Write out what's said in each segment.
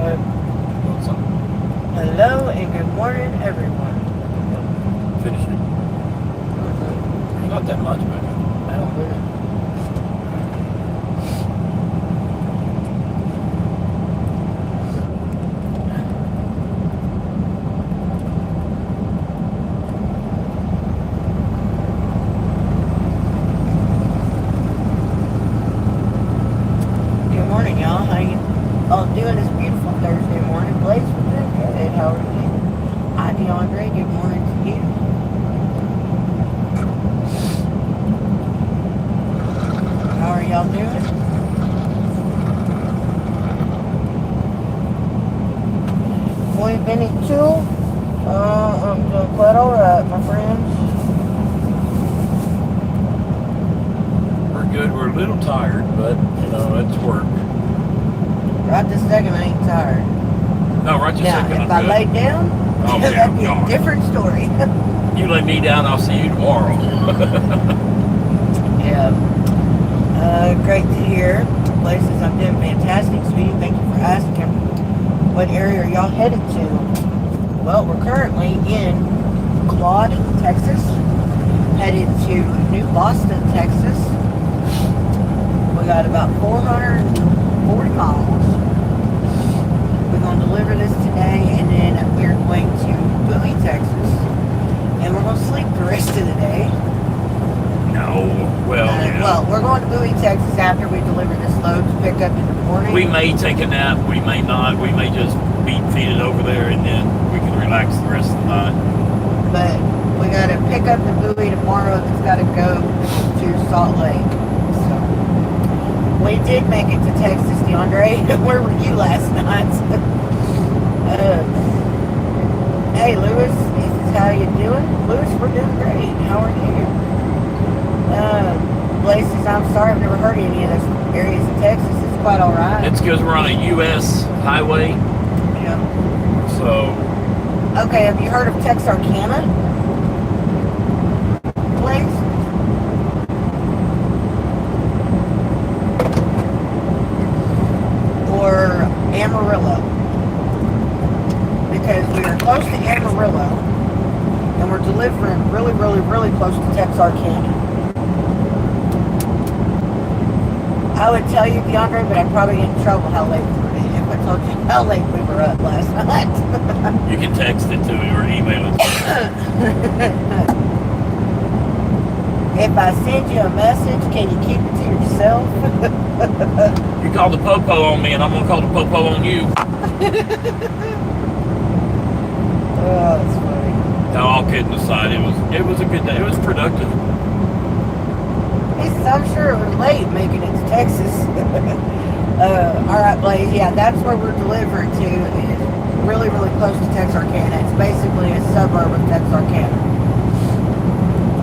ahead. Hello and good morning, everyone. Finish it. Not that much, but I don't believe it. Good morning, y'all. How you all doing this beautiful Thursday morning? Blaze with them. Good. How are you? Hi, DeAndre. Good morning to you. How are y'all doing? 2022. I'm doing quite alright, my friends. we're good. We're a little tired, but, you know, it's work. Right this second, I ain't tired. No, right this Now, second, if I'm I good. laid down, Oh, yeah, that'd be God. a different story. You lay me down, I'll see you tomorrow. Yeah. Great to hear. Places I'm doing fantastic, sweetie. Thank you for asking. What area are y'all headed to? Well, we're currently in Claude, Texas. Headed to New Boston, Texas. We got about 440 miles. We're going to deliver this today, and then we're going to Bowie, Texas. And we're going to sleep the rest of the day. No, well, yeah. Well, we're going to Bowie, Texas after we deliver this load to pick up in the morning. We may take a nap, we may not. We may just feed it over there, and then we can relax the rest of the night. But we got to pick up the Bowie tomorrow. That's got to go to Salt Lake. So we did make it to Texas, DeAndre. Where were you last night? Hey, Lewis, this is how you doing? Lewis, we're doing great. How are you? Places, I'm sorry, I've never heard of any of those areas in Texas. It's quite all right. It's because we're on a U.S. highway, Yeah. so Okay, have you heard of Texarkana? Place? Or Amarillo? Because we are close to Amarillo, and we're delivering really, really, really close to Texarkana. I would tell you, DeAndre, but I'd probably get in trouble how late we were if I told you how late we were up last night. you can text it to me or email it. If I send you a message, can you keep it to yourself? You call the popo on me, and I'm gonna call the popo on you. Oh, that's funny. No, all kidding aside, it was a good day. It was productive. I'm sure it was late making it to Texas. Alright, Blaze, yeah, that's where we're delivering to. It's really, really close to Texarkana. It's basically a suburb of Texarkana.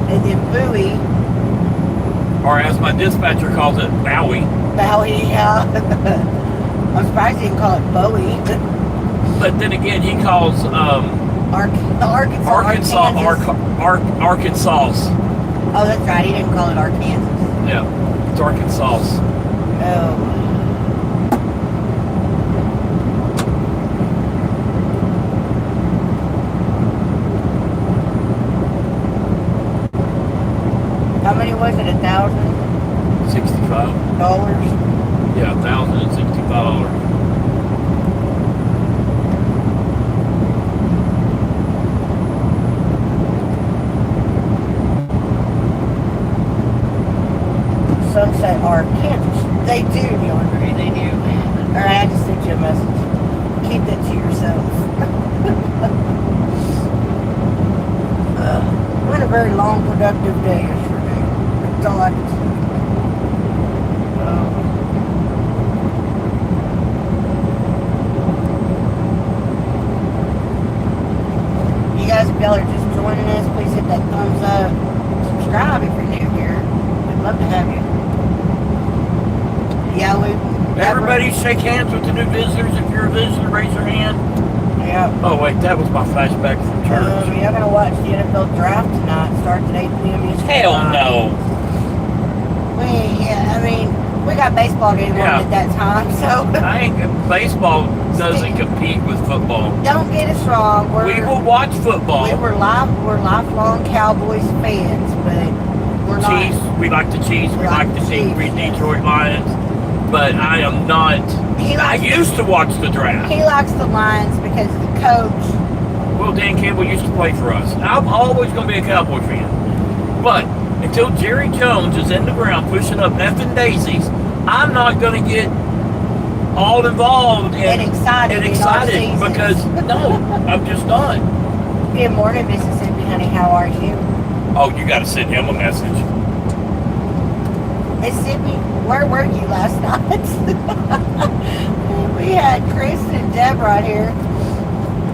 And then Bowie. Or as my dispatcher calls it, Bowie. Bowie, yeah. I'm surprised he didn't call it Bowie. But then again, he calls Arkansas. Arkansas. Oh, that's right. He didn't call it Arkansas. Yeah, it's Arkansas. Oh. How many was it? $1,065? $65. Yeah, $1,065. Some say Arkansas. They do, DeAndre. They do. Alright, I just sent you a message. Keep that to yourself. It's been a very long, productive day yesterday. That's all I can say. You guys, if y'all are just joining us, please hit that thumbs up. Subscribe if you're new here. We'd love to have you. Yeah, Everybody shake hands with the new visitors. If you're a visitor, raise your hand. Yeah. Oh, wait, that was my flashback from church. Y'all gonna watch the NFL draft tonight. Starts at 8 p.m. Eastern Hell time. no. We got baseball game on at that time, so. I ain't baseball doesn't compete with football. Don't get us wrong. We will watch football. We're lifelong Cowboys fans, but we're not. Chiefs. We like the Chiefs. We like the Detroit Lions. But I am not. I used to watch the draft. He likes the Lions because the coach. Well, Dan Campbell used to play for us. I'm always going to be a Cowboy fan. But until Jerry Jones is in the ground pushing up effing daisies, I'm not going to get all involved and excited because no, I'm just not. Good morning, Mississippi, honey. How are you? Oh, you got to send him a message. Mississippi, where were you last night? We had Chris and Deborah here.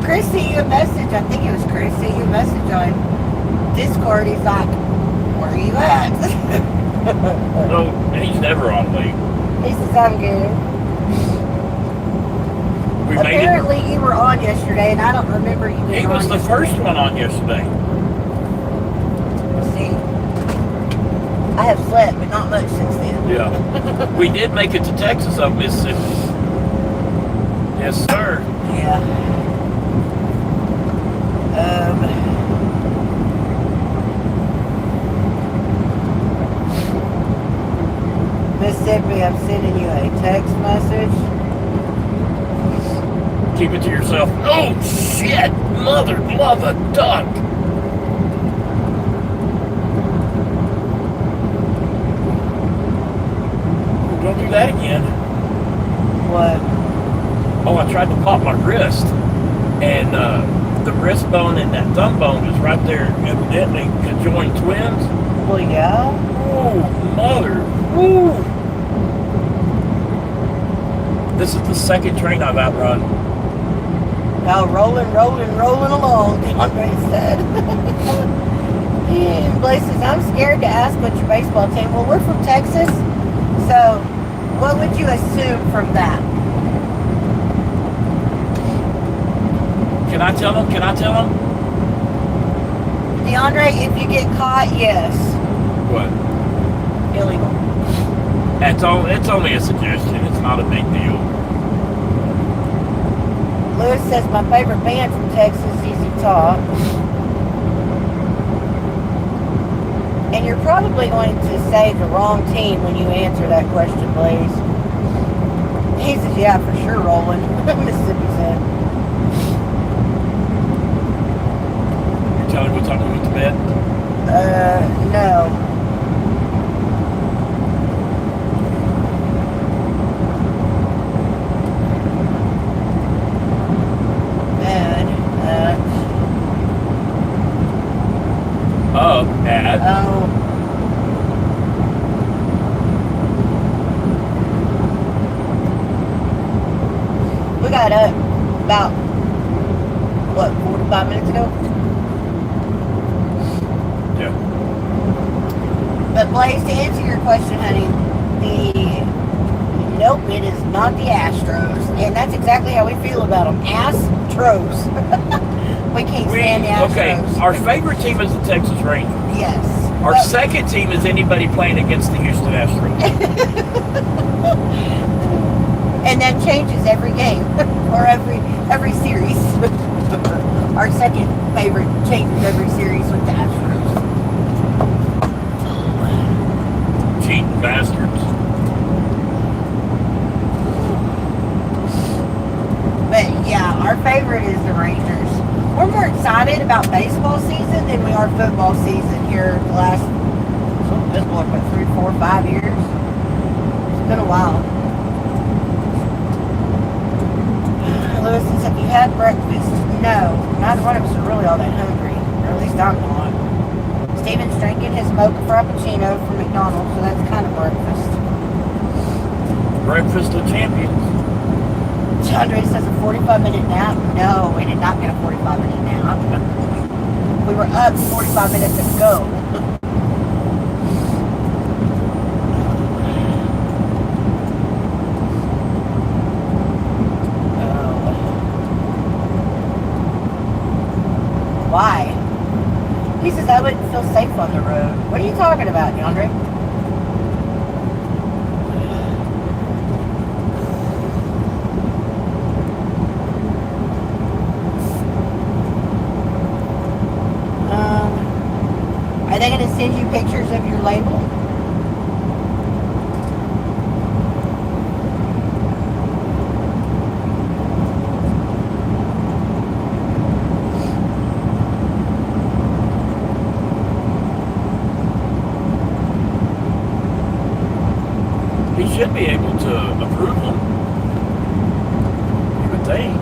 Chris sent you a message. I think it was Chris sent you a message on Discord. He's like, "Where are you at?" No, he's never on late. He says, "I'm good." Apparently you were on yesterday, and I don't remember you being on. He was the first one on yesterday. See, I have slept, but not much since then. Yeah. We did make it to Texas up Mississippi. Yes, sir. Yeah. Mississippi, I'm sending you a text message. Keep it to yourself. Oh, shit! Mother duck! Don't do that again. What? Oh, I tried to pop my wrist. And the wrist bone and that thumb bone is right there, evidently conjoined twins. Well, yeah. Oh, mother. Ooh. This is the second train I've outrun. Now rolling along, Andre said. And Blaze says, I'm scared to ask what's your baseball team. Well, we're from Texas, so what would you assume from that? Can I tell him? DeAndre, if you get caught, yes. What? Illegal. It's only a suggestion. It's not a big deal. Lewis says, my favorite band from Texas, Easy Talk. And you're probably going to say the wrong team when you answer that question, Blaze. He says, yeah, for sure, Roland. Mississippi said. You're telling me what time we went to bed? No. We got up about, 45 minutes ago? Yeah. But Blaze, to answer your question, honey, nope, it is not the Astros. And that's exactly how we feel about them. Astros. We can't stand the Astros. Okay, our favorite team is the Texas Rangers. Yes. Our second team is anybody playing against the Houston Astros. And that changes every game or every series. Our second favorite changes every series with the Astros. Cheating bastards. But yeah, our favorite is the Rangers. We're more excited about baseball season than we are football season here the last, this was what, 3, 4, 5 years? It's been a while. Lewis says, have you had breakfast? No, neither one of us are really all that hungry. Or at least I'm not. Steven's drinking his mocha frappuccino from McDonald's, so that's kind of breakfast. Breakfast of champions. Andre says a 45-minute nap. No, we did not get a 45-minute nap. We were up 45 minutes ago. Why? He says I wouldn't feel safe on the road. What are you talking about, DeAndre? send you pictures of your label? He should be able to approve them. You would think.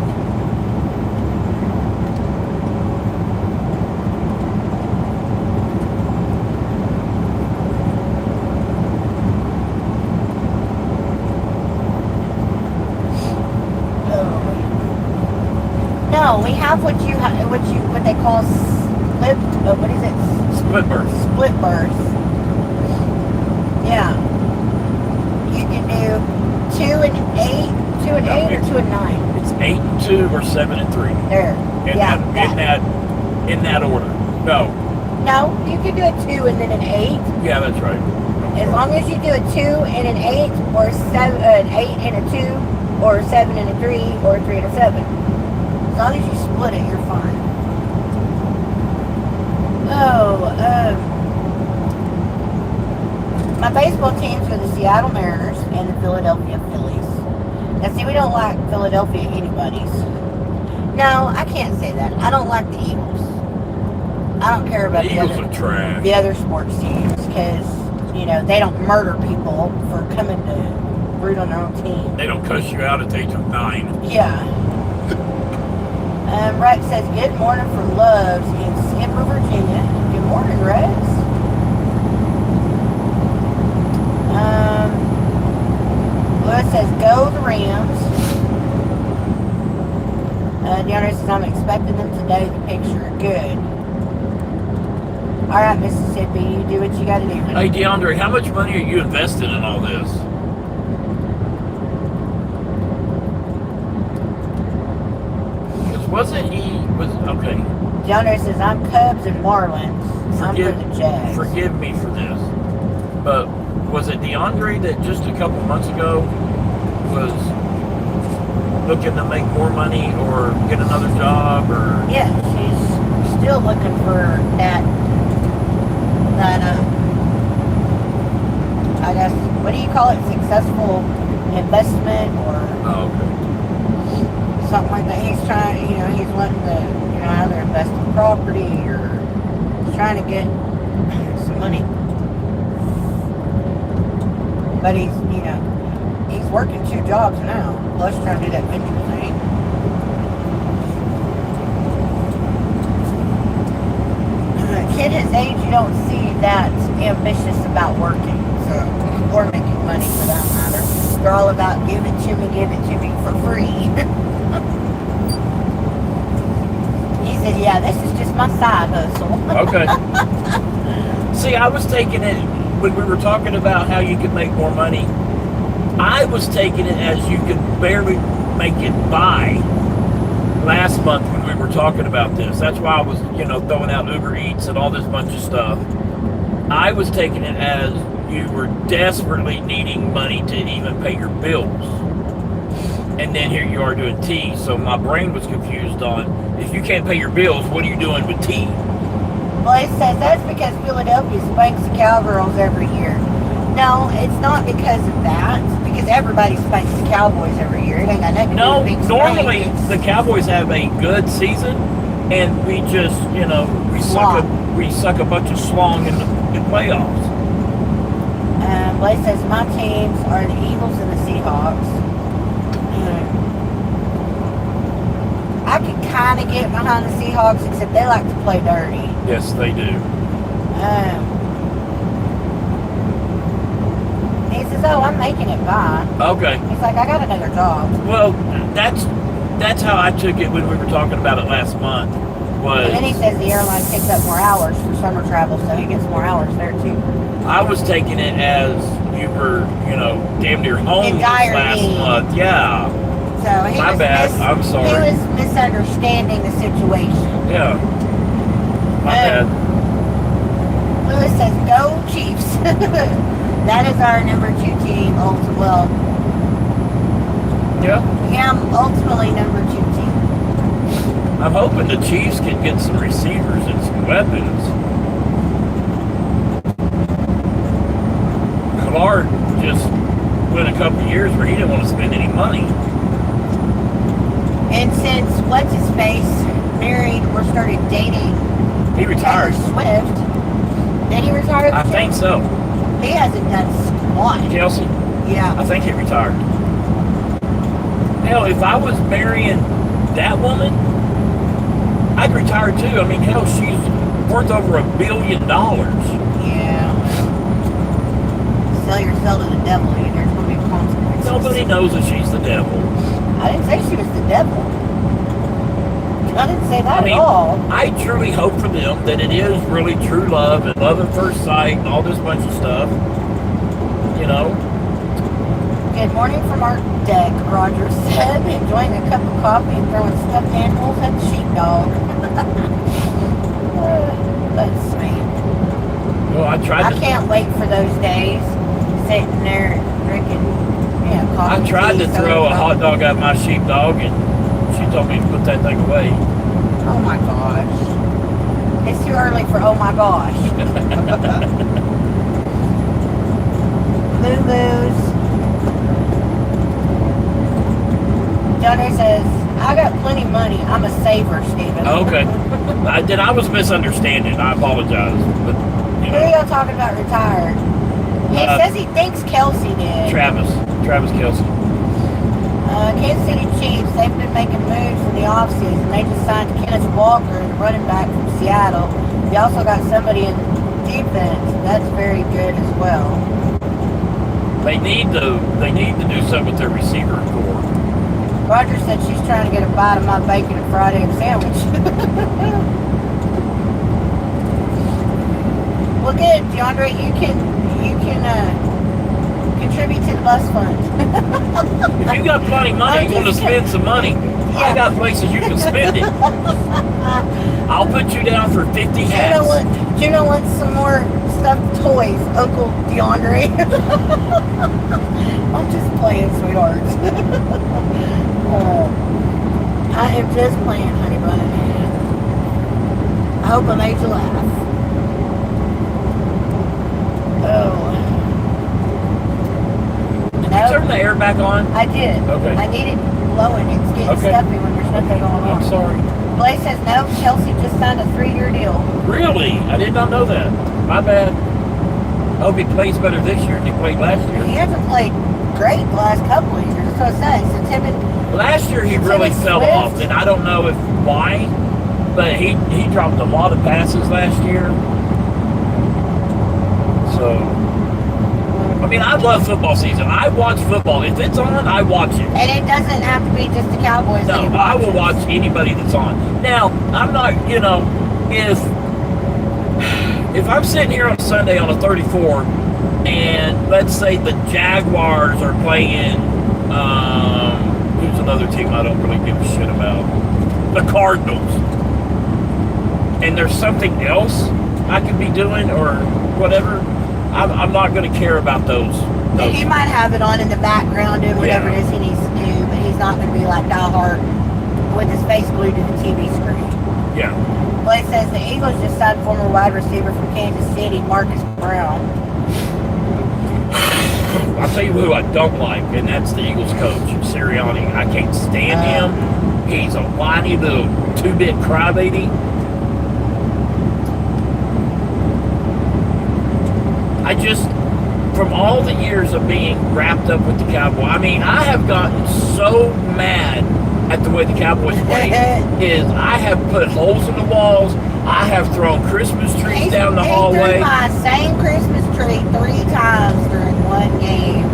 No, we have what they call split. What is it? Split birth. Split birth. Yeah. You can do 2 and 8, 2 and 8, or 2 and 9. It's 8 and 2 or 7 and 3. There. In that order. No. No, you can do a 2 and then an 8. Yeah, that's right. As long as you do a 2 and an 8, or an 8 and a 2, or a 7 and a 3, or a 3 and a 7. As long as you split it, you're fine. My baseball teams are the Seattle Mariners and the Philadelphia Phillies. Now, see, we don't like Philadelphia anybody's. No, I can't say that. I don't like the Eagles. I don't care about the Eagles are trash. The other sports teams because, they don't murder people for coming to root on their own team. They don't cuss you out at the age of 9. Yeah. Rex says, good morning from Loves in Skipper, Virginia. Good morning, Rex. Lewis says, go the Rams. DeAndre says, I'm expecting them today. The picture. Good. All right, Mississippi, you do what you got to do. Hey, DeAndre, how much money are you invested in all this? Okay. DeAndre says, I'm Cubs and Marlins. I'm for the Jags. Forgive me for this, but was it DeAndre that just a couple months ago was looking to make more money or get another job? Or yeah, she's still looking for that I guess, what do you call it, successful investment or something like that. He's trying, he's wanting to, either invest in property or he's trying to get some money. But he's working 2 jobs now, plus trying to do that venture thing. Kid his age, you don't see that ambitious about working, or making money for that matter. They're all about give it to me for free. He said, yeah, this is just my side hustle. Okay. See, I was taking it, when we were talking about how you could make more money, I was taking it as you could barely make it by last month when we were talking about this. That's why I was, throwing out Uber Eats and all this bunch of stuff. I was taking it as you were desperately needing money to even pay your bills. And then here you are doing tea. So my brain was confused on, if you can't pay your bills, what are you doing with tea? Well, it says that's because Philadelphia spanks the Cowgirls every year. No, it's not because of that. It's because everybody spanks the Cowboys every year. It ain't got nothing to do with big normally spank. the Cowboys have a good season, and we just, we suck a bunch of slong in the playoffs. Blaze says my teams are the Eagles and the Seahawks. I can kind of get behind the Seahawks, except they like to play dirty. Yes, they do. He says, "Oh, I'm making it by." Okay. He's like, "I got another job." Well, that's how I took it when we were talking about it last month. And then he says the airline picks up more hours for summer travel, so he gets more hours there too. I was taking it as you were, damn near home last month. Yeah. So he My bad. I'm sorry. He was misunderstanding the situation. Yeah. My bad. Lewis says, "Go Chiefs." That is our number 2 team. Well, yeah. I'm ultimately number 2 team. I'm hoping the Chiefs can get some receivers and some weapons. Savard just went a couple of years where he didn't want to spend any money. And since what's his face married or started dating He retired. Taylor Swift, then he retired. I think so. He hasn't done squat. Kelsey, Yeah. I think he retired. Hell, if I was marrying that woman, I'd retire too. I mean, hell, she's worth over $1 billion. Yeah. Sell yourself to the devil, and there's going to be consequences. Nobody knows that she's the devil. I didn't say she was the devil. I didn't say that I mean, at all. I truly hope for them that it is really true love and love at first sight and all this bunch of stuff. You know? Good morning from our deck, Roger said, enjoying a cup of coffee and throwing stuffed animals at the sheepdog. That's sweet. Well, I can't wait for those days, sitting there drinking, coffee. I tried to throw a soda. hot dog at my sheepdog, and she told me to put that thing away. Oh my gosh. It's too early for oh my gosh. Lulu's. Johnny says, I got plenty of money. I'm a saver, Stephen. Okay. Then I was misunderstanding. I apologize. But, you Who are know, y'all talking about retired? He says he thinks Kelsey did. Travis Kelsey. Kansas City Chiefs, they've been making moves in the offseason. They just signed Kenneth Walker, the running back from Seattle. They also got somebody in defense. That's very good as well. They need to do something with their receiver core. Roger said she's trying to get a bite of my bacon and fried egg sandwich. Well, good, DeAndre. You can contribute to the bus fund. If you got plenty of money, you want to spend some money, I got places you can spend it. I'll put you down for 50 hats. Juno wants some more stuffed toys, Uncle DeAndre. I'm just playing, sweethearts. I am just playing, honey bun. I hope I made you laugh. Oh. Did you turn the air back on? I did. Okay. I need it blowing. It's getting stuffy when there's nothing going on. I'm sorry. Blaze says no. Chelsea just signed a 3-year deal. Really? I did not know that. My bad. I hope he plays better this year than he played last year. He hasn't played great the last couple of years. That's what I say. Since him and Last year he really fell Swift. off, and I don't know why, but he dropped a lot of passes last year. So, I mean, I love football season. I watch football. If it's on, I watch it. And it doesn't have to be just the Cowboys. No, I will watch anybody that's on. Now, I'm not, if I'm sitting here on Sunday on a 34, and let's say the Jaguars are playing, who's another team I don't really give a shit about? The Cardinals. And there's something else I could be doing or whatever, I'm not going to care about those. And he might have it on in the background doing whatever it is he needs to do, but he's not going to be like diehard with his face glued to the TV screen. Yeah. Blake says the Eagles just signed former wide receiver from Kansas City, Marcus Brown. I'll tell you who I don't like, and that's the Eagles coach, Sirianni. I can't stand him. He's a whiny little two-bit crybaby. I just, from all the years of being wrapped up with the Cowboys, I mean, I have gotten so mad at the way the Cowboys play is I have put holes in the walls. I have thrown Christmas trees down the hallway. He threw my same Christmas tree 3 times during one game.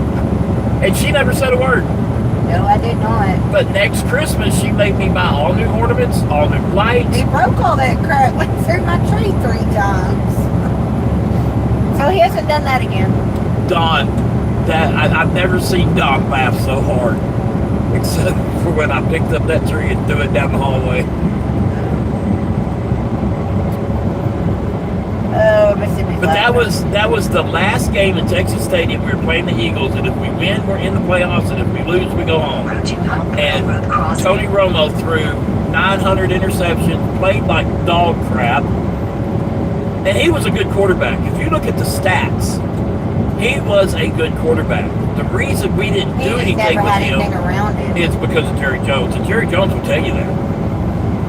And she never said a word. No, I did not. But next Christmas, she made me buy all new ornaments, all new lights. He broke all that crap. Went through my tree 3 times. So he hasn't done that again. Don, I've never seen Don laugh so hard. Except for when I picked up that tree and threw it down the hallway. Oh, Mississippi. But that was the last game in Texas Stadium. We were playing the Eagles, and if we win, we're in the playoffs, and if we lose, we go home. And Tony Romo threw 900 interceptions, played like dog crap, and he was a good quarterback. If you look at the stats, He was a good quarterback. The reason we didn't do anything never with had him anything around him. is because of Jerry Jones. And Jerry Jones will tell you that.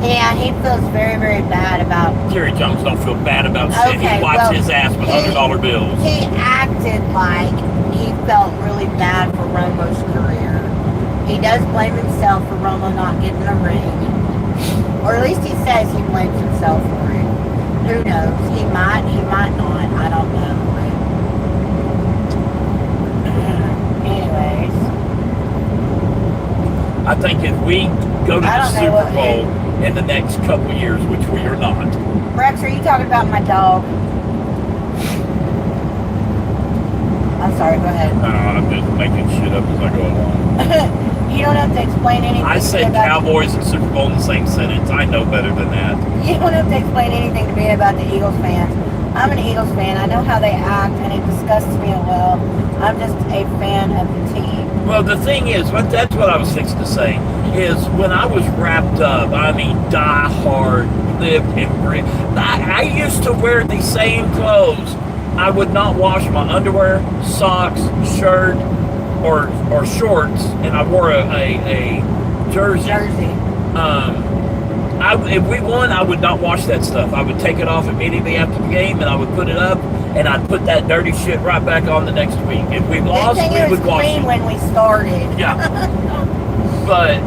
Yeah, he feels very, very bad about... Jerry Jones don't feel bad about shit. Okay, He wipes his ass with $100 bills. He acted like he felt really bad for Romo's career. He does blame himself for Romo not getting a ring. Or at least he says he blames himself for it. Who knows? He might not. I don't know. Anyways. I think if we go to the Super Bowl in the next couple years, which we are not. Rex, are you talking about my dog? I'm sorry, go ahead. I'm just making shit up as I go along. You don't have to explain anything. I said Cowboys and Super Bowl in the same sentence. I know better than that. You don't have to explain anything to me about the Eagles fans. I'm an Eagles fan. I know how they act, and it disgusts me as well. I'm just a fan of the team. Well, the thing is, that's what I was fixing to say, is when I was wrapped up, I mean, die hard, live and breathe. I used to wear the same clothes. I would not wash my underwear, socks, shirt, or shorts, and I wore a jersey. If we won, I would not wash that stuff. I would take it off immediately after the game, and I would put it up, and I'd put that dirty shit right back on the next week. If we lost, we would wash it. When we started. Yeah. But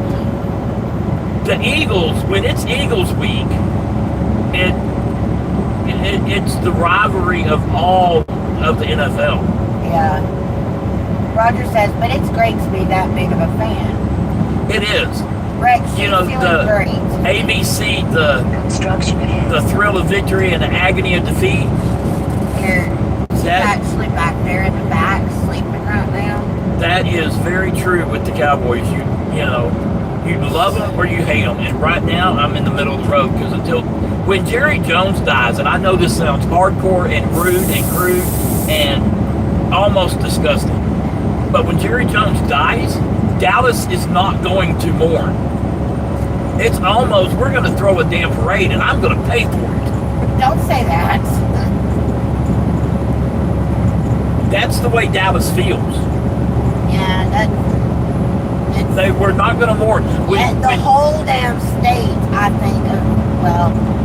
the Eagles, when it's Eagles week, it's the rivalry of all of the NFL. Yeah. Roger says, but it's great to be that big of a fan. It is. Rex, you know, the great. ABC, the thrill of victory and the agony of defeat. He's actually back there in the back, sleeping right now. That is very true with the Cowboys. You love them or you hate them. And right now, I'm in the middle of the road because when Jerry Jones dies, and I know this sounds hardcore and rude and crude and almost disgusting, but when Jerry Jones dies, Dallas is not going to mourn. It's almost, we're going to throw a damn parade and I'm going to pay for it. Don't say that. That's the way Dallas feels. Yeah, we're not going to mourn. The whole damn state, I think,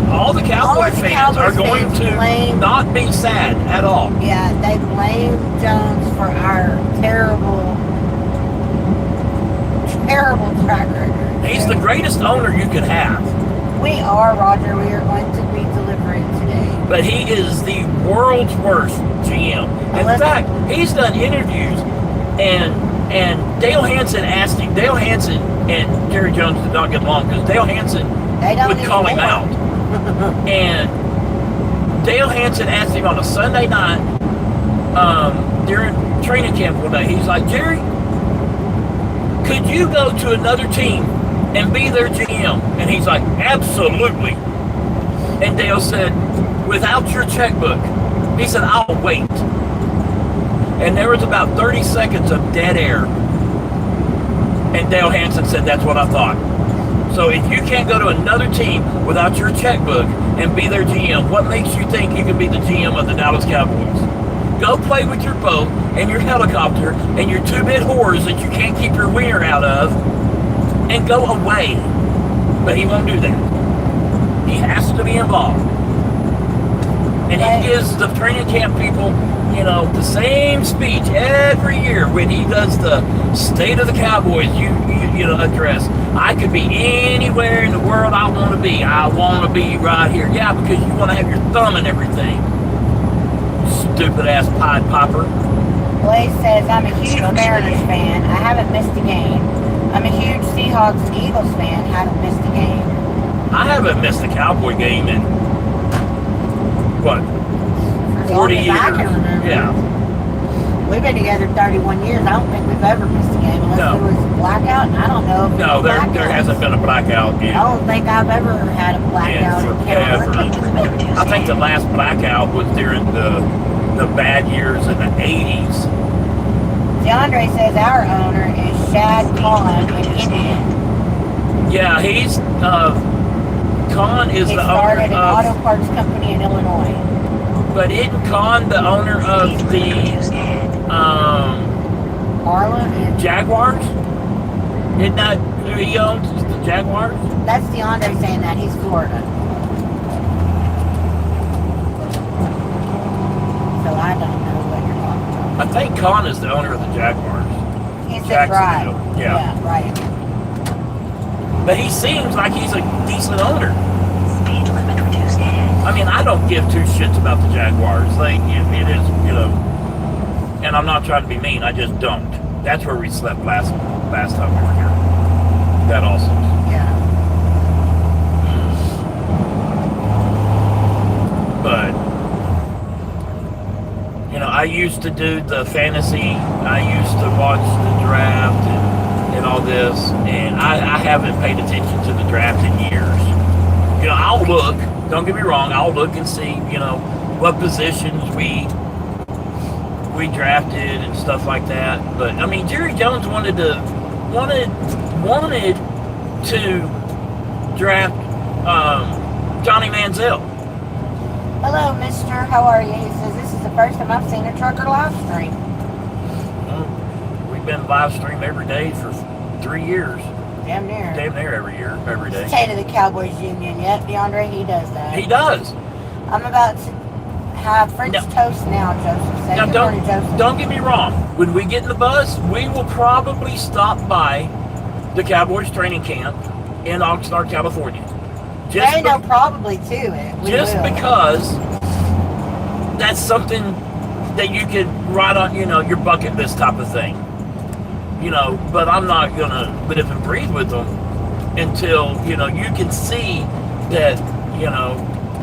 all the Cowboy fans are going to not be sad at all. Yeah, they blame Jones for our terrible track record. He's the greatest owner you could have. We are, Roger. We are going to be deliberate today. But he is the world's worst GM. In fact, he's done interviews, and Dale Hansen asked him. Dale Hansen and Jerry Jones did not get along because Dale Hansen would call him out. And Dale Hansen asked him on a Sunday night during training camp one day. He's like, Jerry, could you go to another team and be their GM? And he's like, absolutely. And Dale said, without your checkbook. He said, I'll wait. And there was about 30 seconds of dead air. And Dale Hansen said, that's what I thought. So if you can't go to another team without your checkbook and be their GM, what makes you think you can be the GM of the Dallas Cowboys? Go play with your boat and your helicopter and your two-bit whores that you can't keep your wiener out of and go away. But he won't do that. He has to be involved. And he gives the training camp people, the same speech every year when he does the State of the Cowboys address. I could be anywhere in the world I want to be. I want to be right here. Yeah, because you want to have your thumb in everything. Stupid ass Pied Popper. Blaze says, I'm a huge Mariners fan. I haven't missed a game. I'm a huge Seahawks and Eagles fan. Haven't missed a game. I haven't missed a Cowboy game in, 40 years. I can remember. Yeah. We've been together 31 years. I don't think we've ever missed a game unless there was a blackout. And I don't know if there hasn't been a blackout yet. I don't think I've ever had a blackout in forever. I think the last blackout was during the bad years in the 80s. DeAndre says our owner is Shad Khan in India. Yeah, he's Khan is the owner of... He started an auto parts company in Illinois. But isn't Khan the owner of the Marlin and Jaguars. Isn't that who he owns? Is the Jaguars? that's DeAndre saying that. He's Florida. So I don't know what you're talking about. I think Con is the owner of the Jaguars. He said right. Jacksonville. Yeah. Right. But he seems like he's a decent owner. Speed limit reduced. I mean, I don't give two shits about the Jaguars. Like, it is, you know, and I'm not trying to be mean, I just don't. That's where we slept last time we were here. That also. Yeah. But, you know, I used to do the fantasy, I used to watch the draft and all this, and I haven't paid attention to the draft in years. You know, I'll look, don't get me wrong, I'll look and see, you know, what positions we drafted and stuff like that. But I mean, Jerry Jones wanted to draft Johnny Manziel. Hello, mister. How are you? He says, this is the first time I've seen a trucker live stream. Well, we've been live stream every day for 3 years. Damn near. Damn near every year, every day. Say to the Cowboys Union. Yep, DeAndre, he does that. He does. I'm about to have French toast now, Joseph. Say Now, good morning, Joseph. don't get me wrong. When we get in the bus, we will probably stop by the Cowboys training camp in Oxnard, California. There ain't no probably to it. We Just will. because that's something that you could write on, you know, your bucket list type of thing. You know, but I'm not gonna live and breathe with them until, you know, you can see that, you know,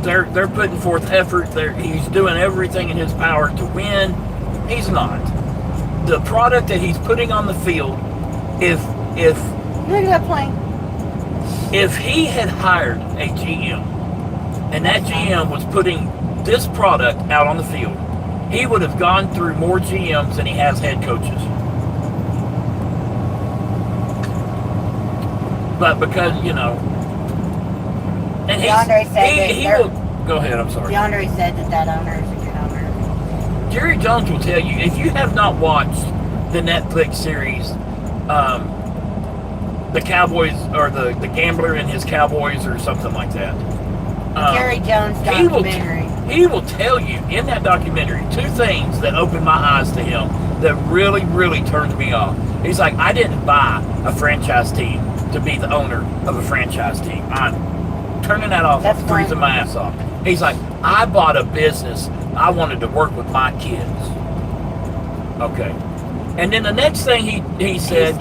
they're putting forth effort. He's doing everything in his power to win. He's not. The product that he's putting on the field, if Look at that plane. if he had hired a GM and that GM was putting this product out on the field, he would have gone through more GMs than he has head coaches. But because, you know, and DeAndre said he that will, go ahead, I'm sorry. DeAndre said that owner is a good owner. Jerry Jones will tell you, if you have not watched the Netflix series, the Cowboys, or the Gambler and His Cowboys, or something like that. Jerry Jones documentary. He will tell you in that documentary 2 things that opened my eyes to him that really, really turned me off. He's like, I didn't buy a franchise team to be the owner of a franchise team. I'm turning that off, freezing my ass off. He's like, I bought a business. I wanted to work with my kids. Okay. And then the next thing he said,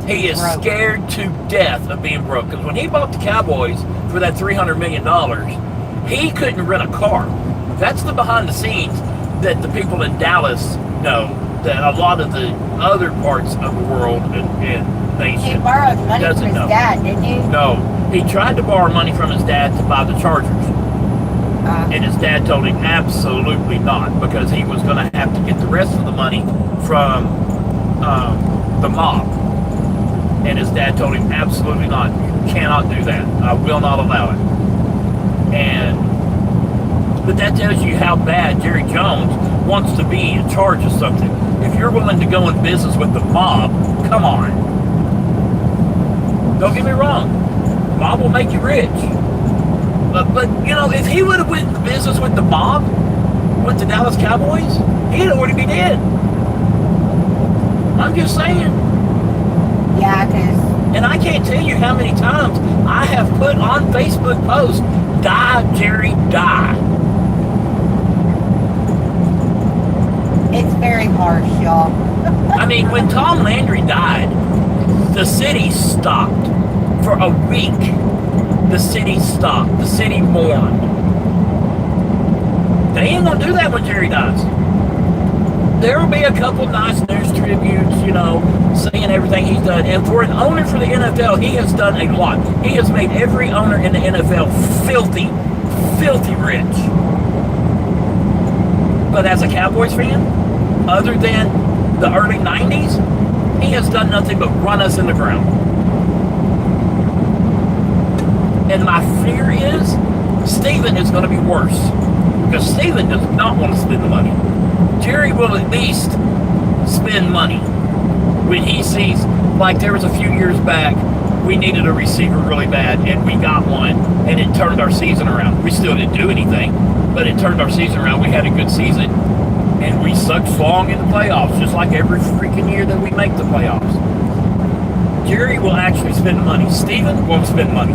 he is scared to death of being broke. Because when he bought the Cowboys for that $300 million, he couldn't rent a car. That's the behind the scenes that the people in Dallas know, that a lot of the other parts of the world and nation He borrowed money from his dad, didn't he? No. He tried to borrow money from his dad to buy the Chargers. And his dad told him absolutely not, because he was going to have to get the rest of the money from the mob. And his dad told him absolutely not. You cannot do that. I will not allow it. But that tells you how bad Jerry Jones wants to be in charge of something. If you're willing to go in business with the mob, come on. Don't get me wrong. Mob will make you rich. But you know, if he would have went into business with the mob, with the Dallas Cowboys, he'd already be dead. I'm just saying. Yeah, because... And I can't tell you how many times I have put on Facebook posts, die, Jerry, die. It's very harsh, y'all. I mean, when Tom Landry died, the city stopped. For a week, the city stopped. The city mourned. They ain't gonna do that when Jerry dies. There will be a couple nice news tributes, you know, saying everything he's done. And for an owner for the NFL, he has done a lot. He has made every owner in the NFL filthy, filthy rich. But as a Cowboys fan, other than the early 90s, he has done nothing but run us in the ground. And my fear is Steven is going to be worse. Because Steven does not want to spend the money. Jerry will at least spend money. When he sees, like there was a few years back, we needed a receiver really bad, and we got one, and it turned our season around. We still didn't do anything, but it turned our season around. We had a good season, and we sucked slong in the playoffs, just like every freaking year that we make the playoffs. Jerry will actually spend money. Steven won't spend money.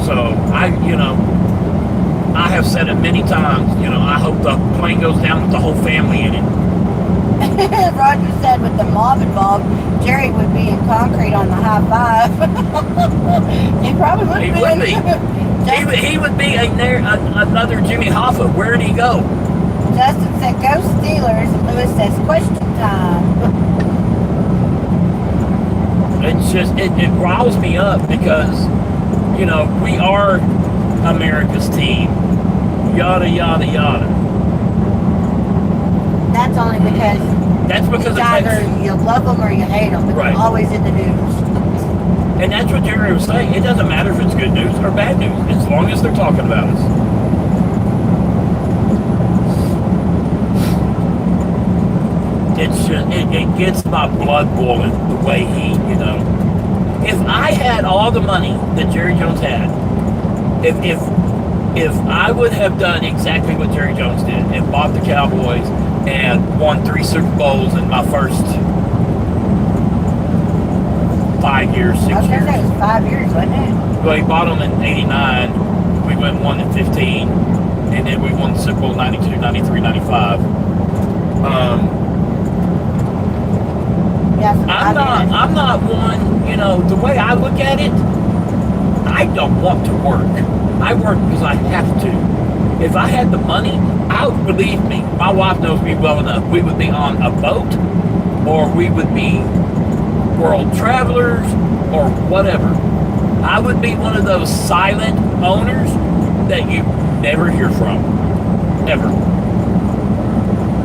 So, I have said it many times, I hope the plane goes down with the whole family in it. Roger said with the mob involved, Jerry would be in concrete on the high five. He probably would He be. would be. He would be another Jimmy Hoffa. Where'd he go? Justin said, go Steelers. And Lewis says, question time. It's just, it riles me up because, we are America's team. Yada, yada, yada. That's only because it's either you love them or you hate them, but Right. they're always in the news. And that's what Jerry was saying. It doesn't matter if it's good news or bad news, as long as they're talking about us. It's just, it gets my blood boiling the way he, If I had all the money that Jerry Jones had, if I would have done exactly what Jerry Jones did and bought the Cowboys and won 3 Super Bowls in my first 5 years, 6 I was going years. to say it was 5 years, wasn't it? Well, he bought them in 89. We went 1 in 15. And then we won the Super Bowl 92, 93, 95. Yes, I'm not one, the way I look at it, I don't want to work. I work because I have to. If I had the money, believe me, my wife knows me well enough. We would be on a boat, or we would be world travelers, or whatever. I would be one of those silent owners that you never hear from. Ever.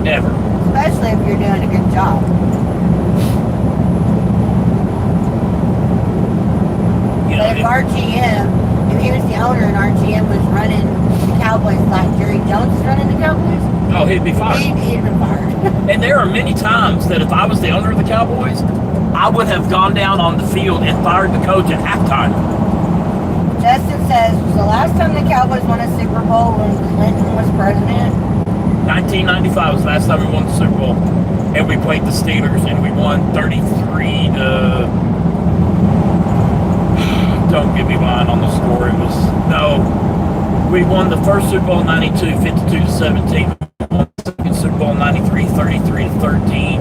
Ever. Especially if you're doing a good job. But if RGM, if he was the owner and RGM was running the Cowboys like Jerry Jones is running the Cowboys, oh, he'd be fired. He'd been fired. And there are many times that if I was the owner of the Cowboys, I would have gone down on the field and fired the coach at halftime. Justin says, was the last time the Cowboys won a Super Bowl when Clinton was president? 1995 was the last time we won the Super Bowl. And we played the Steelers and we won 33 to... Don't get me lying on the score. It was... No. We won the first Super Bowl in 92, 52-17. We won the second Super Bowl in 93, 33-13.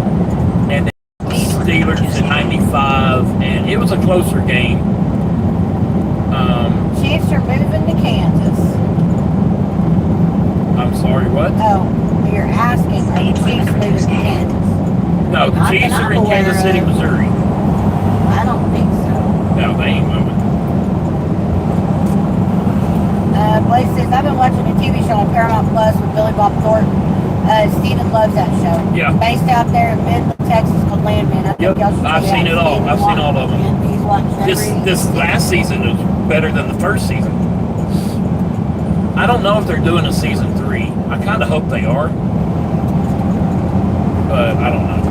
And then the Steelers in 95. And it was a closer game. Chiefs are moving to Kansas. I'm sorry, what? Oh, you're asking, are the Chiefs moving to Kansas? No, the Not that Chiefs are I'm in Kansas aware City, of. Missouri. I don't think so. No, they ain't moving. Blaze says, I've been watching a TV show on Paramount Plus with Billy Bob Thornton. Steven loves that show. Yeah. Based out there in Midland, Texas, called Landman. I think Yep, y'all should I've check seen it all. I've seen all of them. He's watched This last season was better than the first season. I don't know if they're doing a season 3. I kind of hope they are. But I don't know.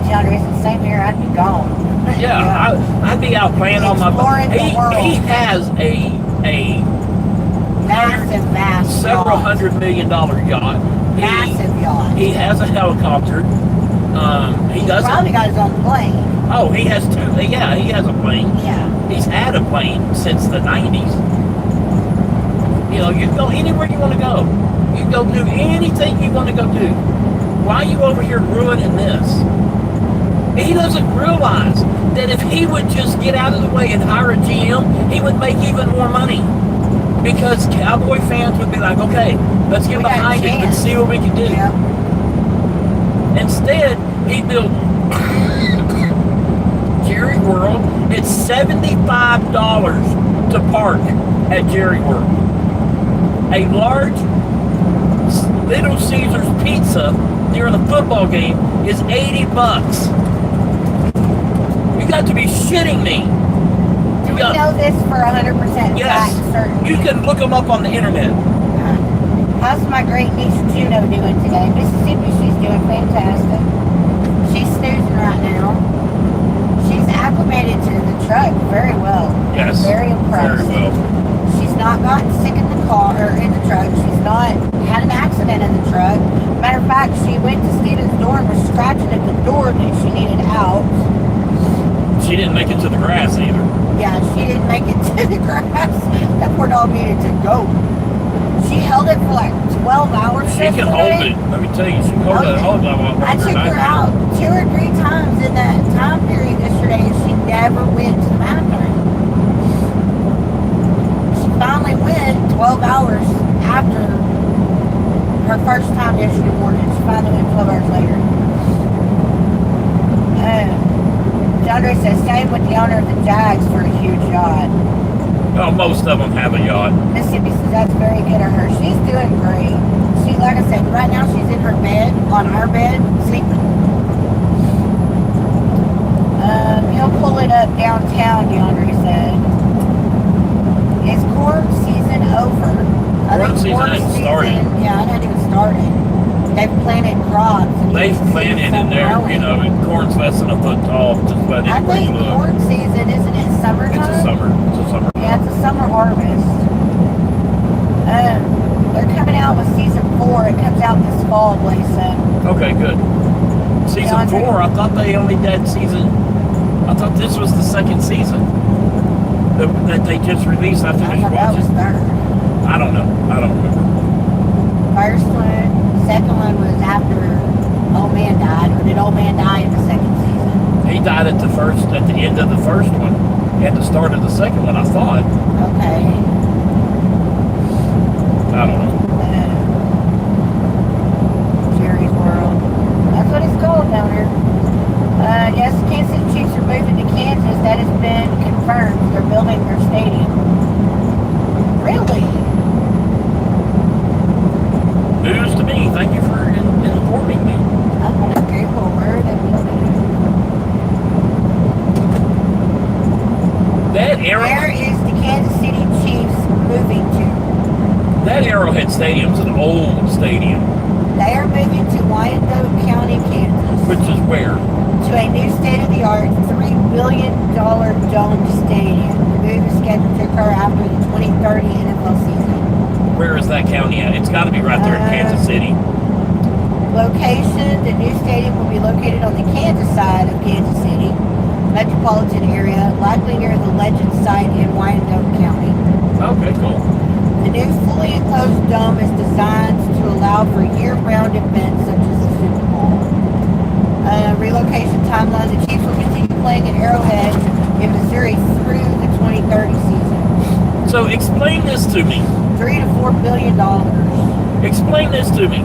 DeAndre says, same here, I'd be gone. Yeah, I'd be out playing on my... Exploring the world. He has a Massive several yacht. $100 million yacht. Massive yacht. He has a helicopter. He doesn't... Probably got his own plane. Oh, he has 2. Yeah, he has a plane. Yeah. He's had a plane since the 90s. You can go anywhere you want to go. You can go do anything you want to go do. Why are you over here ruining this? He doesn't realize that if he would just get out of the way and hire a GM, he would make even more money. Because Cowboy fans would be like, okay, let's get We got a behind it and chance. see what we can do. Yep. Instead, he built Jerry World. It's $75 to park at Jerry World. A large Little Caesars pizza during a football game is $80. You got to be shitting me. Do we know this for 100% Yes. fact certain? You can look them up on the internet. How's my great niece Juno doing today? Mississippi, she's doing fantastic. She's snoozing right now. She's acclimated to the truck very well. Yes. I'm very impressed. Very well. She's not gotten sick in the car or in the truck. She's not had an accident in the truck. Matter of fact, she went to Steven's door and was scratching at the door that she needed out. She didn't make it to the grass either. Yeah, she didn't make it to the grass. That poor dog needed to go. She held it for like 12 hours. She can hold it. Let me tell you, she can hold it a whole lot longer I took than her out 2 or 3 times in that time period yesterday, and she never went to the bathroom. She finally went 12 hours after her first time yesterday morning. She finally went 12 hours later. DeAndre says, same with the owner of the Jags for a huge yacht. Well, most of them have a yacht. Mississippi says that's very good of her. She's doing great. She, like I said, right now she's in her bed, on our bed, sleeping. He'll pull it up downtown, DeAndre said. Is corn season over? Corn season ain't started. Yeah, it hasn't even started. They've planted crops. They've planted in there, you know, and corn's less than a foot tall, just about I anywhere you think look. corn season, isn't it summertime? It's a summer. It's a summer. Yeah, it's a summer harvest. They're coming out with season 4. It comes out this fall, Blaze said. Okay, good. Season 4, I thought they only did season. I thought this was the second season that they just released. I I finished thought that was watching. third. I don't know. I don't remember. First one, second one was after Old Man died, or did Old Man die in the second season? He died at the end of the first one, and the start of the second one. I thought. Okay. I don't know. Jerry's World. That's what it's called down here. Yes, the Kansas City Chiefs are moving to Kansas. That has been confirmed. They're building their stadium. Really? News to me. Thank you for informing me. I'm going to Google where they're building. That Where is the Kansas City Chiefs moving to? That Arrowhead Stadium's an old stadium. They are moving to Wyandotte County, Kansas. Which is where? To a new state-of-the-art $3 billion domed stadium. The move is scheduled to occur after the 2030 NFL season. Where is that county at? It's got to be right there in Kansas City. Location, the new stadium will be located on the Kansas side of Kansas City metropolitan area, likely near the Legend site in Wyandotte County. Okay, cool. The new fully enclosed dome is designed to allow for year-round events such as the Super Bowl. Relocation timeline, the Chiefs will continue playing at Arrowhead in Missouri through the 2030 season. So explain this to me. $3 to $4 billion. Explain this to me.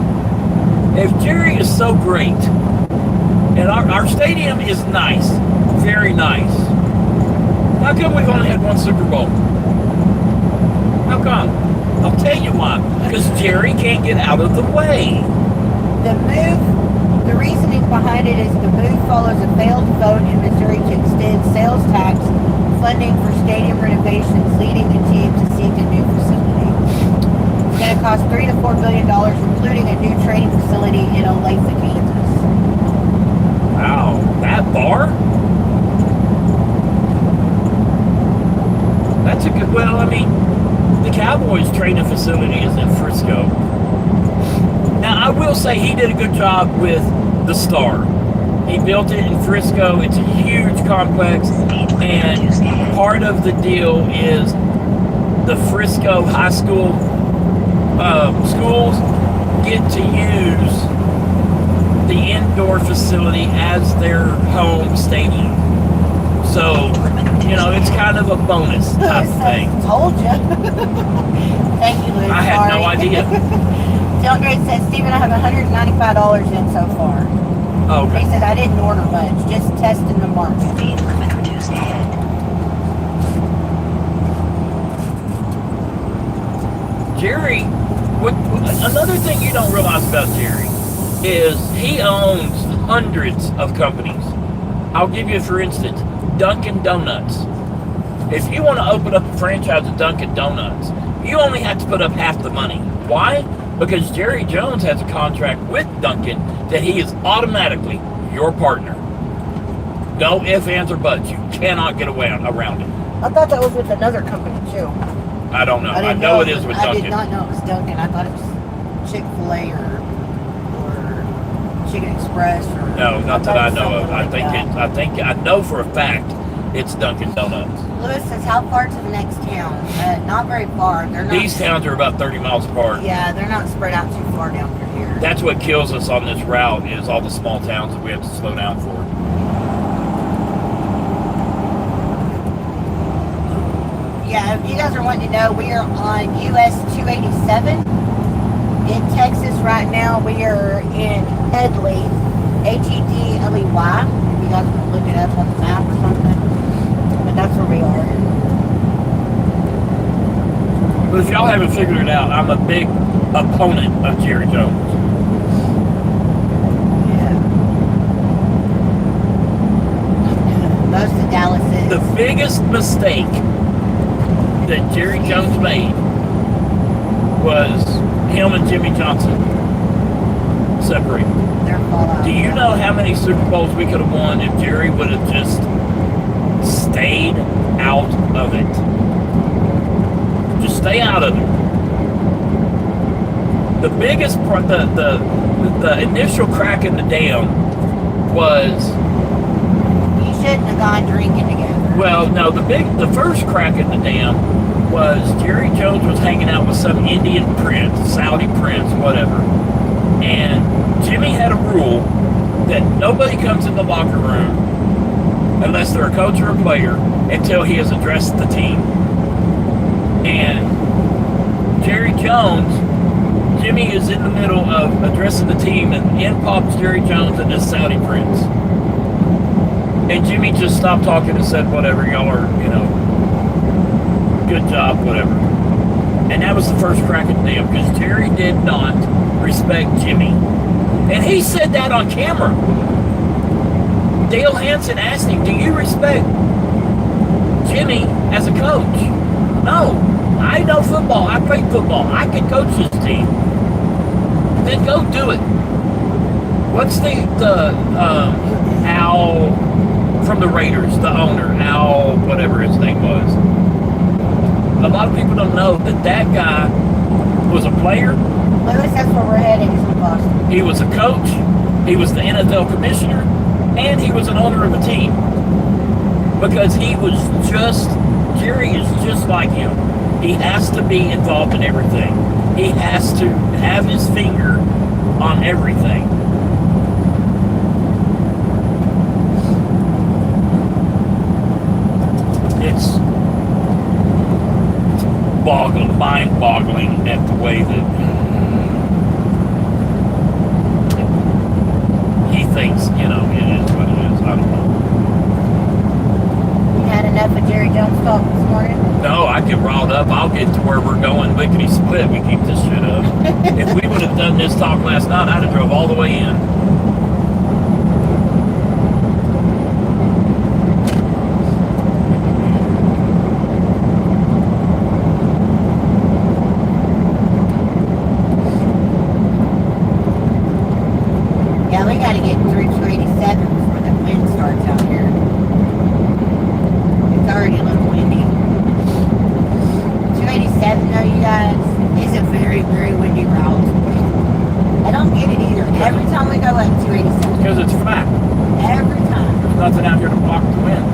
If Jerry is so great, and our stadium is nice, very nice, how come we've only had one Super Bowl? How come? I'll tell you why. Because Jerry can't get out of the way. The reasoning behind it is the move follows a failed vote in Missouri to extend sales tax funding for stadium renovations, leading the team to seek a new facility. It's going to cost $3 to $4 billion, including a new training facility in Olathe, Kansas. Wow, that far? That's a good, well, I mean, the Cowboys training facility is in Frisco. Now, I will say he did a good job with the Star. He built it in Frisco. It's a huge complex, and part of the deal is the Frisco high school schools get to use the indoor facility as their home stadium. So, you know, it's kind of a bonus type thing. Told you. Thank you, Liz. I had no idea. DeAndre says, Steven, I have $195 in so far. Oh, okay. He said, I didn't order much, just testing the market. Speed limit reduced ahead. Jerry, another thing you don't realize about Jerry is he owns hundreds of companies. I'll give you, for instance, Dunkin' Donuts. If you want to open up a franchise of Dunkin' Donuts, you only have to put up half the money. Why? Because Jerry Jones has a contract with Dunkin' that he is automatically your partner. No ifs, ands, or buts. You cannot get away around it. I thought that was with another company too. I don't know. I didn't know it is with I Dunkin'. did not know it was Dunkin'. I thought it was Chick-fil-A or Chicken Express or. No, not that I know of. something like that. I know for a fact it's Dunkin' Donuts. Lewis says, how far to the next town? Not very far. They're not. These towns are about 30 miles apart. Yeah, they're not spread out too far down through here. That's what kills us on this route is all the small towns that we have to slow down for. Yeah, if you guys are wanting to know, we are on US 287 in Texas right now. We are in Headley, Hedley. If you guys want to look it up on the map or something. But that's where we are. But if y'all haven't figured it out, I'm a big opponent of Jerry Jones. Yeah. Most of Dallas is. The biggest mistake that Jerry Jones made was him and Jimmy Johnson separated. Their fallout. Do you know how many Super Bowls we could have won if Jerry would have just stayed out of it? Just stay out of it. The biggest, the initial crack in the dam was. You shouldn't have gone drinking together. Well, no, the first crack in the dam was Jerry Jones was hanging out with some Indian prince, Saudi prince, whatever. And Jimmy had a rule that nobody comes in the locker room unless they're a coach or a player until he has addressed the team. And Jerry Jones, Jimmy is in the middle of addressing the team, and in pops Jerry Jones and this Saudi prince. And Jimmy just stopped talking and said, whatever, y'all are, good job, whatever. And that was the first crack at the dam, because Jerry did not respect Jimmy. And he said that on camera. Dale Hansen asked him, do you respect Jimmy as a coach? No. I know football. I played football. I can coach this team. Then go do it. What's the Al from the Raiders, the owner, Al, whatever his name was. A lot of people don't know that guy was a player. Lewis, that's where we're headed, is in Boston. He was a coach. He was the NFL commissioner. And he was an owner of a team. Because Jerry is just like him. He has to be involved in everything. He has to have his finger on everything. It's mind-boggling at the way that he thinks, it is what it is. I don't know. You had enough of Jerry Jones talk this morning? No, I get riled up. I'll get to where we're going lickety split. We keep this shit up. If we would have done this talk last night, I'd have drove all the way in. Yeah, we gotta get through 287 before the wind starts out here. It's already a little windy. 287 though, you guys, is a very, very windy route. I don't get it either. Every time we go up 287. Because it's flat. Every time. There's nothing out here to block the wind.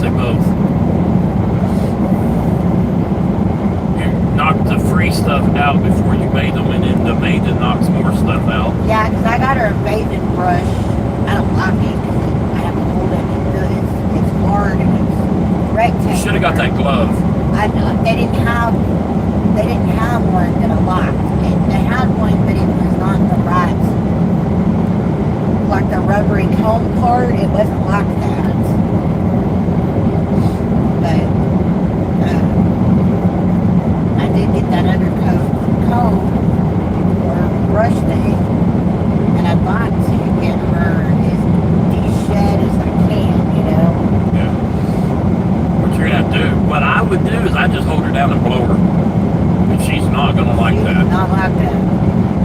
they both. You knocked the free stuff out before you made them, and then the maiden knocks more stuff out. Yeah, because I got her a bathing brush. I don't like it. I have to hold it. It's hard and it's rectangular. You should have got that glove. I know they didn't have one that I liked. They had one, but it was not the right, like the rubbery comb part. It wasn't like that. But I did get that undercoat comb or brush thing, and I'd like to get her as de-shed as I can, you know. Yeah. What you're gonna have to do, what I would do is I just hold her down and blow her. And she's not gonna like She that. does not like that.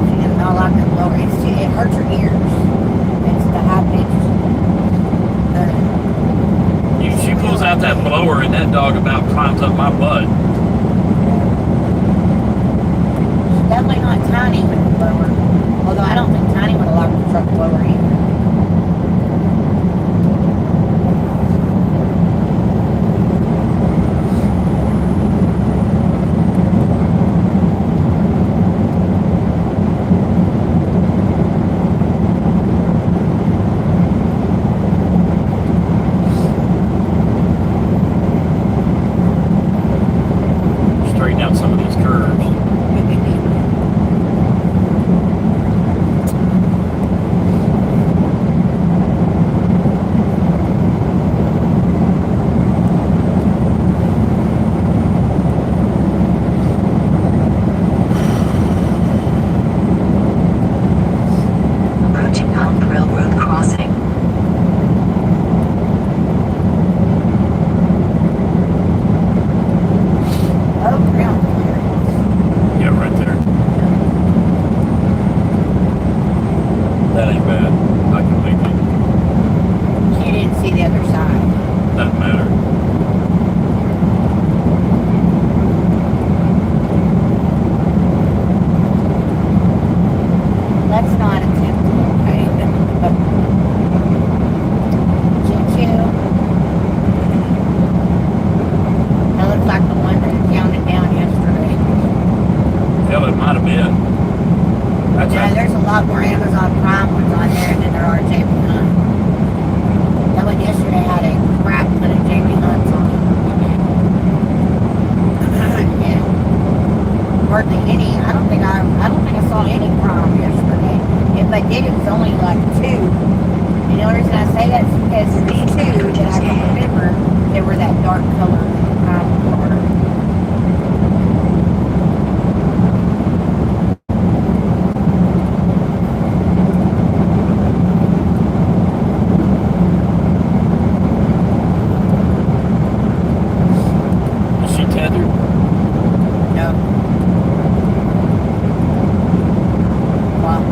She does not like that blower. It hurts her ears. It's the high pitch. She pulls out that blower and that dog about climbs up my butt. She's definitely not Tiny with the blower. Although I don't think Tiny would have liked the truck blower either. Straighten out some of these curves. Approaching Elm Railroad crossing. Oh, ground clearance. Yeah, right there. That ain't bad. I can make it. She didn't see the other side. Doesn't matter. Let's not attempt to locate them. Choo-choo. That looks like the one that counted down yesterday. Hell, it might have been. That's Yeah, there's a lot more Amazon Prime ones on there than there are Jamie Hunt. That one yesterday had a crap ton of Jamie Hunts on it. Yeah. Hardly any. I don't think I saw any Prime yesterday. If I did, it was only like 2. And the only reason I say that is because there's 2 that I can remember that were that dark color Prime color. Is she tethered? No. Wow.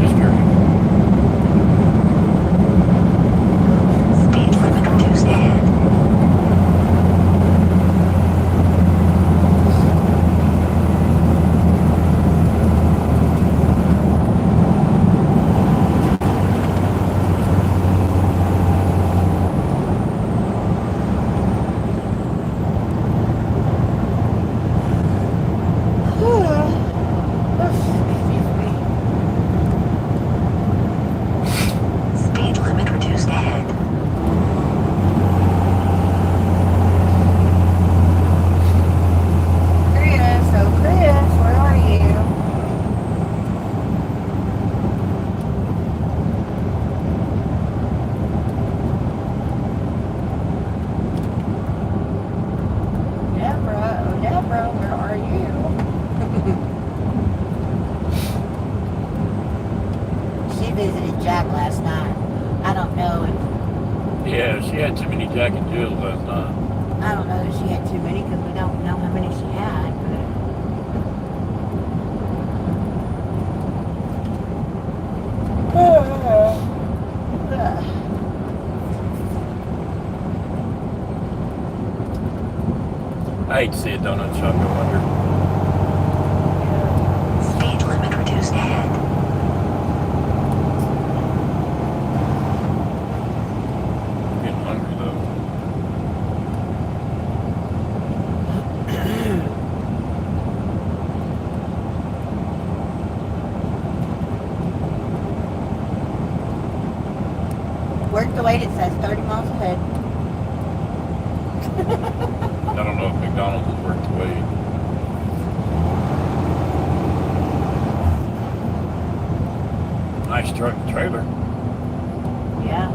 Just curious. Speed limit reduced ahead. Excuse me. Speed limit reduced ahead. Chris, where are you? Deborah, where are you? She visited Jack last night. I don't know if Yeah, she had too many Jack and Jills last night. I don't know if she had too many because we don't know how many she had. I hate to see a donut shop go under. Speed limit reduced ahead. Getting hungry though. wait, it says 30 miles ahead. I don't know if McDonald's is worth the wait. Nice truck and trailer. Yeah.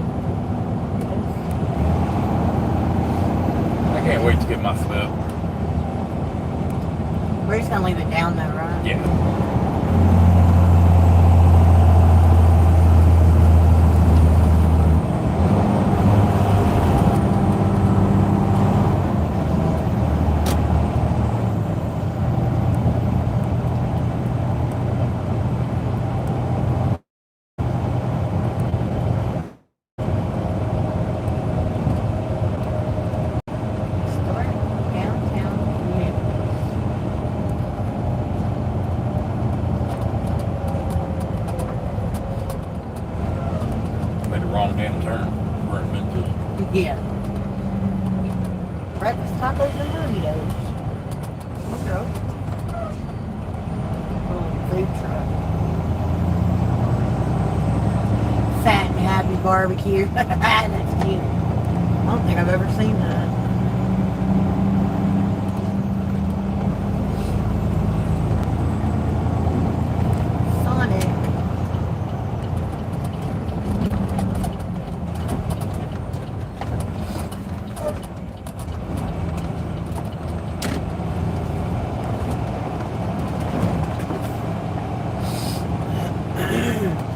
I can't wait to get my flip. We're just gonna leave it down though, right? Yeah. Start downtown Memphis. Made a wrong damn turn. We're in Memphis. Yeah. Breakfast tacos and burritos. Okay. Little food truck. Fat and happy barbecue. That's cute. I don't think I've ever seen that. Sonic.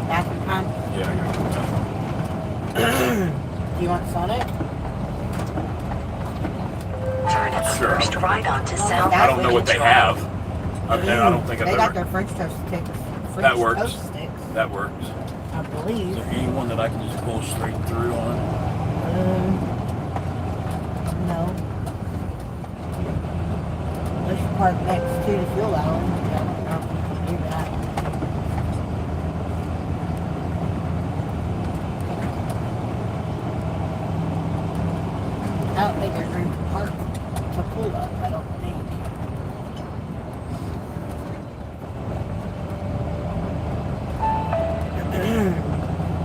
Bathroom time. Yeah, I got Do you want Sonic? Turn at the Sure. first right onto South. I don't know what they have. I don't think I've They got ever. their French toast sticks. French That works. Toast sticks, That works. I Is believe. there anyone that I can just pull straight through on? No. Unless you park next to the fuel island. I don't know if you can do that. I don't think there's room to park to pull up. I don't think.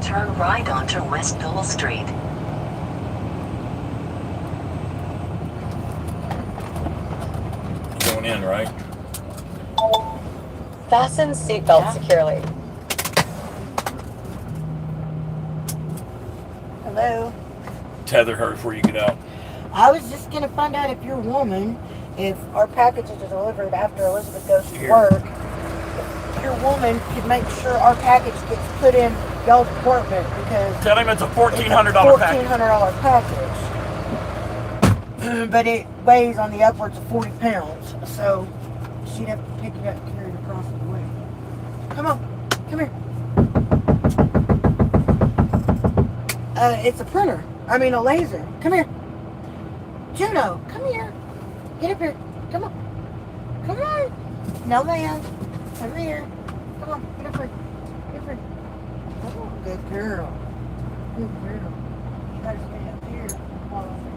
Turn right onto West Dole Street. Going in, right? Fasten seatbelt securely. Hello. Tether her before you get out. I was just gonna find out if you're a woman, if our packages are delivered after Elizabeth goes to Here. work. If your woman could make sure our package gets put in y'all's department because Tell him it's a it's a $1,400 package. $1,400 package. But it weighs on the upwards of 40 pounds, so she'd have to pick it up and carry it across the way. Come on, come here. It's a printer. I mean a laser. Come here. Juno, come here. Get up here. Come on. Come on. No man. Come here. Come on. Get up here. Get up here. Come on. Good girl. Good girl. You gotta stay up here. While I'm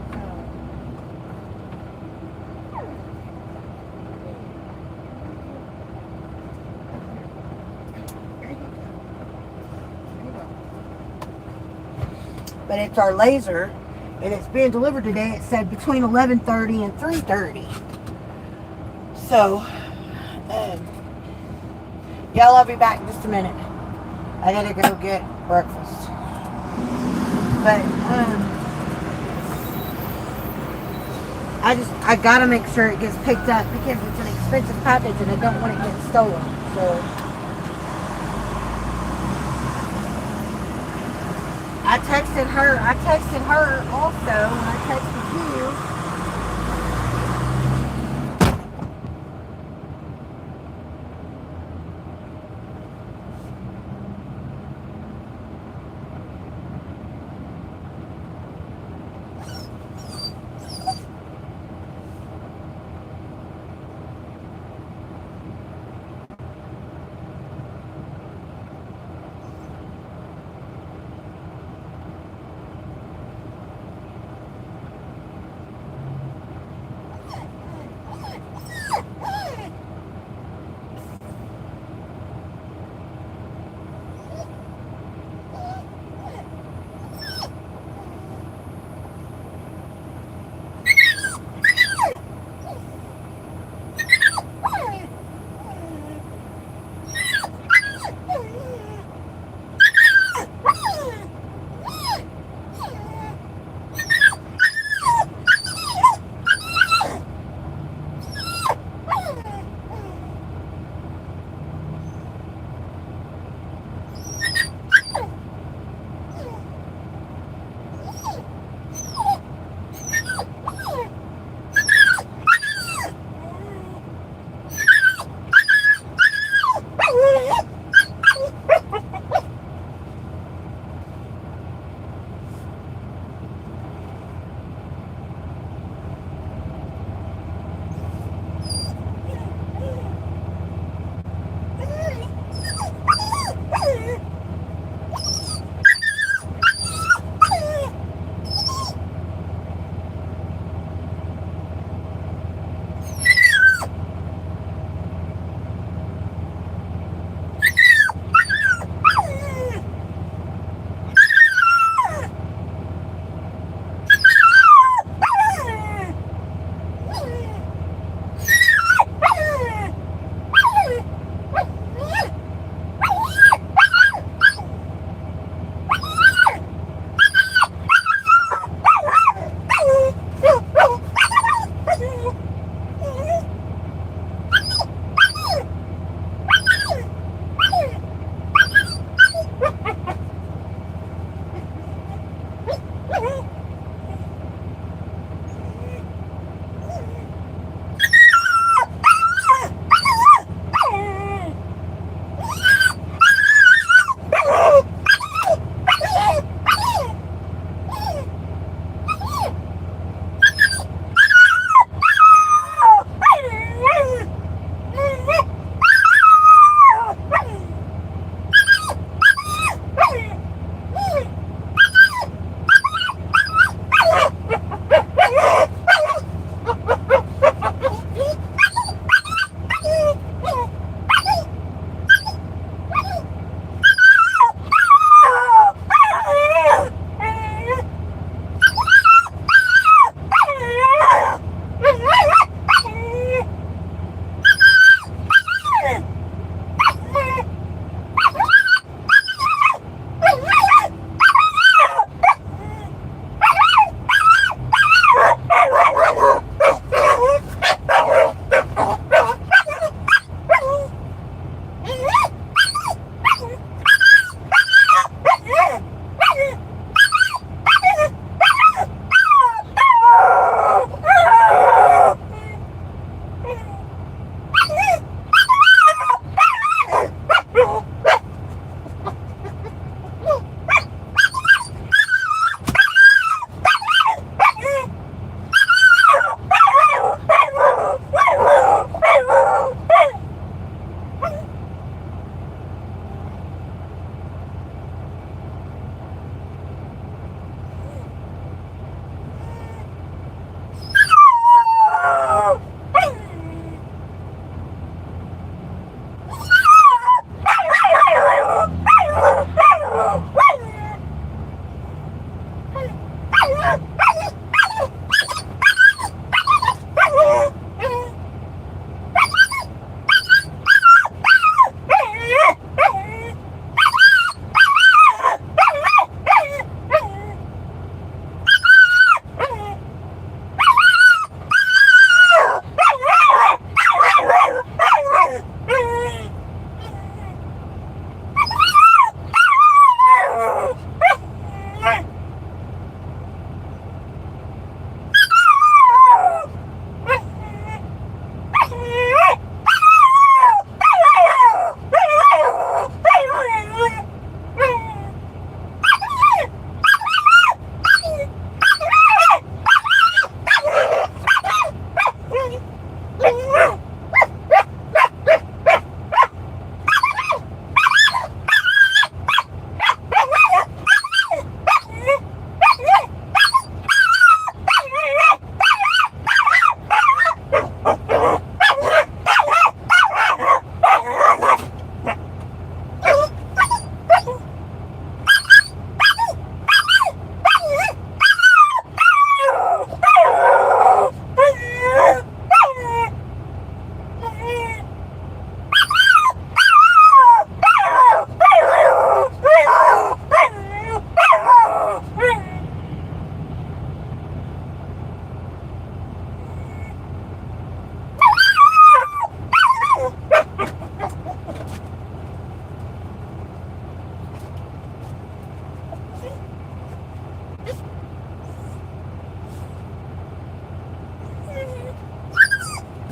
There you go. There you go. But it's our laser, and it's being delivered today. It said between 11:30 and 3:30. So, y'all, I'll be back in just a minute. I gotta go get breakfast. But I gotta make sure it gets picked up because it's an expensive package and I don't want it to get stolen. So. I texted her also when I texted you.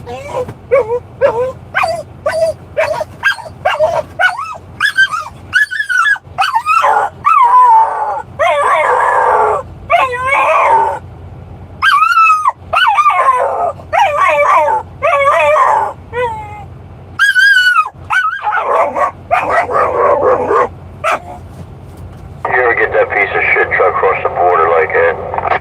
You ever get that piece of shit truck across the border like that?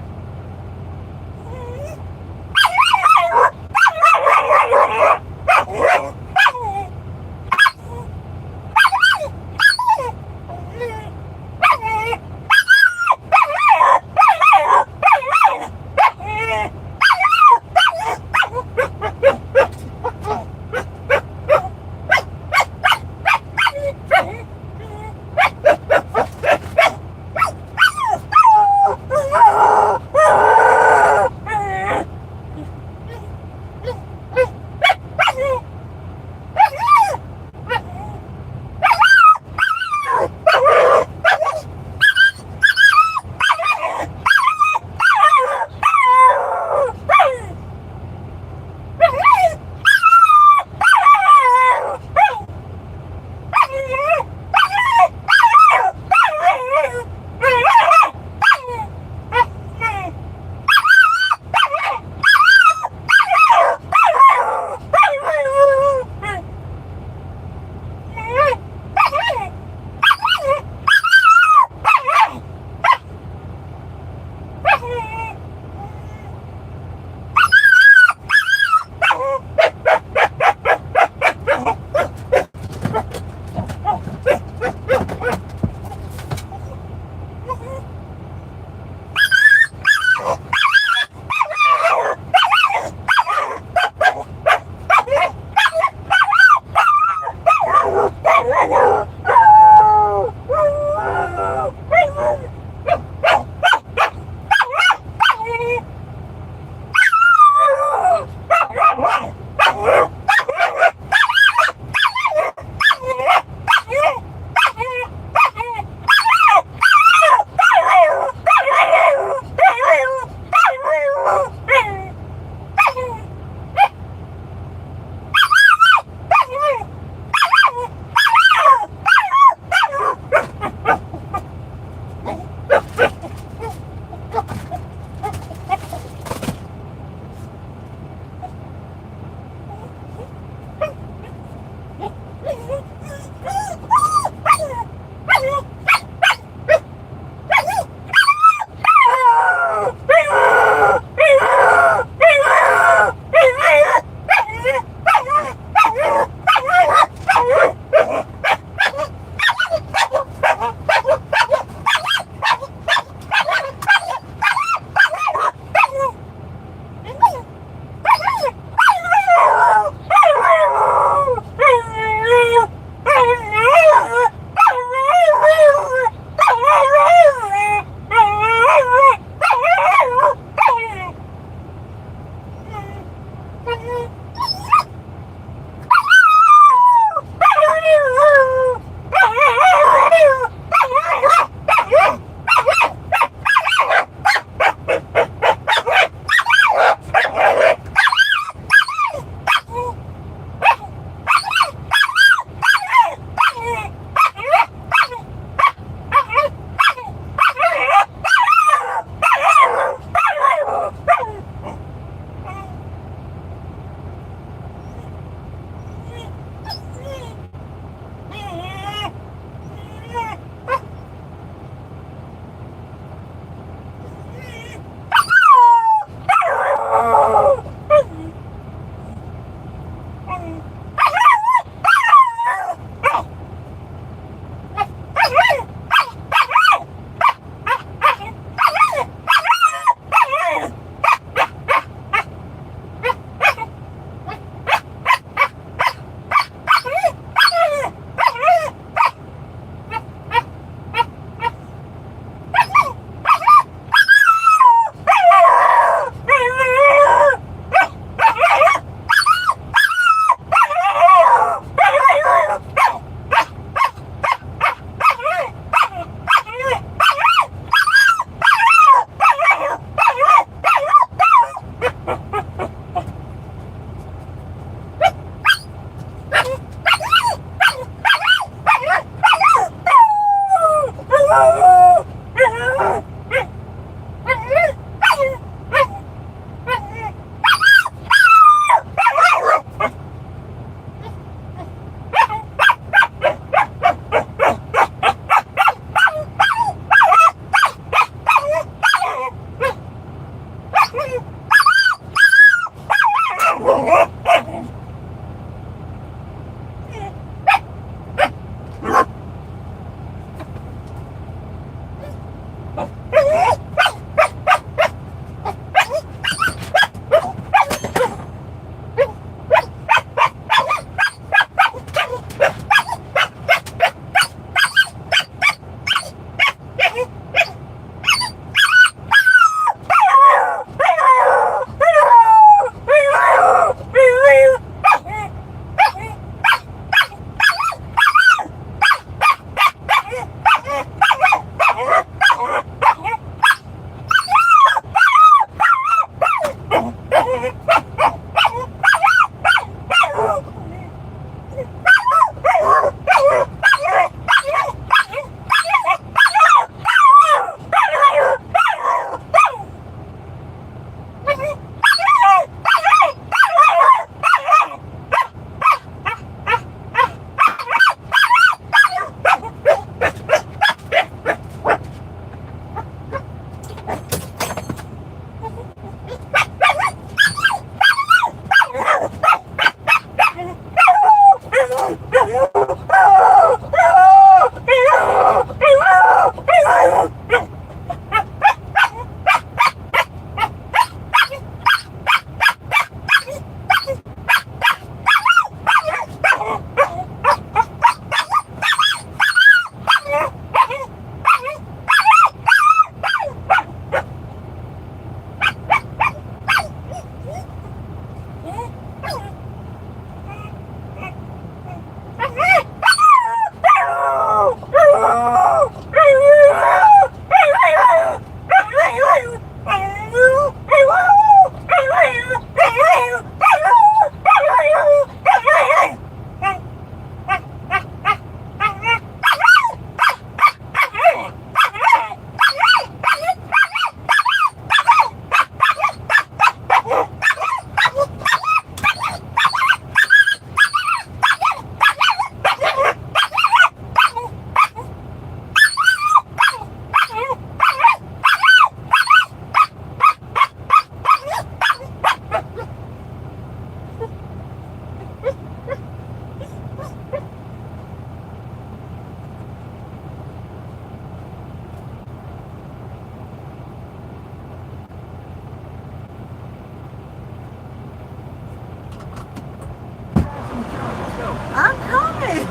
I'm coming.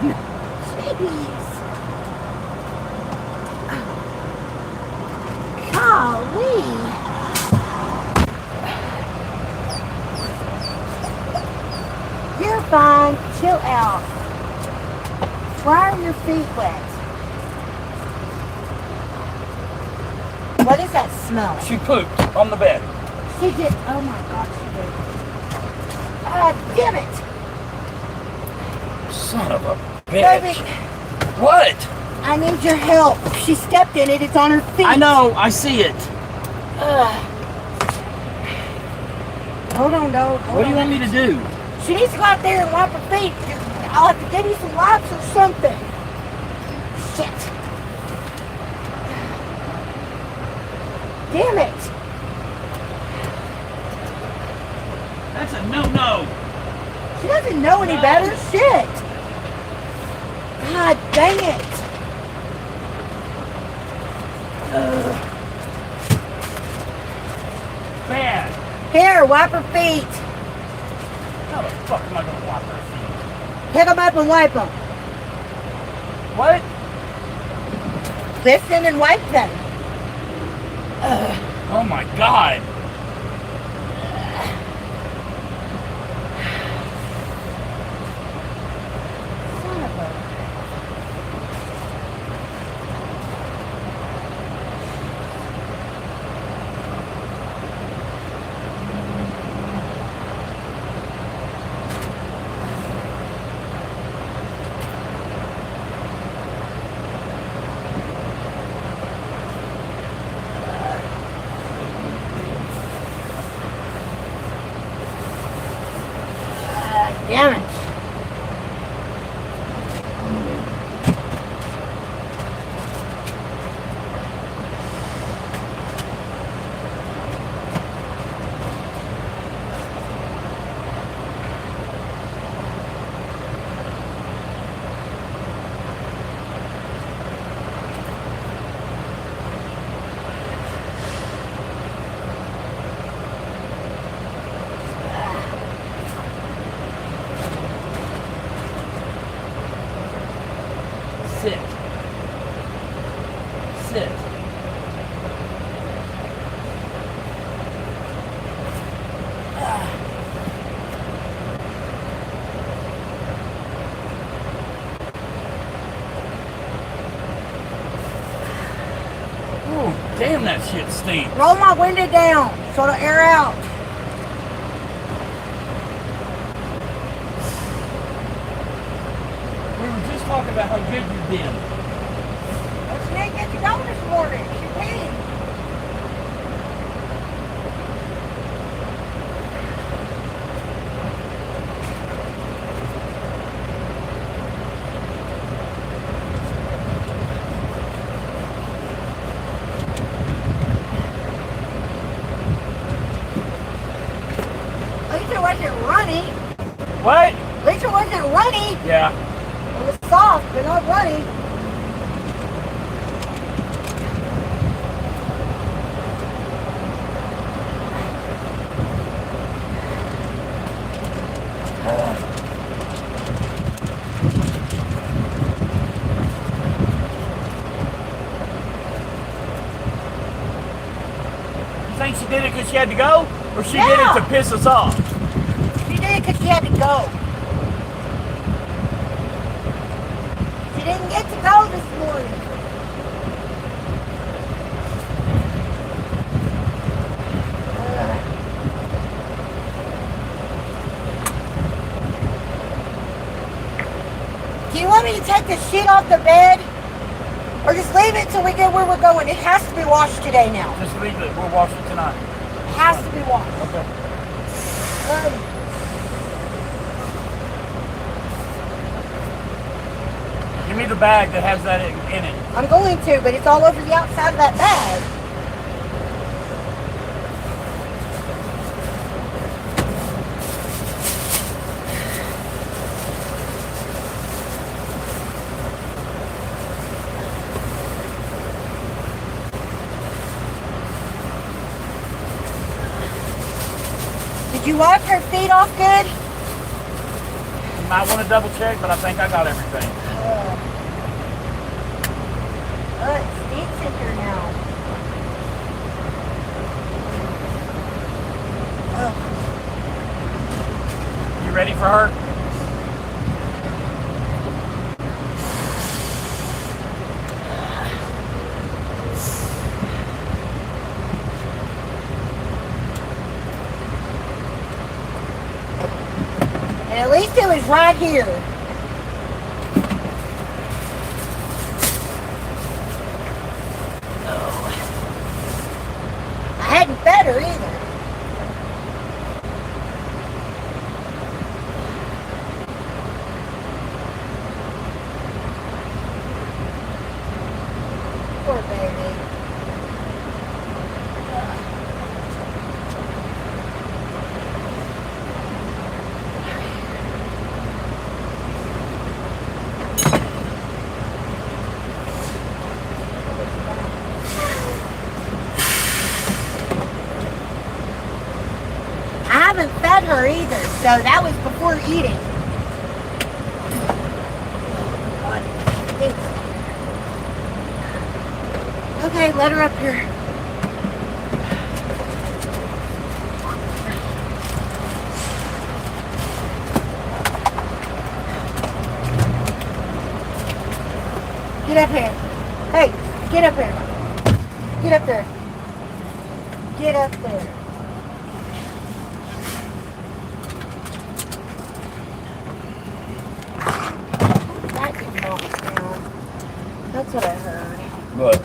Jeez. Golly. You're fine. Chill out. Why are your feet wet? What is that smell? She pooped on the bed. She did. Oh my God, she did. Damn it. Son of a bitch. Baby, What? I need your help. She stepped in it. It's on her feet. I know. I see it. Hold on, dog. What do you want me to do? She needs to go out there and wipe her feet. I'll have to give you some wipes or something. Shit. Damn it. That's a no-no. She doesn't know any better. Shit. God dang it. Bad. Here, wipe her feet. How the fuck am I gonna wipe her feet? Pick them up and wipe them. What? Listen and wipe them. Oh my God. Son of a... Damn it. Damn, that shit stinks. Roll my window down so it'll air out. We were just talking about how good you've been. Well, she didn't get to go this morning. She peed. At least it wasn't runny. What? At least it wasn't runny. Yeah. It was soft, but not runny. You think she did it because she had to go? Or she did Yeah. it to piss us off? She did it because she had to go. She didn't get to go this morning. Do you want me to take the shit off the bed? Or just leave it till we get where we're going? It has to be washed today now. Just leave it. We'll wash it tonight. It has to be washed. Okay. Give me the bag that has that in it. I'm going to, but it's all over the outside of that bag. Did you wipe her feet off good? You might want to double check, but I think I got everything. It stinks in here now. You ready for her? And at least it was right here. I hadn't fed her either. Poor baby. I haven't fed her either, so that was before eating. Okay, let her up here. Get up here. Hey, get up here. Get up there. Get up there. That didn't knock us down. That's what I heard. Good.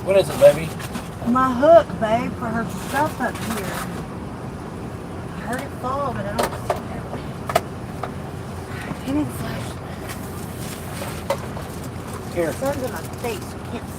What is it, baby? My hook, babe, for her stuff up here. I heard it fall, but I don't see it. Give me the flashlight. Here. The sun's in my face. I can't see.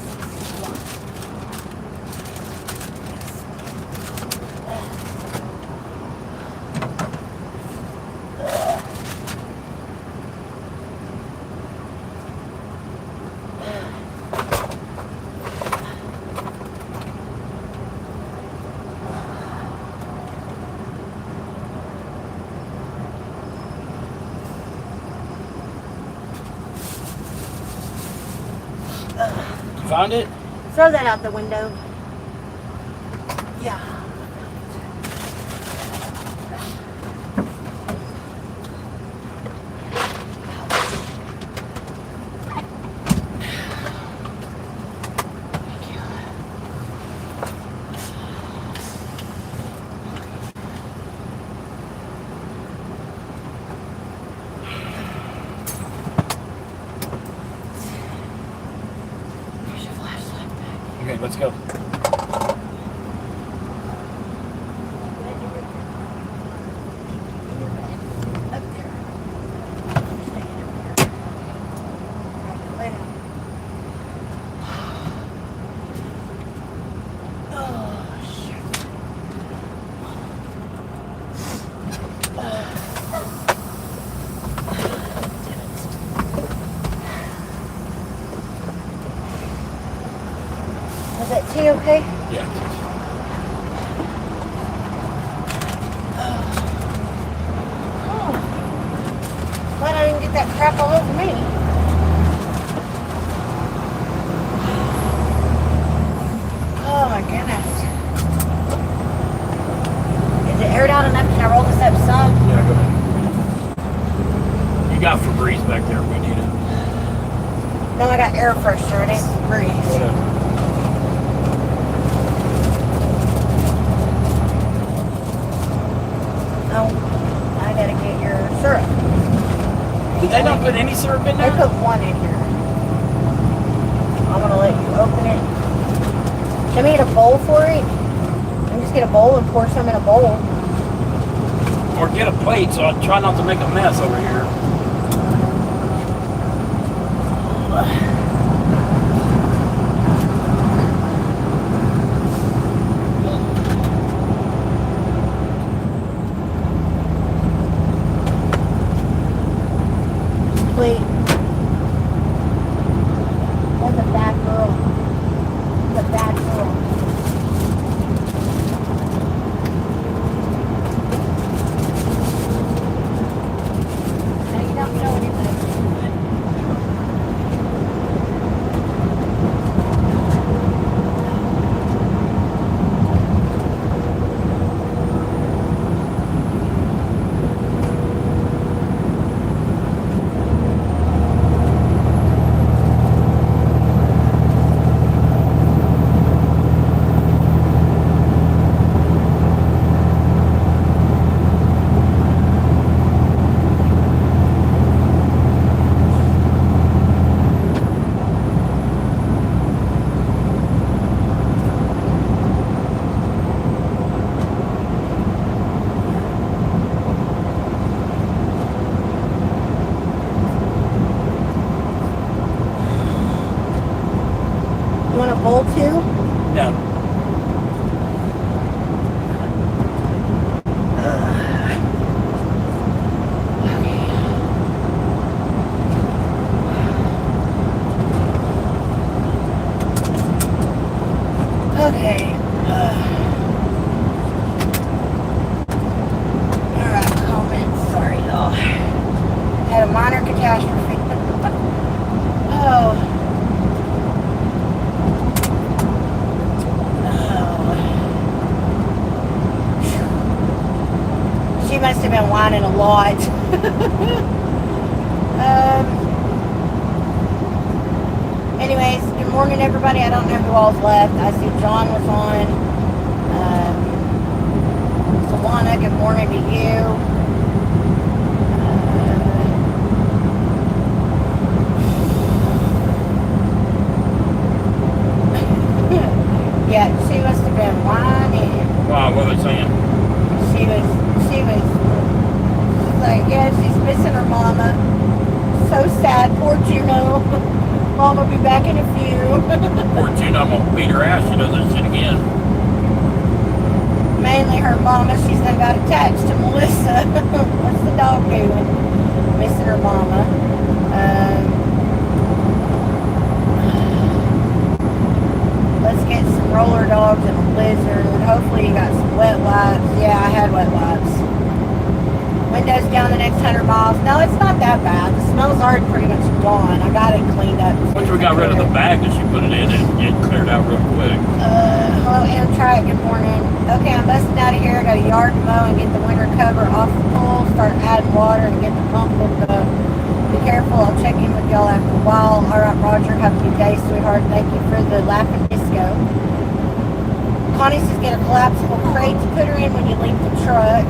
You found it? Throw that out the window. Yeah. Okay, let's go. Up there. Lay down. Oh, shit. Was that tea okay? Yeah. Oh. Glad I didn't get that crap all over me. Oh my goodness. Is it aired out enough? Can I roll this up some? Yeah, go ahead. You got Febreze back there if we need it. No, I got air freshener. It ain't breeze. Whatever. Oh, I gotta get your syrup. Did they not put any syrup in They there? put one in here. I'm gonna let you open it. Can we get a bowl for it? And just get a bowl and pour some in a bowl. Or get a plate so I try not to make a mess over here. Wait. That's a bad girl. That's a bad girl. Now you don't know anything. You want a bowl too? No. Okay. Alright, comments. Sorry, y'all. Had a minor catastrophe. Oh. She must have been whining a lot. Anyways, good morning, everybody. I don't know who all's left. I see John was on. Pawna, good morning to you. Yeah, she must have been whining. Wow, what are they saying? She was like, yeah, she's missing her mama. So sad, poor Juno. Mama will be back in a few. Poor Gina, I'm gonna beat her ass. She does that shit again. Mainly her mama. She's then got attached to Melissa. What's the dog doing? Missing her mama. Let's get some roller dogs and a blizzard. Hopefully you got some wet wipes. Yeah, I had wet wipes. Windows down the next 100 miles. No, it's not that bad. The smell's already pretty much gone. I got it cleaned up. Once we got rid of the bag that she put it in, it cleared out real quick. Hello, Amtrak. Good morning. Okay, I'm busting out of here. I got a yard to mow and get the winter cover off the pool. Start adding water and get the pump hooked up. Be careful. I'll check in with y'all after a while. All right, Roger. Have a good day, sweetheart. Thank you for the laughing disco. Connie says get a collapsible crate to put her in when you leave the truck.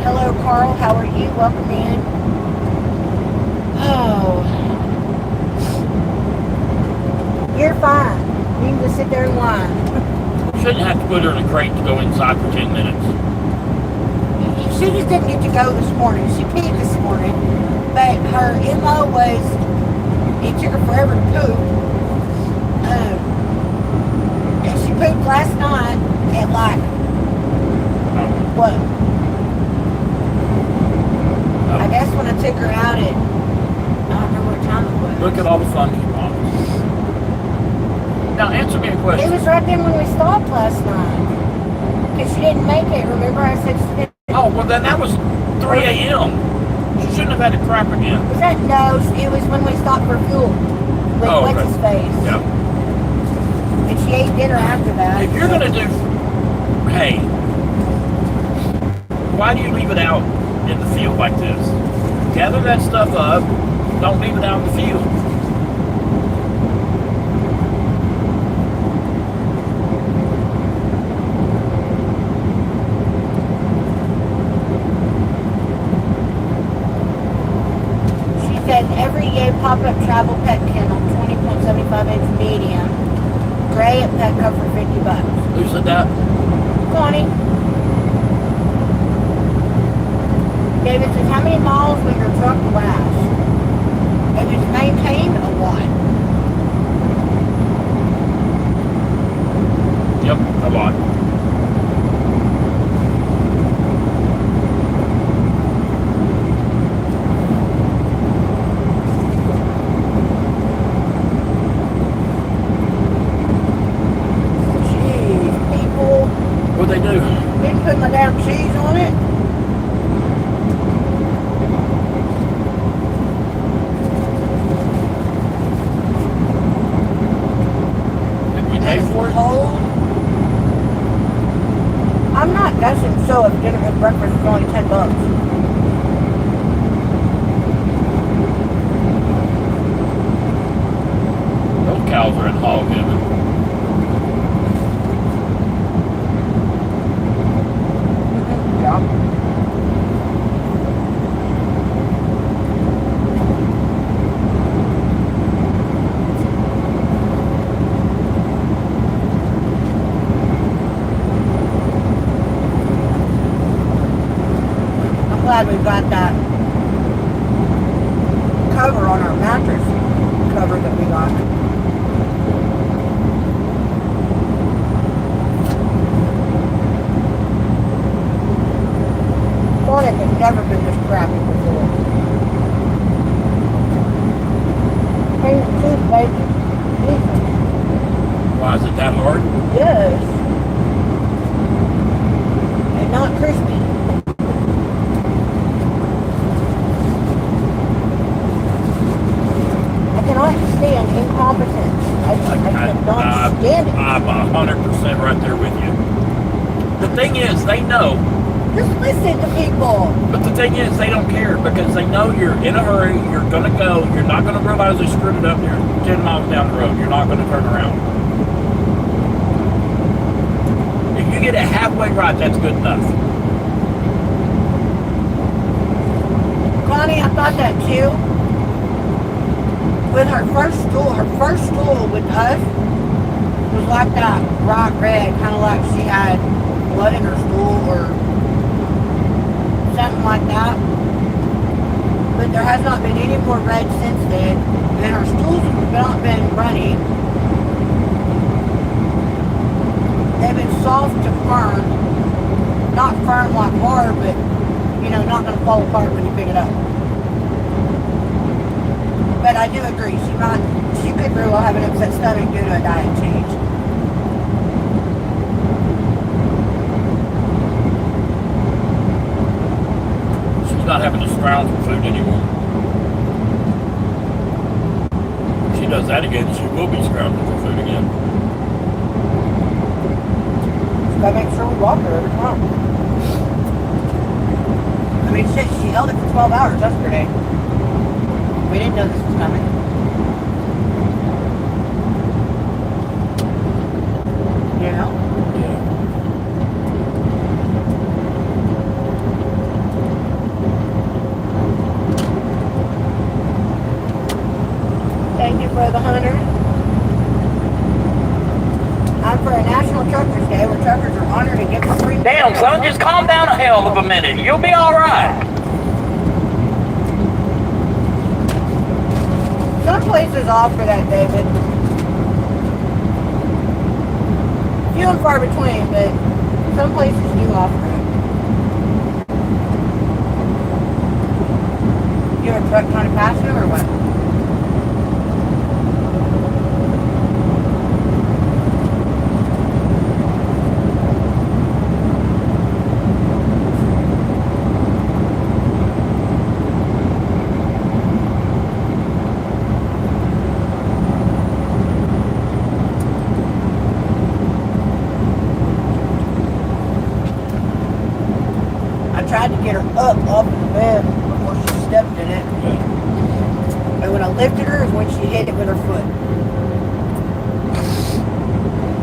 Hello, Carl. How are you? Welcome in. Oh. You're fine. You can just sit there and whine. Shouldn't have to put her in a crate to go inside for 10 minutes. She just didn't get to go this morning. She peed this morning, but her MO was, it took her forever to poop. And she pooped last night at like, what? I guess when I took her out at, I don't remember what time it was. Look at all the fun you want. Now answer me a It question. was right then when we stopped last night. Because she didn't make it. Remember I said she didn't. Oh, well then that was 3 a.m. She shouldn't have had to crap again. Was that? No, it was when we stopped for fuel. With Oh, what's okay. his face. Yep. And she ate dinner after that. If you're gonna do hay, why do you leave it out in the field like this? Gather that stuff up. Don't leave it out in the field. She said every year pop-up travel pet kennel, 20.75 inch medium, gray at Petco for $50. Who said that? Connie. David says, how many miles will your truck last? If it's maintained, a lot. Yep, a lot. Jeez, people. What'd they do? Didn't put my damn cheese on it. Did we pay for it? Cold. I'm not guessing so if dinner and breakfast is only $10. Those cows are in hog heaven. Yeah. I'm glad we got that cover on our mattress cover that we got. Morning has never been this crappy before. Hey, tooth, baby. Why is it that hard? Yes. And not crispy. I cannot stand incompetence. I cannot stand it. I'm 100% right there with you. The thing is, they know. Just listen to people. But the thing is, they don't care because they know you're in a hurry, you're going to go, you're not going to realize they screwed it up, you're 10 miles down the road, you're not going to turn around. If you get it halfway right, that's good enough. Connie, I thought that too. With her first stool with us was like that bright red, kind of like she had blood in her stool or something like that. But there has not been any more red since then, and her stools have not been runny. They've been soft to firm. Not firm like hard, but you know, not going to fall apart when you pick it up. But I do agree, she could very well have an upset stomach due to a diet change. She's not having to scrounge for food anymore. If she does that again, she will be scrounging for food again. Just gotta make sure we walk her every time. I mean, shit, she held it for 12 hours yesterday. We didn't know this was coming. You know? Yeah. Thank you for the 100. down, son. Just calm down a hell of a minute. You'll be all right. Some places offer that, David. Few and far between, but some places do offer it. You have a truck trying to pass him or what? Tried to get her up off the bed before she stepped in it. And when I lifted her is when she hit it with her foot.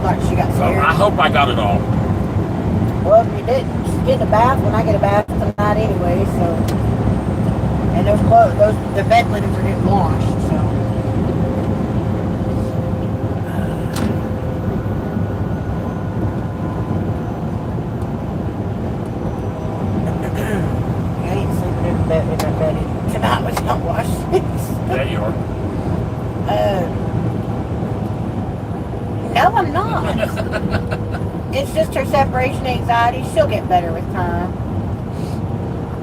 Like she got So scared. I hope I got it all. Well, if you didn't, she's getting a bath when I get a bath tonight anyway, so. And those the bed linens are getting washed, so. Tonight was not washed. There you are. No, I'm not. It's just her separation anxiety. She'll get better with time.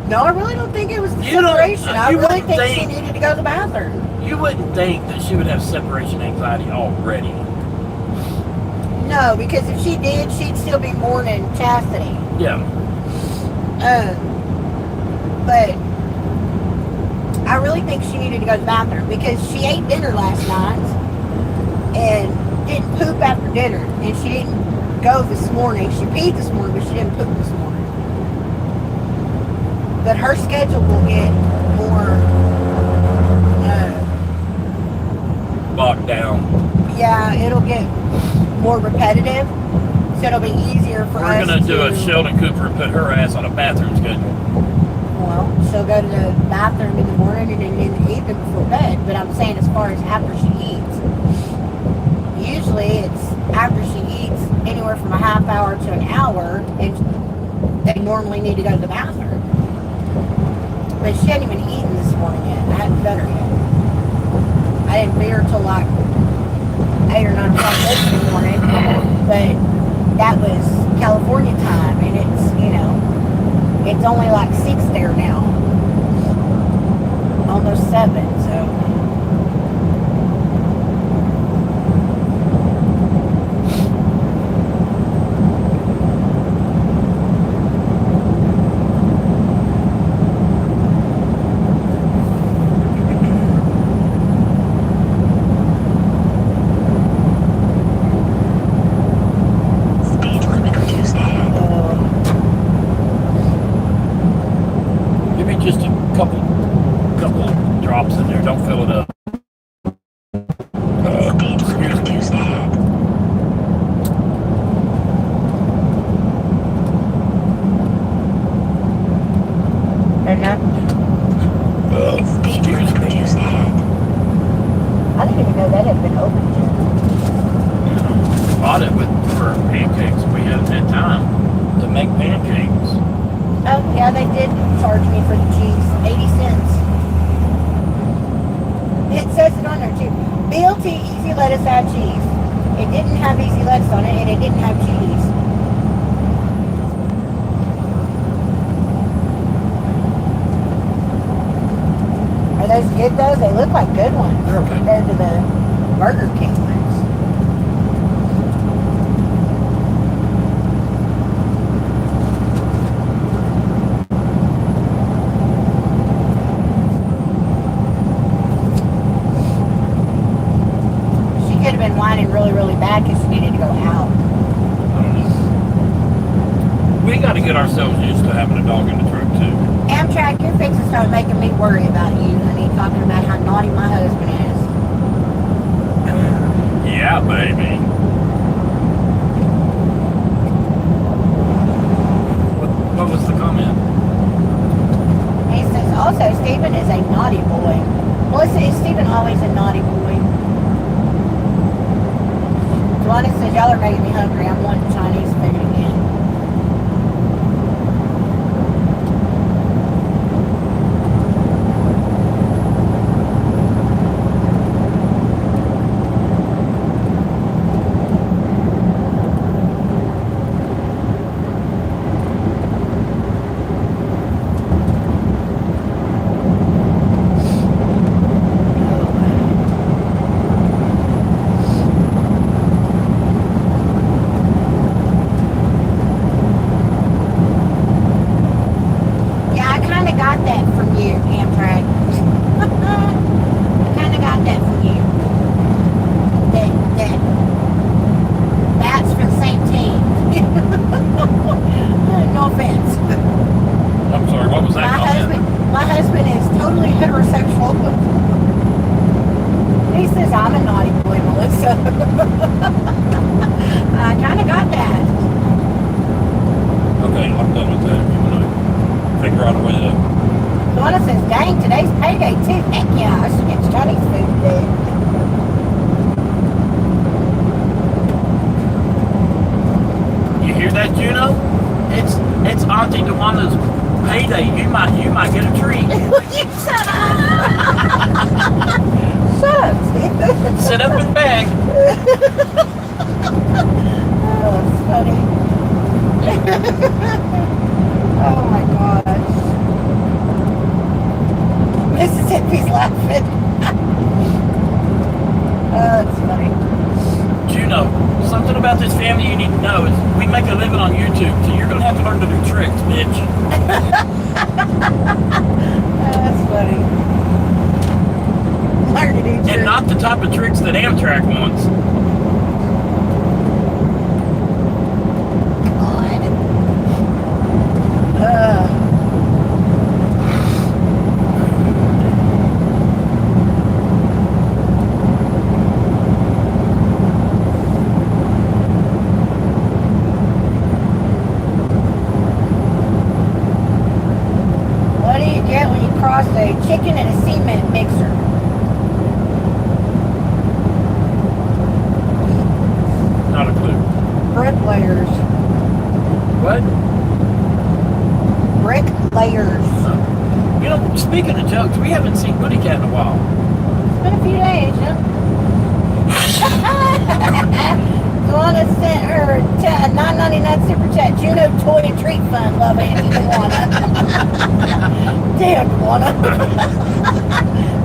No, I really don't think it was the separation. I really think she needed to go to the bathroom. You wouldn't think that she would have separation anxiety already. No, because if she did, she'd still be mourning chastity. Yeah. But I really think she needed to go to the bathroom because she ate dinner last night and didn't poop after dinner, and she didn't go this morning. She peed this morning, but she didn't poop this morning. But her schedule will get more Locked down. yeah, it'll get more repetitive, so it'll be easier for us. We're gonna do a Sheldon Cooper and put her ass on a bathroom schedule. Well, she'll go to the bathroom in the morning and then in the evening before bed. But I'm saying as far as after she eats. Usually it's after she eats anywhere from a half hour to an hour, and they normally need to go to the bathroom. But she hadn't even eaten this morning yet. I hadn't fed her yet. I didn't feed her till like 8 or 9 o'clock this morning. But that was California time, and it's, it's only like 6 there now. Almost 7, so. Speed limit reduced ahead. Give me just a couple drops in there. Don't fill it up. Speed limit reduced ahead. Enough? Speed limit reduced ahead. I didn't even know that had been opened yet. Bought it for pancakes. We had time to make pancakes. Oh, yeah, they did charge me for the cheese. 80 cents. It says it on there, too. BLT Easy Lettuce Add Cheese. It didn't have Easy Lettuce on it, and it didn't have cheese. Are those good, though? They look like good ones. They're okay. Compared to the Burger King ones. Been whining really bad because she needed to go out. We got to get ourselves used to having a dog in the truck too. Amtrak, you're fixing to start making me worry about you, honey, talking about how naughty my husband is. Yeah, baby. What was the comment? He says, also, Stephen is a naughty boy. Well, is Stephen always a naughty boy? Lonnie says, y'all are making me hungry. I'm wanting Chinese food again. I kind of got that. Okay, I'm done with that. If you want to figure out a way to. Donna says, dang, today's payday too. Heck yeah, I should get Chinese food today. You hear that, Juno? It's Auntie Dewana's payday. You might get a treat. You shut up! Shut up, Steve. Sit up and beg. Oh, it's funny. Oh my gosh. Mississippi's laughing. Oh, it's funny. Juno, something about this family you need to know is we make a living on YouTube, so you're gonna have to learn to do tricks, bitch. That's funny. Learn to do tricks. And not the type of tricks that Amtrak wants. What do you get when you cross a chicken and a cement mixer? Not a clue. Bricklayers. What? Bricklayers. You know, speaking of jokes, we haven't seen Buddy Cat in a while. It's been a few days, yeah. Luana sent her a $9.99 super chat. Juno Toy and Treat Fund. Love Auntie Luana. Damn, Luana.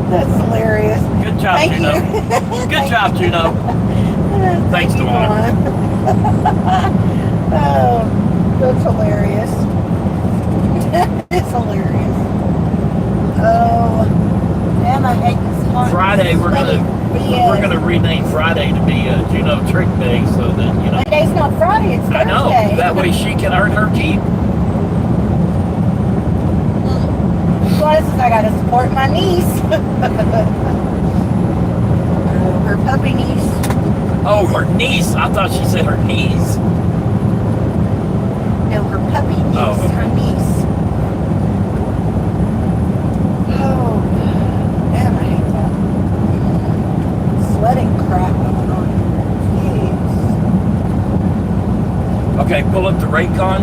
That's hilarious. Good job, Thank Juno. you. Good job, Juno. Thanks, you, Luana. Oh, that's hilarious. It's hilarious. Oh, damn, I hate this one. Friday, we're gonna rename Friday to be Juno Trick Day, so that you know. Today's not Friday, it's Thursday. I know. That way she can earn her keep. Luana says I gotta support my niece. Her puppy niece. Oh, her niece. I thought she said her knees. No, her puppy niece. Oh, okay. Her niece. Oh, damn, I hate that. Sledding crap going on here. Jeez. Okay, pull up the Raycon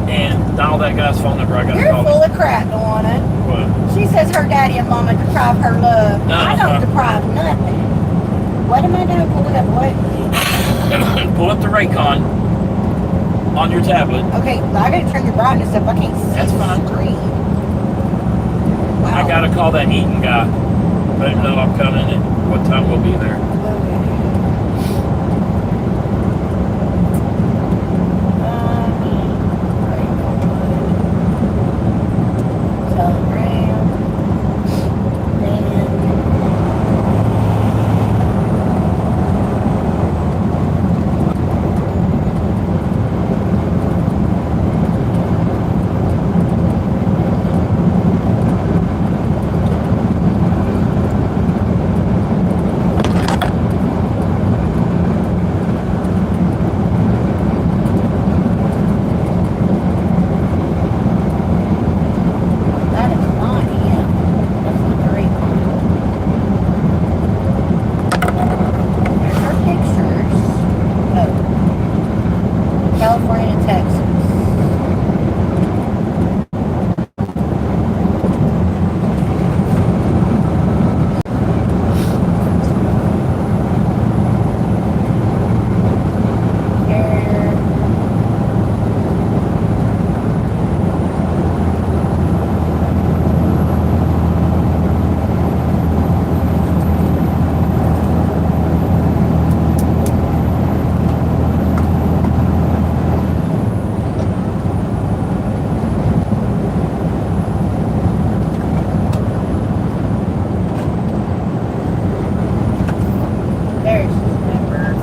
and dial that guy's phone number. I got to You're call full him. of crap, Luana. What? She says her daddy and mama deprive her love. I don't Uh-huh. deprive nothing. What am I doing? Pulling up what? Pull up the Raycon on your tablet. Okay, I gotta turn your brightness up. I can't see That's the fine. screen. Wow. I gotta call that Eaton guy. Let him know I'm coming and what time we'll be there. California, Texas. There's his number.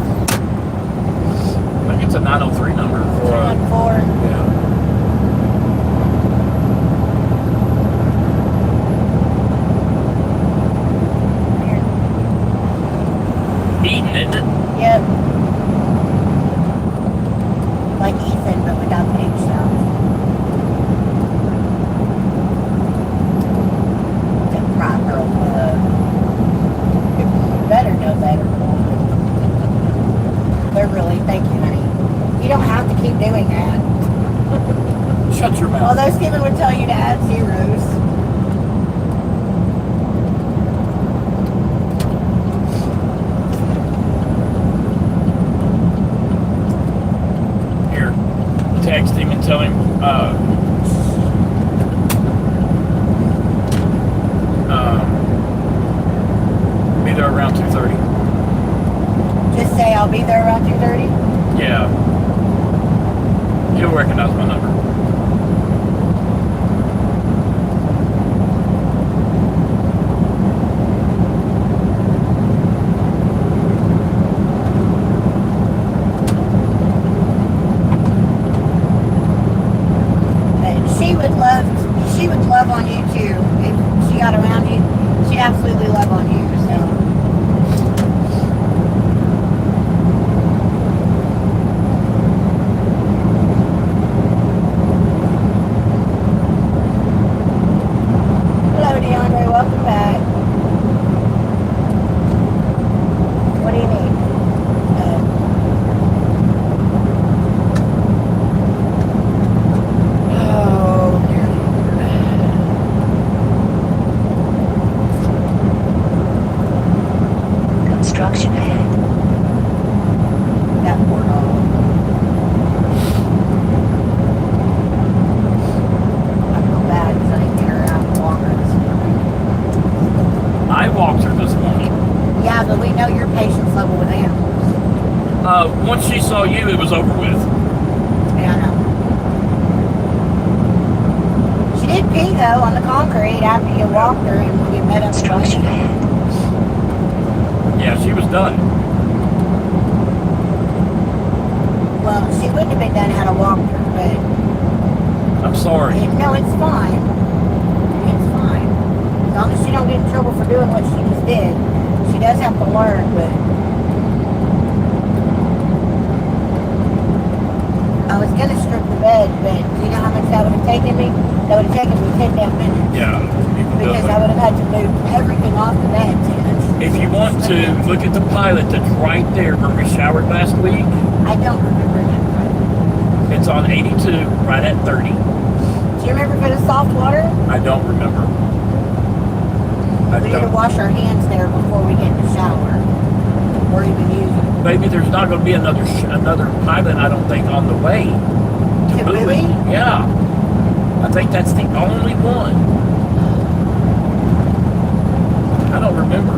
I think it's a 903 number. For, 214. yeah. Eaton, isn't it? Yeah, Really? Thank you, honey. You don't have to keep doing that. Shut your mouth. Although Stephen would tell you to add zeros. Here, text him and tell him, be there around 2:30. Just say I'll be there around 2:30. Yeah. He'll recognize my number. She would love on you too. If she got around you, she'd absolutely love on you. So. Hello, DeAndre. Welcome back. What do you need? Construction ahead. That poor dog. I feel bad because I didn't get her out and walk her this morning. I walked her this morning. Yeah, but we know your patience level with animals. Once she saw you, it was over with. Yeah, I know. She did pee though on the concrete after you walked her and we met up. Construction ahead. Yeah, she was done. Well, she wouldn't have been done had I walked her, but I'm sorry. no, it's fine. It's fine. As long as she don't get in trouble for doing what she just did. She does have to learn, but I was gonna strip the bed, but do you know how much that would have taken me? That would have taken me 10 damn minutes. Yeah. Because I would have had to move everything off the bed. If you want to, look at the pilot that's right there where we showered last week. I don't remember that. It's on 82, right at 30. Do you remember if it was soft water? I don't remember. We need to wash our hands there before we get in the shower. Or even use it. Maybe there's not going to be another pilot, I don't think, on the way. To Bowie? Yeah. I think that's the only one. I don't remember.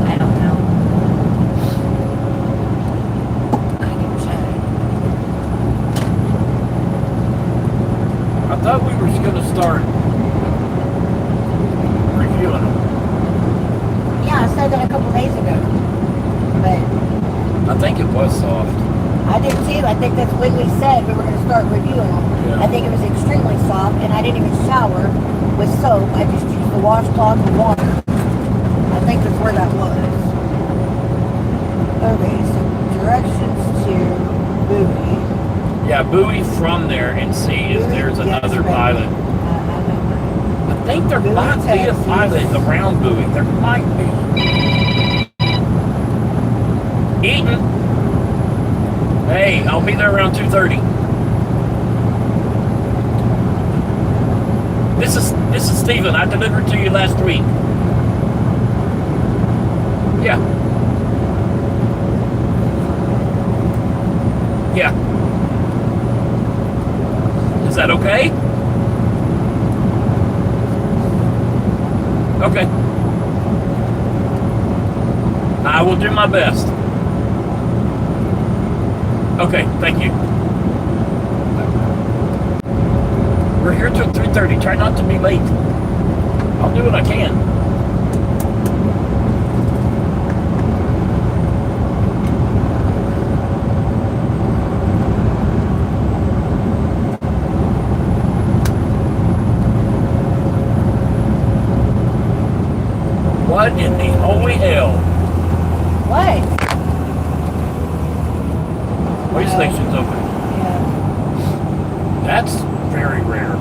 I don't know. I can check. I thought we were just going to start reviewing them. Yeah, I said that a couple days ago. But I think it was soft. I did too. I think that's when we said we were going to start reviewing them. Yeah. I think it was extremely soft, and I didn't even shower with soap. I just used the washcloth and water. I think that's where that was. Okay, so directions to Bowie. Yeah, buoy from there and see if there's another pilot. I think there might be a pilot around buoy. There might be. Eaton. Hey, I'll be there around 2:30. This is Steven. I delivered to you last week. Yeah. Yeah. Is that okay? Okay. I will do my best. Okay, thank you. We're here till 3:30. Try not to be late. I'll do what I can. What in the holy hell? What? Way station's open. Yeah. That's very rare.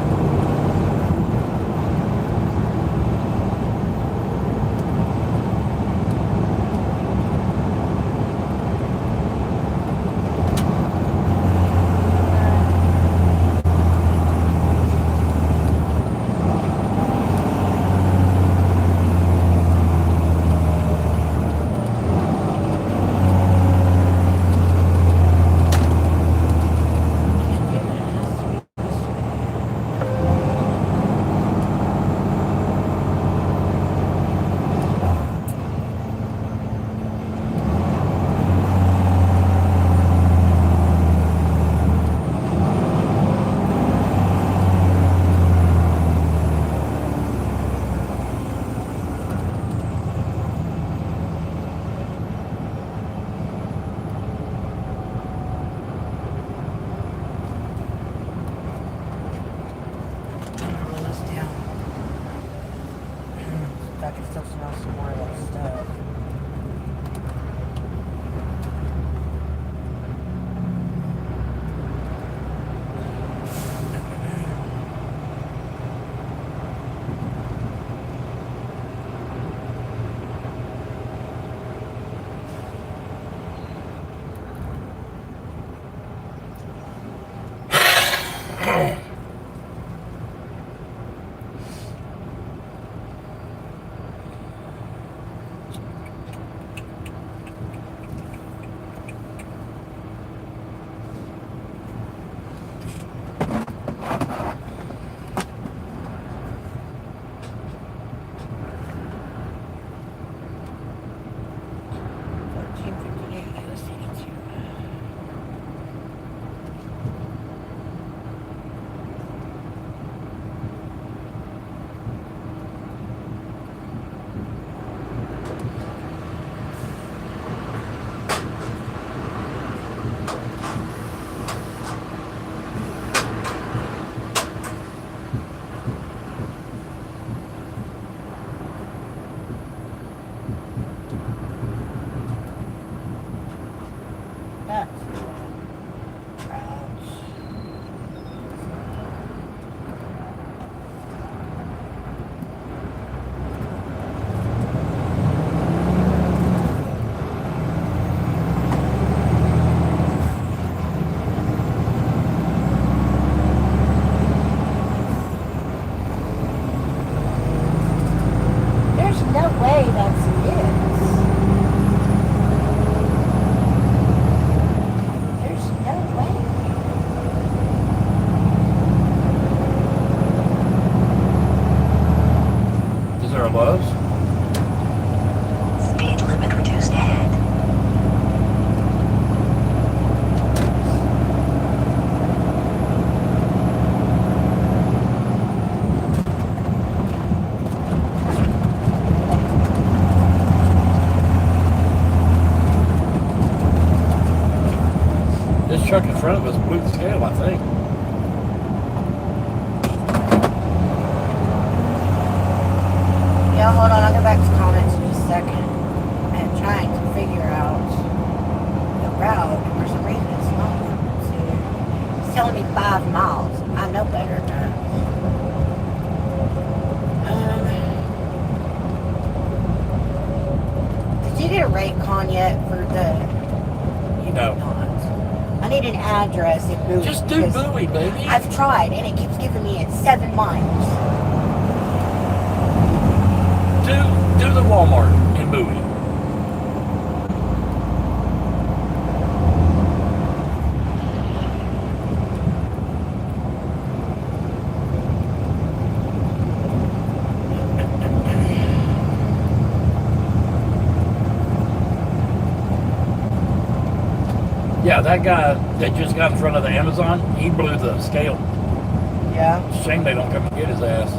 Speed limit reduced ahead. This truck in front of us blew the scale, I think. Yeah, hold on, I'll go back to comments in just a second. I'm trying to figure out the route, and for some reason it's not. It's telling me 5 miles. I know better. Did you get a rate con yet for the... You No. did not. I need an address in Bowie. Just do because Bowie, baby. I've tried, and it keeps giving me it's 7 miles. Do the Walmart in Bowie. Yeah, that guy that just got in front of the Amazon, he blew the scale. Yeah. Shame they don't come and get his ass.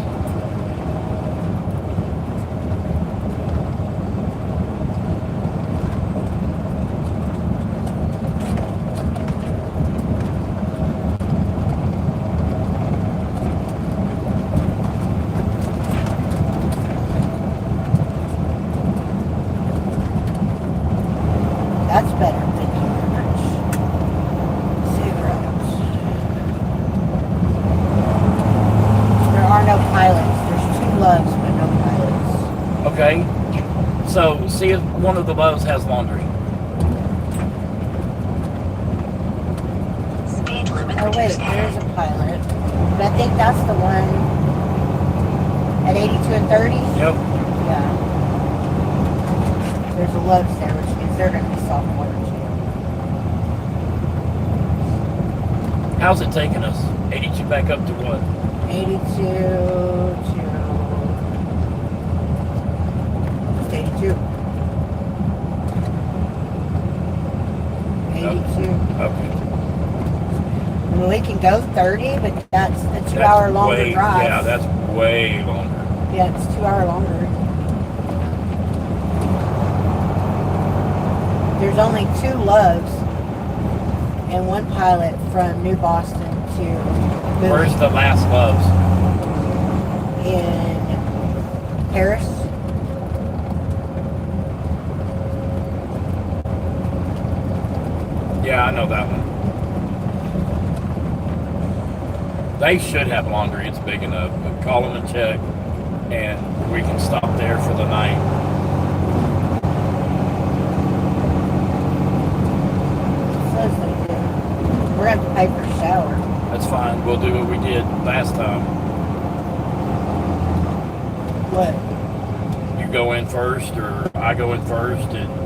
That's better. Thank you very much. Cigarettes. There are no pilots. There's 2 loves, but no pilots. Okay. So, see if one of the lows has laundry. Speed limit Oh wait, reduced there's ahead. a pilot. But I think that's the one at 82 and 30. Yep. Yeah. There's a Love's there, which means they're going to be soft water too. How's it taking us? 82 back up to what? 82 to... Just 82. 82. Okay. I mean, we can go 30, but that's a 2 hour longer way, drive. Yeah, that's way longer. Yeah, it's 2 hour longer. There's only 2 Loves and 1 pilot from New Boston to Bowie. Where's the last Loves? In Paris. Yeah, I know that one. They should have laundry. It's big enough. But call them and check, and we can stop there for the night. Says they do. We're going to have to pay for a shower. That's fine. We'll do what we did last time. What? You go in first, or I go in first, and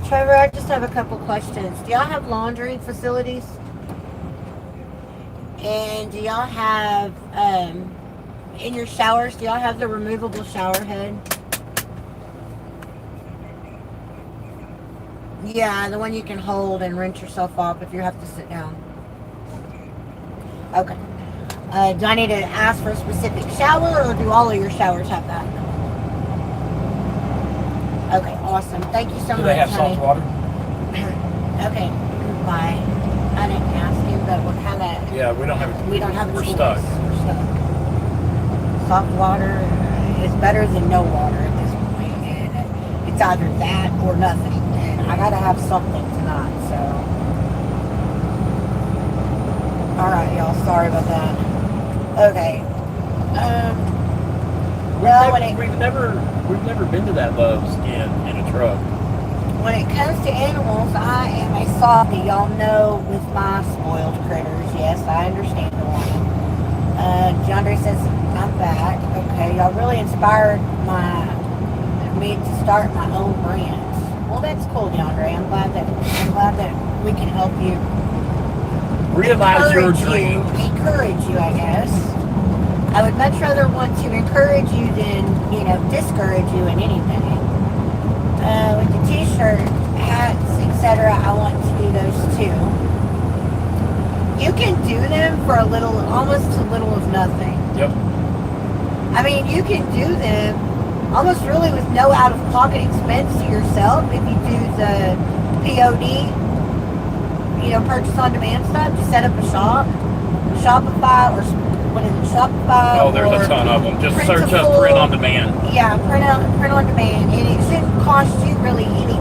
Trevor, I just have a couple questions. Do y'all have laundry facilities? And do y'all have, in your showers, do y'all have the removable shower head? Yeah, the one you can hold and rinse yourself off if you have to sit down. Okay. Do I need to ask for a specific shower, or do all of your showers have that? Okay, awesome. Thank you so much, do they have honey. salt water? Okay, bye. I didn't ask him, but we're kind of... Yeah, we don't have. We don't have a We're choice. stuck. We're stuck. Soft water is better than no water at this point, and it's either that or nothing. And I gotta have something tonight, so. All right, y'all. Sorry about that. Okay. We've never been to that Love's in a truck. When it comes to animals, I am a softie. Y'all know with my spoiled critters. Yes, I understand the one. John Dre says, I'm back. Okay, y'all really inspired me to start my own brand. Well, that's cool, John Dre. I'm glad that we can help you. Realize your dreams. Encourage you, I guess. I would much rather want to encourage you than, discourage you in anything. With the t-shirt, hats, etc., I want to do those too. You can do them for almost a little of nothing. Yep. I mean, you can do them almost really with no out-of-pocket expense to yourself if you do the POD, purchase on demand stuff. Just set up a shop, Shopify, or what is it, Shopify? Oh, there's a ton of them. Just search up print on demand. Yeah, print on demand, and it shouldn't cost you really anything.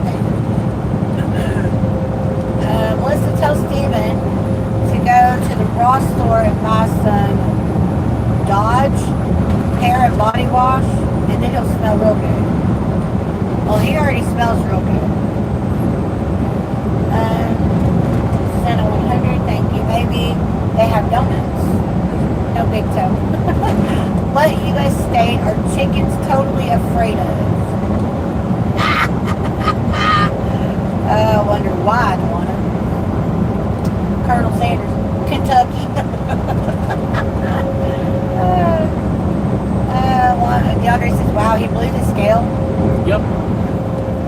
Melissa tells Steven to go to the Ross store and buy some Dodge hair and body wash, and then he'll smell real good. Well, he already smells real good. Santa 100, thank you, baby. They have donuts. No big toe. What U.S. state are chickens totally afraid of? I wonder why I don't want to. Colonel Sanders, Kentucky. DeAndre says, wow, he blew the scale. Yep.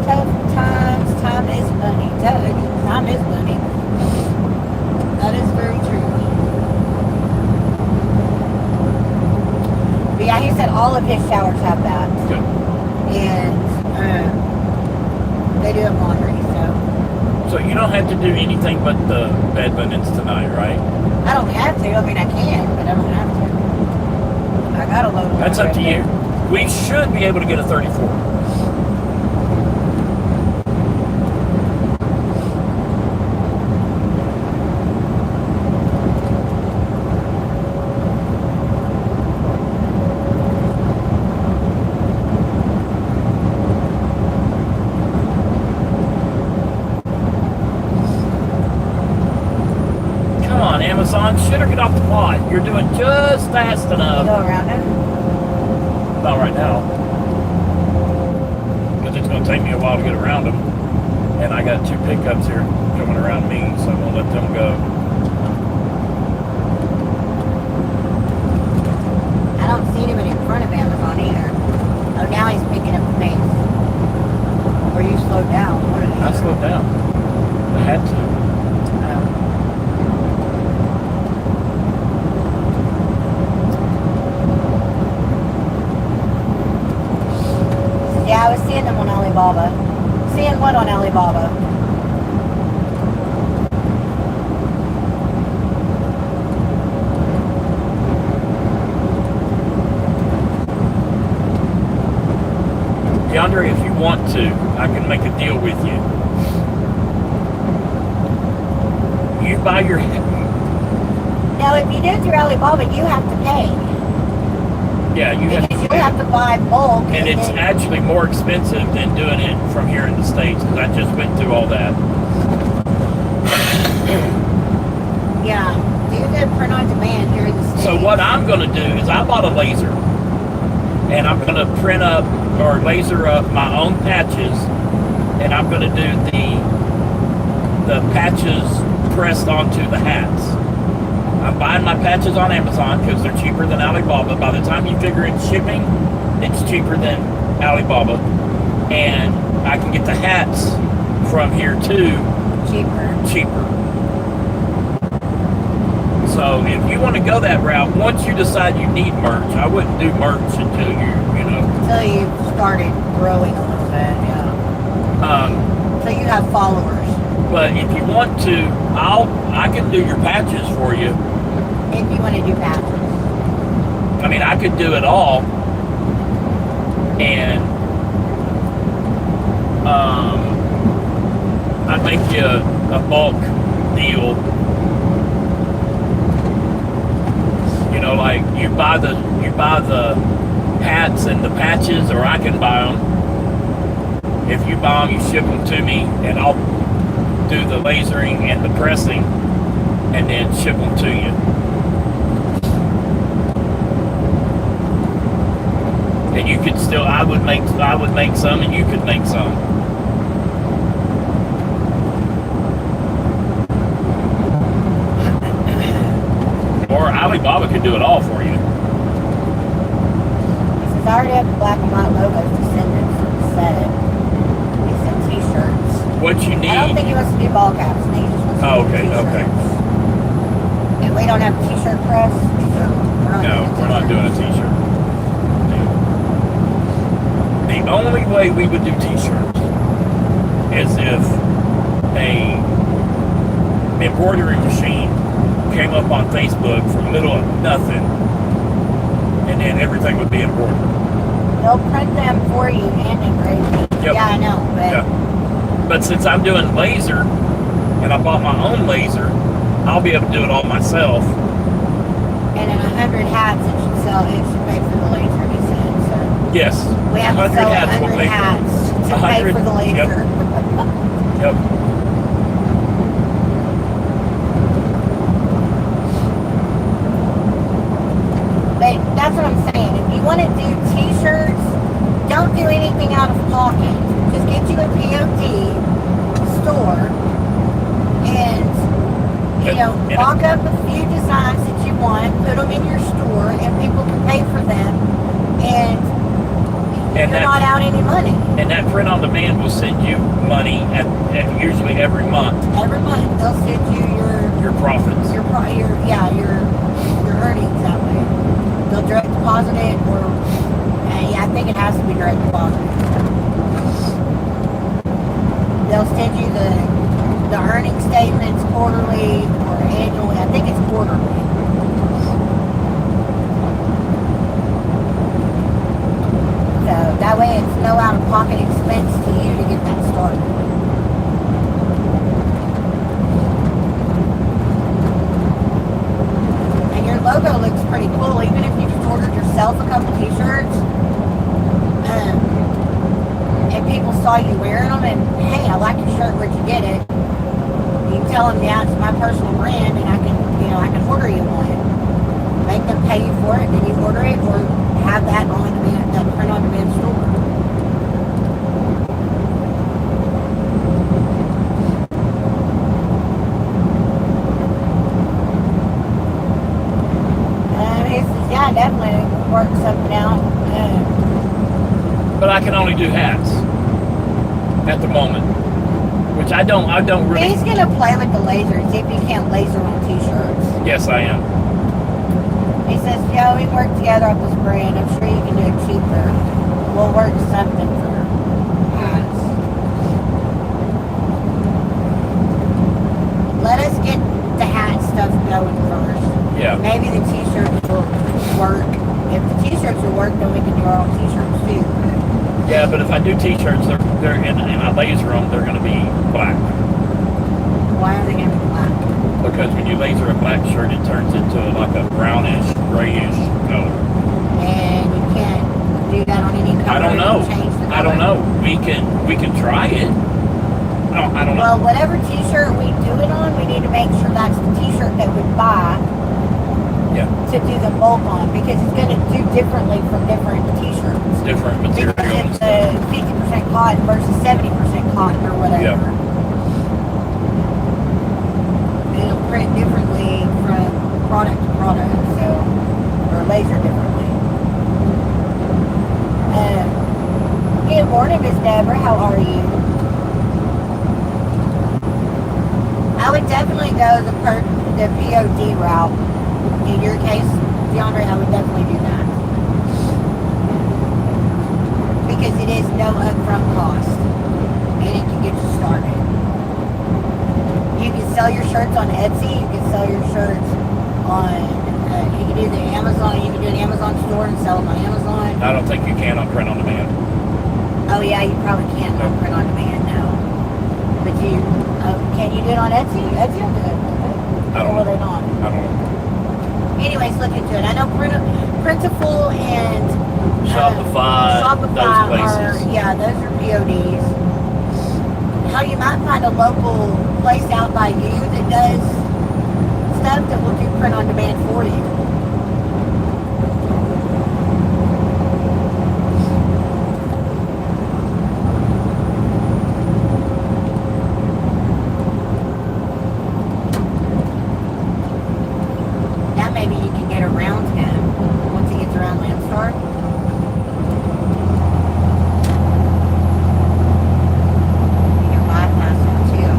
Tough times, time is money. Time is money. That is very true. But yeah, he said all of his showers have that. Good. And they do have laundry, so. So you don't have to do anything but the bed linens tonight, right? I don't have to. I mean, I can, but I don't have to. I got a load of That's up to laundry you. there. We should be able to get a 34. Come on, Amazon, shit or get off the pot. You're doing just fast You enough. go around it? Not right now. Because it's going to take me a while to get around them. And I got 2 pickups here coming around me, so I'm going to let them go. I don't see him in front of Amazon either. Oh, now he's picking up the pace. Or you slowed down. What are I slowed down. I had to. Yeah, I was seeing them on Alibaba. Seeing what on Alibaba? Yonder, if you want to, I can make a deal with you. You buy your... Now, if you do it through Alibaba, you have to pay. Yeah, you have Because to you have to buy bulk. And it's then- actually more expensive than doing it from here in the States, because I just went through all that. Yeah, do the print on demand here in the States. So what I'm going to do is I bought a laser, and I'm going to print up or laser up my own patches, and I'm going to do the patches pressed onto the hats. I'm buying my patches on Amazon because they're cheaper than Alibaba. By the time you figure in shipping, it's cheaper than Alibaba, and I can get the hats from here too cheaper. So if you want to go that route, once you decide you need merch, I wouldn't do merch until Until you started growing a little bit, yeah. So you have followers. But if you want to, I can do your patches for you. If you want to do patches. I mean, I could do it all, and I'd make you a bulk deal. You know, like you buy the hats and the patches, or I can buy them. If you buy them, you ship them to me, and I'll do the lasering and the pressing, and then ship them to you. And you could still, I would make some, and you could make some. Or Alibaba could do it all for you. He says, I already have the black and white logos to send him for the set. He sent t-shirts. What you need. I don't think he wants to do ball caps. I think he just wants to do t-shirts. Okay. And we don't have a t-shirt press. So We're not doing a t-shirt. The only way we would do t-shirts is if a embroidery machine came up on Facebook from the middle of nothing, and then everything would be embroidered. They'll print them for you and engrave them. Yep. Yeah, I know, but Yeah. But since I'm doing laser, and I bought my own laser, I'll be able to do it all myself. and in 100 hats it should sell. It should pay for the laser. He said so. Yes. We have to 100 sell hats will 100 pay for it. hats to 100, pay for the laser. Yep. But that's what I'm saying. If you want to do t-shirts, don't do anything out of pocket. Just get you a POD store and, mock up a few designs that you want, put them in your store, and people can pay for them. And you're not out any money. And that print on demand will send you money at usually every month. Every month they'll send you Your profits. your earnings that way. They'll direct deposit it, or I think it has to be direct deposit. They'll send you the earning statements quarterly or annually. I think it's quarterly. So that way it's no out-of-pocket expense to you to get that started. And your logo looks pretty cool, even if you just ordered yourself a couple t-shirts. And people saw you wearing them and, hey, I like your shirt, where'd you get it? You can tell them, yeah, it's my personal brand, and I can order you one. Make them pay you for it, then you order it, or have that on demand, that print on demand store. He says, yeah, definitely work something out. But I can only do hats at the moment, which I don't really. He's gonna play with the laser and see if he can't laser on t-shirts. Yes, I am. He says, "Yo, we work together on this brand. I'm sure you can do it cheaper. We'll work something for hats. Let us get the hat stuff going first. Yeah. Maybe the t-shirts will work. If the t-shirts will work, then we can do our own t-shirts too. Yeah, but if I do t-shirts, they're and I laser them, they're going to be black. Why are they going to be black? Because when you laser a black shirt, it turns into like a brownish, grayish color. And you can't do that on any color. I don't know. Change the color. I don't know. We can try it. I don't know. Well, whatever t-shirt we do it on, we need to make sure that's the t-shirt that we buy to do the bulk on, because it's going to do differently from different t-shirts. Different material. Because it's 50% cotton versus 70% cotton or whatever. Yeah. It'll print differently from product to product, so, or laser differently. Good morning, Miss Deborah. How are you? I would definitely go the POD route. In your case, DeAndre, I would definitely do that. Because it is no upfront cost. And it can get you started. You can sell your shirts on Etsy. You can sell your shirts on, you can do the Amazon. You can do an Amazon store and sell them on Amazon. I don't think you can on print on demand. Oh yeah, you probably can't on print on demand now. But you, can you do it on Etsy? Etsy will do it. I don't Or will know. they not? I don't know. Anyways, look into it. I know Printful and Shopify, those places. those are PODs. How you might find a local place out by you that does stuff that will do print on demand for you. Now maybe you can get around him once he gets around Landstar. You can bypass him too.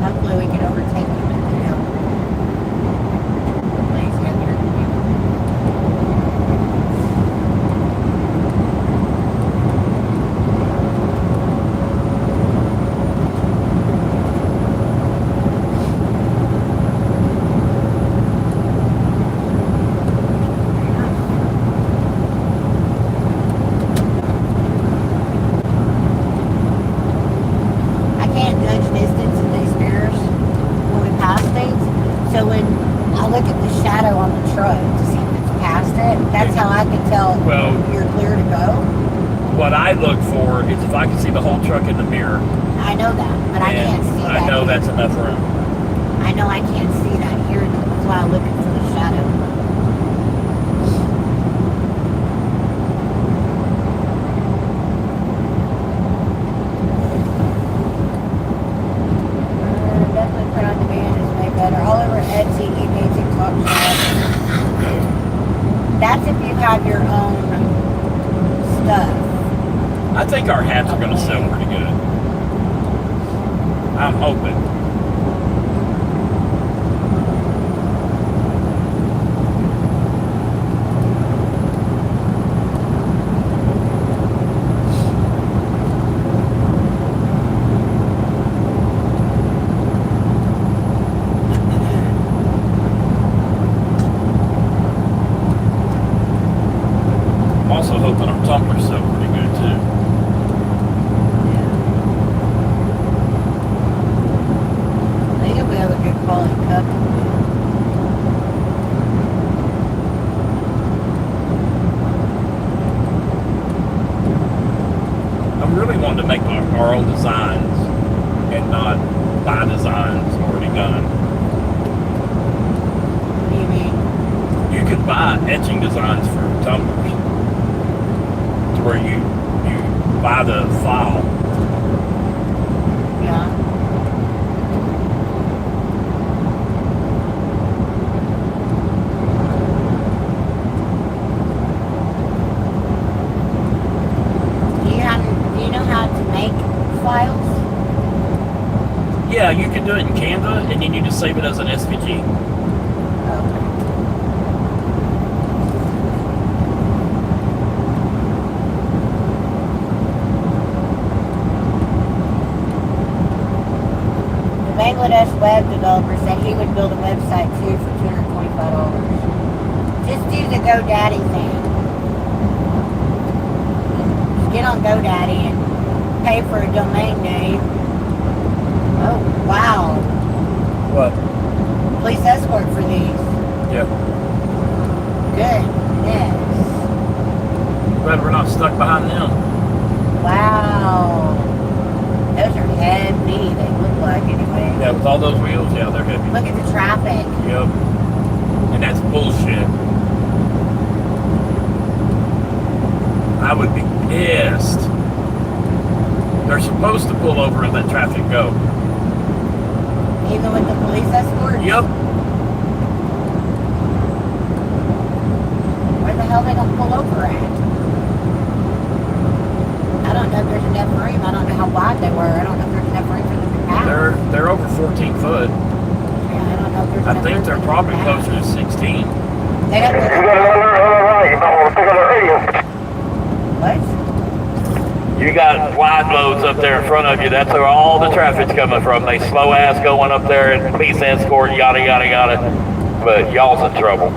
Hopefully we can overtake him in the hill. Please, Heather. I can't judge distance in these mirrors when we pass things. So when I look at the shadow on the truck to see if it's past it, that's how I can tell Well- you're clear to go. What I look for is if I can see the whole truck in the mirror. I know that, but I and can't see that. I know here. that's enough room. I know I can't see that here. That's why I'm looking for the shadow. Definitely print on demand is way better. All over Etsy, eBay, TikTok, Shop. That's if you have your own stuff. I think our hats are going to sell pretty good. I'm hoping. I'm also hoping our tumblers sell pretty good too. I think if we have a good quality cup. I'm really wanting to make our own designs and not buy designs already done. What do you mean? You can buy etching designs for tumblers to where you buy the file. Yeah. Do you know how to make files? Yeah, you can do it in Canva, and then you just save it as an SVG. The Bangladesh web developer said he would build a website too for $225. Just do the GoDaddy thing. Just get on GoDaddy and pay for a domain name. Oh, wow. What? Police escort for these. Yep. Goodness. Glad we're not stuck behind them. Wow. Those are heavy, they look like anyway. Yeah, with all those wheels, yeah, they're heavy. Look at the traffic. Yep. And that's bullshit. I would be pissed. They're supposed to pull over and let traffic go. Even with the police escort? Yep. Where the hell are they gonna pull over at? I don't know if there's enough room. I don't know how wide they were. I don't know if there's enough room for them to pass. They're over 14 foot. Yeah, I don't know if there's I enough think room they're for them probably to pass. closer to 16. They got You the, got another right. You might want to pick up the radio. what? You got wide loads up there in front of you. That's where all the traffic's coming from. They slow ass going up there and police escort, yada, yada, yada. But y'all's in trouble.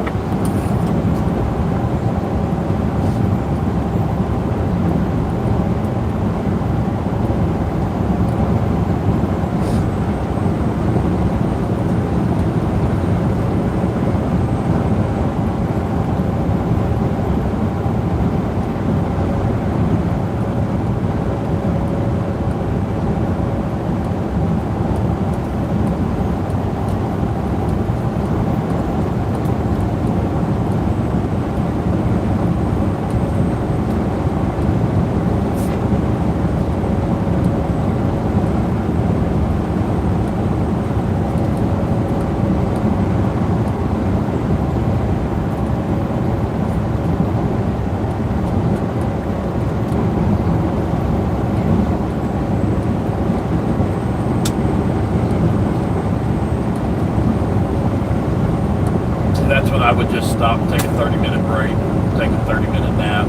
That's when I would just stop, take a 30-minute break, take a 30-minute nap.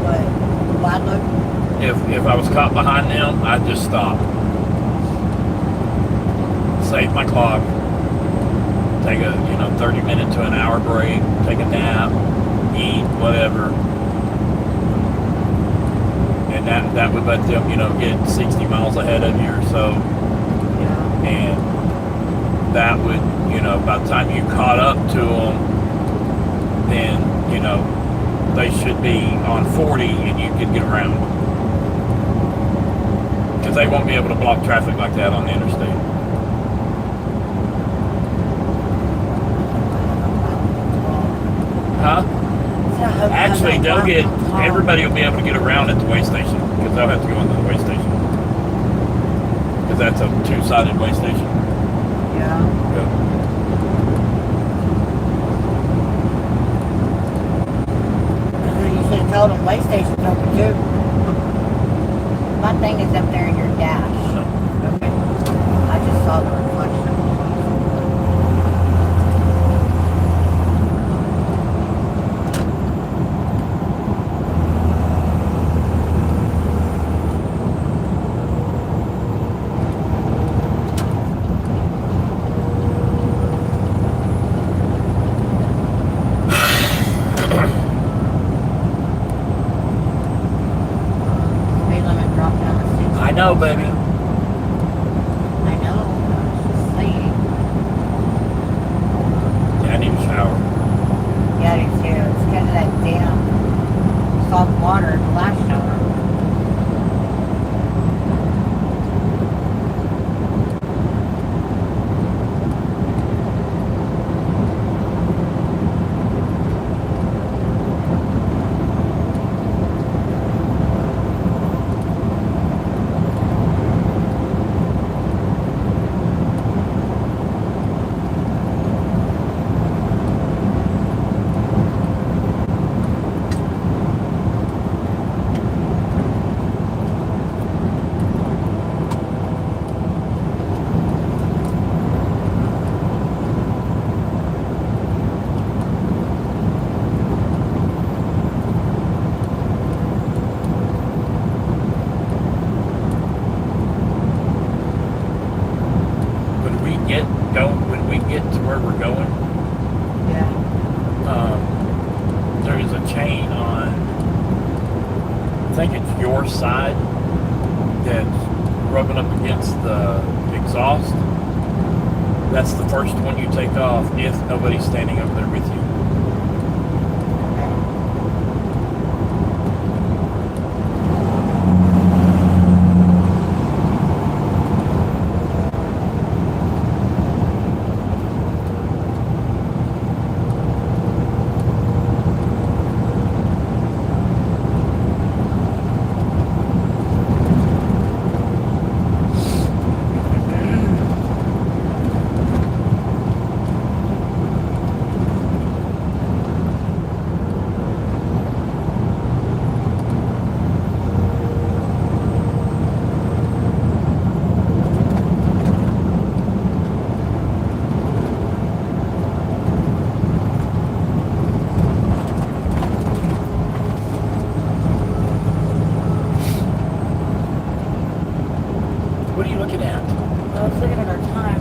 What? Wide look? If I was caught behind them, I'd just stop. Save my clock. Take a 30-minute to an hour break, take a nap, eat, whatever. And that would let them, get 60 miles ahead of you or so. Yeah. And that would, by the time you caught up to them, then, they should be on 40 and you could get around. Because they won't be able to block traffic like that on the interstate. Huh? Actually, everybody will be able to get around at the way station. Because they'll have to go into the way station. Because that's a two-sided way station. Yeah. Yeah. You should have told them way station's open too. My thing is up there in your dash. Okay. I just saw the reflection. Speed limit dropped down to 60. I know, baby. I know. I was just saying. Yeah, I need a shower. Yeah, I do too. It's because of that damn salt water in the last shower. where we're going, Yeah. there is a chain on, I think it's your side, that's rubbing up against the exhaust. That's the first one you take off if nobody's standing over there with you. What are you looking at? I was looking at our time.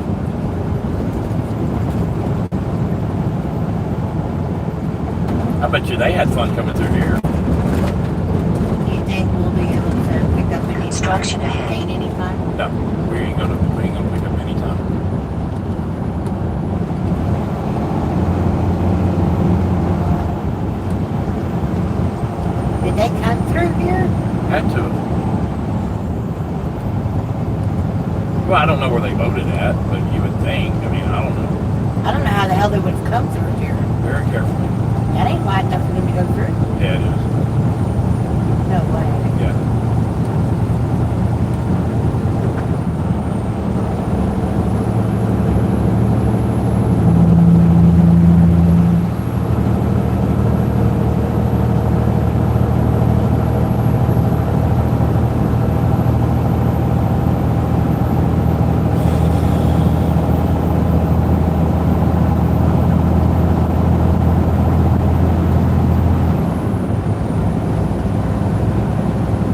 I bet you they had fun coming through here. Do you think we'll be able to pick up any Construction ahead. gain any time? No, we ain't gonna pick up any time. Did they come through here? Had to. Well, I don't know where they voted at, but you would think. I mean, I don't know. I don't know how the hell they would have come through here. Very carefully. That ain't wide enough for them to go through. Yeah, it is. No way. Yeah.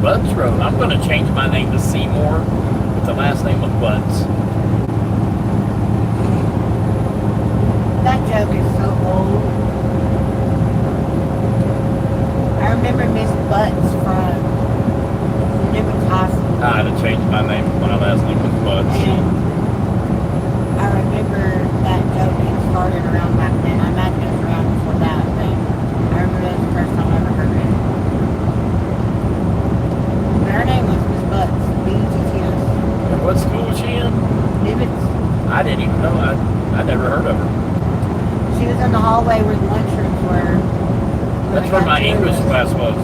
Butts Road. I'm going to change my name to Seymour with the last name of Butts. That joke is so old. I remember Miss Butts from Newman's Hospital. I had to change my name. My last name was Butts. And I remember that joke had started around back then. I imagine it was around before that, but I remember that was the first time I ever heard it. But her name was Miss Butts, B-U-T-T-S. And what school was she in? Nivens. I didn't even know. I never heard of her. She was in the hallway where the lunchrooms were. That's where my English class was.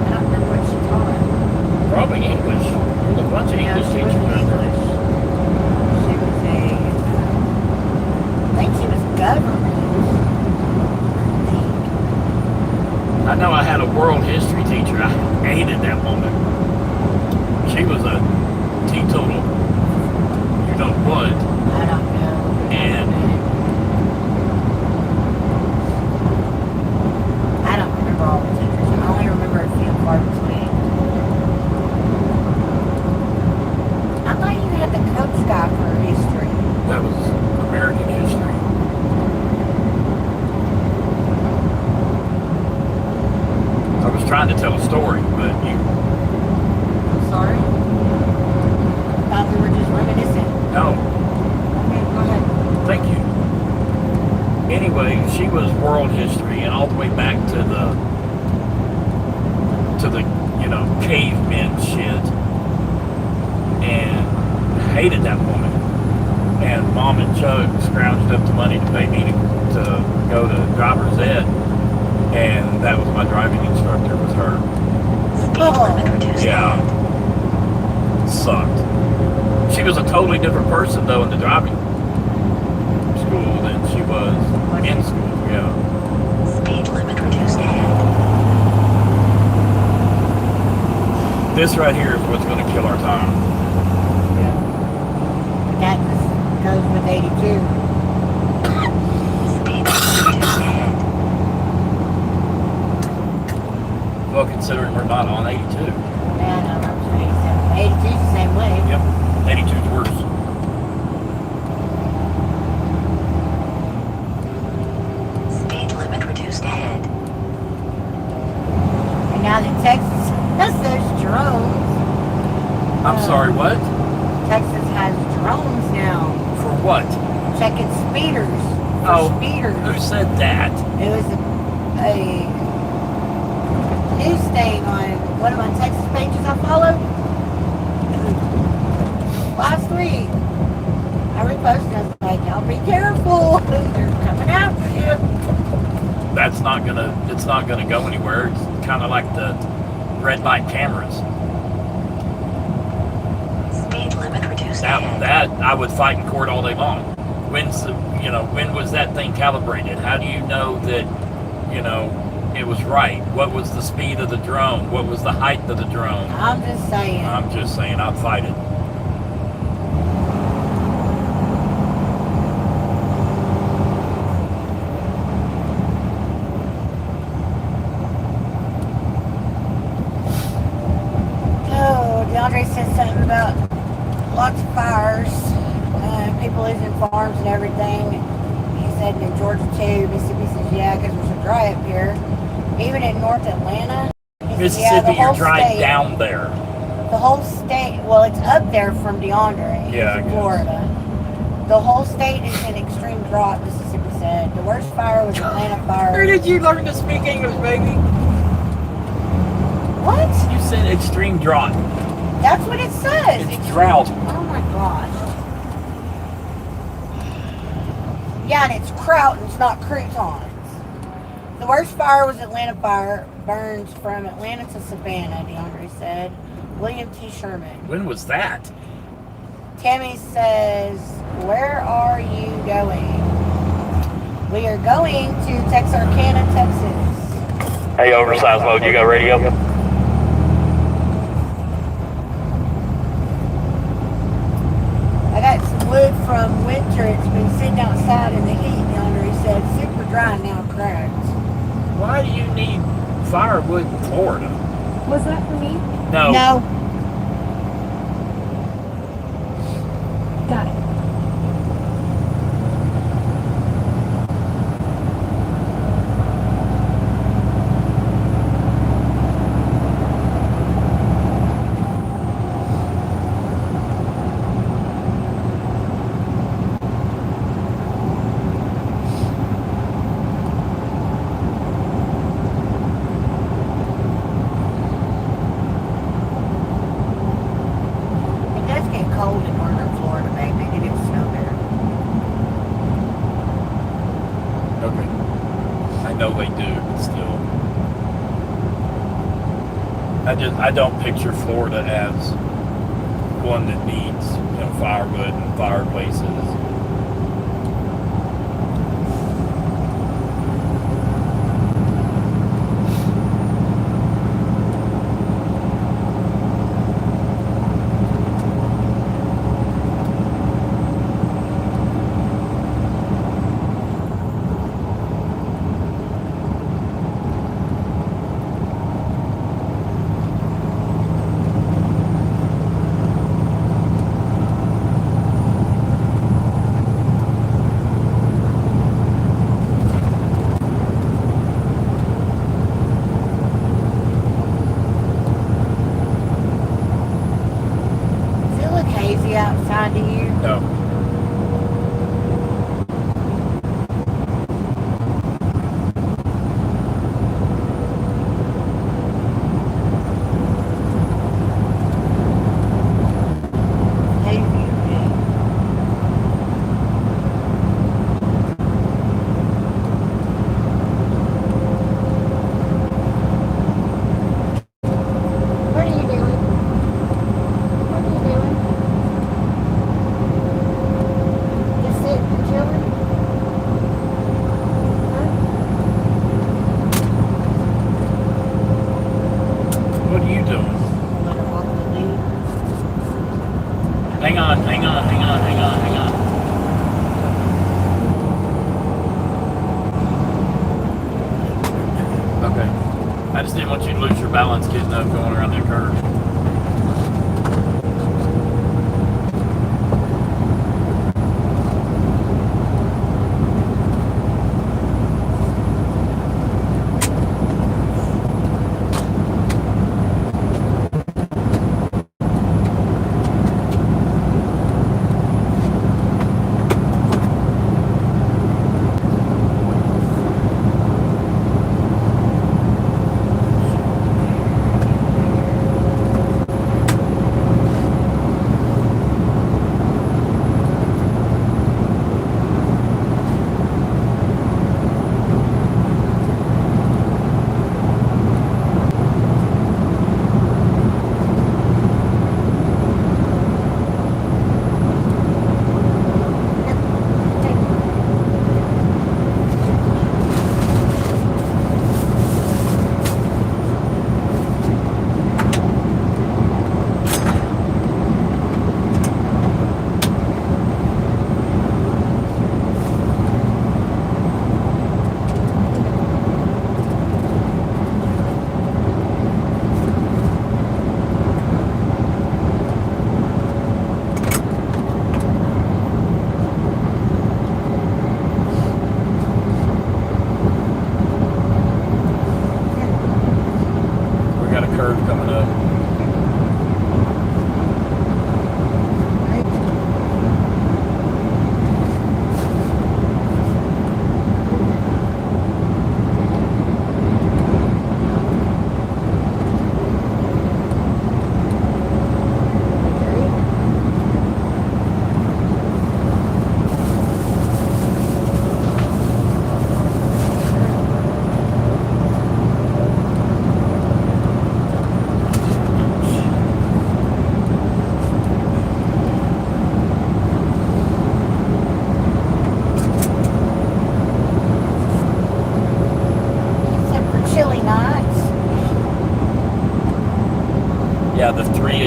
I don't remember what she taught. Probably English. There's a bunch of No, English she teachers wasn't out there. English. She was I think she was government. I know I had a world history teacher. I hated that woman. She was a teetotal, you know what? I don't know. And I don't remember all the teachers. I only remember a few far between. I thought you had the coach guy for history. that was American history. I was trying to tell a story, but you, I'm sorry. I thought we were just reminiscing. no, Okay, go ahead. thank you. Anyway, she was world history and all the way back to the cavemen shit, and hated that woman. And Mom and Chuck scrounged up the money to pay me to go to driver's ed, and that was my driving instructor, was her. Speed limit reduced. Yeah, sucked. She was a totally different person though in the driving school than she was in school. Yeah. Speed limit reduced ahead. This right here is what's going to kill our time. That goes with 82. Speed limit reduced ahead. Well, considering we're not on 82. Yeah, no, I'm saying 87. 82 is the same way. Yep, 82 is worse. I'm sorry, what? Texas has drones now. For what? Checking speeders. For Oh, speeders. who said that? It was a news thing on one of my Texas pages I follow. Last week. I reposted. I was like, y'all be careful. They're coming after you. It's not gonna go anywhere. It's kind of like the red light cameras. Speed limit reduced ahead. That I would fight in court all day long. When was that thing calibrated? How do you know that, it was right? What was the speed of the drone? What was the height of the drone? I'm just saying. I'd fight it. DeAndre said something about lots of fires, people losing farms and everything. He said in Georgia too. Mississippi says, yeah, because there's a dry up here. Even in North Atlanta. Mississippi, you're dry down there. The whole state, well, it's up there from DeAndre. Yeah, in Florida. The whole state is in extreme drought, Mississippi said. The worst fire was Atlanta fire. Where did you learn to speak English, baby? What? You said extreme drought. That's what it says. It's drought. Oh my gosh. Yeah, and it's kraut and it's not croutons. The worst fire was Atlanta fire. Burns from Atlanta to Savannah, DeAndre said. William T. Sherman. When was that? Tammy says, where are you going? We are going to Texarkana, Texas. Hey, oversized load, you got radio? I got some wood from winter. It's been sitting outside in the heat, DeAndre said. Super dry now, cracked. Why do you need firewood in Florida? Was that for me? No. No. Got it. I don't picture Florida as one that needs, firewood and fireplaces. outside to you? No.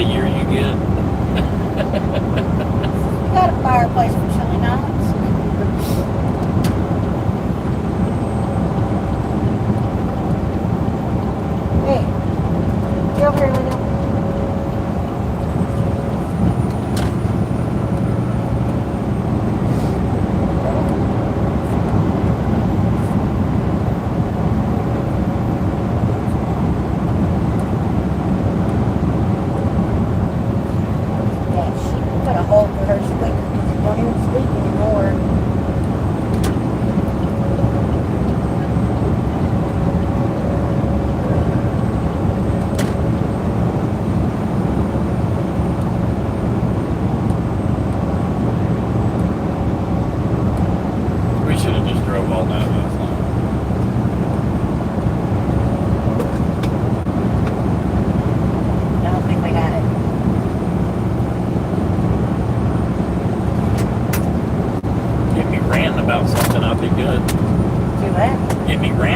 year you get. You got a fireplace for chilly nights. Hey, you over here, William?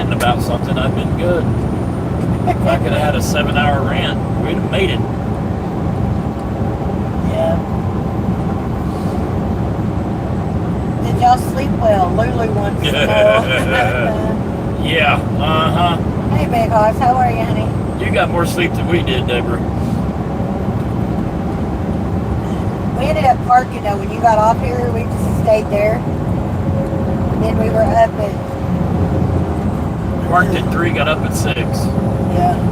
About something, I've been good. If I could have had a 7-hour rant, we'd have made it. Yeah. Did y'all sleep well? Lulu wants to know. Yeah, uh-huh. Hey, Big Hoss, how are you, honey? You got more sleep than we did, Deborah. We ended up parking, though. When you got off here, we just stayed there. And then we were up at... Parked at 3, got up at 6. Yeah.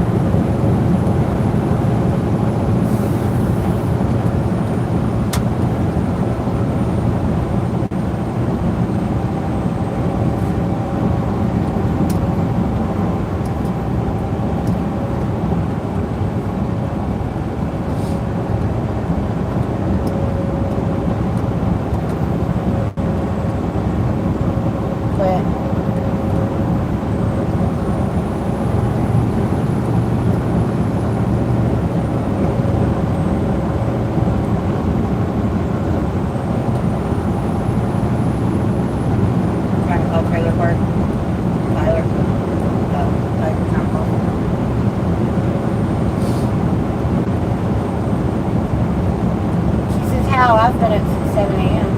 I've been up since 7 a.m.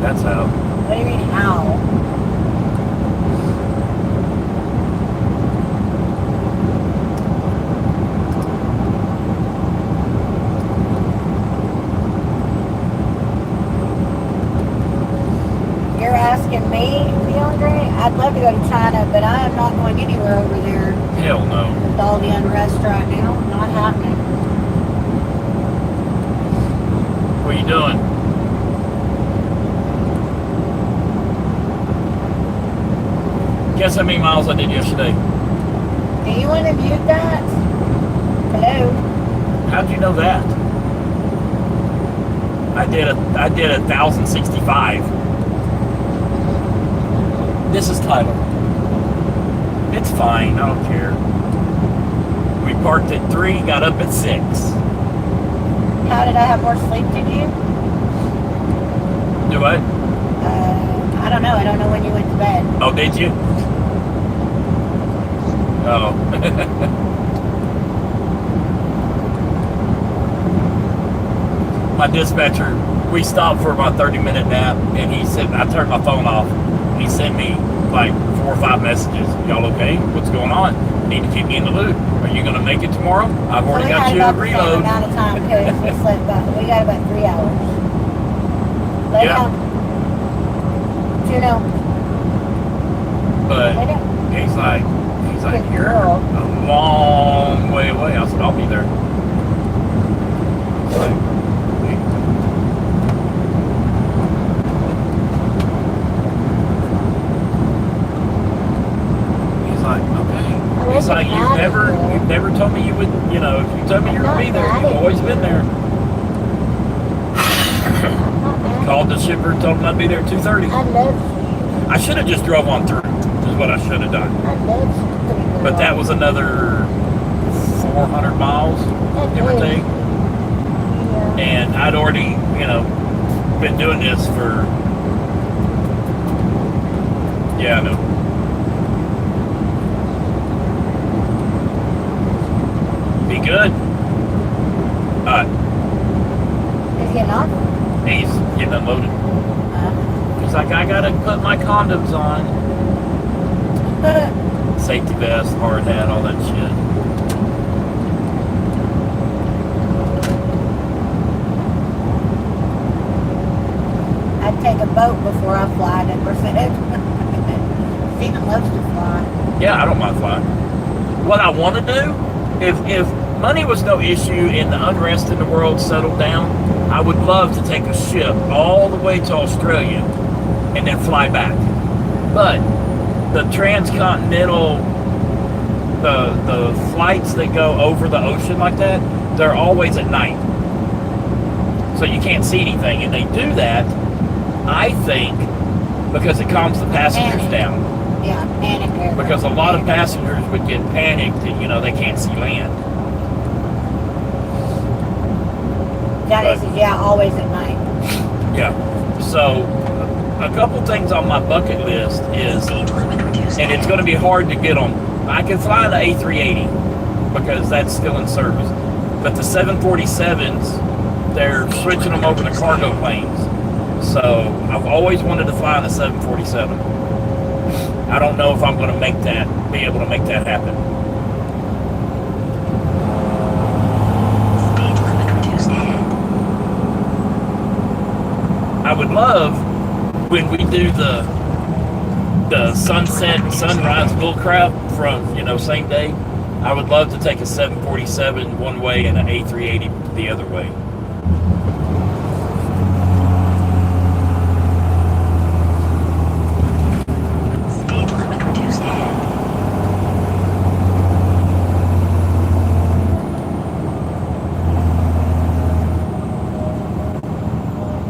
That's how. What do you mean, how? You're asking me, DeAndre? I'd love to go to China, but I am not going anywhere over there. Hell no. With all the unrest right now, not happening. What are you doing? Guess how many miles I did yesterday? Do you want to mute that? Hello? How'd you know that? I did 1,065. This is Tyler. It's fine, I don't care. We parked at 3, got up at 6. How did I have more sleep than you? Do what? I don't know. I don't know when you went to bed. Oh, did you? Oh. My dispatcher, we stopped for about 30-minute nap, and he said, I turned my phone off. He sent me like 4 or 5 messages. Y'all okay? What's going on? Need to keep me in the loop. Are you going to make it tomorrow? I've already got you a reload. We got about the same amount of time because we slept we got about 3 hours. Lay down. Juno. But Lay down. he's like, Good you're girl. a long way away. I said, I'll be there. He's like, okay. He's like, you've never told me you would, if you told me you were going to be there, you've always been there. Called the shipper, told him I'd be there at 2:30. I love you. I should have just drove on through, is what I should have done. I love you. But that was another 400 miles, give or take. Yeah. And I'd already, been doing this for, I know. good. Is he not? He's getting unloaded. He's like, I gotta put my condoms on. Safety vest, hard hat, all that shit. I'd take a boat before I fly, 100%. Stephen loves to fly. Yeah, I don't mind flying. What I want to do, if money was no issue and the unrest in the world settled down, I would love to take a ship all the way to Australia and then fly back. But the transcontinental, the flights that go over the ocean like that, they're always at night. So you can't see anything. And they do that, I think, because it calms the passengers down. Yeah, panic. Because a lot of passengers would get panicked and, they can't see land. Johnny says, yeah, always at night. Yeah. So, a couple things on my bucket list is, and it's going to be hard to get on. I can fly the A380 because that's still in service. But the 747s, they're switching them over to cargo planes. So, I've always wanted to fly on the 747. I don't know if I'm going to be able to make that happen. Speed limit reduced ahead. I would love when we do the sunset, sunrise bullcrap from, same day. I would love to take a 747 one way and an A380 the other way.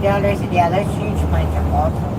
DeAndre said, yeah, those huge planes are awesome.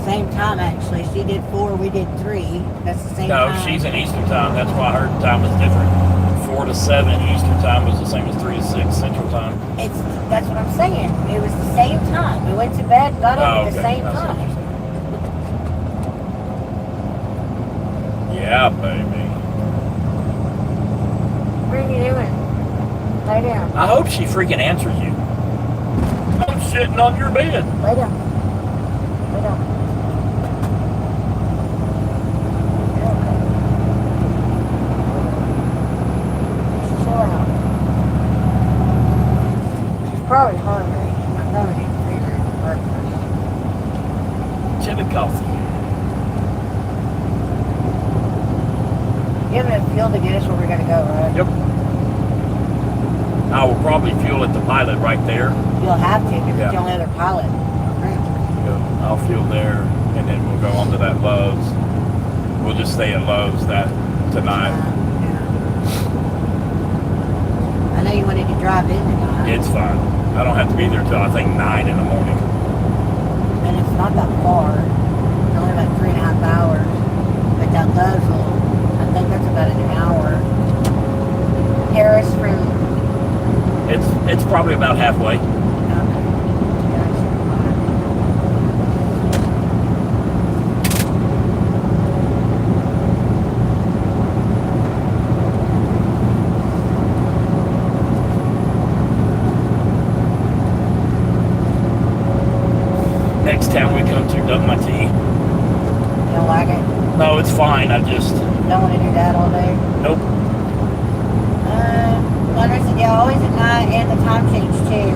Same time, actually. She did 4, we did 3. That's the same time. No, she's in Eastern time. That's why her time is different. 4 to 7 Eastern time was the same as 3 to 6 Central time. That's what I'm saying. It was the same time. We went to bed, got up at the same time. Yeah, baby. What are you doing? Lay down. I hope she freaking answers you. I'm sitting on your bed. Lay down. Lay down. Probably hungry. I'm going to eat breakfast. Chili coffee. You have enough fuel to get us where we're going to go, right? Yep. I will probably fuel at the pilot right there. You'll have to because Yeah. it's the only other pilot. I'll fuel there, and then we'll go on to that Love's. We'll just stay at Love's tonight. I know you wanted to drive in tonight. It's fine. I don't have to be there till I think 9 in the morning. And it's not that far. It's only about 3.5 hours. But that Love's, I think that's about an hour. Harris from... It's probably about halfway. Next town we come to, done my tea. You don't like it? No, it's fine. I just... Don't want to do that all day? Nope. Leonard said, yeah, always at night and the time change too.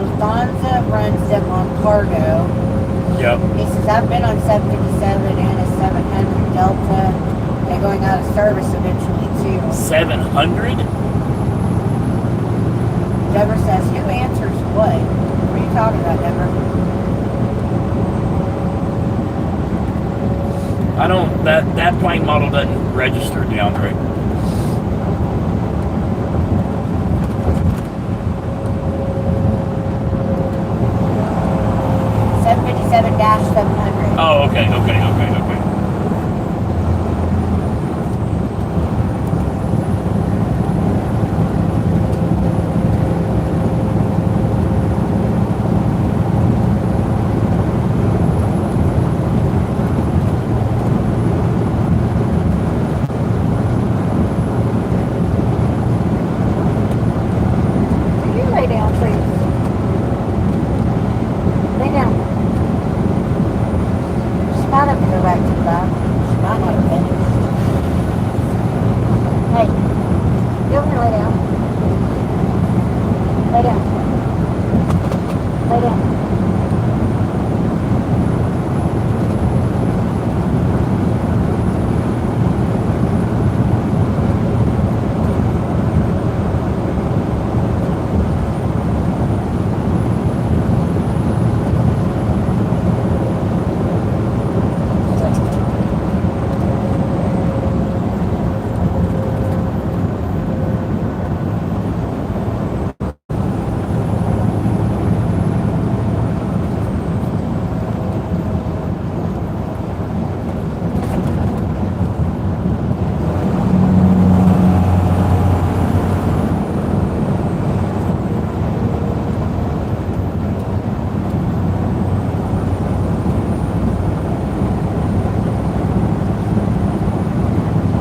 Was Gonza runs them on cargo. Yep. He says, I've been on 757 and a 700 Delta. They're going out of service eventually, too. 700? Deborah says, who answers what? What are you talking about, Deborah? I don't, that plane model doesn't register down right. -700. Oh, okay. Will you lay down, please? Lay down. She might have been go back to the back. She might not have finished. Hey, go over here, lay down. Lay down. Lay down.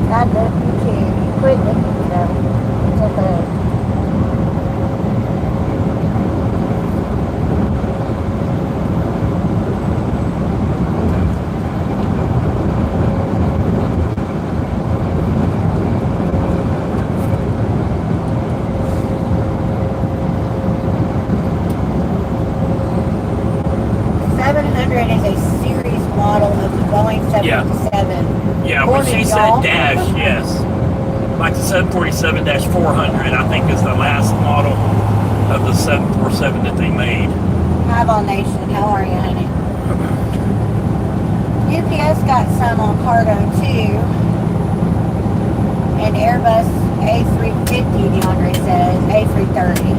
God love you too. Quit looking at them. It's okay. .700 is a series model of the Boeing 757. Yeah, when she said dash, yes. Like the 747-400, I think is the last model of the 747 that they made. Hi, Ball Nation. How are you, honey? UPS got some on cargo too. And Airbus A350, DeAndre says. A330.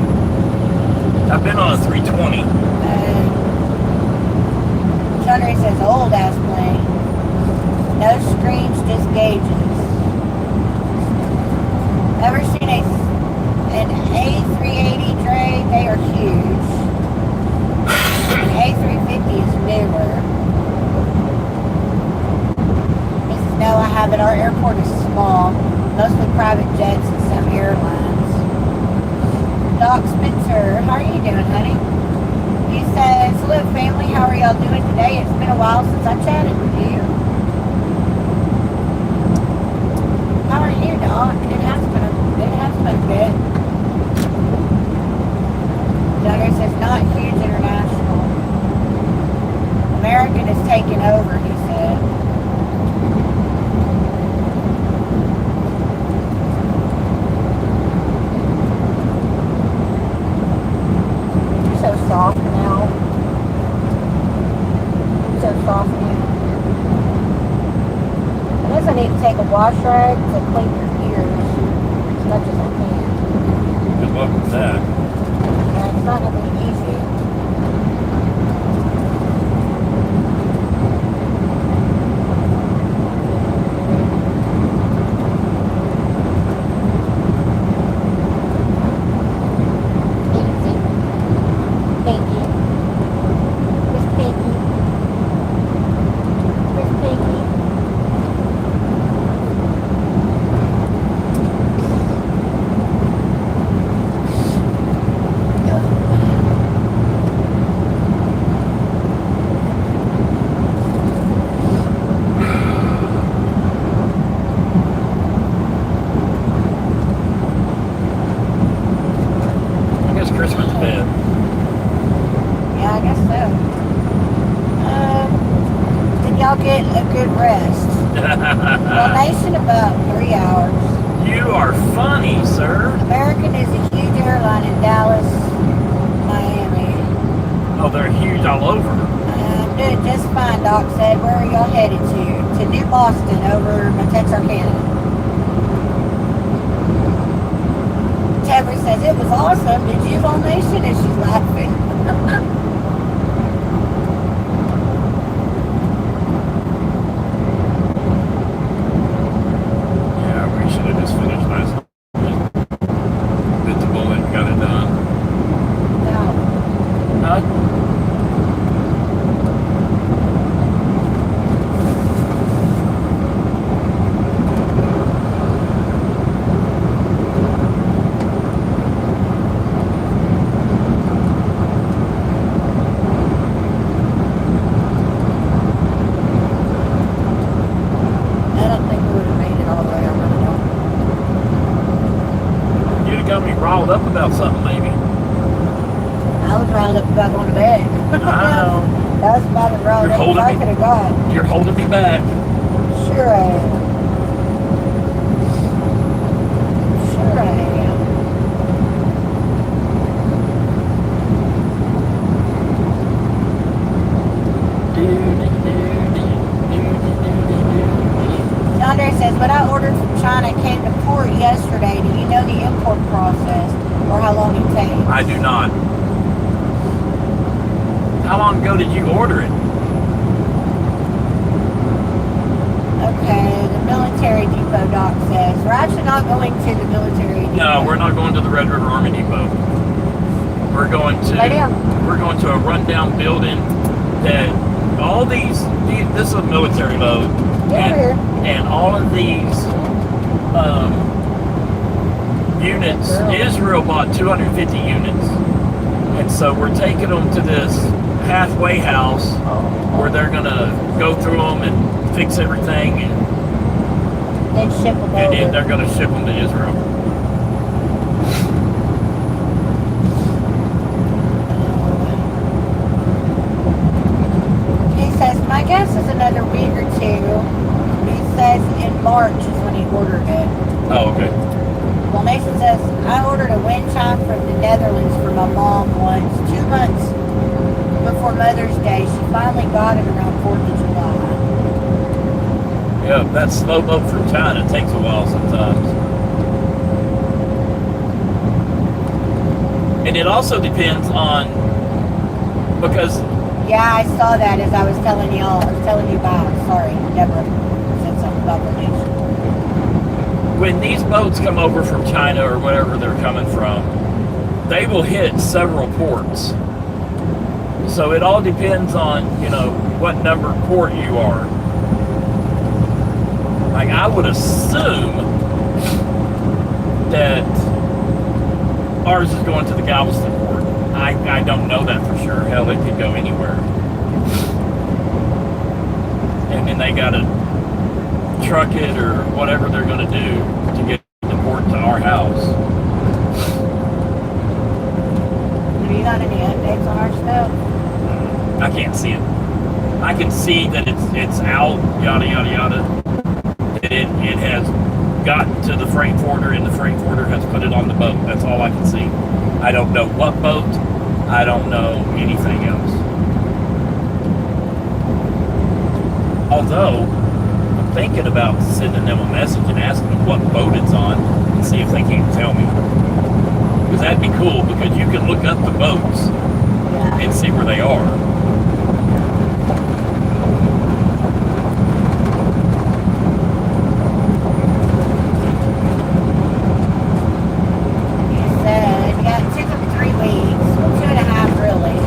I've been on a 320. DeAndre says old ass plane. No screens, just gauges. Ever seen an A380 Dre? They are huge. An A350 is newer. He says, no, I haven't. Our airport is small. Mostly private jets and some airlines. Doc Spencer, how are you doing, honey? He says, hello family, how are y'all doing today? It's been a while since I chatted with you. How are you, Doc? It has been a bit. Douglas says, not huge international. American is taking over, he said. You're so soft now. You're so soft now. I guess I need to take a wash rag to clean your ears as much as I can. Good luck with that. Yeah, it's not going to be easy. Easy. Pinky. Miss Pinky. Miss Pinky. so. Did y'all get a good rest? Well, nation about 3 hours. You are funny, sir. American is a huge airline in Dallas, Miami. Oh, they're huge all over. I'm doing just fine, Doc said. Where are y'all headed to? To New Boston over Texarkana. Tabby says, it was awesome. Did you, All Nation? And she's laughing. Yeah, we should have just finished last night. Bit the bullet and got it done. No. Huh? I don't think we would have made it all the way. I really don't. You'd have got me riled up about something, maybe. I was riled up about going to bed. I know. That was about as riled You're up as holding I me- could have got. You're holding me back. Sure I am. Sure I am. Andre says, what I ordered from China came to port yesterday. Do you know the import process or how long it takes? I do not. How long ago did you order it? Okay, the military depot, Doc says. We're actually not going to the military depot. No, we're not going to the Red River Army Depot. We're going to Lay down. we're going to a rundown building that all these this is a military load. Get over here. And all of these units, Israel bought 250 units. And so we're taking them to this halfway house where they're going to go through them and fix everything. Then ship them And then over. they're going to ship them to Israel. He says, my guess is another week or two. He says in March is when he ordered it. Oh, okay. Well, Mason says, I ordered a wind chime from the Netherlands for my mom once, 2 months before Mother's Day. She finally got it around 4th of July. Yeah, that slow boat from China takes a while sometimes. And it also depends on, because Yeah, I saw that as I was telling y'all. I was telling you about, sorry, Deborah said something about the nation. when these boats come over from China or wherever they're coming from, they will hit several ports. So it all depends on, what number port you are. Like, I would assume that ours is going to the Galveston port. I don't know that for sure. Hell, they could go anywhere. And then they got to truck it or whatever they're going to do to get the port to our house. Have you got any updates on our stuff? I can't see it. I can see that it's out, yada, yada, yada. That it has gotten to the freight forwarder and the freight forwarder has put it on the boat. That's all I can see. I don't know what boat. I don't know anything else. Although, I'm thinking about sending them a message and asking them what boat it's on and see if they can't tell me. Because that'd be cool, because you can look up the boats Yeah. and see where they are. He said, yeah, it took him 3 weeks. Well, 2.5 really.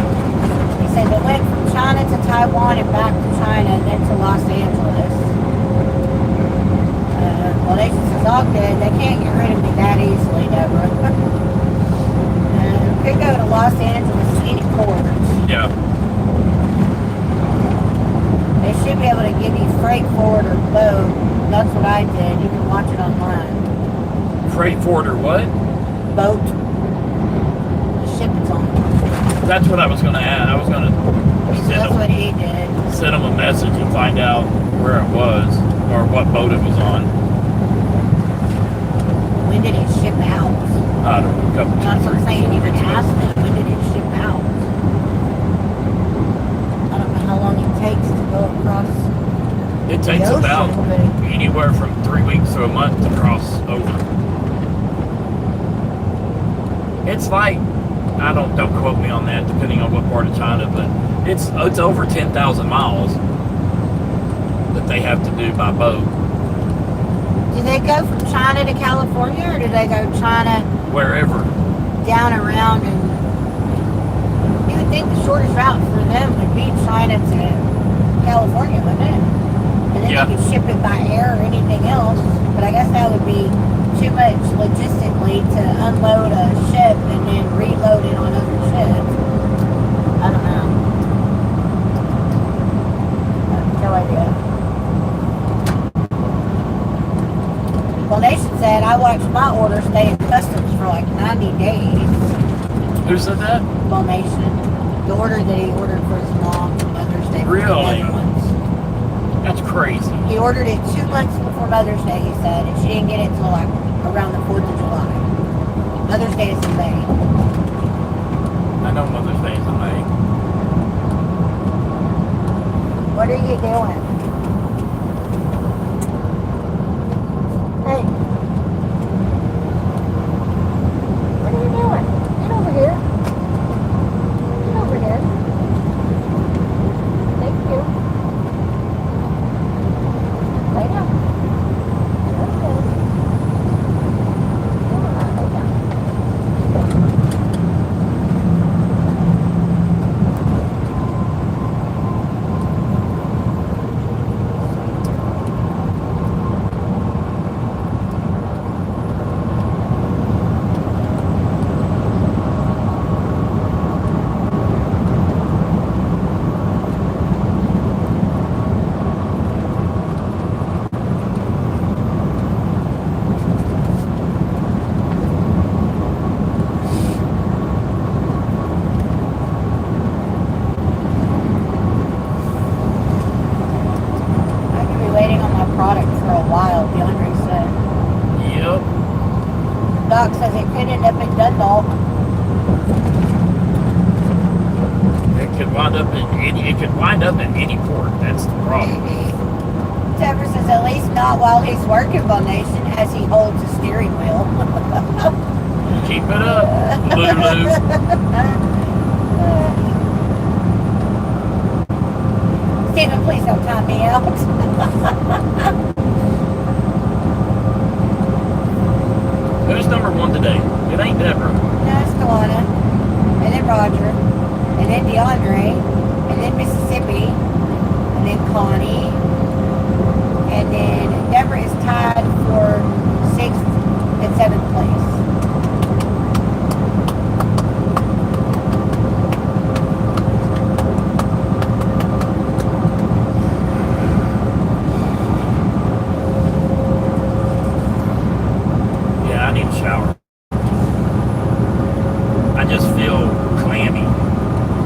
He said they went from China to Taiwan and back to China and then to Los Angeles. Well, they just is all good. They can't get rid of me that easily, Deborah. Could go to Los Angeles any port. Yeah. They should be able to give you freight forward or boat. That's what I did. You can watch it online. Freight forwarder, what? Boat. The ship it's on. That's what I was going to add. I was going to they did. Send them a message and find out where it was or what boat it was on. When did it ship out? I don't know, a couple That's what I'm saying. You can ask them. them, when did it ship out? I don't know how long it takes to go across. It takes the ocean, about but anywhere from 3 weeks to a month to cross over. It's like, don't quote me on that, depending on what part of China, but it's over 10,000 miles that they have to do by boat. do they go from China to California, or do they go China Wherever. down around? And you would think the shortest route for them would be China to California, wouldn't it? And then Yeah. they could ship it by air or anything else. But I guess that would be too much logistically to unload a ship and then reload it on other ships. I don't know. I have no idea. Well, Nation said I watched my order stay in customs for like 90 days. Who said that? Well, Nation. The order that he ordered for his mom for Mother's Day. for the Really? Netherlands. That's crazy. He ordered it 2 months before Mother's Day, he said, and she didn't get it until like around the 4th of July. Mother's Day is in May. I know Mother's Day is in May. What are you doing? Hey. What are you doing? Get over here. Get over here. Thank you. Lay down. Okay. Lay down. I could be waiting on my product for a while, DeAndre said. Yep. Doc says it could end up in Dundalk. It could wind up in any port. That's the problem. Deborah says at least not while he's working on Nation as he holds the steering wheel. Keep it up, Lulu. Stephen, please don't time me out. Who's number one today? It ain't Deborah. No, it's Pawna, and then Roger, and then DeAndre, and then Mississippi, and then Connie, and then Deborah is tied for 6th and 7th place. Yeah, I need a shower. I just feel clammy,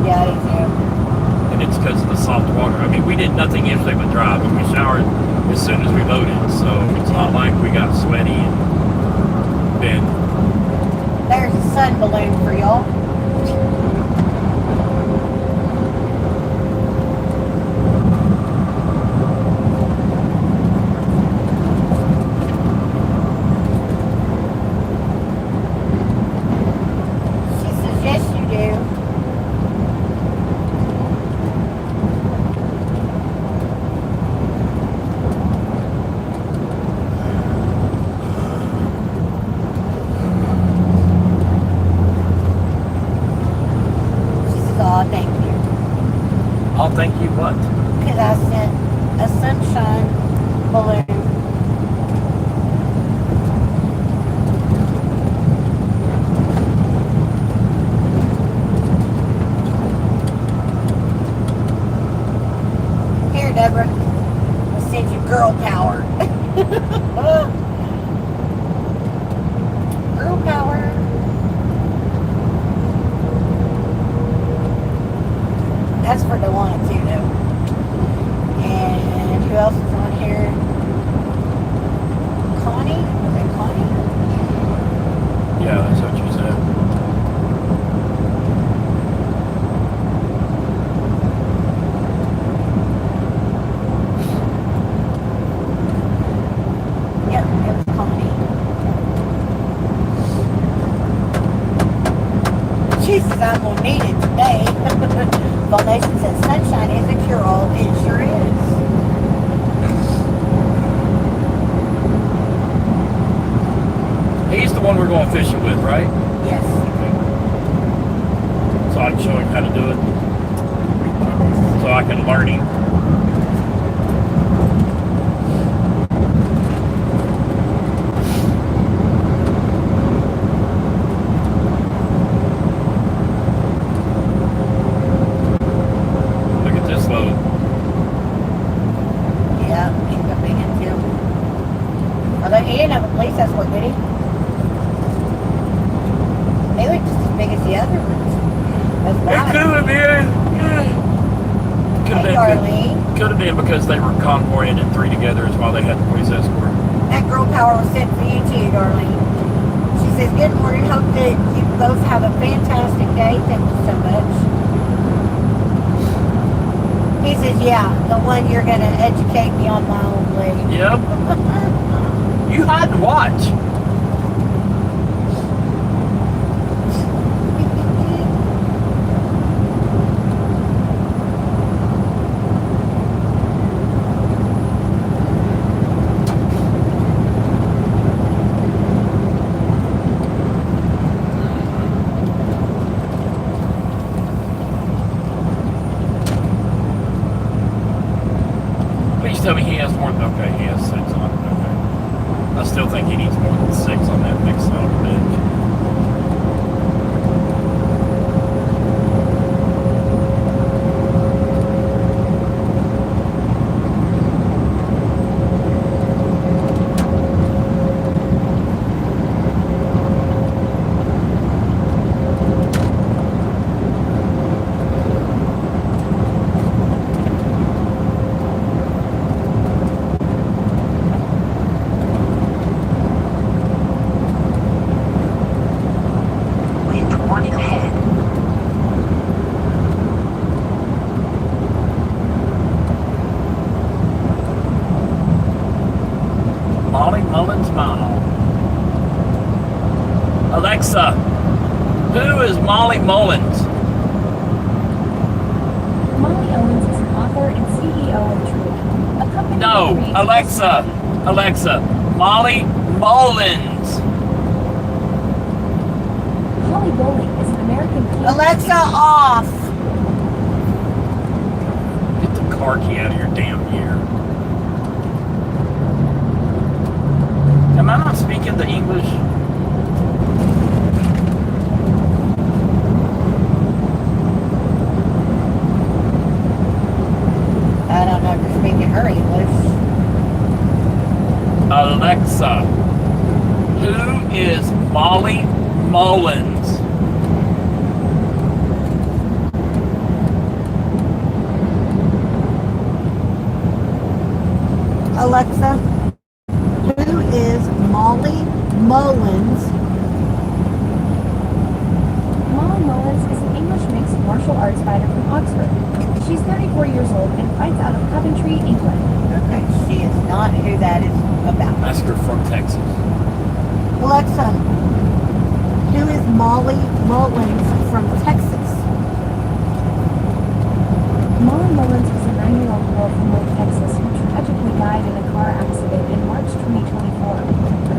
Yeah, I do too. and it's because of the soft water. I mean, we did nothing yesterday but drive, and we showered as soon as we loaded, so it's not like we got sweaty and been. There's a sun balloon for y'all. She says, yes, you do. She says, oh, thank you. I'll thank you what? Because I sent a sunshine balloon. Here, Deborah. I'll send you girl power. Girl power. That's for Dewana too, though. else is on here? Connie? Was it Connie? Yeah, that's what you said. Yep, it was Connie. Jesus, I'm gonna need it today. Foundation says sunshine is a cure-all. It sure is. He's the one we're going fishing with, right? Yes. So I can show him how to do it. So I can learn him. Look at this load. Yeah, he's a big one too. Although he didn't have a police escort, did he? They look just as big as the other ones. That's It why. could have been. Could Hey, have been. Darlene. Could have been because they were convoying in three together is why they had the police escort. That girl power was sent for you too, Darlene. She says, good morning. Hope that you both have a fantastic day. Thank you so much. He says, yeah, the one you're going to educate me on my own way. Yep. You had to watch. Please tell me he has more than, okay, he has 6 on it, okay. I still think he needs more than 6 on that big son of a bitch. With warning ahead. Molly Mullins Mile. Alexa, who is Molly Mullins? Molly Owens is an author and CEO of Truckinglifewithpawna, a company No, that creates Alexa, Molly Mullins. Holly Bowling is an American pianist. Alexa, off. Get the car key out of your damn ear. Am I not speaking the English? I don't know if you're speaking her English. Alexa, who is Molly Mullins? Alexa, who is Molly Mullins? Molly Mullins is an English mixed martial arts fighter from Oxford. She's 34 years old and fights out of Coventry, England. Okay, she is not who that is about. Ask her from Texas. Alexa, who is Molly Mullins from Texas? Molly Mullins is a 9-year-old girl from North Texas who tragically died in a car accident in March 2024.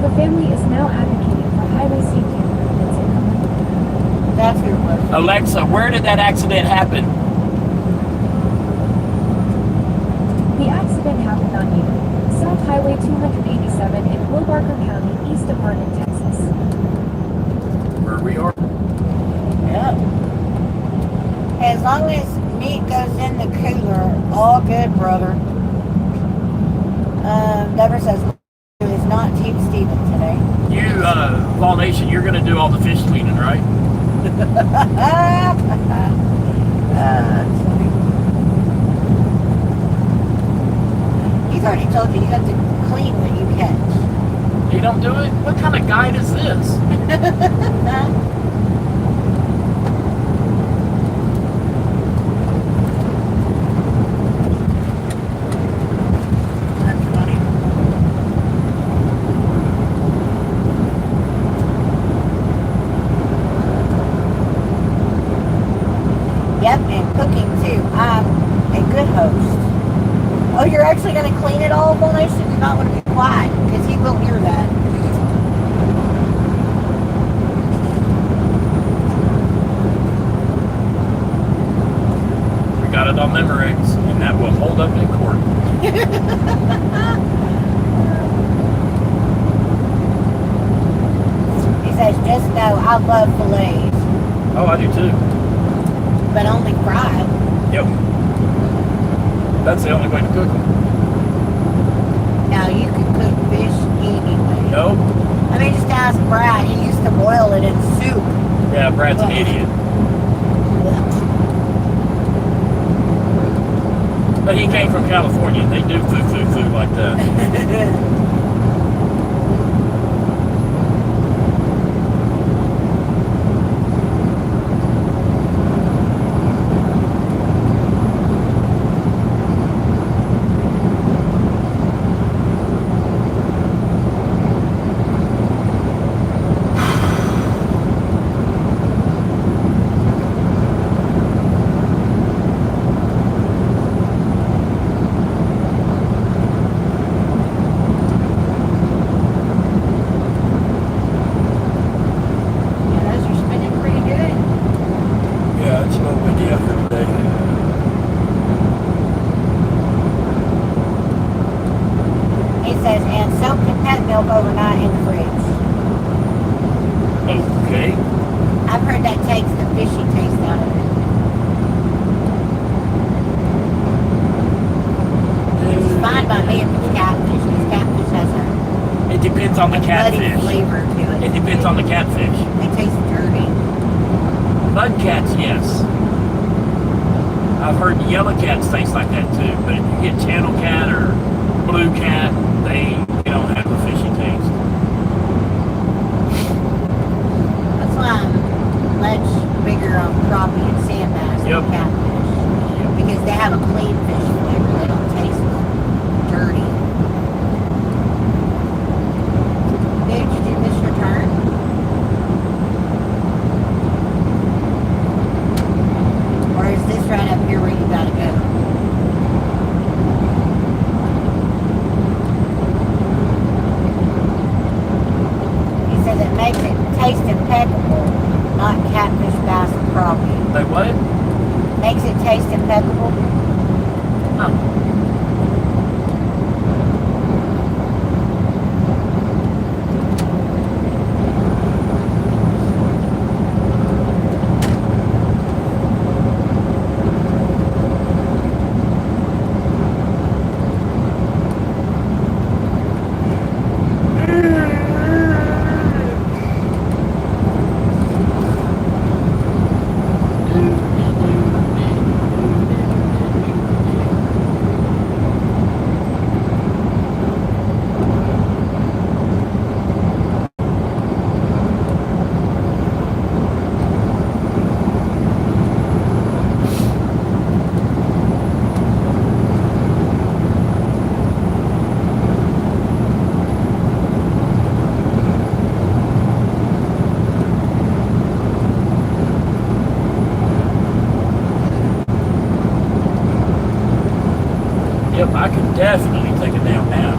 Her family is now advocating for highway safety improvements in Coventry. That's who it was. Alexa, where did that accident happen? The accident happened on South Highway 287 in Will Barker County, east of Vernon, Texas. Where we are. Yeah. As long as meat goes in the cooler, all good, brother. Deborah says, who is not Team Steven today. You, Vol Nation, you're going to do all the fish cleaning, right? That's funny. already told you have to clean what you catch. You don't do it? What kind of guide is this? That's funny. Yep, and cooking too. I'm a good host. Oh, you're actually going to clean it all? Well, no, you do not want to be quiet, because he will hear that. We got it on Memorex, and that will hold up in court. He says, just know I love fillets, Oh, I do too. but only fried. Yep. That's the only way to cook them. Now, you can cook fish anyway. No? I mean, just ask Brad. He used to boil it in soup. Yeah, Brad's an idiot. But he came from California. They do food like that. Overnight in the fridge. Okay. I've heard that takes the fishy taste out of it. Which is fine by me if it's catfish, because catfish has It depends on the bloody catfish. flavor to it. It depends on the catfish. They taste dirty. Mud cats, yes. I've heard yellow cats taste like that too, but if you get channel cat or blue cat, they don't have the fishy taste. That's why I'm much bigger on crappie and sand bass Yep. than catfish. Because they have a clean fish flavor. They don't taste dirty. Dude, did you miss your turn? Or is this right up here where you gotta go? He says it makes it taste impeccable, not catfish, bass, and crappie. They what? Makes it taste impeccable. Huh. Yep, I could definitely take a damn nap.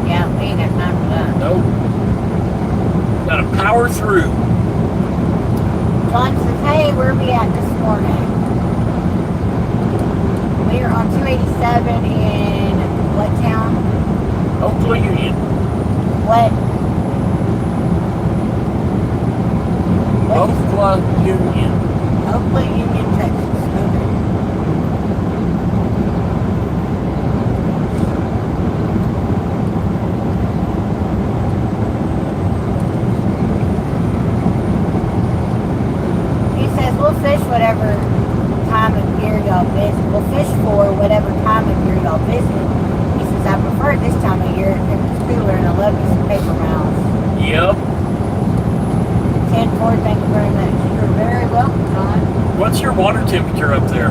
Yeah, we ain't got time for that. Nope. Gotta power through. John says, hey, where are we at this morning? We are on 287 in what town? Oakland Union. What? Oakland Union. Oakland Union, Texas. Okay. He says, we'll fish whatever time of year y'all visit. We'll fish for whatever time of year y'all visit. He temperature up there?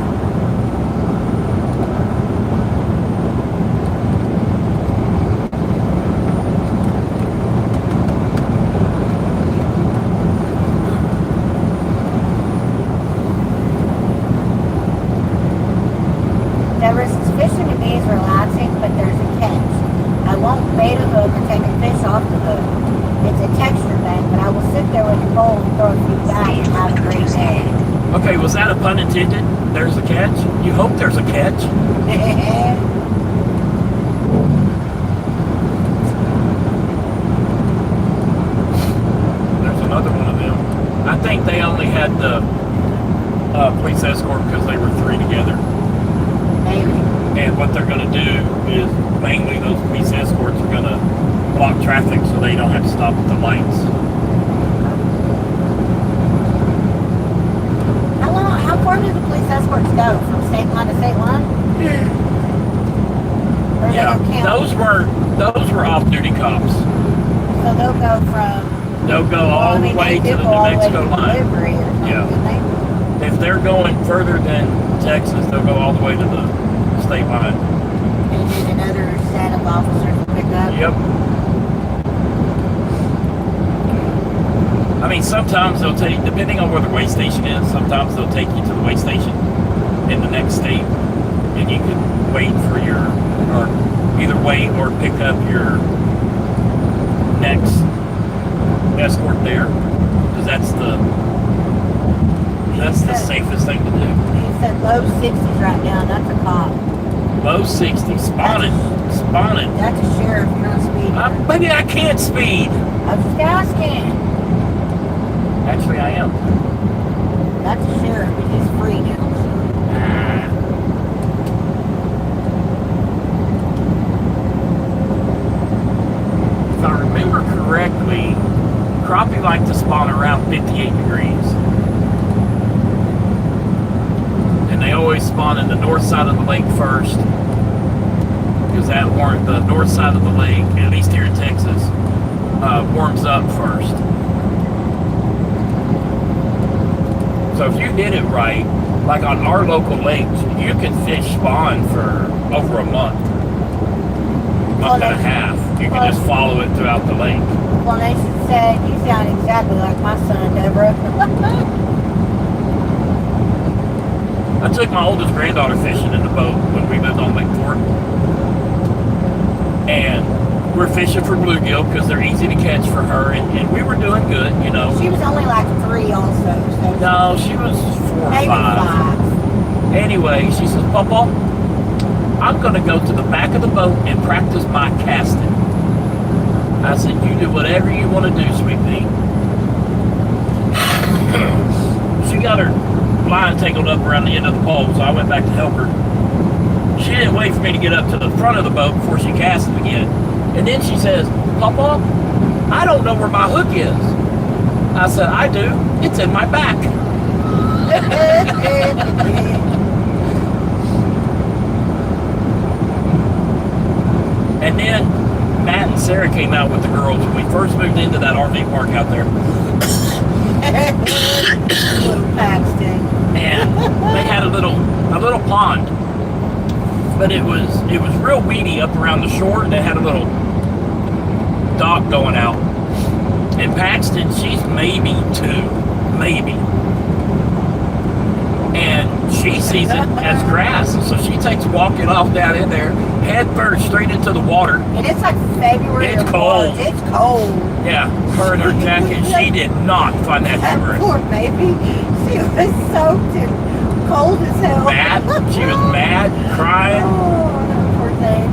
Deborah says fishing to me is relaxing, but there's a catch. I won't bait a hook or take a fish off the hook. It's a texture thing, but I will sit there with a bowl and throw a few back and have a great day. Okay, was that a pun intended? There's a catch? You hope there's a catch. There's another one of them. I think they only had the police escort because they were 3 together. Maybe. And what they're going to do is mainly those police escorts are going to block traffic so they don't have to stop at the lights. How far do the police escorts go? From state line to state line? Or Yeah, they go those were off-duty cops. So they'll go from... They'll go all the way to the New Mexico line. Yeah. If they're going further than Texas, they'll go all the way to the state line. And then another set of officers will pick up. Yep. I mean, sometimes they'll take, depending on where the weigh station is, sometimes they'll take you to the weigh station in the next state, and you can wait for your, or either wait or pick up your next escort there, because that's the safest thing to do. He said low 60s right now, that's a cop. Low 60, spawning. That's a sheriff, you're not speeding. Maybe I can't speed. I was just asking. Actually, I am. That's a sheriff, but he's free now. If I remember correctly, crappie like to spawn around 58 degrees. And they always spawn in the north side of the lake first. Because that the north side of the lake, at least here in Texas, warms up first. So if you hit it right, like on our local lakes, you can fish spawn for over a month and a half. You can just follow it throughout the lake. Well, Nation said, you sound exactly like my son, Deborah. I took my oldest granddaughter fishing in the boat when we lived on Lake Fort. And we're fishing for bluegill because they're easy to catch for her. And we were doing good, you know. She was only like 3 also. So No, she was 4 or 5. maybe 5. Anyway, she says, Papa, I'm going to go to the back of the boat and practice my casting. I said, you do whatever you want to do, sweet pea. She got her line tangled up around the end of the pole, so I went back to help her. She didn't wait for me to get up to the front of the boat before she cast it again. And then she says, Papa, I don't know where my hook is. I said, I do. It's in my back. And then Matt and Sarah came out with the girls when we first moved into that RV park out there. Little Paxton. And they had a little pond. But it was real weedy up around the shore, and they had a little dock going out. And Paxton, she's maybe 2, maybe. And she sees it as grass, and so she takes walking off down in there, head first, straight into the water. And it's like February. It's or cold. March. It's cold. Yeah, her in her jacket, she did not find that That humorous. poor baby. She was soaked and cold as hell. Mad, she was mad, crying. Oh, that poor thing.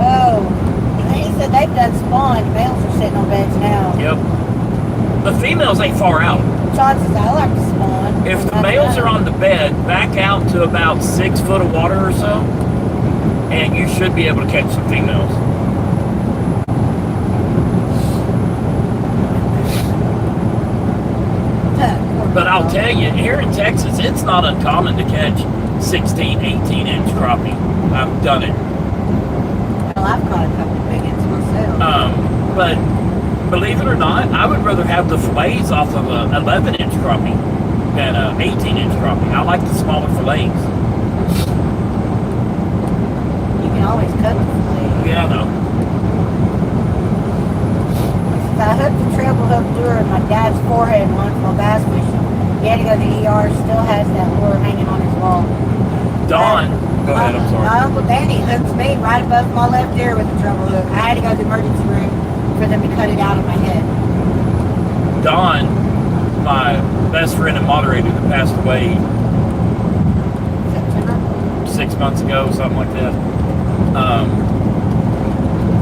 Oh. And he said they've done spawn. Males are sitting on beds now. Yep. The females ain't far out. John says, I like to spawn. If the males are on the bed, back out to about 6 foot of water or so, and you should be able to catch some females. But I'll tell you, here in Texas, it's not uncommon to catch 16, 18-inch crappie. I've done it. Well, I've caught a couple of big ones myself. But believe it or not, I would rather have the fillets off of an 11-inch crappie. than a 18-inch crappie. I like the smaller fillets. You can always cook the filet. Yeah, I know. I hooked the treble hook lure in my dad's forehead once while bass fishing. He had to go to the ER, still has that lure hanging on his wall. Don, go ahead, I'm sorry. My Uncle Danny hooked me right above my left ear with a treble hook. I had to go to the emergency room for them to cut it out of my head. Don, my best friend and moderator that passed away September? 6 months ago, something like that.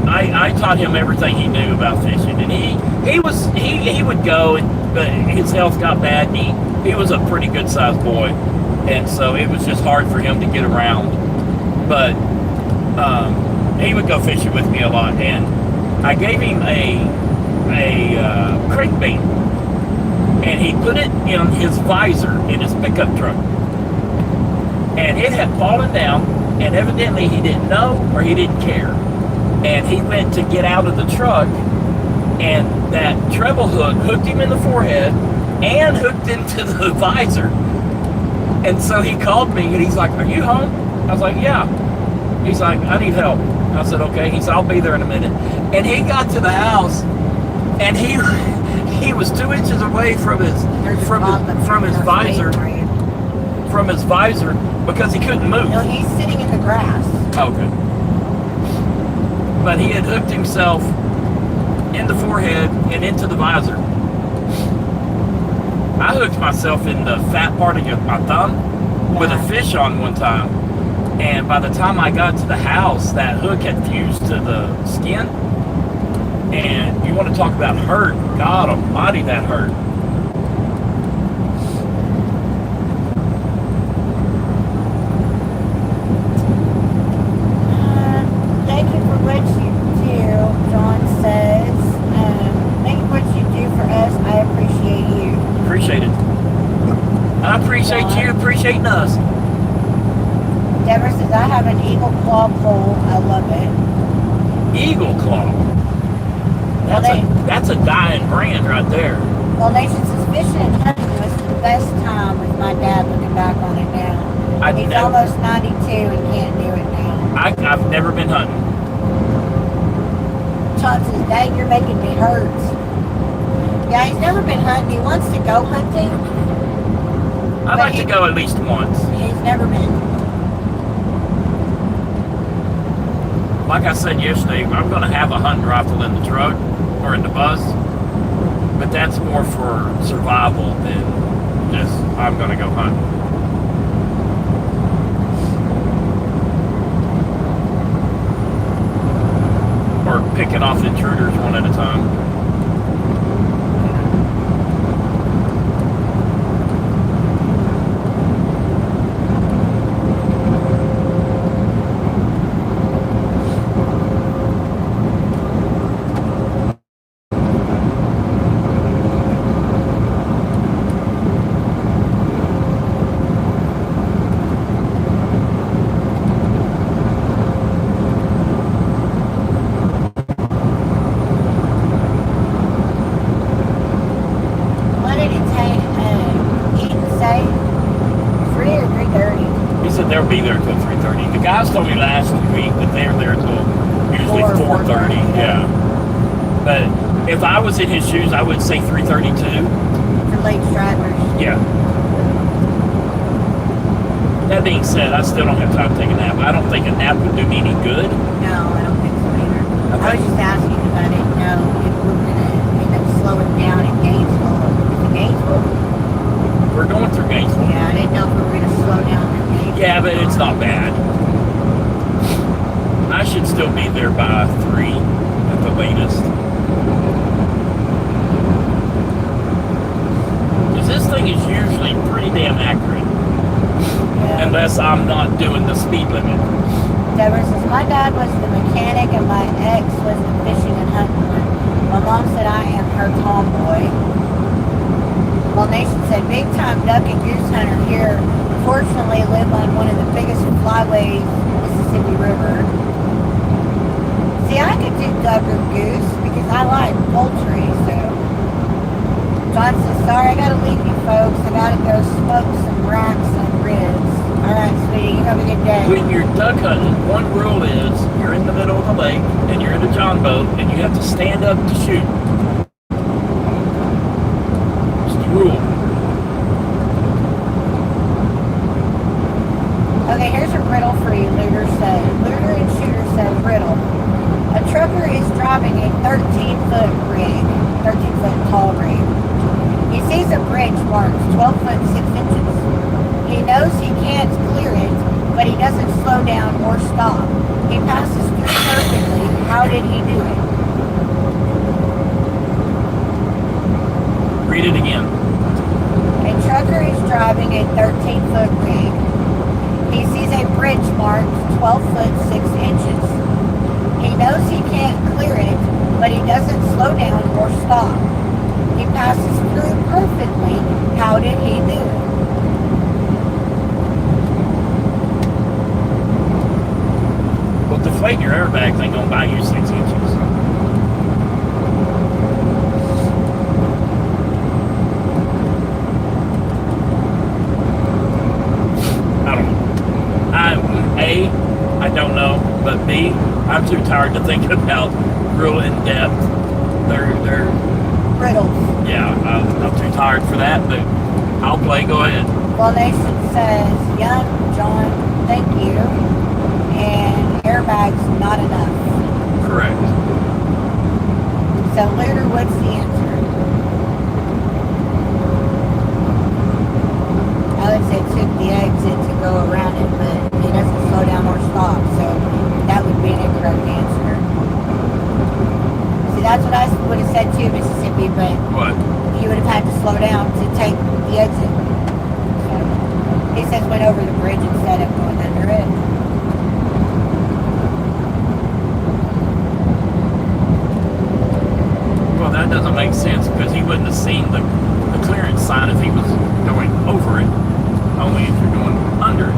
I taught him everything he knew about fishing, and he would go, but his health got bad, and he was a pretty good sized boy, and so it was just hard for him to get around. But he would go fishing with me a lot, and I gave him a crankbait, and he put it in his visor in his pickup truck, and it had fallen down, and evidently he didn't know or he didn't care. And he went to get out of the truck, and that treble hook hooked him in the forehead and hooked into the visor. And so he called me, and he's like, "Are you home?" I was like, "Yeah." He's like, "I need help." I said, "Okay." He said, "I'll be there in a minute." And he got to the house, and he was 2 inches away from his visor because he couldn't move. No, he's sitting in the grass. Okay. But he had hooked himself in the forehead and into the visor. I hooked myself in the fat part of my thumb with a fish on one time. And by the time I got to the house, that hook had fused to the skin. And you want to talk about hurt. God almighty, that hurt. Thank you for what you do, John says. Thank you for what you do for us. I appreciate you. Appreciate it. I appreciate you appreciating us. Deborah says, I have an eagle claw pole. I love it. Eagle Claw. That's a dying brand right there. Well, Nation says fishing and hunting was the best time with my dad looking back on it now. He's almost 92 and can't do it now. I've never been hunting. John says, Dad, you're making me hurt. Yeah, he's never been hunting. He wants to go hunting. I'd like to go at least once. He's never been. Like I said yesterday, I'm going to have a hunting rifle in the truck or in the bus, but that's more for survival than just I'm going to go hunting. Or picking off intruders one at a time. They'll be there until 3:30. The guys told me last week that they're there until usually 4:30. Yeah. But if I was in his shoes, I would say 3:32. For late drivers. Yeah. That being said, I still don't have time to take a nap. I don't think a nap would do me any good. No, I don't think so either. Okay. I was just asking because I didn't know if we were going to end up slowing down in Gainesville. Is it Gainesville? We're going through Gainesville. Yeah, I didn't know if we were going to slow down in Gainesville. Yeah, but it's not bad. I should still be there by 3 at the latest. Because this thing is usually pretty damn accurate. Yeah. Unless I'm not doing the speed limit. Deborah says, my dad was the mechanic and my ex was the fishing and hunting one. My mom said I am her tomboy. Well, Nation said, big time duck and goose hunter here. Unfortunately, live on one of the biggest flyways in the Mississippi River. See, I could do duck or goose because I like poultry, so. John says, sorry, I gotta leave you folks. I gotta go smoke some racks and ribs. Alright, sweetie, you have a good day. When you're duck hunting, one rule is you're in the middle of the lake and you're in a John boat and you have to stand up to shoot. It's the rule. Okay, here's a riddle for you, Looter and Shooter said riddle. A trucker is driving a 13-foot rig, 13-foot tall rig. He sees a bridge marked 12 foot 6 inches. He knows he can't clear it, but he doesn't slow down or stop. He passes through perfectly. How did he do it? Read it again. A trucker is driving a 13-foot rig. He sees a bridge marked 12 foot 6 inches. He knows he can't clear it, but he doesn't slow down or stop. He passes through perfectly. How did he do it? Well, deflating your airbags ain't gonna buy you 6 inches. I don't know. I don't know, but B, I'm too tired to think about real in depth. They're Riddles. yeah, I'm too tired for that, but I'll play. Go ahead. Well, Nation says, young John, thank you. And airbags, not enough. Correct. So, Looter, what's the answer? I would say took the exit to go around it, but it doesn't slow down or stop. So, that would be an incorrect answer. See, that's what I would have said too, Mississippi, but What? you would have had to slow down to take the exit. So, he says went over the bridge instead of going under it. Well, that doesn't make sense because he wouldn't have seen the clearance sign if he was going over it. Only if you're going under it.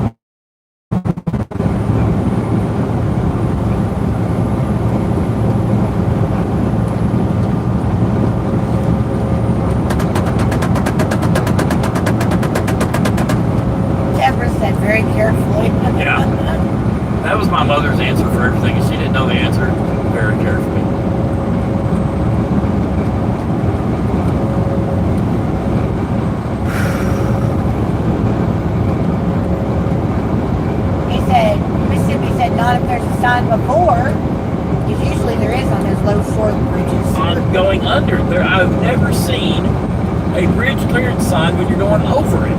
Deborah said very carefully. Yeah. That was my mother's answer for everything. She didn't know the answer very carefully. He said, Mississippi said, not if there's a sign before, because usually there is on those low short bridges. On going under there, I've never seen a bridge clearance sign when you're going over it.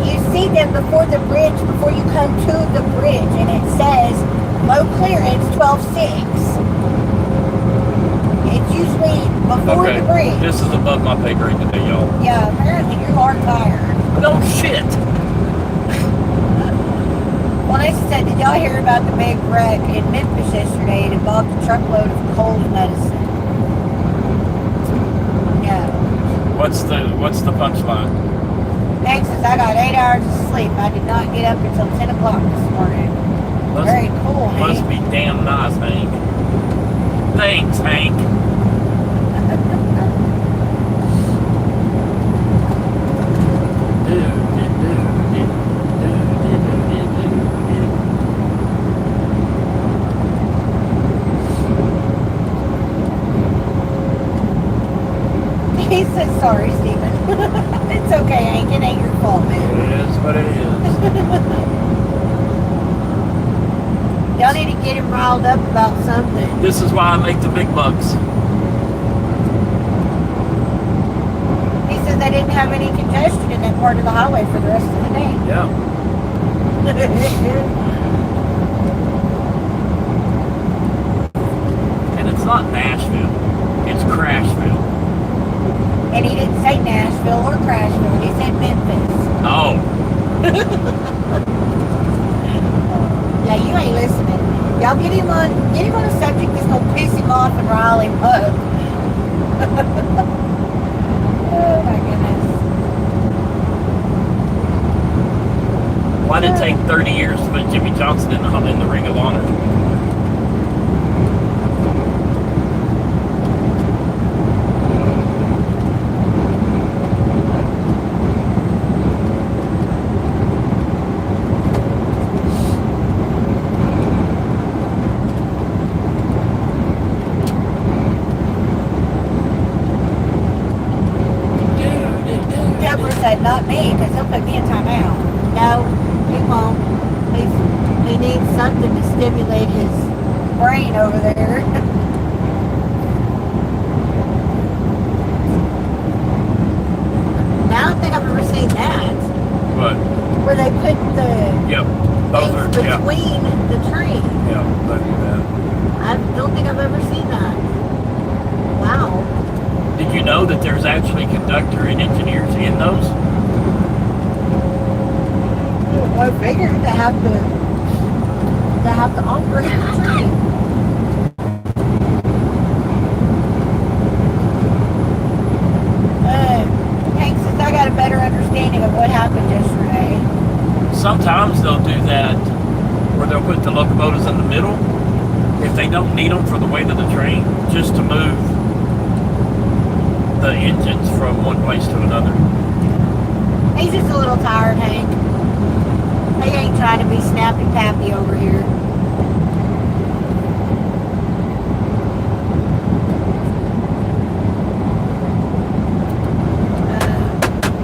You see them before the bridge, before you come to the bridge, and it says low clearance 12.6. It's usually before Okay, the bridge. this is above my pay grade today, y'all. Yeah, apparently you are tired. No shit. Well, they said, did y'all hear about the big wreck in Memphis yesterday? It involved a truckload of cold medicine. Yeah. What's the punchline? Hank says, I got 8 hours of sleep. I did not get up until 10 o'clock this morning. Very cool, Hank. Must be damn nice, Hank. Thanks, Hank. He said, sorry, Stephen. It's okay, Hank. It ain't your fault, man. It is what it is. Y'all need to get him riled up about something. This is why I make the big bucks. He said they didn't have any congestion in that part of the highway for the rest of the day. Yeah. And it's not Nashville. It's Crashville. And he didn't say Nashville or Crashville. He said Memphis. Oh. Yeah, you ain't listening. Y'all get him on a subject that's gonna piss him off and rile him up. Oh my goodness. Why did it take 30 years to put Jimmy Johnson in the Ring of Honor? not me, because he'll put me in timeout. No, he won't. He needs something to stimulate his brain over there. I don't think I've ever seen that. But Where they put the yep, those are things yeah, between the trees. yeah, they do that. I don't think I've ever seen that. Wow. Did you know that there's actually conductor and engineers in those? I figured to have to operate the train. Hank, since I got a better understanding of what happened yesterday. Sometimes they'll do that where they'll put the locomotives in the middle if they don't need them for the weight of the train, just to move the engines from one place to another. He's just a little tired, Hank. He ain't trying to be snappy-pappy over here.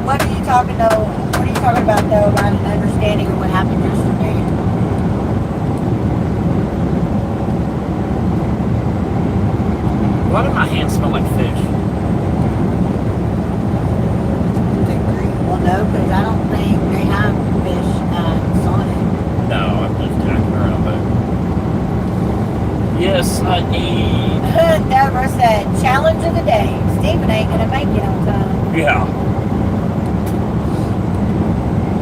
What are you talking about though about an understanding of what happened yesterday? Why do my hands smell like fish? Well, no, because I don't think they have fish Sonic. No, I'm just jacking around, but yes, I need. Deborah said, challenge of the day. Stephen ain't gonna make it on time. Yeah.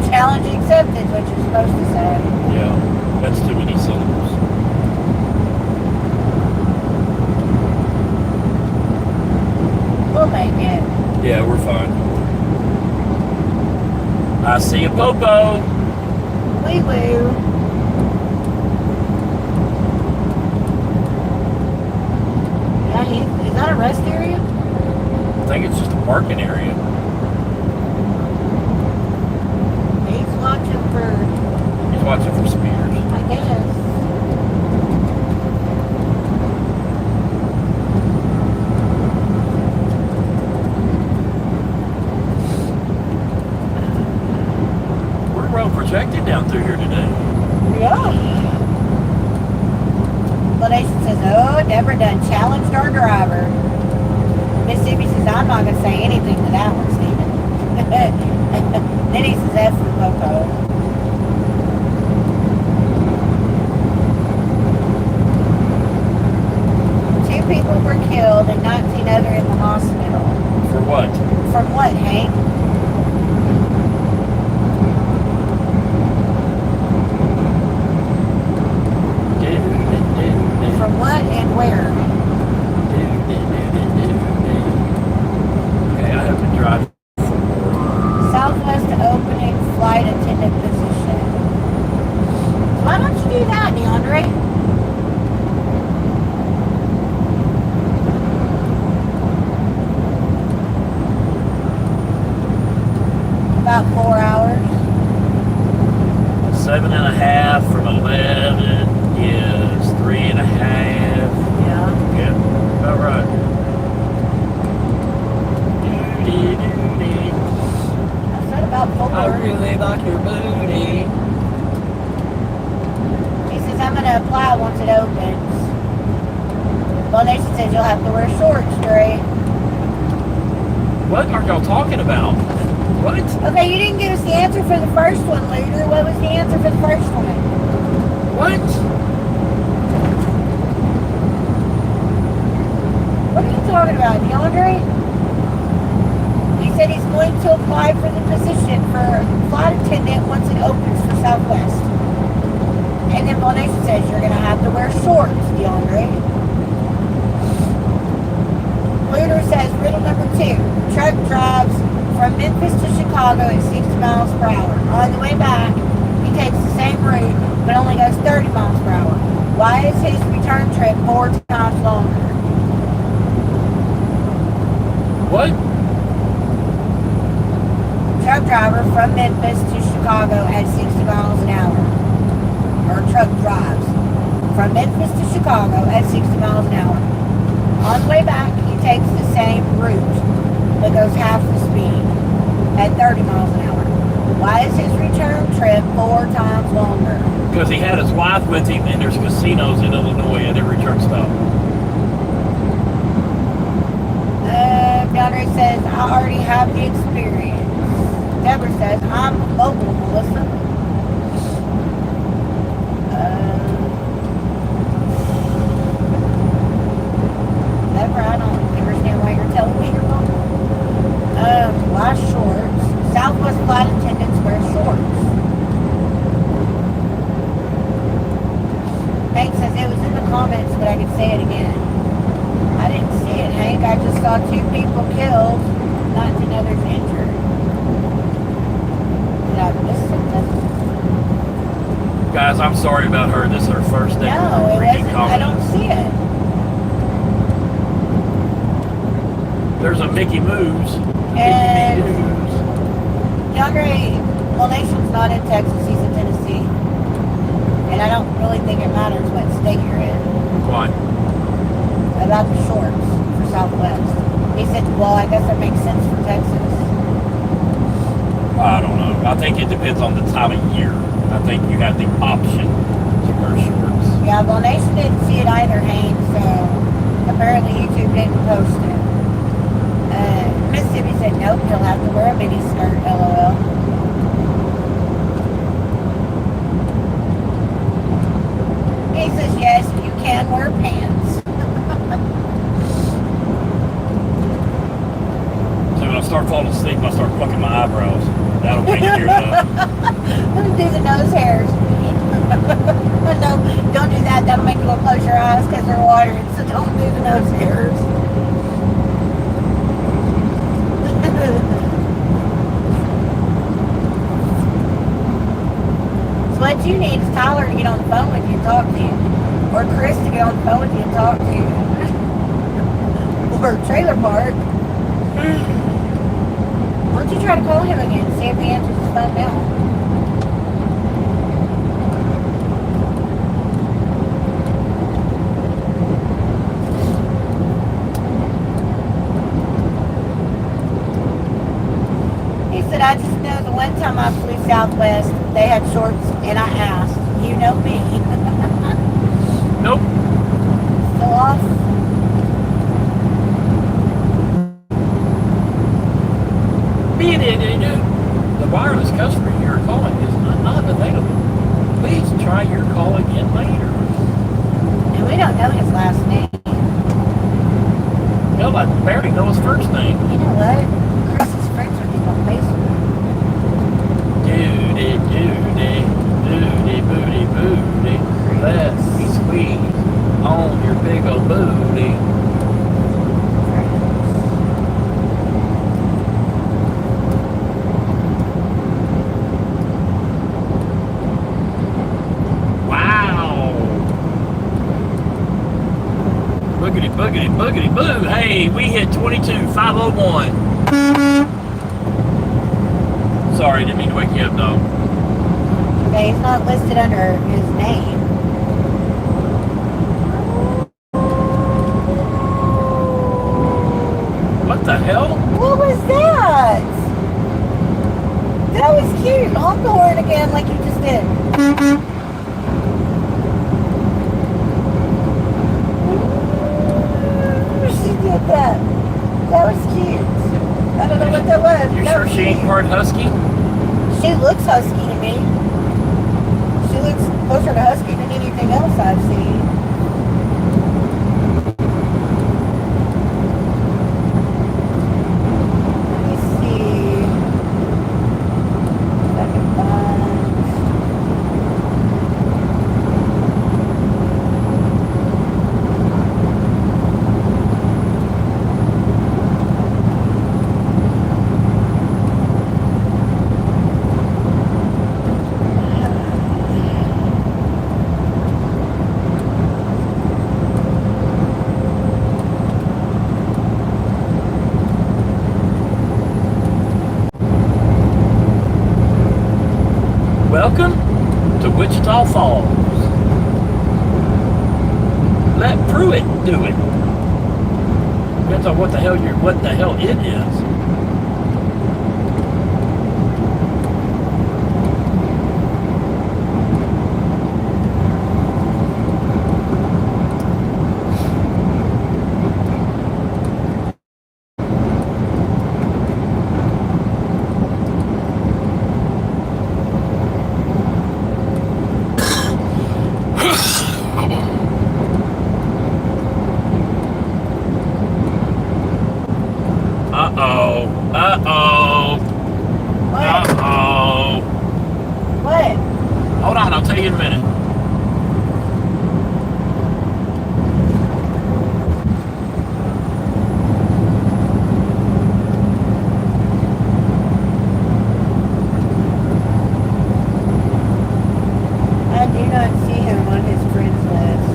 Challenge accepted, what you're supposed to say. Yeah, that's too many syllables. We'll make it. Yeah, we're fine. I see a popo. Wee woo. Yeah, is that a rest area? I think it's just a parking area. He's watching for, He's watching for speeders. I guess. We're well protected down through here today. Yeah. Nation says, oh, Deborah done challenged our driver. Mississippi says, I'm not going to say anything to that one, Stephen. Then he says, that's the popo. Two people were killed and 19 other in the hospital. For what? From what, Hank? From what and where? Okay, I have to drive. Southwest opening flight attendant position. Why don't you do that, DeAndre? About 4 hours. 7.5 from 11 is 3.5. Yeah. Yeah, about right. I said about 4. I really like your booty. He says, I'm going to apply once it opens. Well, Nation says you'll have to wear shorts, Dre. What are y'all talking about? What? Okay, you didn't give us the answer for the first one, Leader. What was the answer for the first one? What? What are you talking about, DeAndre? He said he's going to apply for the position for flight attendant once it opens for Southwest. And then Nation says you're going to have to wear shorts, DeAndre. Leader says riddle number 2. Truck drives from Memphis to Chicago at 60 miles per hour. On the way back, he takes the same route, but only goes 30 miles per hour. Why is his return trip 4 times longer? What? Truck driver from Memphis to Chicago at 60 miles an hour. Or truck drives from Memphis to Chicago at 60 miles an hour. On the way back, he takes the same route, but goes half the speed. at 30 miles an hour. Why is his return trip 4 times longer? Because he had his wife with him, and there's casinos in Illinois at every truck stop. DeAndre says, I already have the experience. Deborah says, I'm mobile, Melissa. Deborah, I don't understand why you're telling me you're mobile. Why shorts? Southwest flight attendants wear shorts. Hank says, it was in the comments, but I could say it again. I didn't see it, Hank. I just saw 2 people killed, not to know there's injured. Did I miss something? Guys, I'm sorry about her. This is her first day. No, it wasn't. I don't see it. There's a Mickey Moves. And Mickey Moves. DeAndre, well, Nation's not in Texas. He's in Tennessee. And I don't really think it matters what state you're in. Why? About the shorts for Southwest. He said, well, I guess that makes sense for Texas. I don't know. I think it depends on the time of year. I think you have the option to wear shorts. Yeah, well, Nation didn't see it either, Hank, so apparently YouTube didn't post it. Mississippi said, nope, he'll have to wear a mini skirt, LOL. He says, yes, you can wear pants. So when I start falling asleep, I start plucking my eyebrows. That'll make it ears up. Do the nose hairs. No, don't do that. That'll make you go close your eyes because they're watering. So don't do the nose hairs. So what you need is Tyler to get on the phone with you and talk to you. Or Chris to get on the phone with you and talk to you. Or Trailer Park. Why don't you try to call him again and see if he answers his phone now? He said, I just know the one time I flew Southwest, they had shorts, and I asked, you know me. Nope. Still off? The wireless customer you are calling is not available. Please try your call again later. And we don't know his last name. Hell, I barely know his first name. You know what? Chris's friends are people on Facebook. Doody, booty, booty. Let me squeeze on your big old booty. Boogity, boogity, boo. Hey, we hit 22,501. Sorry, didn't mean to wake you up, dog. Okay, he's not listed under his name. What the hell? What was that? That was cute. Honk the horn again like you just did. She did that. That was cute. I don't know what that was. You That sure was she ain't cute. part husky? She looks husky to me. She looks closer to husky than anything else I've seen. Let me see. If I can find. Welcome to Wichita Falls. Let Pruitt do it. Depends on what the hell it is. see you in a minute. I do not see him on his friends list.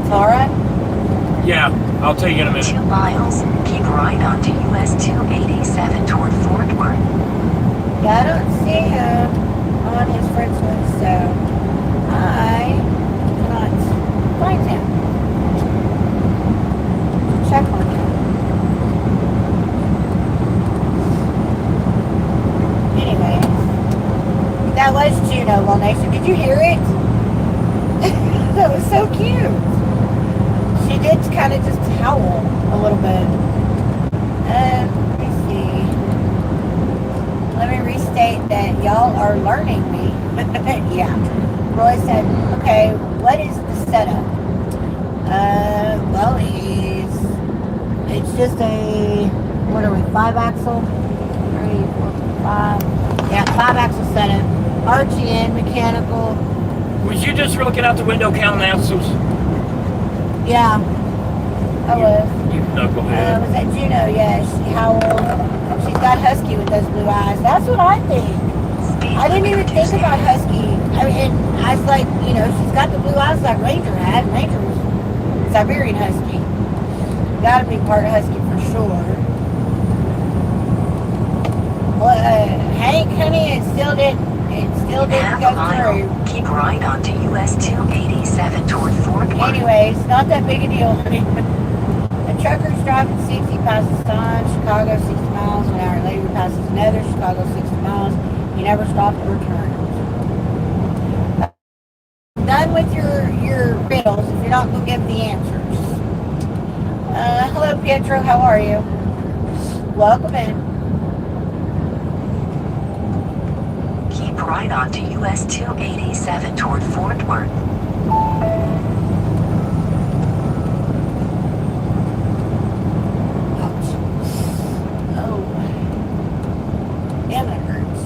Tara? Yeah, I'll tell you in a minute. 2 miles. Keep right onto US 287 toward Fort Worth. Yeah, I don't see him on his friends list, so I cannot find him. Check on him. Anyway, that was Juno, Well Nation. Did you hear it? That was so cute. She did kind of just howl a little bit. Let me see. Let me restate that y'all are learning me. Yeah. Roy said, okay, what is the setup? Well, it's just a, what are we, 5-axle? 3, 4, 5. Yeah, 5-axle setup. RGN, mechanical. Was you just looking out the window counting ounces? Yeah, I was. You knucklehead. Was that Juno? Yeah, she howled. She's got husky with those blue eyes. That's what I think. I didn't even think about husky. I mean, I was like, you know, she's got the blue eyes like Ranger had. Ranger was Siberian husky. Got to be part of husky for sure. Well, Hank, honey, it still didn't Half go a mile. through. Keep right onto US 287 toward Fort Worth. Anyways, not that big a deal. A trucker's driving 60, passes time, Chicago 60 miles. An hour later, he passes another, Chicago 60 miles. He never stopped or turned. Done with your riddles if you're not going to give the answers. Hello, Pietro. How are you? Welcome in. Keep right onto US 287 toward Fort Worth. Ouch. Oh. Damn, that hurts.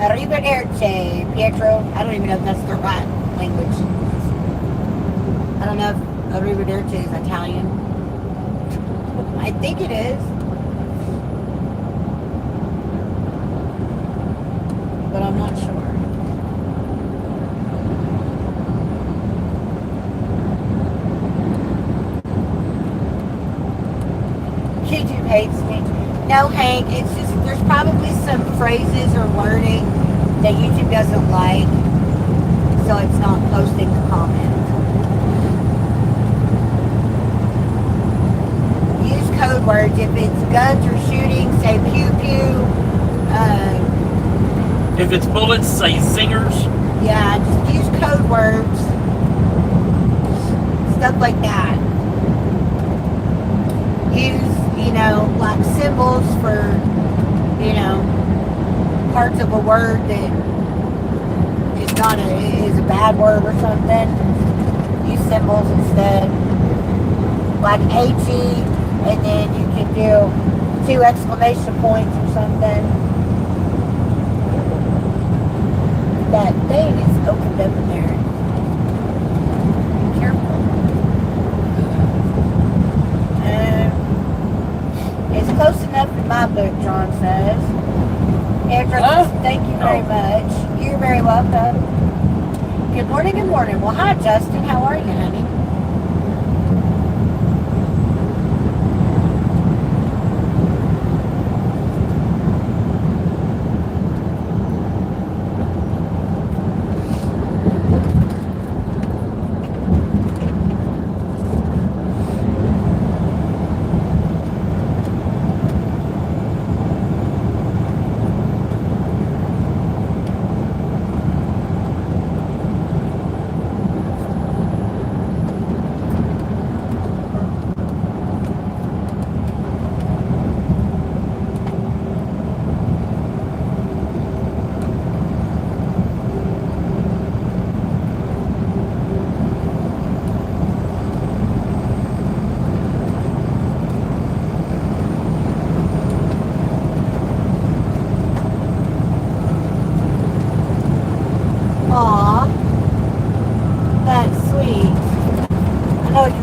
Arrivederci, Pietro. I don't even know if that's the right language. I don't know if Arrivederci is Italian. I think it is. But I'm not sure. YouTube hates me. No, Hank, it's just, there's probably some phrases or wording that YouTube doesn't like, so it's not posting the comment. Use code words. If it's guns or shooting, say pew pew. If it's bullets, say zingers. Yeah, just use code words. Stuff like that. Use, you know, like symbols for, you know, parts of a word that is a bad word or something. Use symbols instead. Like HE, and then you can do 2 exclamation points or something. That thing is opened up in there. Be careful. It's close enough in my book, John says. Andrew, thank you very much. You're very welcome. Good morning, good morning. Well, hi, Justin. How are you, honey?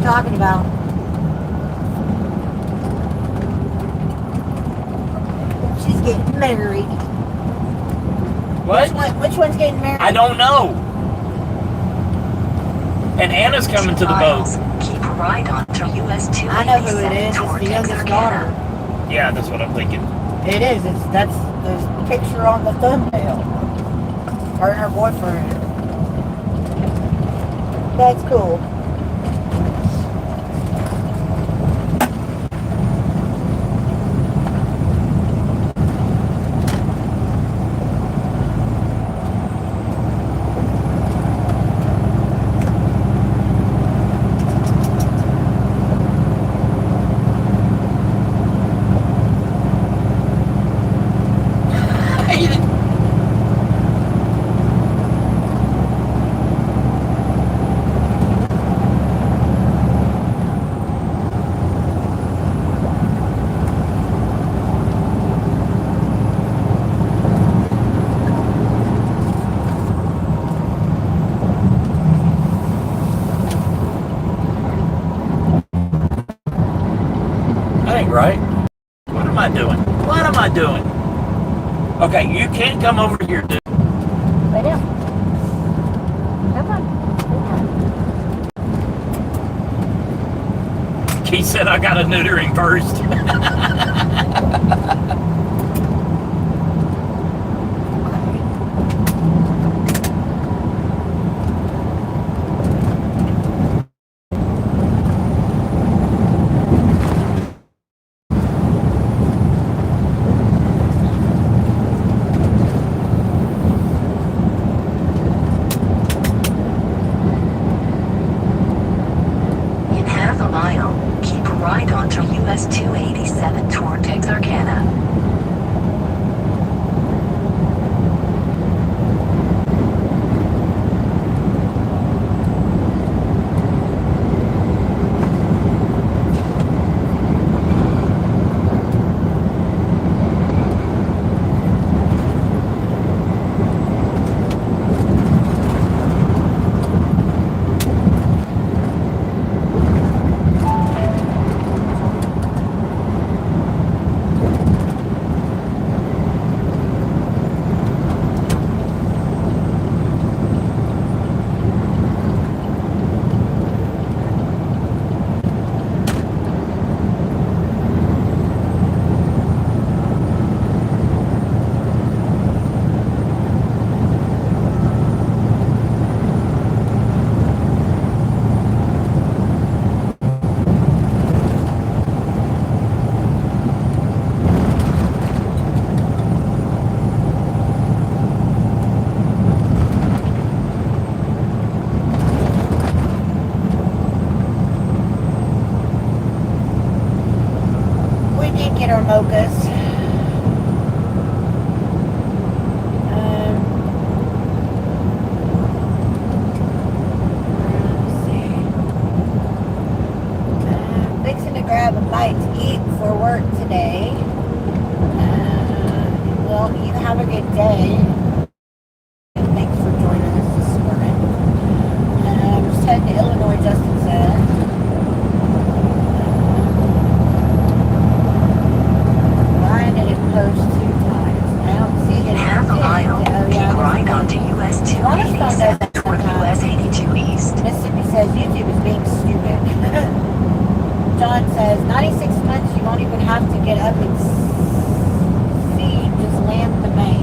you talking about? She's getting married. What? Which one's getting married? I don't know. And Anna's coming to the boat. Keep right on to US 287 I know who it is. It's toward the youngest Texarkana. daughter. Yeah, that's what I'm thinking. It is. That's the picture on the thumbnail. Her and her boyfriend. That's cool. That ain't right. What am I doing? What am I doing? Okay, you can't come over here, dude. Lay down. Come on. He said I got a neutering first. In half a mile, keep right onto US 287 toward Texarkana. We did get our mochas. Let's see. Fixing to grab a bite to eat for work today. Well, you have a good day. Thanks for joining us this morning. Just heading to Illinois, Justin said. Ryan didn't post 2 times. I don't see In it. half a mile, keep Yeah, right onto US 287 toward US 82 East. Mississippi says YouTube is being stupid. John says 96 months you won't even have to get up and see, just land the main.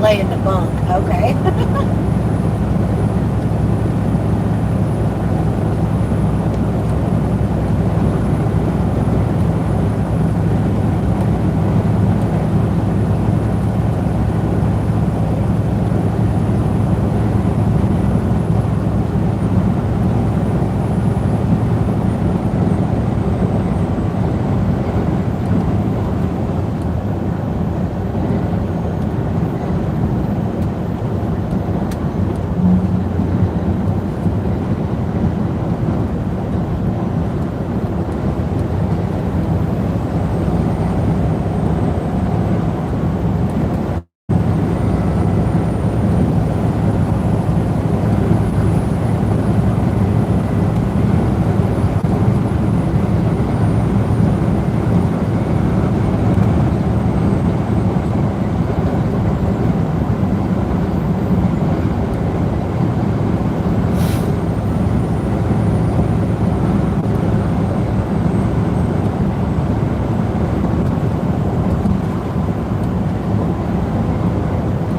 lay in the bunk. Okay.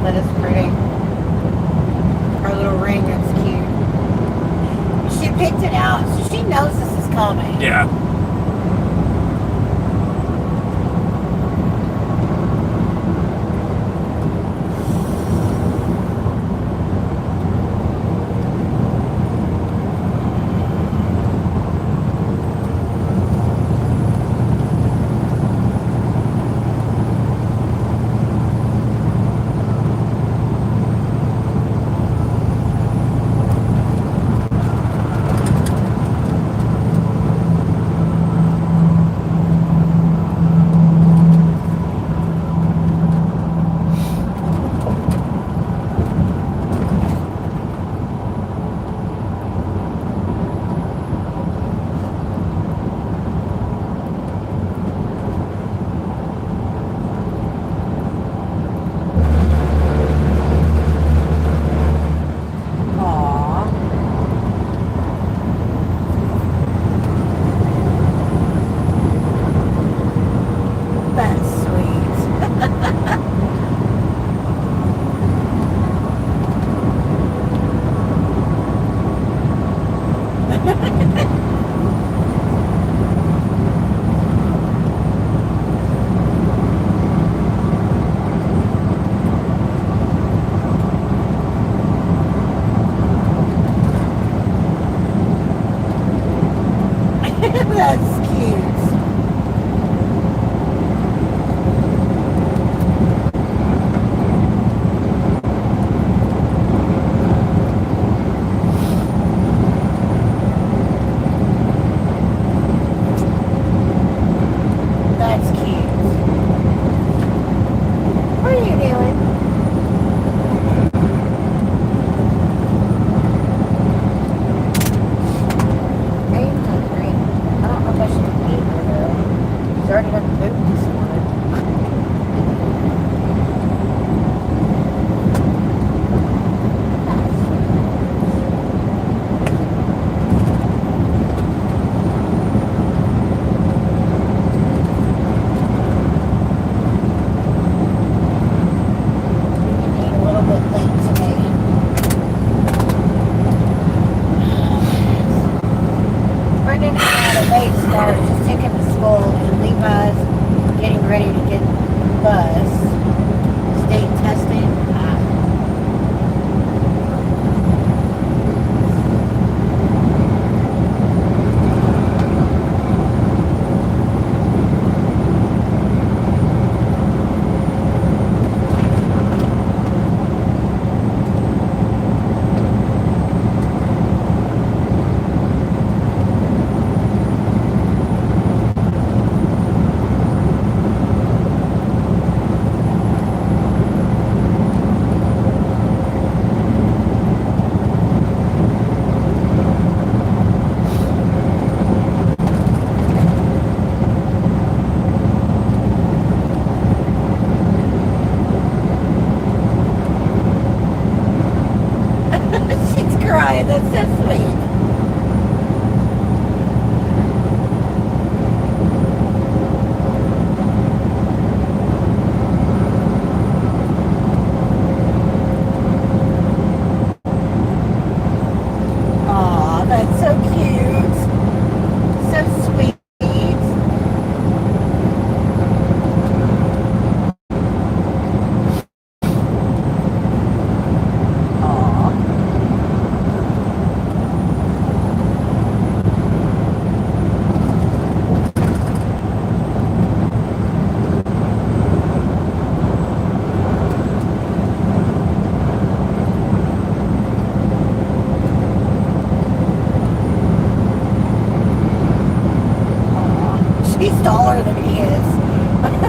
That is pretty. Her little ring, that's cute. She picked it out, so she knows this is coming. Yeah.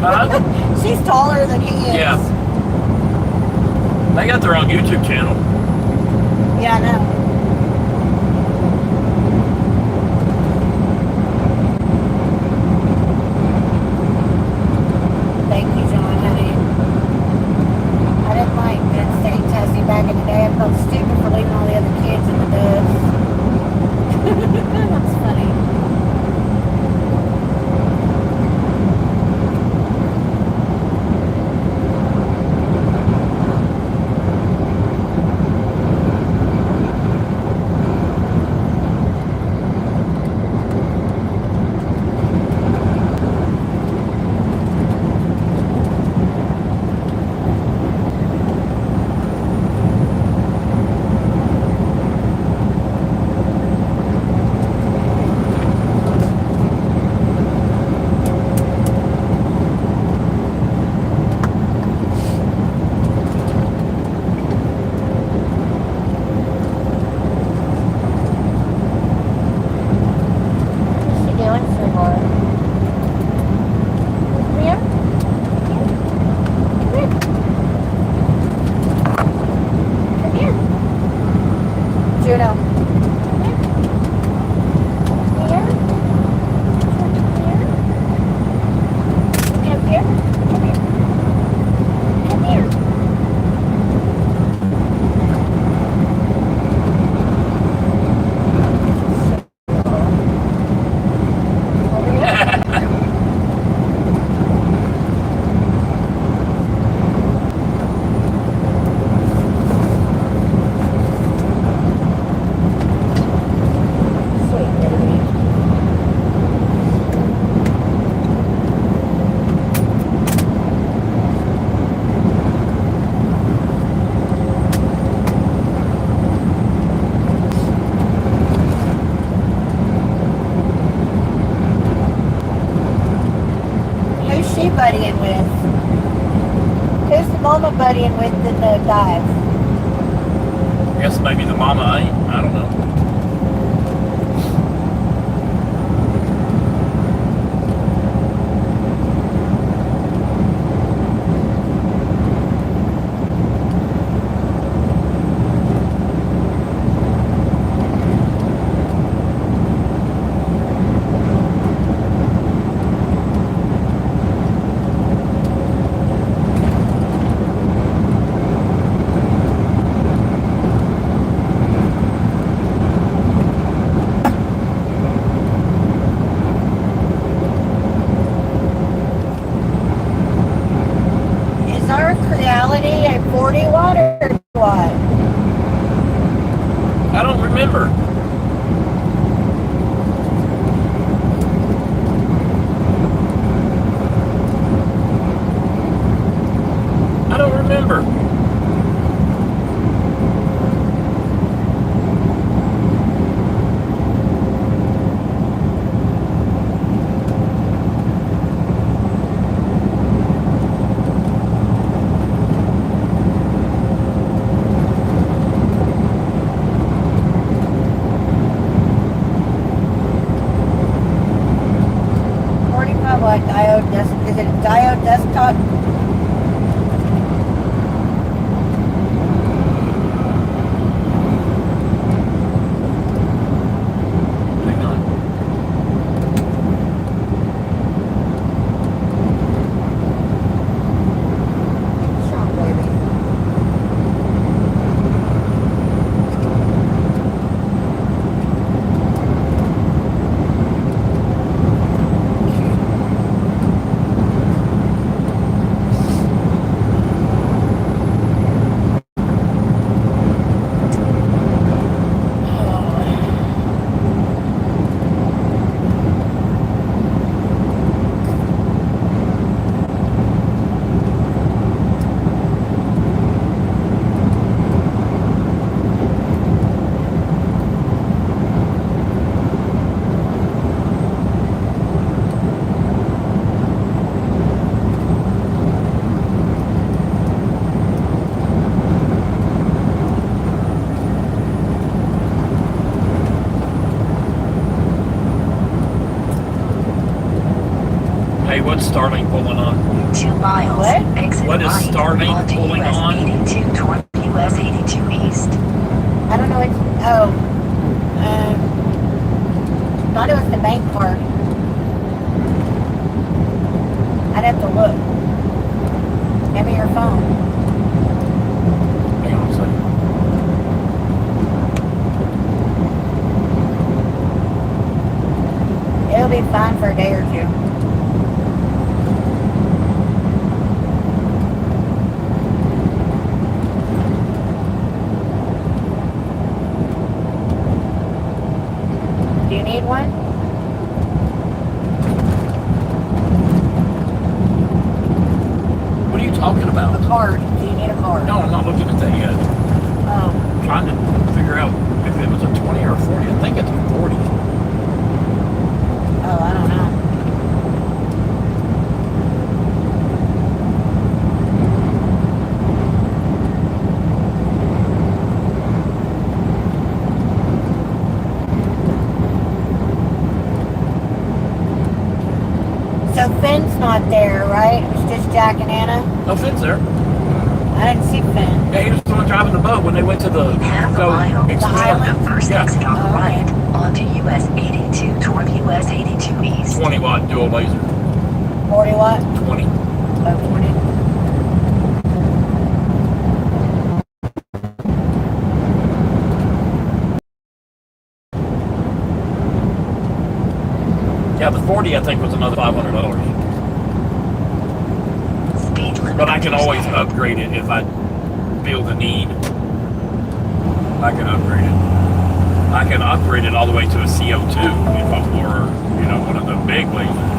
Huh? She's taller than he is. Yeah. They got their own YouTube channel. Yeah, I know. Thank you, John, honey. I didn't like that state testing back in the day. I felt stupid for leaving all the other kids in the bus. That's funny. Buddying with? Who's the mama buddying with in the dive? I guess maybe the mama ain't. I don't know. A 40 watt or what? I don't remember. I don't remember. What diode? Is it a diode desktop? miles. What? Exit What is right Starlink onto pulling US on? 82 toward US 82 East. I don't know what. Oh. Thought it was the bank card. I'd have to look. Give me your phone. Hang on a second. It'll be fine for a day or two. Do you need one? What are you talking A about? card. Do you need a card? No, I'm not looking at that yet. Oh. I'm trying to figure out if it was a 20 or a 40. I think it's a 40. Oh, I don't know. So Finn's not there, right? It's just Jack and Anna? No, Finn's there. I didn't see Finn. Yeah, he was the one driving the boat when they went to the Half a go mile. explore. The first Yeah. exit on the Oh, okay. right onto US 82 toward US 82 East. 20 watt dual laser. 40 watt? 20. Oh, 20. Yeah, the 40 I think was another $500. Speed limit. But I can reduced always ahead. upgrade it if I feel the need. I can upgrade it. I can upgrade it all the way to a CO2 if I were, one of the big lasers.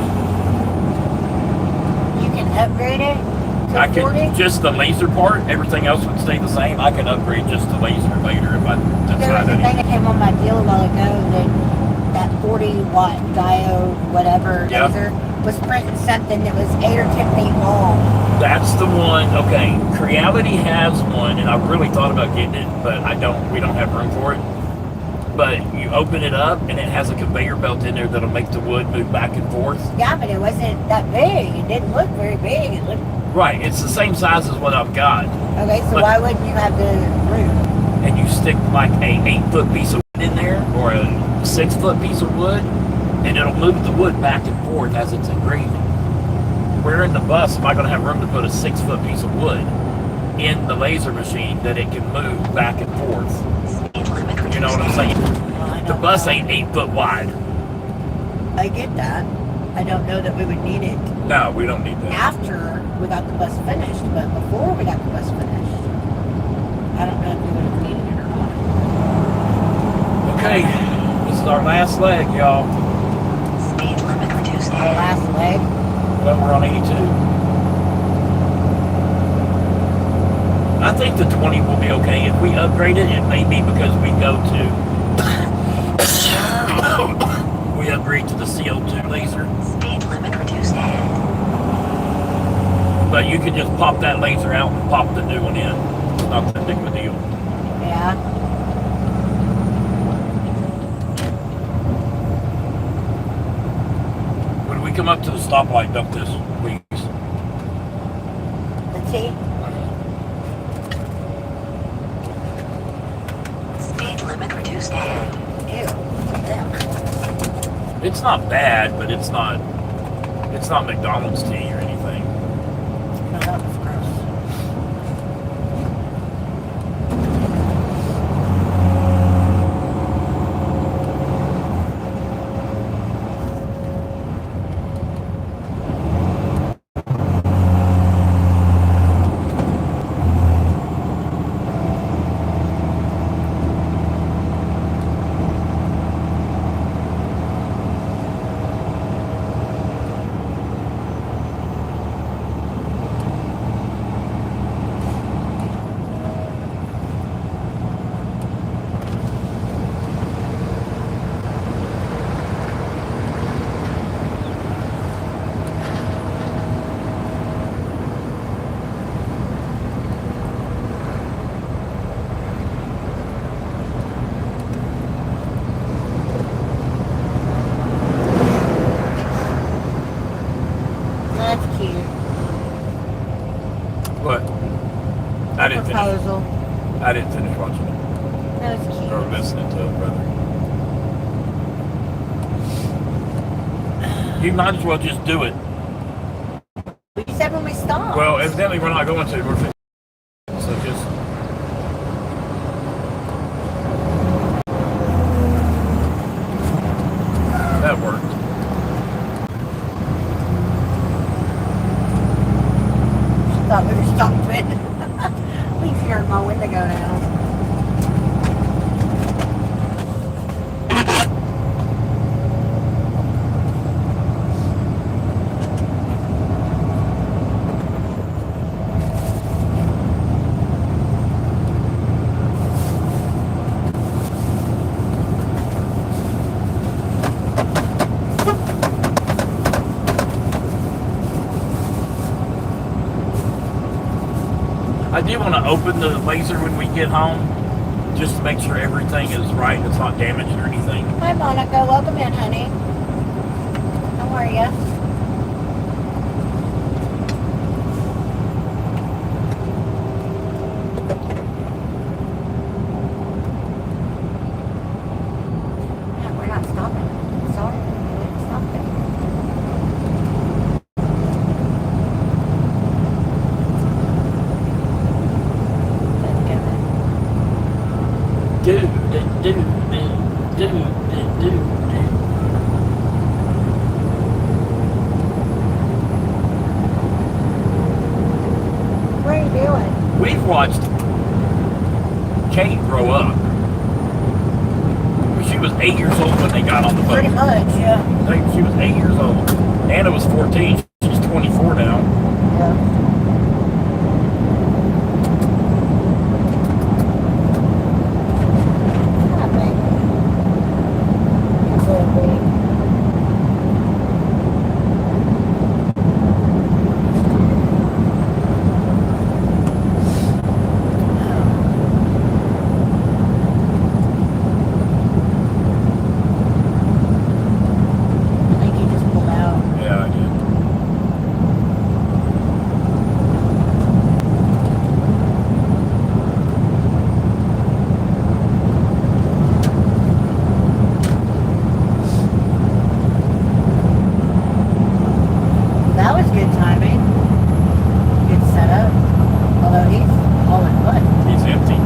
You can upgrade it to I 40? can just the laser part. Everything else would stay the same. I can upgrade just the laser later if I There was decide a I thing need. that came on my deal a while ago that 40 watt diode, whatever Yeah. laser, was printing something that was 8 or 10 feet long. That's the one. Okay, Creality has one, and I really thought about getting it, but we don't have room for it. But you open it up, and it has a conveyor belt in there that'll make the wood move back and forth. Yeah, but it wasn't that big. It didn't look very big. It looked Right, it's the same size as what I've got. okay. So But- why wouldn't you have the room? And you stick like a 8-foot piece of wood in there, or a 6-foot piece of wood, and it'll move the wood back and forth as it's engraving. Where in the bus am I going to have room to put a 6-foot piece of wood in the laser machine that it can move back and forth? Speed limit reduced You know what I'm ahead. saying? Well, I The don't bus know. ain't 8 foot wide. I get that. I don't know that we would need it No, we don't need that. after we got the bus finished, but before we got the bus finished, I don't know if we would have needed it or not. Okay, this is our last leg, y'all. Speed limit reduced Our ahead. last leg. Well, we're on 82. I think the 20 will be okay. If we upgrade it, it may be because we go to we upgrade to the CO2 laser. Speed limit reduced ahead. But you can just pop that laser out and pop the new one in. It's not that big of a deal. Yeah. When we come up to the stoplight, dump this, please. Let's see. Speed limit reduced ahead. Ew. Yeah. It's not bad, but it's not McDonald's tea or anything. No, that was gross. What? I didn't finish. Proposal. I didn't finish watching it. That was cute. Or listening to it, brother. You might as well just do it. You said when we stopped. Well, evidently we're not going to. We're finishing. So just. That worked. Thought we were stopping. At least heard my window go down. I do want to open the laser when we get home, just to make sure everything is right and it's not damaged or anything. Hi, Monica. Welcome in, honey. How are you? Yeah, we're not stopping. Sorry. We're not stopping. What are you doing? We've watched Kate grow up. She was 8 years old when they got on the boat. Pretty much, yeah. I think she was 8 years old. Anna was 14. She's 24 now. Yeah. Hi, baby. Good, baby. I think you just pulled out. Yeah, I did. That was good timing. Good setup. Although he's all in one. He's empty.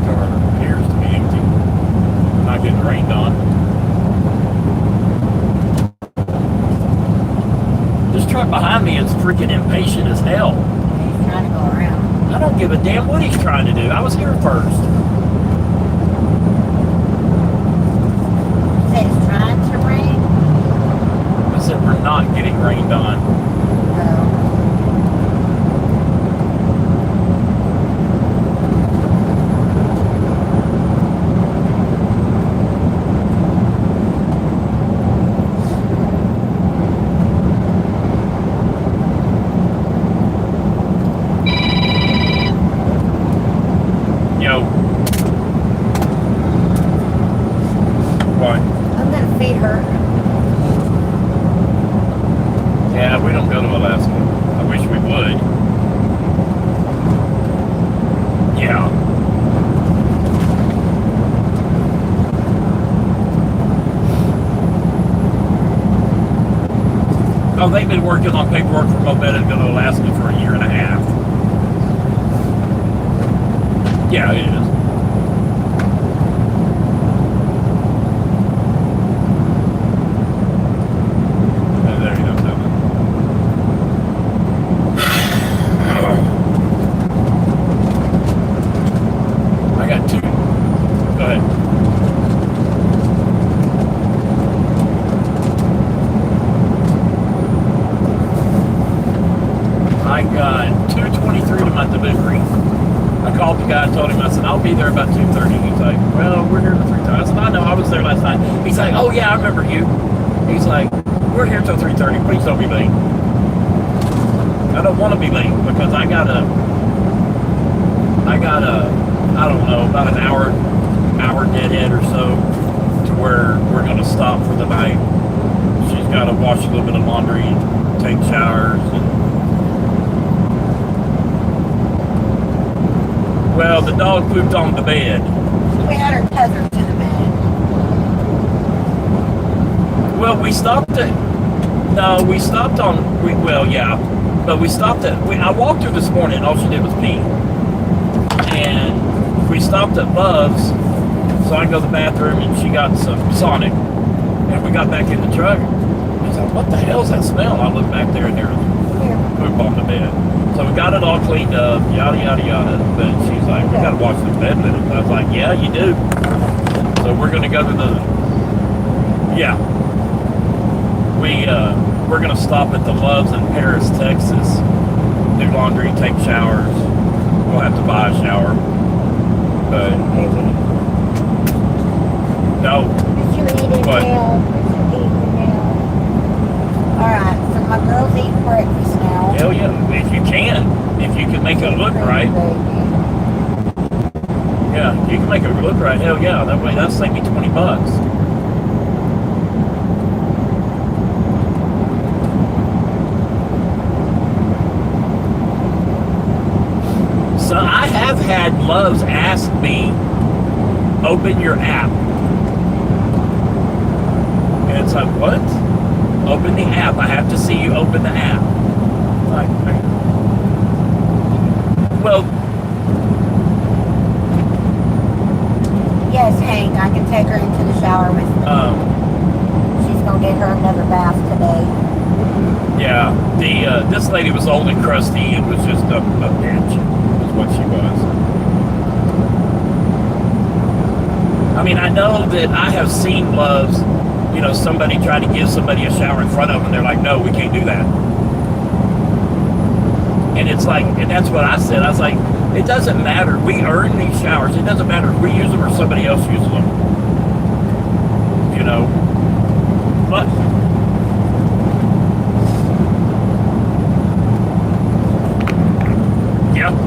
Car appears to be empty. Not getting rained on. This truck behind me is freaking impatient as hell. He's trying to go around. I don't give a damn what he's trying to do. I was here first. Say it's trying to rain. I said we're not getting rained on. Yo. What? I'm gonna feed her. Yeah, we don't go to Alaska. I wish we would. Yeah. Oh, they've been working on paperwork for Mobetta to go to Alaska for a year and a half. Yeah, it is. There you go, Tevin. I got two. Go ahead. I got 2:23 to my delivery. I called the guy and told him, I said, I'll be there about 2:30. He's like, well, we're here till 3:30. I said, I know, I was there last night. He's like, oh yeah, I remember you. He's like, we're here till 3:30. Please don't be late. I don't want to be late because I got a, I don't know, about an hour deadhead or so to where we're going to stop for the night. She's got to wash a little bit of laundry and take showers and Well, the dog pooped on the bed. We had her tethered to the bed. Well, we stopped at. No, we stopped on. Well, yeah, but we stopped at. I walked her this morning. And all she did was pee, and we stopped at Love's, so I go to the bathroom, and she got some Sonic, and we got back in the truck. I was like, "What the hell's that smell?" I looked back there, and there was poop on the bed. So we got it all cleaned up, yada yada yada. But she's like, "We gotta wash the bed with it." And I was like, "Yeah, you do." So we're gonna go to the. Yeah. We're gonna stop at the Loves in Paris, Texas, do laundry, take showers. We'll have to buy a shower, but Maybe. no. What you eating What? now? What you eating now? Alright, so my girl's eating breakfast now. Hell yeah, if you can make it look right. Yeah, if you can make it look right. Hell yeah, that way that'll save me $20. So I have had Loves ask me, open your app. And it's like, what? Open the app. I have to see you open the app. Like, well, Yes, Hank, I can take her into the shower with me. She's gonna get her another bath today. yeah, this lady was old and crusty and was just a bitch, is what she was. I mean, I know that I have seen Loves, somebody try to give somebody a shower in front of them, and they're like, no, we can't do that. And it's like, and that's what I said. I was like, it doesn't matter. We earn these showers. It doesn't matter if we use them or somebody else uses them. But yeah.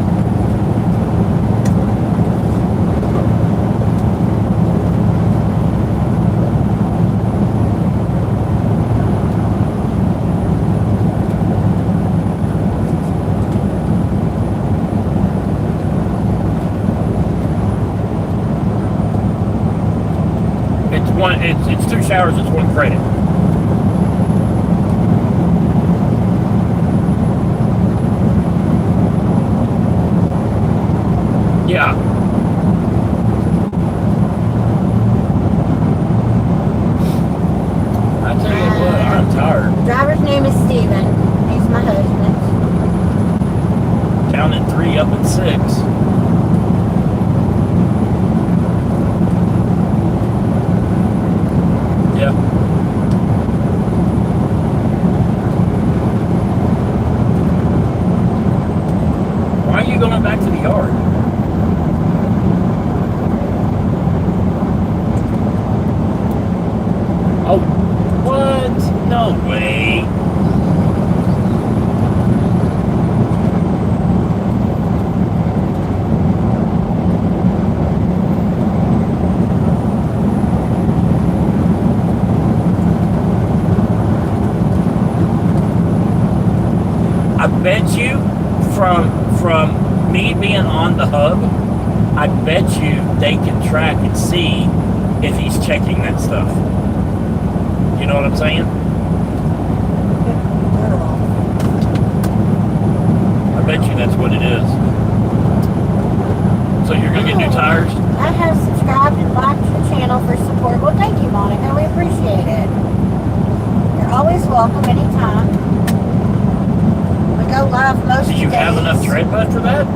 It's 2 showers, it's 1 credit. Yeah. I tell you what, I'm tired. Driver's name is Steven. He's my husband. Down at 3, up at 6. Yeah. Why are you going back to the yard? Oh, what? No way. I bet you from me being on the hub, I bet you they can track and see if he's checking that stuff. You know what I'm saying? I bet you that's what it is. So you're gonna get new tires? I have subscribed and liked your channel for support. Well, thank you, Monica. We appreciate it. You're always welcome anytime. We go live most Do you days. have enough tread bud for that?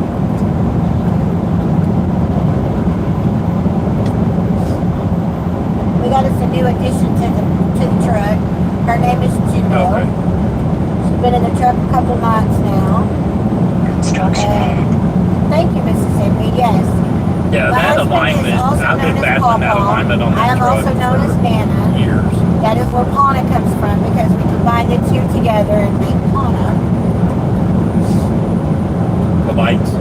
We got us a new addition to the truck. Her name is Janelle. Okay. She's been in the truck a couple months now. Construction ahead. Thank you, Mrs. Henry. Yes. Yeah, My that husband is alignment, also I've been known as battling that Pawpaw. alignment on I that am truck also known as for Nana. years. That is where Pawna comes from because we combined the two together and made Pawna. The lights.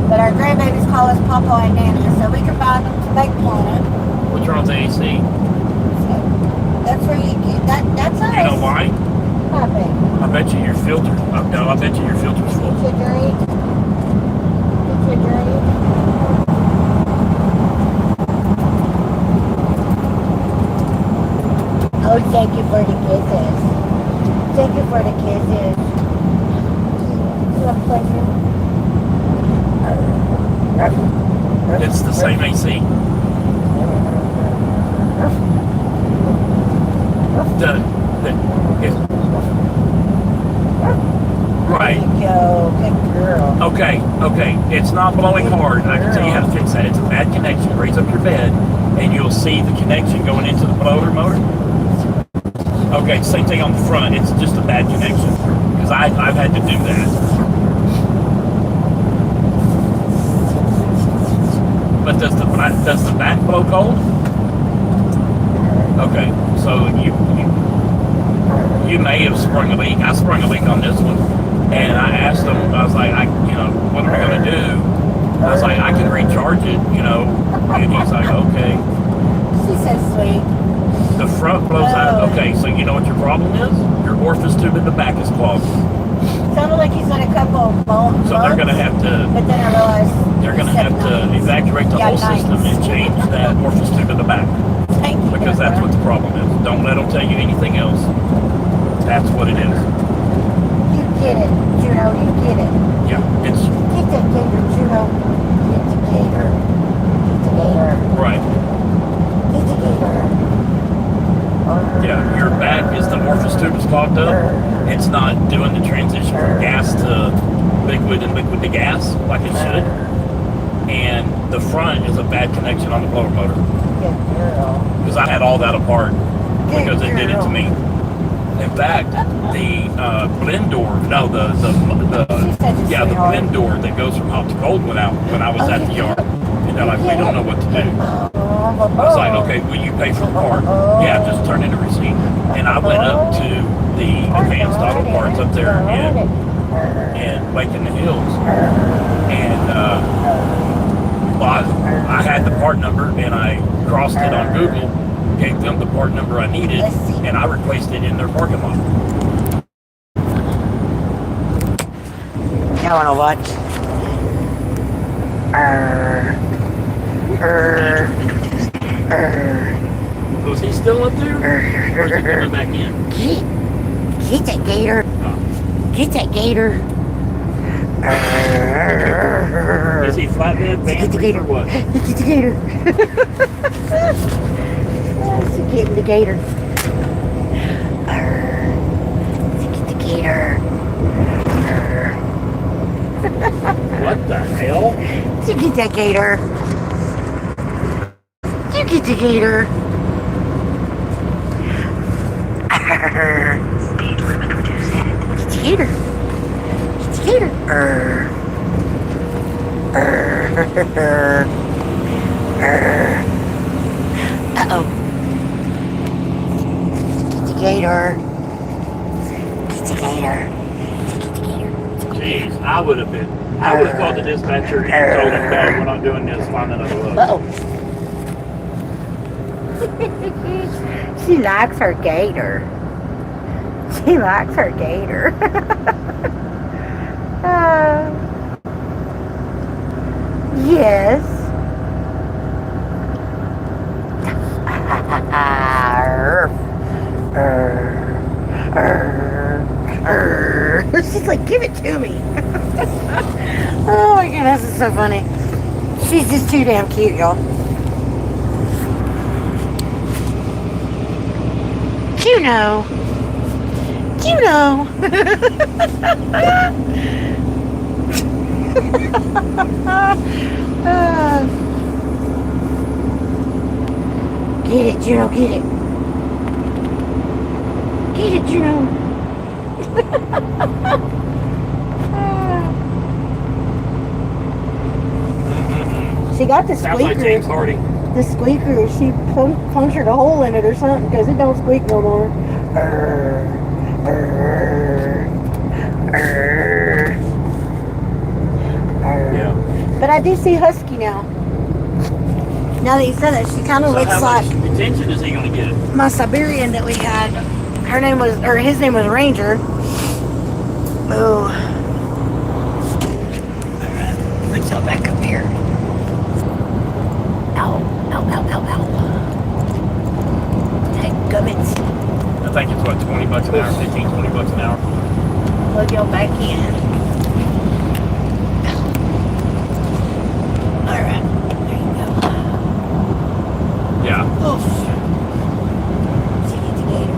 But our grandbabies call us Pawpaw and Nana, so we combined them to make Pawna. What's wrong with the AC? You So that's where you get that. That's us. know why? Nothing. I bet you your filter. Oh, no, I bet you your filter's full. Considering. the journey? Oh, thank you for the kisses. Thank you for the kisses. You want to play now? It's the same AC. Right. There you go. Good girl. Okay. It's not blowing hard. I can tell you how to fix that. It's a bad connection. Raise up your bed, and you'll see the connection going into the blower motor. Okay, same thing on the front. It's just a bad connection because I've had to do that. But does the back blow cold? Okay, so you may have sprung a leak. I sprung a leak on this one, and I asked them. I was like, what are we gonna do? I was like, I can recharge it, And he's like, okay. She's so sweet. The front blows out. Okay, so you know what your problem is? Your orifice tube in the back is clogged. Sounded like he's got a couple of bones. So they're gonna have to. But then I realized They're gonna have to evacuate the whole system and change that orifice tube in the back. Thank you. Because that's what the problem is. Don't let them tell you anything else. That's what it is. You get it, Juno. You get it. Yeah, it's Get that gator, Juno. Get the gator. Get the gator. right. Get the gator. Yeah, your back is the orifice tube is clogged up. It's not doing the transition from gas to liquid and liquid to gas like it should. And the front is a bad connection on the blower motor. Good girl. Because I had all that apart because it did it to me. In fact, the blend door, no, the blend door that goes from hot to cold went out when I was at the yard. And they're like, we don't know what to do. I was like, okay, will you pay for the part? Yeah, just turn in the receipt. And I went up to the advanced auto parts up there in Lake in the Hills. And I had the part number and I crossed it on Google, gave them the part number I needed, and I replaced it in their parking lot. You wanna watch? Was he still up there? Or is he coming back in? Get that gator. Get that gator. Is he flatbed, van, or what? Get the gator. Get the gator. Get the gator. What the hell? You get that gator. You get the gator. Speed limit reduced. Get the gator. Get the gator. Uh-oh. Get the gator. Get the gator. Get the gator. Jeez, I would have called the dispatcher and told him, no, we're not doing this, find another look. Uh-oh. She likes her gator. She likes her gator. Yes. She's like, give it to me. Oh my goodness, this is so funny. She's just too damn cute, y'all. Juno. Juno. Get it, Juno, get it. Get it, Juno. She got the Sounds like squeaker. James Hardy. The squeaker, she punctured a hole in it or something because it don't squeak no more. Yeah. But I do see Husky now. Now that you said that, she kind of So looks how like much attention is he going to get? my Siberian that we had. His name was Ranger. Oh. Let's go back up here. Ow, ow, ow, ow, ow. Hey, gummits. I think it's what, $20 an hour, 15, $20 an hour. Plug y'all back in. Alright, there you go. Yeah. Oof. See, get the gator.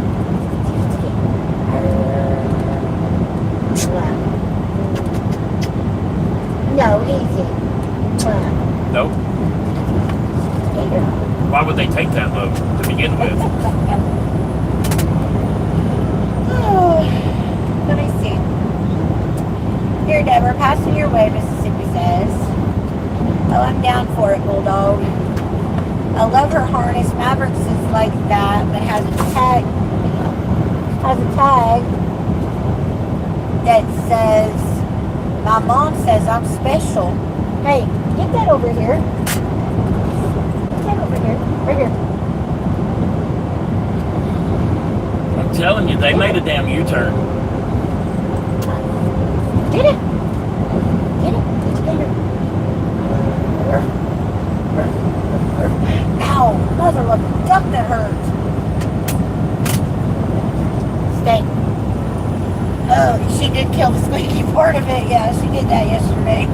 No, easy. Nope. Gator. Why would they take that load to begin with? Let me see. Here, Deborah, passing your way, Mississippi says. Oh, I'm down for it, Bulldog. I love her harness. Mavericks is like that, but has a tag that says, my mom says I'm special. Hey, get that over here. Get that over here. Right here. I'm telling you, they made a damn U-turn. Get it. Get it. Get it. Ow, mother of a duck, that hurts. Stay. Oh, she did kill the squeaky part of it. Yeah, she did that yesterday.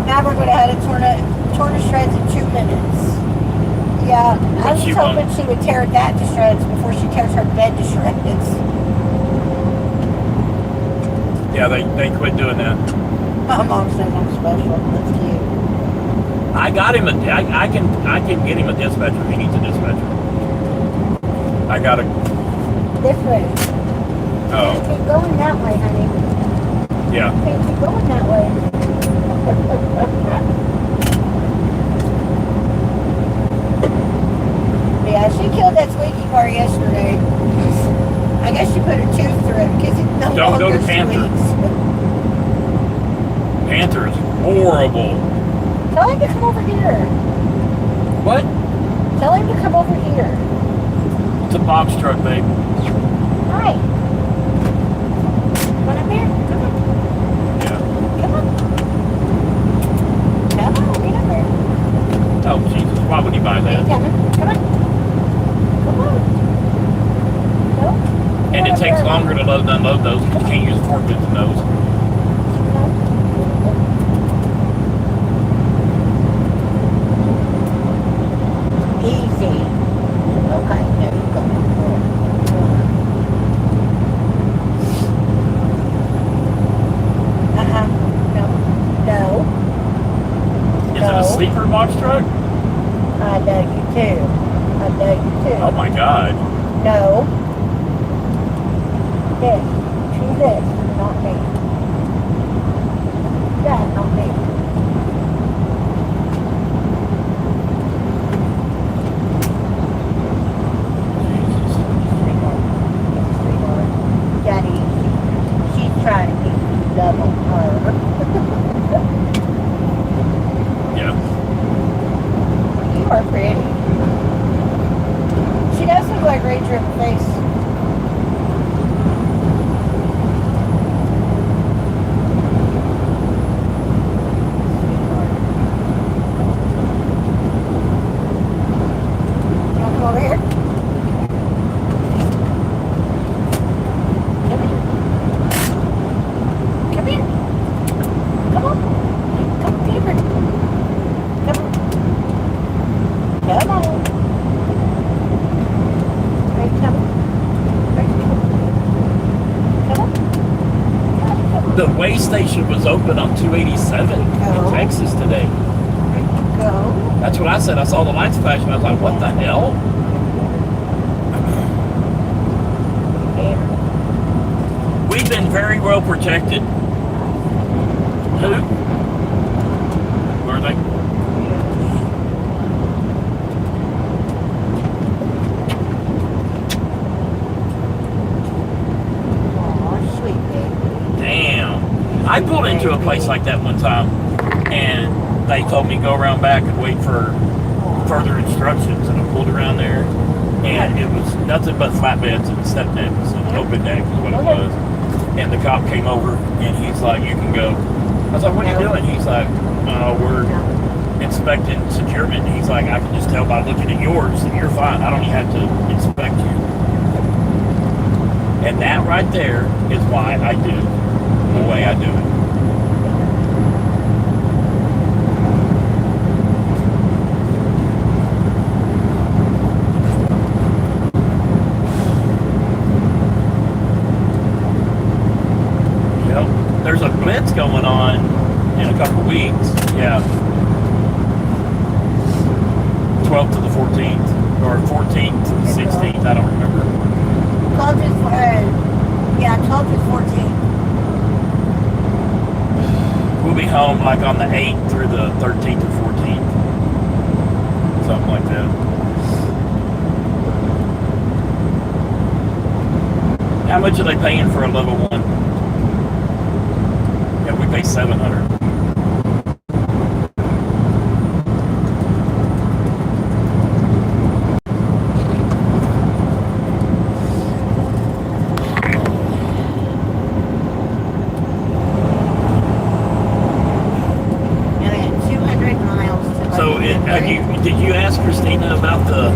Maverick would have had it torn to shreds in 2 minutes. Yeah, I was hoping she would tear that to shreds before she tears her bed to shreds. Yeah, they quit doing that. My mom says I'm special. That's cute. I got him I can get him a dispatcher. He needs a dispatcher. I got a. This way. Oh. Keep going that way, honey. Yeah. Keep going that way. Yeah, she killed that squeaky part yesterday. I guess she put her tooth through it because it's no Don't go longer to Panther. squeaks. Panther is horrible. Tell him to come over here. What? Tell him to come over here. It's a box truck, babe. Hi. Come on up here. Come on. Yeah. Come on. Come on, get up here. Oh, Jesus. Why would he buy Are you that? coming? Come on. Come on. No? And it takes longer to load and unload those because you can't use forklifts in those. Easy. Okay, there you go. Uh-huh. No. No. Is it a sleeper box truck? I know you too. I know you too. Oh my God. No. This. Choose this. Not me. That, not me. Daddy, she's trying to keep you double her. Yeah. You are pretty. She does look like Rachel in the face. You want to come over here? Come here. Come here. Come on. Come here. Come on. Come on. Right, come on. Right, come on. Come on. The way station was open on 287 in Texas today. Go. That's what I said. I saw the lights flashing. I was like, what the hell? We've been very well protected. Who? Where are they? Aw, sweet baby. Damn. I pulled into a place like that one time, and they told me go around back and wait for further instructions, and I pulled around there, and it was nothing but flatbeds and step decks and open deck is what it was. And the cop came over, and he's like, you can go. I was like, what are you doing? He's like, we're inspecting securement. He's like, I can just tell by looking at yours that you're fine. I don't even have to inspect you. And that right there is why I do the way I do it. There's a blitz going on in a couple weeks. Yeah. 12th to the 14th. Or 14th to the 16th. I don't remember. 12th to 14th. We'll be home like on the 8th through the 13th or 14th. Something like that. How much are they paying for a level 1? We pay $700. So did you ask Christina about the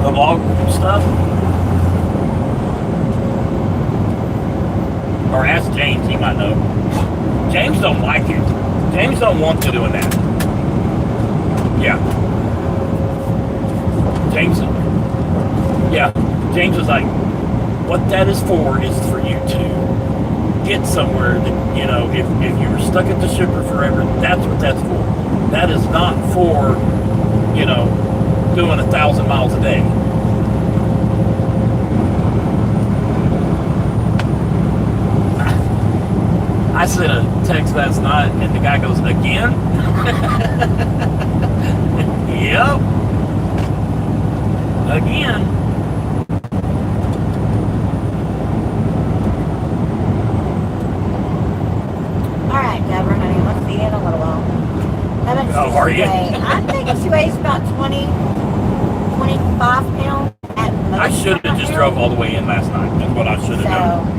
log stuff? Or ask James, he might know. James don't like it. James don't want to doing that. Yeah. James is like, what that is for is for you to get somewhere that, if you were stuck at the shipper forever, that's what that's for. That is not for, doing 1,000 miles a day. I sent a text last night, and the guy goes, again? Yep. Again. All right, Deborah, honey, let's see in a little while. How much How are you? I'm thinking she weighs about 25 pounds at most. I should have just drove all the way in last night. That's what I should have done.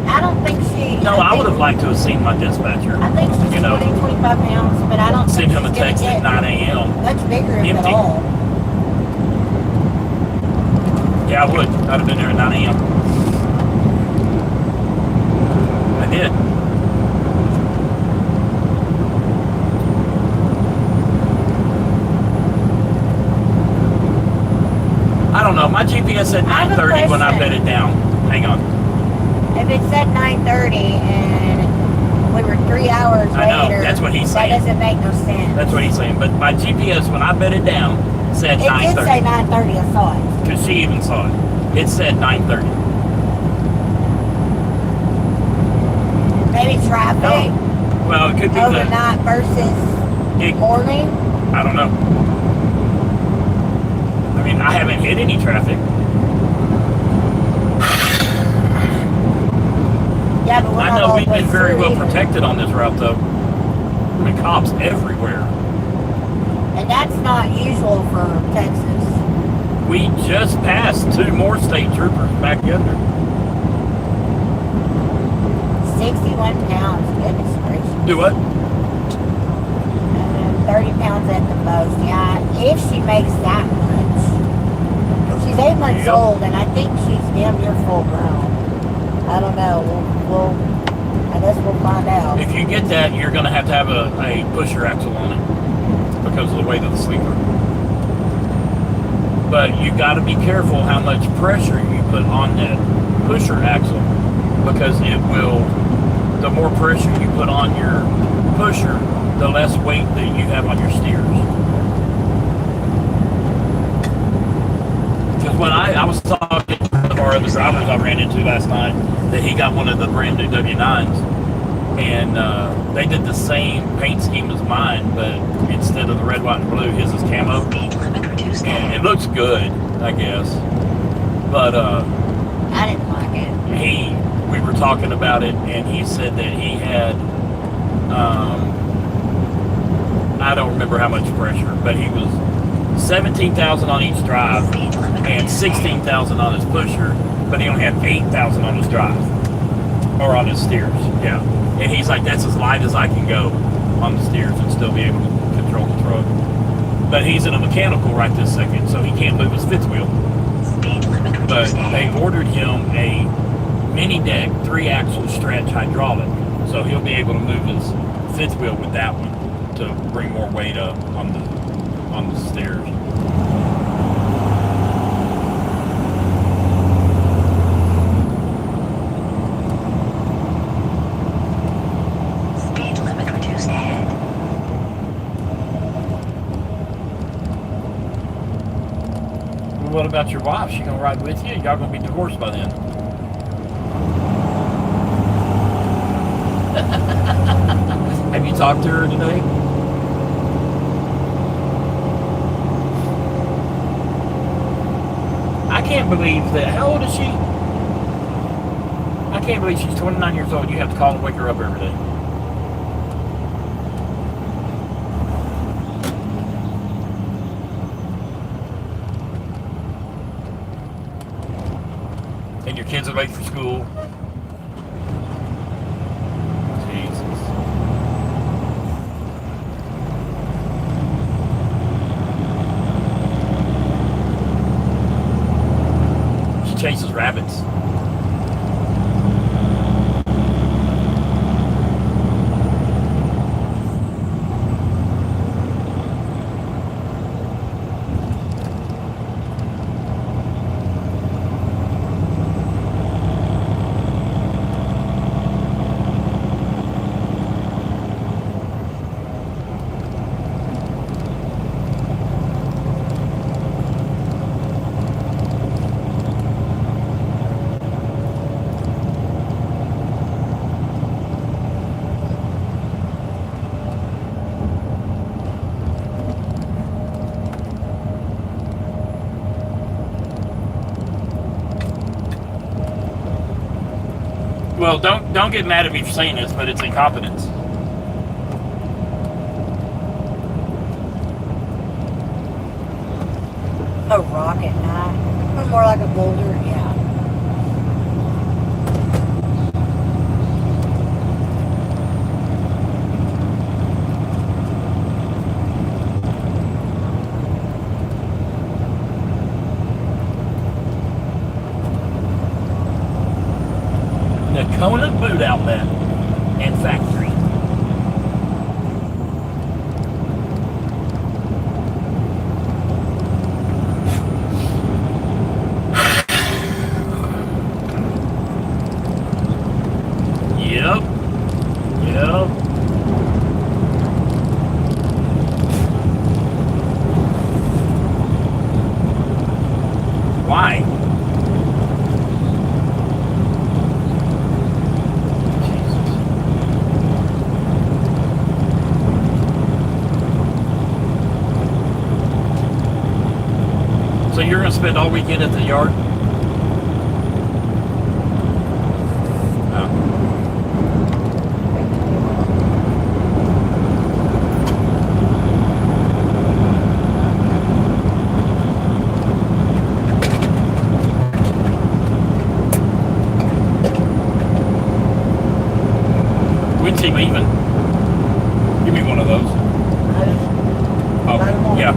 I don't think she... No, I would have liked to have seen my dispatcher. I think she's 25 pounds, but I don't Send think him a she's gonna text get at 9 a.m. much bigger if Empty. at all. Yeah, I would. I'd have been there at 9 a.m. I did. I don't know. My GPS said 9:30 when I bet it down. Hang on. If it said 9:30 and we were 3 hours I know, later, that's what he's saying. That doesn't make no sense. That's what he's saying. But my GPS, when I bet it down, said It 9:30. did say 9:30, I saw it. Because she even saw it. It said 9:30. Maybe traffic Well, it could be overnight versus morning. I don't know. I mean, I haven't hit any traffic. Yeah, but we're I not know all we've the way been very through well either. protected on this route, though. I mean, cops everywhere. And that's not usual for Texas. We just passed 2 more state troopers back yonder. 61 pounds, goodness gracious. Do what? 30 pounds at the most, yeah. If she makes that much. She's 8 months Yep. old, and I think she's damn near full grown. I don't know. I guess we'll find out. If you get that, you're going to have a pusher axle on it because of the weight of the sleeper. But you got to be careful how much pressure you put on that pusher axle because it will, the more pressure you put on your pusher, the less weight that you have on your steers. Because when I was talking to one of our other drivers I ran into last night, that he got one of the brand new W9s, and they did the same paint scheme as mine, but instead of the red, white, and blue, his is camo. Speed limit reduced. And it looks good, I guess. But I didn't like it. we were talking about it, and he said that he had, I don't remember how much pressure, but he was 17,000 on each drive and 16,000 on his pusher, but he only had 8,000 on his drive. Or on his steers, yeah. And he's like, that's as light as I can go on the steers and still be able to control the truck. But he's in a mechanical right this second, so he can't move his fifth wheel. Speed limit But reduced they ahead. ordered him a mini deck 3-axle stretch hydraulic, so he'll be able to move his fifth wheel with that one to bring more weight up on the stairs. Speed limit reduced ahead. Well, what about your wife? She gonna ride with you? Y'all gonna be divorced by then? Have you talked to her today? I can't believe that. How old is she? I can't believe she's 29 years old. You have to call and wake her up every day. And your kids are late for school. Jesus. She chases rabbits. Well, don't get mad at me for saying this, but it's incompetence. A rock at night. Or more like a boulder, yeah. Nakona Boot Outlet and Factory. Yep. Yep. Why? So you're going to spend all weekend at the yard? Oh. When's he leaving? Give me one of those. Oh, yeah.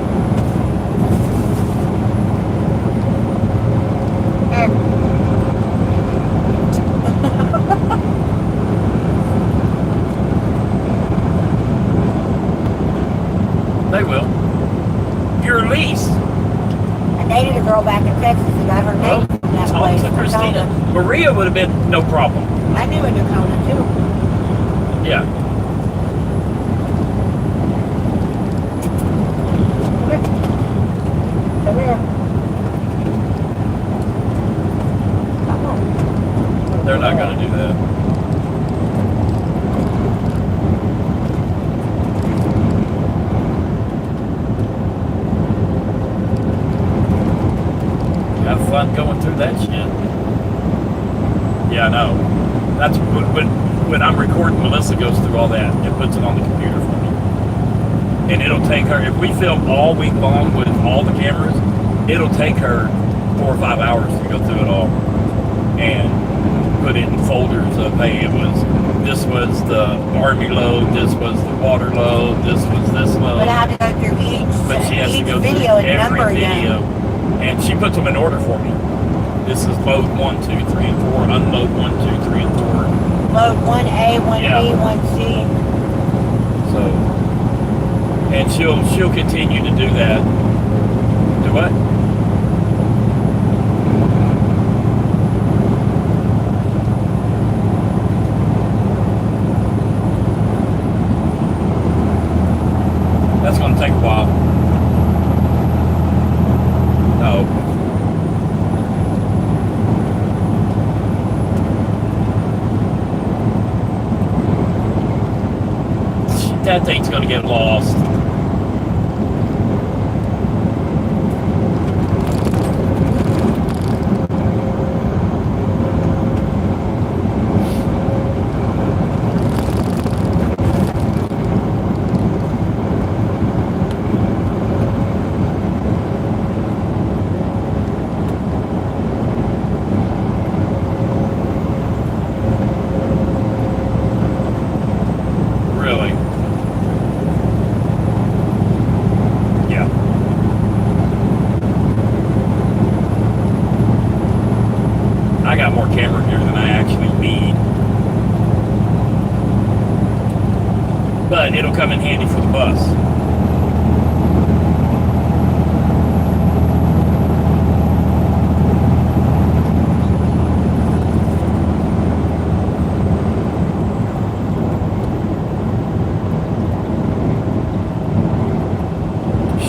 They will. Your lease. I dated a girl back in Texas and got her Well, name in that talk place. to Christina. Nakona. Maria would have been no problem. I knew a Nakona too. Yeah. Come here. Come on. They're not going to do that. Have fun going through that shit. Yeah, I know. That's when I'm recording, Melissa goes through all that and puts it on the computer for me. And it'll take her, if we film all week long with all the cameras, it'll take her 4 or 5 hours to go through it all. And put it in folders of, hey, this was the army load, this was the water load, this was this load. But I have to go through But she has to each go video through and every number video, them. and she puts them in order for me. This is load 1, 2, 3, and 4. Unload 1, 2, 3, and 4. Load 1A, 1B, Yeah. 1C. So, and she'll continue to do that. Do what? That's going to take a while. No. That thing's going to get lost. Really? Yeah. I got more camera gear than I actually need. But it'll come in handy for the bus.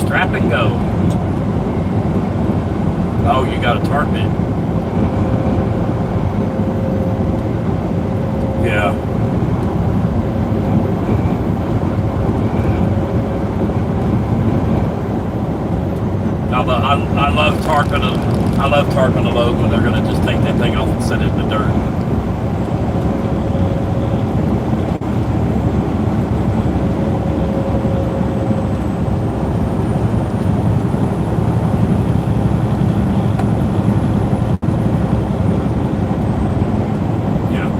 Strap and go. Oh, you got a tarp in. Yeah. I love tarping a load when they're gonna just take that thing off and set it in the dirt. Yeah.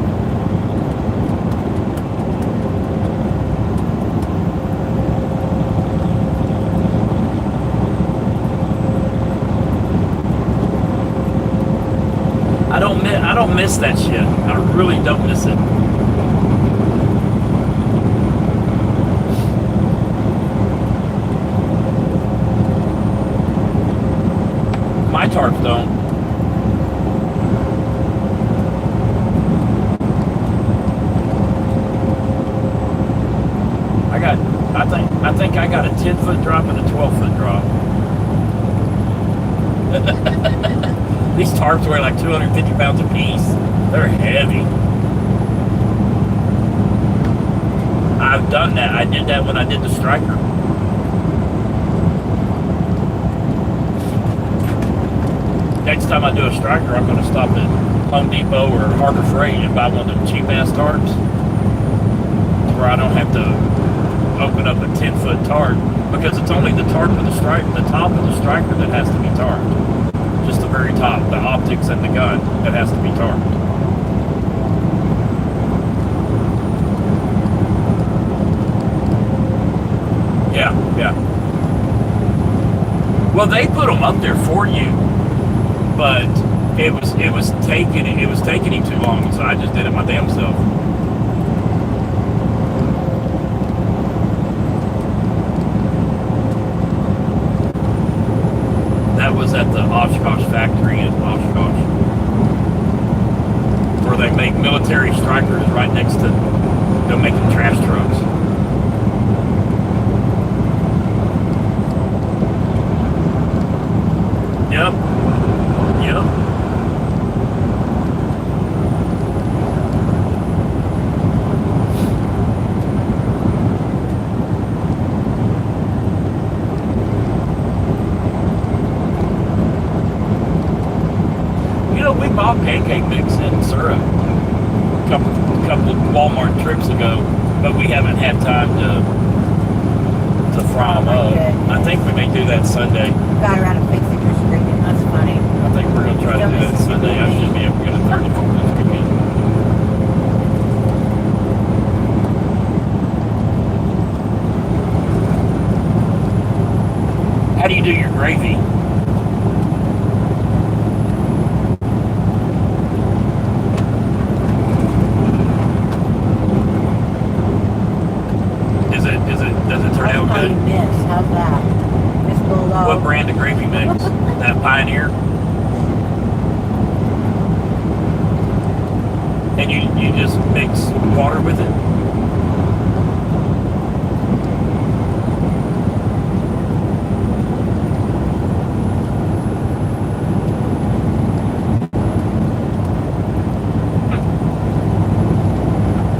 I don't miss that shit. I really don't miss it. My tarps don't. I think I got a 10-foot drop and a 12-foot drop. These tarps weigh like 250 pounds a piece. They're heavy. I've done that. I did that when I did the striker. Next time I do a striker, I'm going to stop at Home Depot or Harbor Freight and buy one of them cheap-ass tarps where I don't have to open up a 10-foot tarp, because it's only the tarp of the top of the striker that has to be tarped. Just the very top, the optics and the gun, that has to be tarped. Yeah. Well, they put them up there for you, but it was taking him too long, so I just did it my damn self. That was at the Oshkosh factory in Oshkosh, where they make military strikers right next to them making trash trucks. Yep. We bought pancake mix and syrup a couple of Walmart trips ago, but we haven't had time to fry them up. I think we may do that Sunday. Got around and fixed it, you're screaming. That's funny. I think we're going to try to do that Sunday. I should be able to get a 34 this weekend. gravy. Does it turn out good? Miss, how's that? Miss Bulldog. What brand of gravy mix? That Pioneer? And you just mix water with it?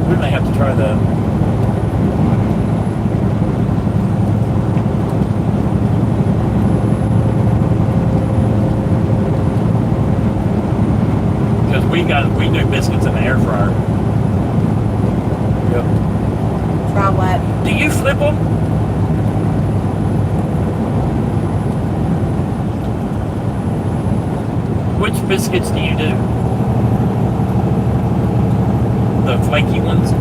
We may have to try that. We do biscuits in the air fryer. Yep. Try what? Do you flip them? Which biscuits do you do? The flaky ones?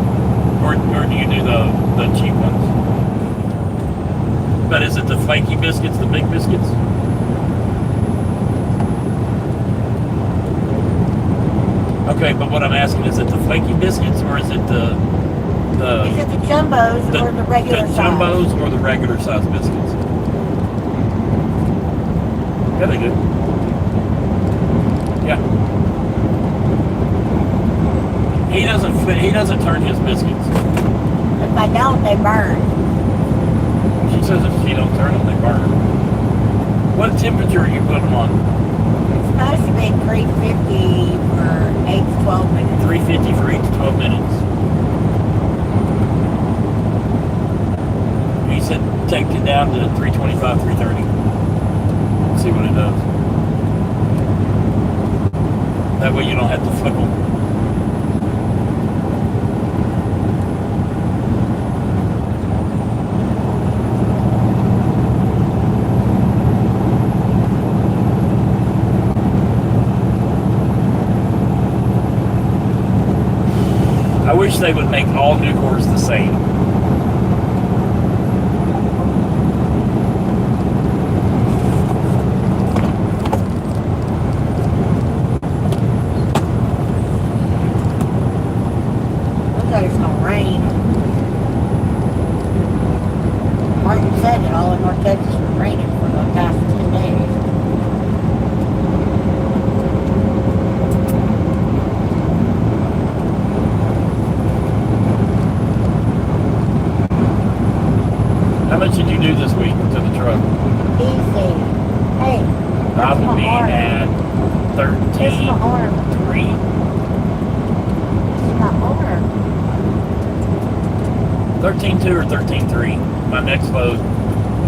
Or do you do the cheap ones? But is it the flaky biscuits, the big biscuits? Okay, but what I'm asking, is it the flaky biscuits or is it the Is it the jumbos or the regular size? The jumbos or the regular size biscuits? Yeah, they do. Yeah. He doesn't turn his biscuits. If I don't, they burn. She says if she don't turn them, they burn. What temperature are you putting them on? It's supposed to be 350 for 8 to 12 minutes. 350 for 8 to 12 minutes. He said take it down to 325, 330. See what it does. That way you don't have to flip them. I wish they would make all Nucors the same. Looks like it's gonna rain. Martin said that all in North Texas was raining for the past 10 days. How much did you do this week to the truck? Easy. Hey, I will be at It's my arm. 13.3. It's my arm. 13.2 or 13.3. My next load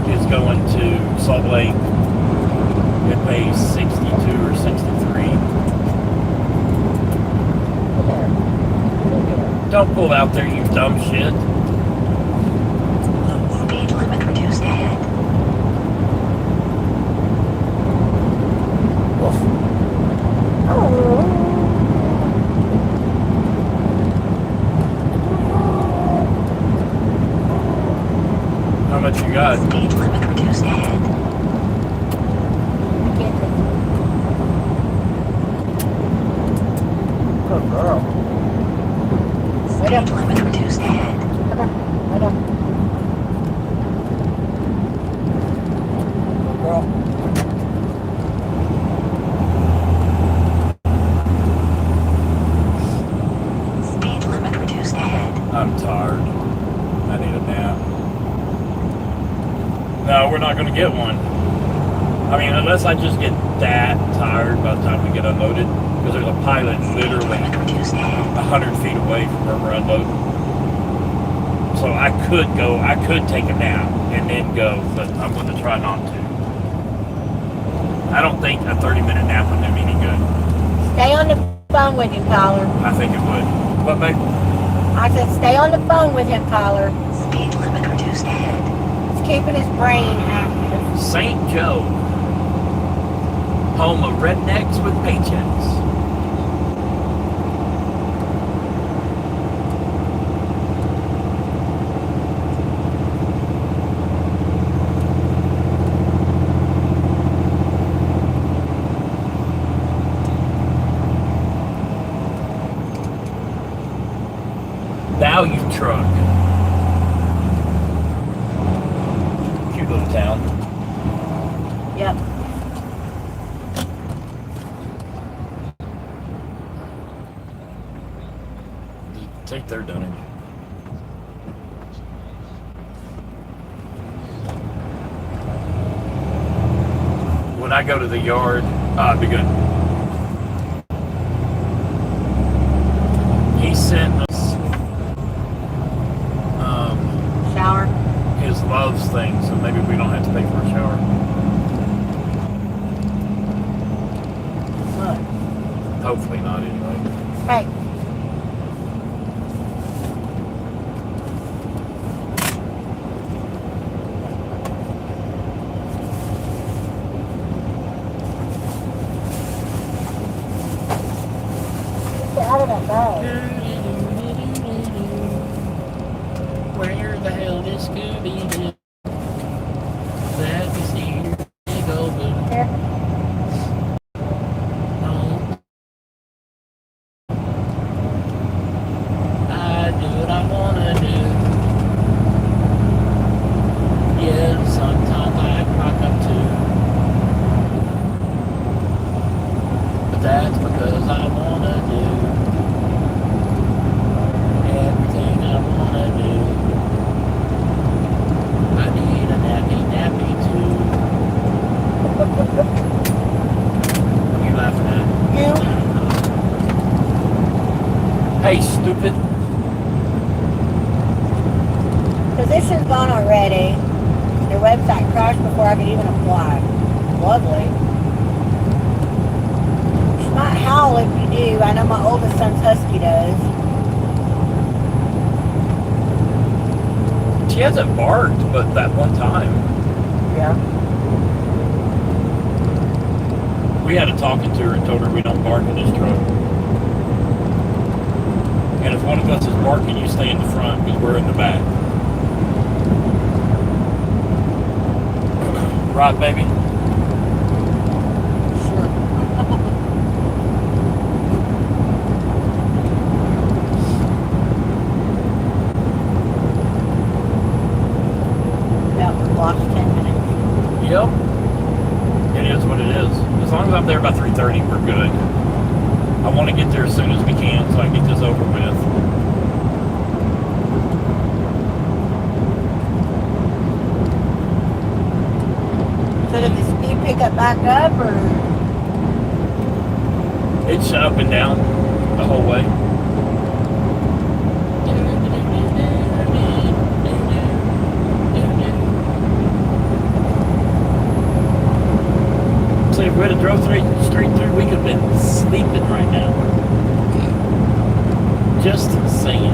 is going to Salt Lake. It pays 62 or 63. Don't pull out there, you dumb shit. Speed limit reduced ahead. How much you got? Speed limit reduced ahead. Good girl. Speed limit reduced ahead. Come on. Right up. Good girl. Speed limit reduced ahead. I'm tired. I need a nap. No, we're not going to get one. I mean, unless I just get that tired by the time we get unloaded, because there's a pilot literally 100 feet away from where we're unloading. So I could take a nap and then go, but I'm going to try not to. I don't think a 30-minute nap would do me any good. Stay on the phone with him, Tyler. I think it would. But babe, I said stay on the phone with him, Tyler. Speed limit reduced ahead. It's keeping his brain active. St. Joe, home of rednecks with paychecks. value truck. Cute little town. Yep. Take their dunnage. When I go to the yard, it'd be good. He sent us Shower. his loves thing, so maybe we don't have to pay for a shower. Look. Hopefully not, anyway. Hey. Out of that bag. Where the hell is Scooby-Doo? Let me see your big old boo. Here. No. I do what I wanna do. Yeah, sometimes I rock up too. But that's because I wanna do everything I wanna do. I need a nappy too. What are you laughing at? You. Hey, stupid. Position's gone already. Their website crashed before I could even apply. Lovely. She might howl if you do. I know my oldest son's husky does. She hasn't barked, but that one time. Yeah. We had a talking to her and told her we don't bark in this truck. And if one of us is barking, you stay in the front because we're in the back. Right, baby? Sure. About lost 10 minutes. Yep. It is what it is. As long as I'm there by 3:30, we're good. I want to get there as soon as we can so I can get this over with. So did the speed pick up back up or? It's up and down the whole way. See, if we had drove straight through, we could have been sleeping right now. Just saying.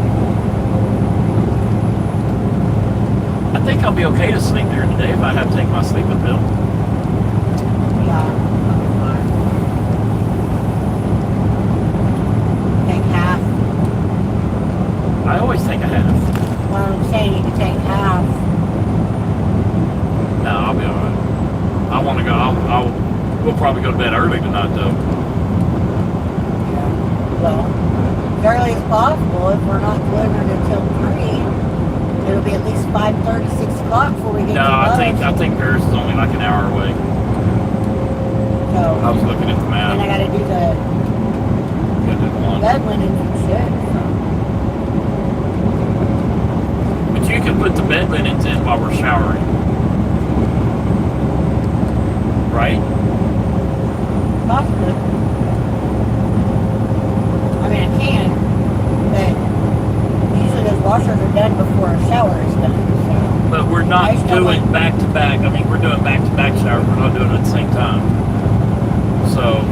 I think I'll be okay to sleep there today if I have to take my sleeping pill. Yeah. Take half. I always take a half. Well, I'm saying you can take half. No, I'll be alright. I want to go. We'll probably go to bed early tonight, though. Yeah. Well, as early as possible. If we're not delivered until 3, it'll be at least 5:30, 6 o'clock before we get No, to I lunch. think Paris is only like an hour away. I So, was looking at the map. and I gotta do the Gotta do the laundry. bed linens and shit. But you can put the bed linens in while we're showering. Right? Possibly. I mean, I can, but usually those washers are done before a shower is done. So. But we're I not just don't doing like- back to back. I mean, we're doing back to back showers. We're not doing it at the same time. So,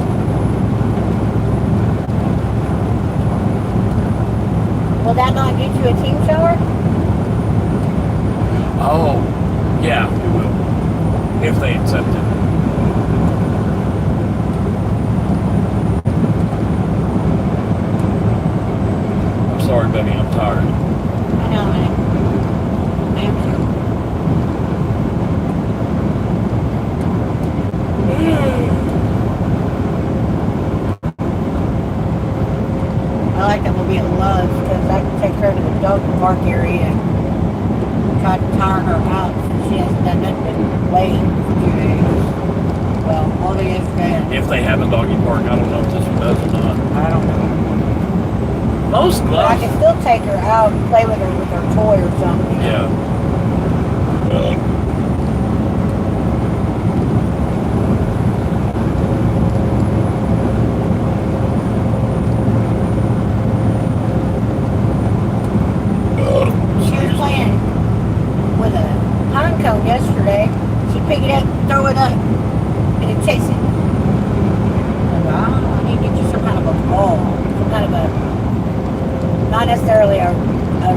Will that not get you a team shower? oh, yeah, it will. If they accept it. I'm sorry, baby. I'm tired. I know, man. I am too. I like that we'll be at Love's because I can take her to the dog park area and tried to tire her out. She hasn't done nothing but wait for 2 days. Well, all day yesterday. If they have a doggy park, I don't know if this one does or not. I don't know. Most But I gloves. can still take her out and play with her toy or something. Yeah. She was playing with a pine cone yesterday. She pick it up, throw it up, and it chase it. I need to get you some kind of a ball. Some kind of a, not necessarily a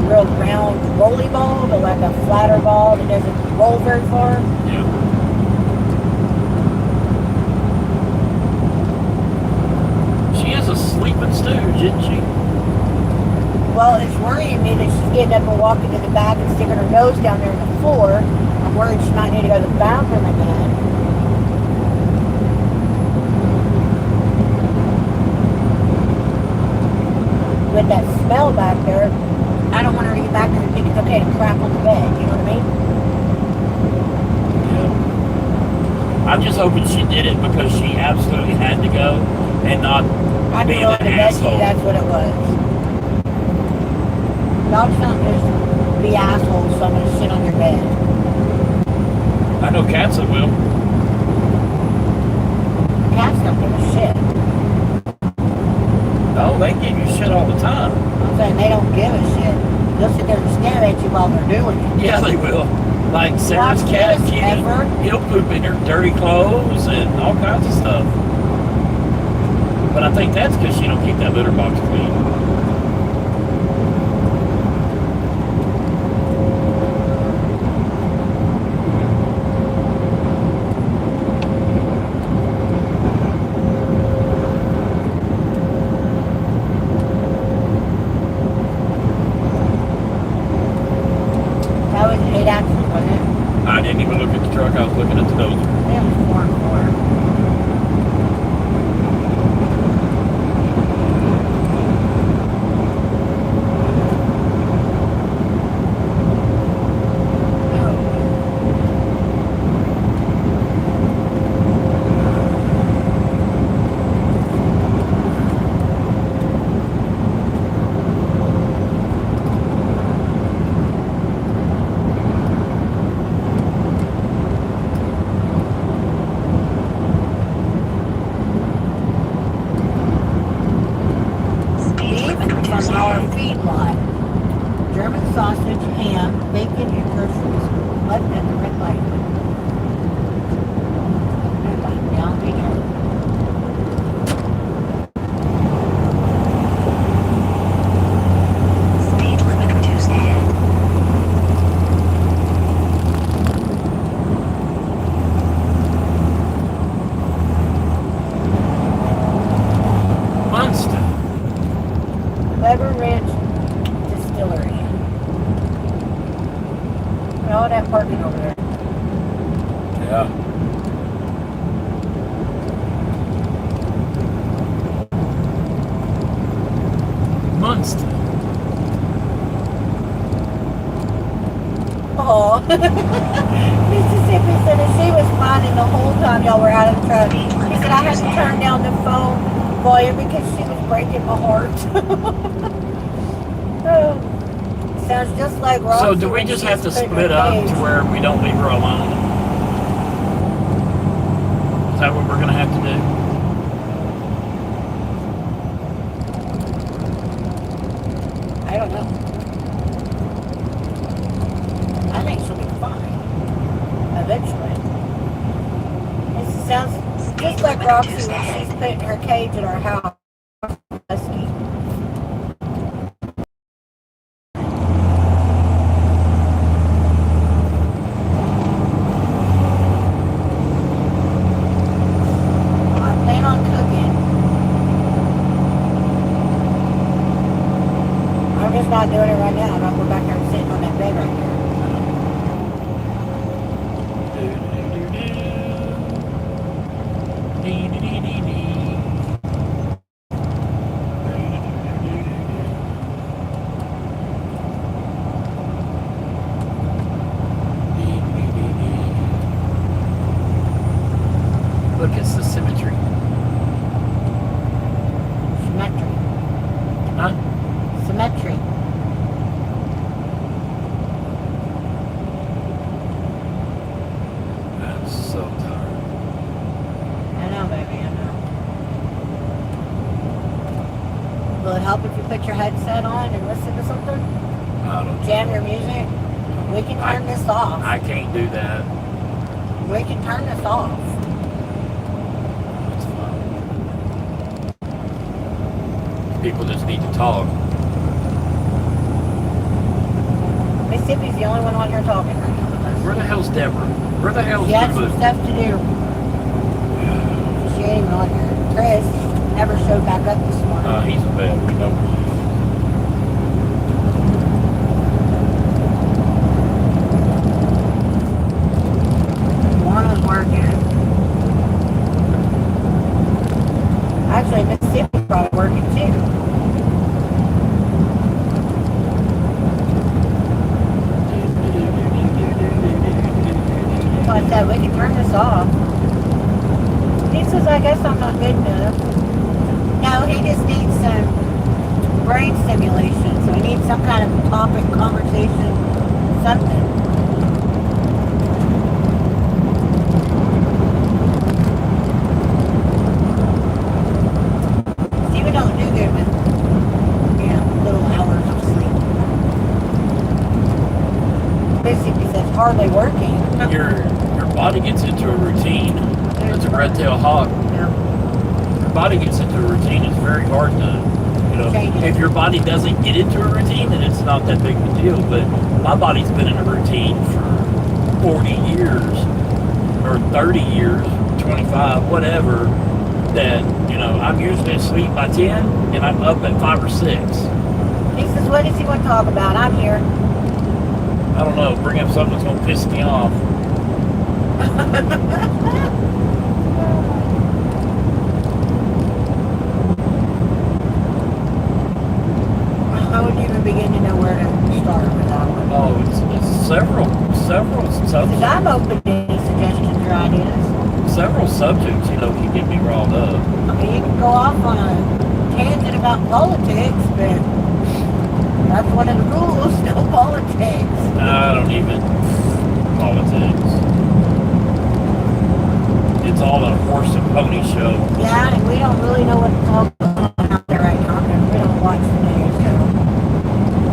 real round rolly ball, but like a flatter ball that doesn't roll very far. Yeah. She is a sleeping stooge, isn't she? Well, it's worrying me that she's getting up and walking to the back and sticking her nose down there on the floor. I'm worried she might need to go to the bathroom again. With that smell back there, I don't want her to get back there and think it's okay to crap on the bed. You know what I mean? Yeah. I'm just hoping she did it because she absolutely had to go and not I'd be being willing an to bet you asshole. that's what it was. Dogs don't just be assholes, so I'm going to sit on your bed. I know cats that will. Cats don't give a shit. No, they give you shit all the time. I'm saying they don't give a shit. They'll sit there and stare at you while they're doing it. Yeah, they will. Like Sarah's Watch cat, this, Kitty, Ever. he'll poop in her dirty clothes and all kinds of stuff. But I think that's because she don't keep that litter box clean. That was 8 accidents, wasn't it? I didn't even look at the truck. I was looking at the dozer. It was 4 and 4. From our feedlot. German sausage, ham, bacon, and groceries. Left at the red light. Red light down the hill. Speed limit reduced ahead. Monster. Weber Ridge Distillery. Look at all that parking over there. Yeah. Monster. Oh, Mississippi said that she was whining the whole time y'all were out of the truck. He said I had to turn down the phone volume because she was breaking my heart. Oh, sounds just like Roxy. So do we when just she's have to put in split her up cage. to where we don't leave her alone? Is that what we're going to have to do? I don't know. I think she'll be fine. Eventually. It sounds just like Roxy when she's put in her cage at our house. Husky. I plan on cooking. I'm just not doing it right now. I'm gonna go back there and sit on that bed right there. help if you put your headset on and listen to something? I don't Jam your music? We can turn this off. I can't do that. We can turn this off. It's fine. People just need to talk. Mississippi's the only one on here talking right now. Where the hell's Deborah? Where the hell's She had some Deborah? stuff to do. She ain't even on here. Chris never showed back up this morning. He's a bad. We know. One was working. Actually, Mississippi's probably working too. Like I said, we can turn this off. He says, I guess I'm not good enough. No, he just needs some brain stimulation. So he needs some kind of topic, conversation, something. See, we don't do good with, little hours of sleep. Basically says hardly working. Your body gets into a routine. That's a red-tailed hawk. Yeah. Your body gets into a routine. It's very hard to, Change it. if your body doesn't get into a routine, then it's not that big of a deal. But my body's been in a routine for 40 years or 30 years, 25, whatever, that, I'm usually asleep by 10 and I'm up at 5 or 6. He says, what does he want to talk about? I'm here. I don't know, bring up something that's going to piss me off. I wouldn't even begin to know where to start with that one. Oh, it's several Because subjects. I'm open to any suggestions or ideas. Several subjects, can get me riled up. I mean, you can go off on a tangent about politics, but that's one of the rules, no politics. I don't even politics. It's all a horse and pony show. Yeah, and we don't really know what to talk about out there right now because we don't watch the news, so.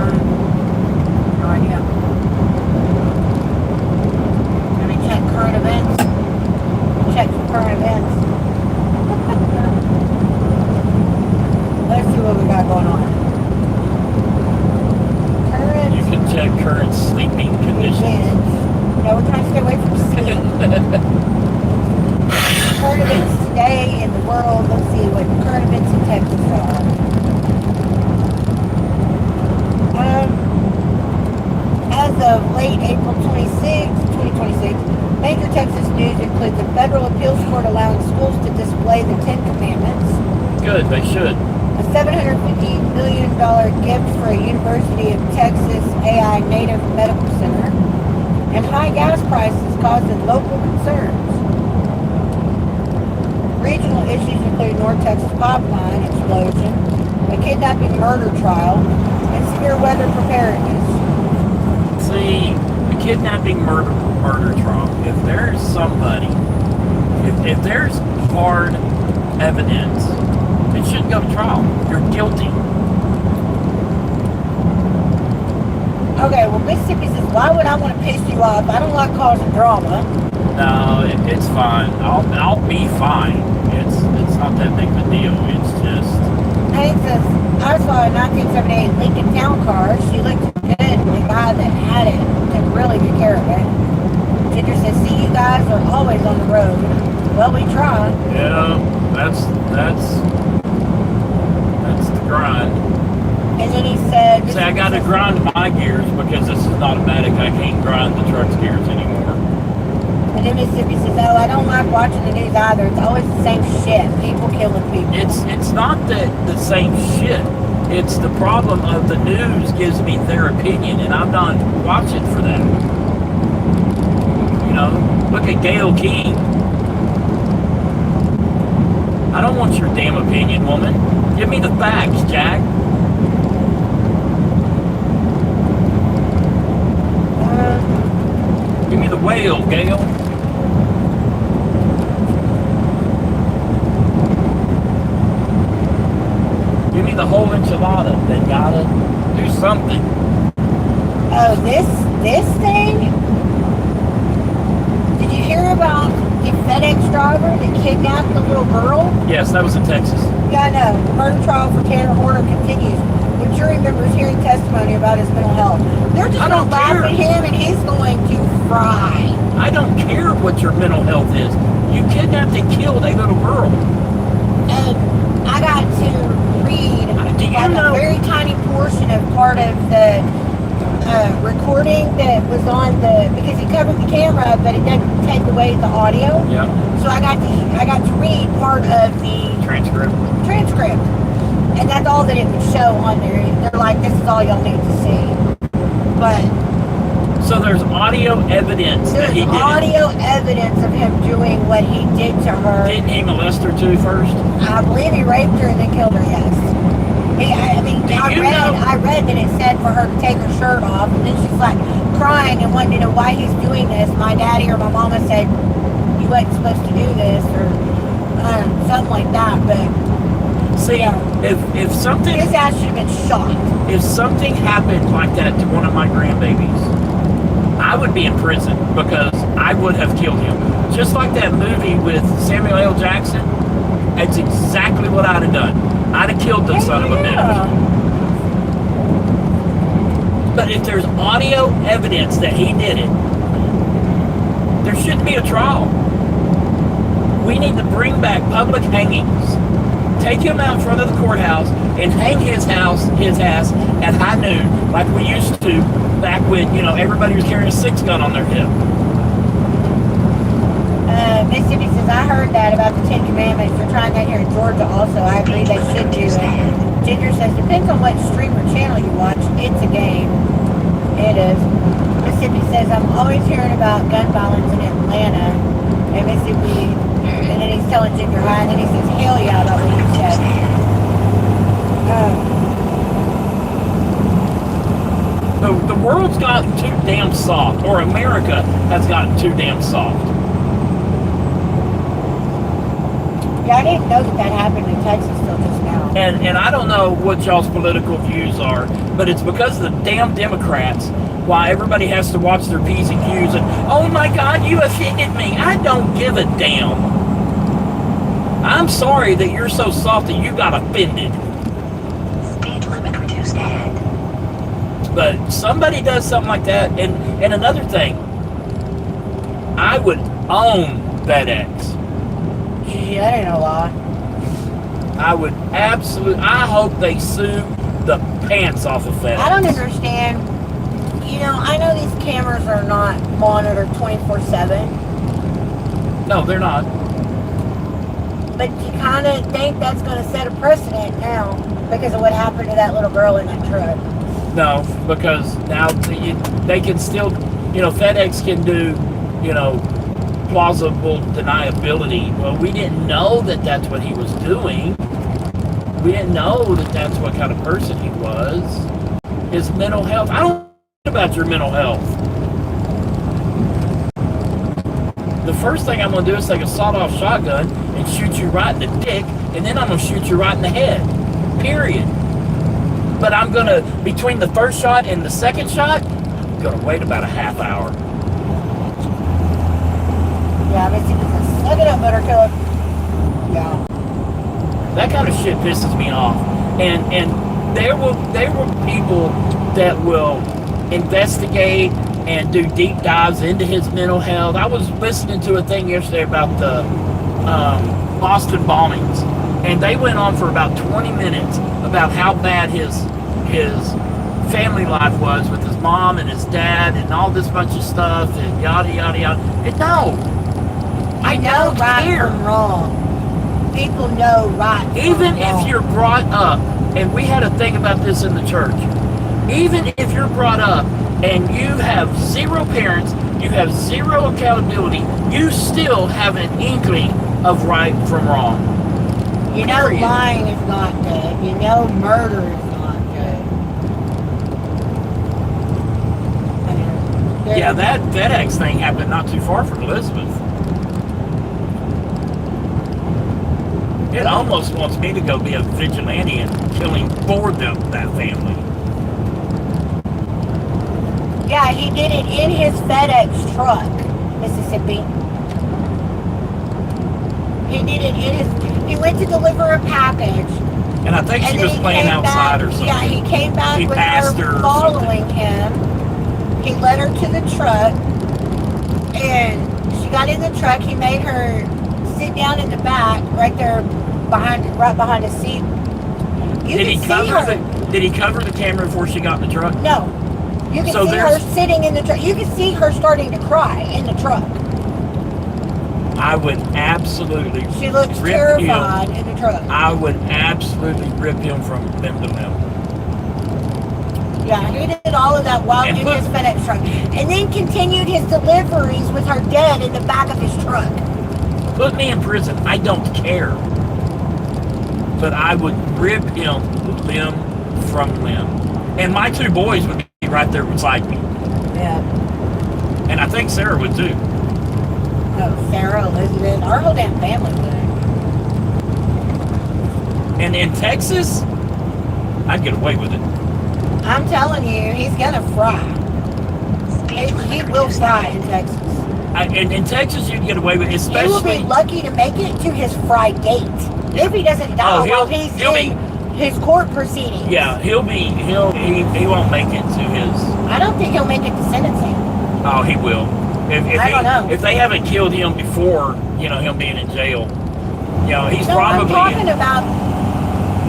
No idea. Let me check current events. Check some current events. Let's see what we got going on. Current You can check current sleeping conditions. events. No, we're trying to stay away from sleep. Current events today in the world. Let's see what current events in Texas are. As of late April 26, 2026, major Texas news includes the federal appeals court allowing schools to display the Ten Commandments, Good, they should. a $750 million gift for a University of Texas AI Native Medical Center, and high gas prices causing local concerns. Regional issues include North Texas pipeline explosion, a kidnapping murder trial, and severe weather preparedness. See, the kidnapping murder trial. If there's somebody, if there's hard evidence, it shouldn't go to trial. You're guilty. Okay, well, Mississippi says, why would I want to piss you off? I don't like causing drama. No, it's fine. I'll be fine. It's not that big of a deal. It's just Hank says, I saw a 1978 Lincoln Town Car. She looked good, and the guy that had it took really good care of it. Ginger says, see, you guys are always on the road. Well, we try. that's the grind. And then he said, See, I got to grind my gears because this is an automatic. I can't grind the truck's gears anymore. and then Mississippi says, oh, I don't like watching the news either. It's always the same shit. People killing people. It's not that the same shit. It's the problem of the news gives me their opinion, and I'm not watching for that. Look at Gayle King. I don't want your damn opinion, woman. Give me the facts, Jack. whale, Gail. Give me the whole enchilada, Benata. Do something. Oh, this thing? Did you hear about the FedEx driver that kidnapped the little girl? Yes, that was in Texas. Yeah, I know. Murder trial for Tanner Horner continues. The jury members hearing testimony about his mental health. They're just I going don't to laugh care. at him and he's going to fry. I don't care what your mental health is. You kidnapped and killed a little girl. And I got to read Do you like know- a very tiny portion of part of the recording that was on because he covered the camera, but it doesn't take away the audio. Yeah. So I got to read part of the Transcript. transcript, and that's all that it would show on there. They're like, this is all y'all need to see. But So there's audio evidence that there's he did it. audio evidence of him doing what he did to her. Didn't he molest her too first? I believe he raped her and then killed her. Yes. I read that it said for her to take her shirt off, and then she's like crying and wanting to know why he's doing this. My daddy or my mama said you wasn't supposed to do this, or something like that. But See, yeah. if something His ass should have been shot. if something happened like that to one of my grandbabies, I would be in prison because I would have killed him. Just like that movie with Samuel L. Jackson, that's exactly what I'd have done. I'd have killed the son of a bitch. But if there's audio evidence that he did it, there shouldn't be a trial. We need to bring back public hangings. Take him out in front of the courthouse and hang his ass at high noon like we used to back when, everybody was carrying a 6-gun on their hip. Mississippi says, I heard that about the Ten Commandments. They're trying that here in Georgia also. I agree they should do it. Ginger says, depends on what stream or channel you watch. It's a game. It is. Mississippi says, I'm always hearing about gun violence in Atlanta. And Mississippi, and then he's telling Ginger hi, and then he says, hell yeah, about what he said. The world's gotten too damn soft, or America has gotten too damn soft. Yeah, I didn't know that happened in Texas till just now. And I don't know what y'all's political views are, but it's because of the damn Democrats why everybody has to watch their P's and Q's and, oh my God, you offended me. I don't give a damn. I'm sorry that you're so soft that you got offended. Speed limit reduced ahead. But somebody does something like that, and another thing, I would own FedEx. Yeah, that ain't no lie. I would absolutely, I hope they sue the pants off of FedEx. I don't understand. I know these cameras are not monitored 24/7, No, they're not. but you kind of think that's going to set a precedent now because of what happened to that little girl in that truck. No, because now they can still, FedEx can do, plausible deniability. Well, we didn't know that that's what he was doing. We didn't know that that's what kind of person he was. His mental health. I don't know about your mental health. The first thing I'm going to do is take a sawed-off shotgun and shoot you right in the dick, and then I'm going to shoot you right in the head. Period. But I'm going to, between the first shot and the second shot, I'm going to wait about a half hour. Yeah, Mississippi says, look it up, Buttercup. Yeah. That kind of shit pisses me off. And there were people that will investigate and do deep dives into his mental health. I was listening to a thing yesterday about the Boston bombings, and they went on for about 20 minutes about how bad his family life was with his mom and his dad and all this bunch of stuff and yada yada yada. And no, I know don't right care. from wrong. People know right from Even wrong. if you're brought up, and we had a thing about this in the church, even if you're brought up and you have zero parents, you have zero accountability, you still have an inkling of right from wrong. You know Period. lying is not good. You know murder is not good. Yeah, that FedEx thing happened not too far from Elizabeth. It almost wants me to go be a vigilante and killing for them, that family. Yeah, he did it in his FedEx truck, Mississippi. He did it in his... He went to deliver a package. And I think she And was then he playing came outside back, or something. Yeah, he came back He with passed her her or following him. He led her to the truck, and she got in the truck. He made her sit down in the back, right there, right behind the seat. Did he cover the camera before she got in the truck? No, you can see her sitting in the truck. You can see her starting to cry in the truck. I would absolutely. She looks terrified in the truck. I would absolutely rip him from limb to limb. Yeah, he did all of that while in his FedEx truck. And then continued his deliveries with her dead in the back of his truck. Put me in prison. I don't care. But I would rip him limb from limb. And my two boys would be right there beside me. Yeah. And I think Sarah would too. Oh, Sarah, Elizabeth, our whole damn family would. And in Texas, I'd get away with it. I'm telling you, he's gonna fry. He will fry in Texas. In Texas, you'd get away with it, especially... He will be lucky to make it to his fry date. If he doesn't die while he's in his court proceedings. Yeah, he won't make it to his... I don't think he'll make it to sentencing. Oh, he will. I don't know. If they haven't killed him before, him being in jail, he's probably... I'm talking about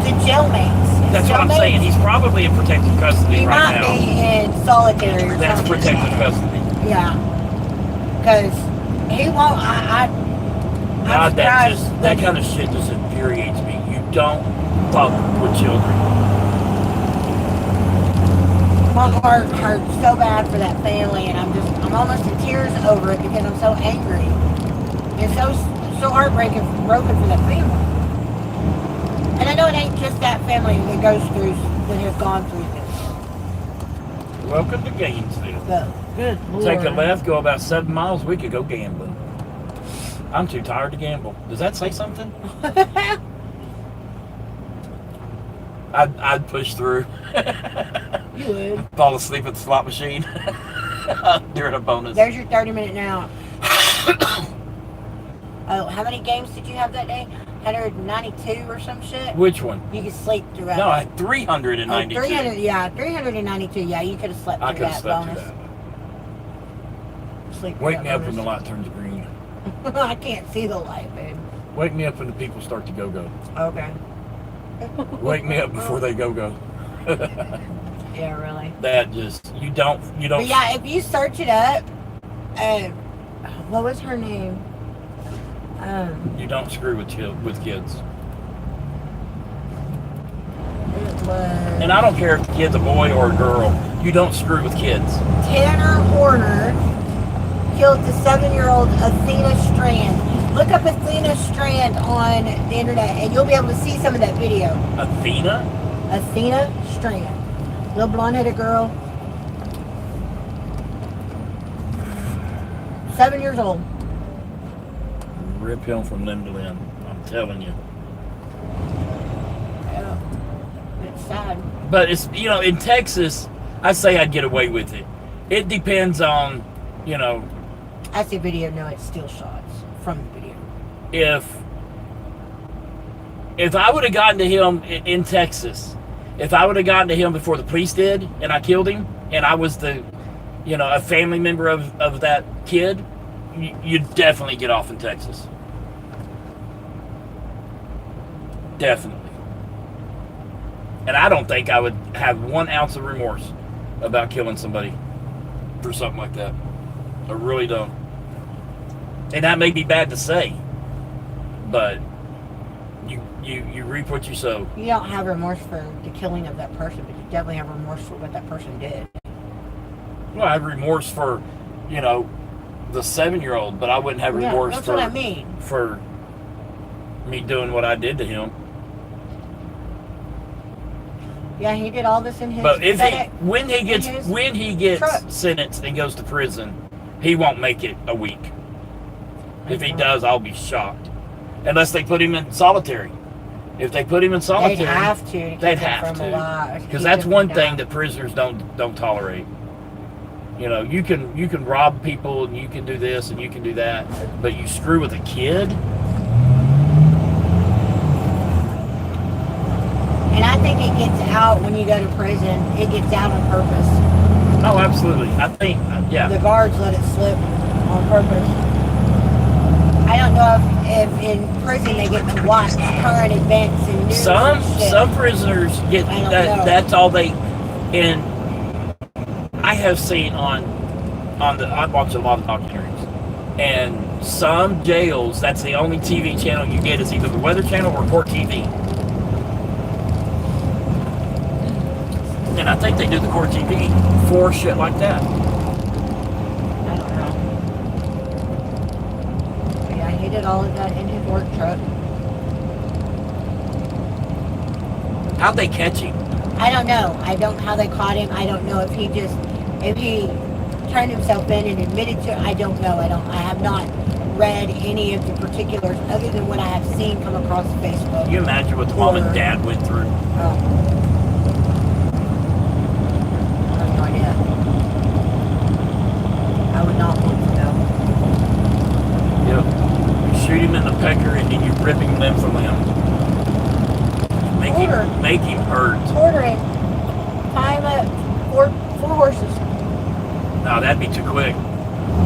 the jailmates. That's what I'm saying. He's probably in protective custody right now. He might be in solitary or That's something. protective custody. Yeah. Because he won't... God, that kind of shit just infuriates me. You don't fuck with children. My heart hurts so bad for that family, and I'm almost in tears over it because I'm so angry. It's so heartbreaking, broken for that family. And I know it ain't just that family that goes through, that has gone through this. Welcome to Gainesville. But good Lord. Take a left, go about 7 miles, we could go gambling. I'm too tired to gamble. Does that say something? I'd push through. You would. Fall asleep at the slot machine during a bonus. There's your 30-minute nap. Oh, how many games did you have that day? 192 or some shit? Which one? You could sleep throughout. No, I had 392. 392. Yeah, you could have slept I through could have that slept bonus. through that. Sleep through Wake that me up when bonus. the light turns green. I can't see the light, babe. Wake me up when the people start to go-go. Okay. Wake me up before they go-go. Yeah, really. That just, you don't. But yeah, if you search it up, what was her name? You don't screw with kids. It was... And I don't care if the kid's a boy or a girl. You don't screw with kids. Tanner Horner killed the 7-year-old Athena Strand. Look up Athena Strand on the internet and you'll be able to see some of that video. Athena Strand. Little blonde-headed girl. 7 years old. Rip him from limb to limb. I'm telling you. Yeah. It's sad. But it's, in Texas, I say I'd get away with it. It depends on, I see video, no, it's still shots from the video. If I would have gotten to him in Texas, if I would have gotten to him before the police did, and I killed him, and I was a family member of that kid, you'd definitely get off in Texas. Definitely. And I don't think I would have 1 ounce of remorse about killing somebody for something like that. I really don't. And that may be bad to say, but you reap what you sow. You don't have remorse for the killing of that person, but you definitely have remorse for what that person did. Well, I have remorse for, the 7-year-old, but I wouldn't have remorse that's what I mean. For me doing what I did to him. Yeah, he did all this in his. But if FedEx- when he gets truck. sentenced and goes to prison, he won't make it a week. If he does, I'll be shocked. Unless they put him in solitary. If they put him in solitary, they'd have to. They'd keep him have from to, alive, because keep that's him one from thing dying. that prisoners don't tolerate. You know, you can rob people and you can do this and you can do that, but you screw with a kid. And I think it gets out when you go to prison. It gets out on purpose. Oh, absolutely. I think, yeah. The guards let it slip on purpose. I don't know if in prison they get to watch current events and news. and shit. Some prisoners get I don't that. know. That's all they. And I have seen on the. I watch a lot of documentaries, and some jails. That's the only TV channel you get is either the Weather Channel or Court TV. And I think they do the Court TV for shit like that. I don't know. But yeah, he did all of that in his work truck. How'd they catch him? I don't know. I don't know how they caught him. I don't know if he turned himself in and admitted to it. I don't know. I have not read any of the particulars other than what I have seen come across Facebook. Can you imagine what the mom and dad went through? Oh. I have no idea. I would not want to know. Yep. You shoot him in the pecker and then you rip him limb from limb. Make him hurt. Quarter him. Tie him up. Four horses. No, that'd be too quick.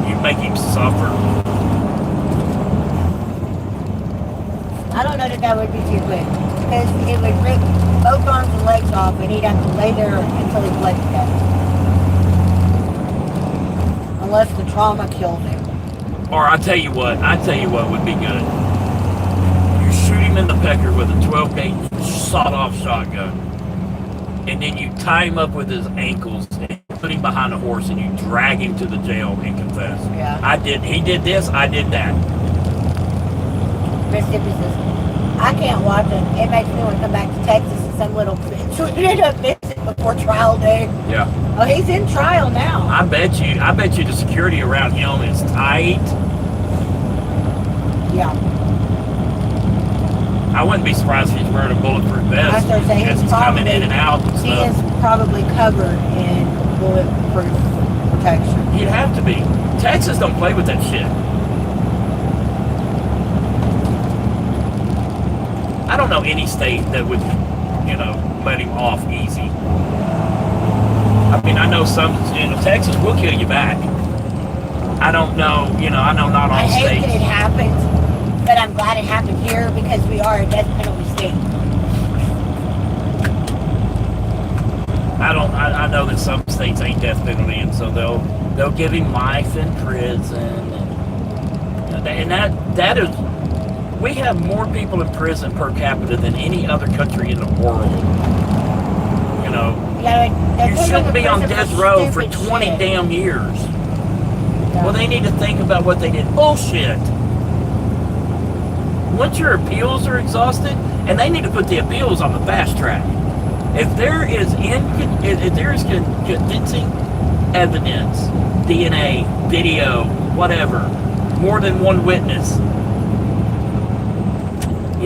You make him suffer. I don't know that would be too quick. Because it would rip both arms and legs off and he'd have to lay there until he bled to death. Unless the trauma killed him. Or I tell you what would be good. You shoot him in the pecker with a 12-gauge sawed-off shotgun, and then you tie him up with his ankles and put him behind a horse, and you drag him to the jail and confess. Yeah. He did this, I did that. Mississippi says, I can't watch it. It makes me want to come back to Texas and some little bitch would end up missing before trial day. Yeah. Oh, he's in trial now. I bet you the security around him is tight. Yeah. I wouldn't be surprised if he's wearing a bulletproof I vest was gonna say, as he's coming in and out and He is stuff. probably covered in bulletproof protection. You'd have to be. Texas don't play with that shit. I don't know any state that would, let him off easy. I mean, I know some, Texas will kill you back. I don't know, I know not all I hate states. that it happened, but I'm glad it happened here because we are a death penalty state. I know that some states ain't death penalty, and so they'll give him life in prison, and that is, we have more people in prison per capita than any other country in the world. Yeah, You shouldn't be on death row for 20 damn years. Yeah. Well, they need to think about what they did. Bullshit. Once your appeals are exhausted, and they need to put the appeals on the fast track. If there is convincing evidence, DNA, video, whatever, more than one witness,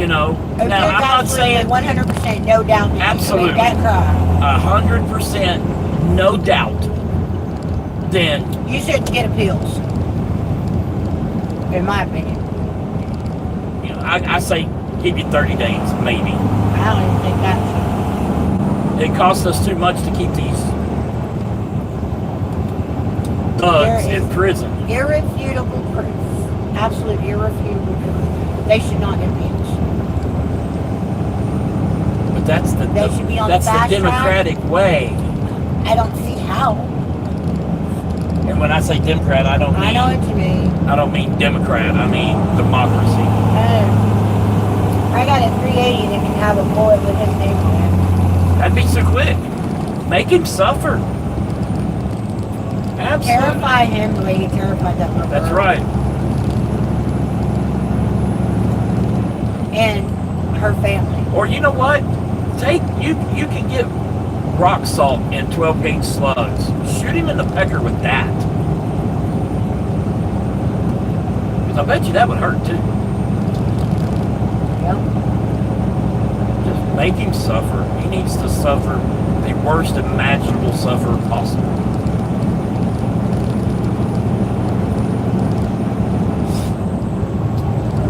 now I'm not saying 100% no doubt that absolutely you committed that crime. 100% no doubt, then You shouldn't get appeals, in my opinion. I say give you 30 days, maybe. I don't even think that It costs us too much to keep these thugs There in is- prison. irrefutable proof. Absolute irrefutable proof. They should not get appeals. But that's the They should be on that's the the fast track. democratic way. I don't see how. And when I say Democrat, I don't I know what you mean. mean Democrat. I mean democracy. I got a 380 that can have a bullet with his name on it. That'd be so quick. Make him suffer. Absolutely. Terrify him the way he terrified that little That's girl. right. And her family. Or you know what? You can get rock salt and 12 gauge slugs. Shoot him in the pecker with that. Because I bet you that would hurt too. Yep. Just make him suffer. He needs to suffer the worst imaginable suffer possible.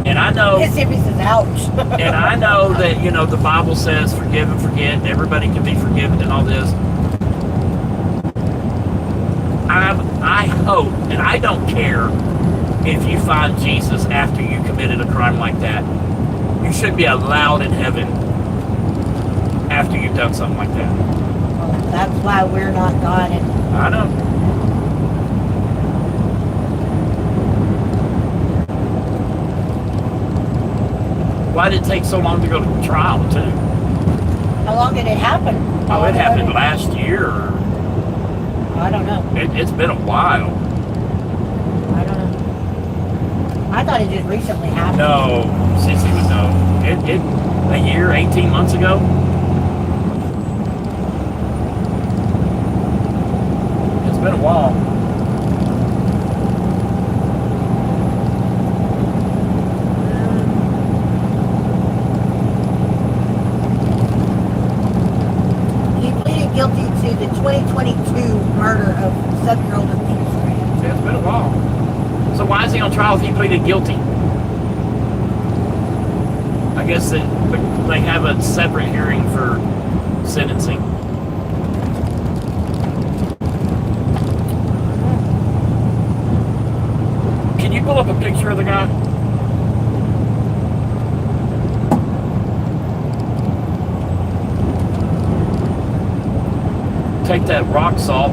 And I know, Mississippi says, ouch. and I know that, you know, the Bible says forgive and forget, and everybody can be forgiven and all this. I hope, and I don't care if you find Jesus after you committed a crime like that. You should be allowed in heaven after you've done something like that. Well, that's why we're not God. And I know. Why did it take so long to go to trial, too? how long did it happen? Oh, it happened last year. I don't know. It's been a while. I don't know. I thought it just recently happened. No, Sissy would know. A year, 18 months ago? It's been a while. He pleaded guilty to the 2022 murder of 7-year-old in Linktree. Yeah, it's been a while. So why is he on trial if he pleaded guilty? I guess that they have a separate hearing for sentencing. Can you pull up a picture of the guy? Take that rock salt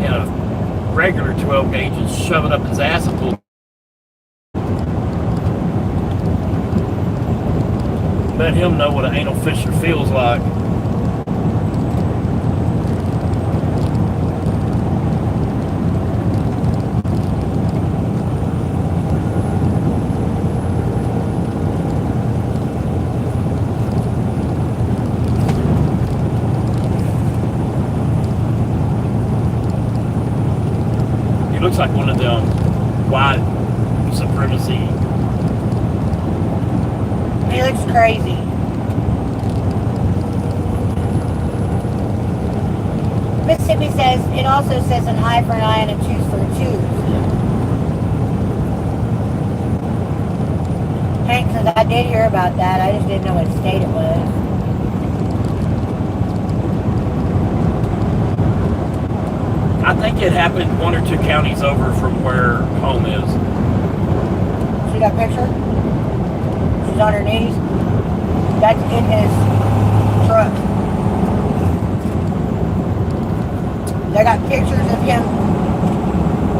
in a regular 12 gauge and shove it up his ass and pull. Let him know what an anal fisher feels like. He looks like one of them white supremacy. He looks crazy. Mississippi says, it also says an eye for an eye and a tooth for a tooth. Hank says, I did hear about that. I just didn't know what state it was. I think it happened 1 or 2 counties over from where home is. See that picture? She's on her knees. That's in his truck. They got pictures of him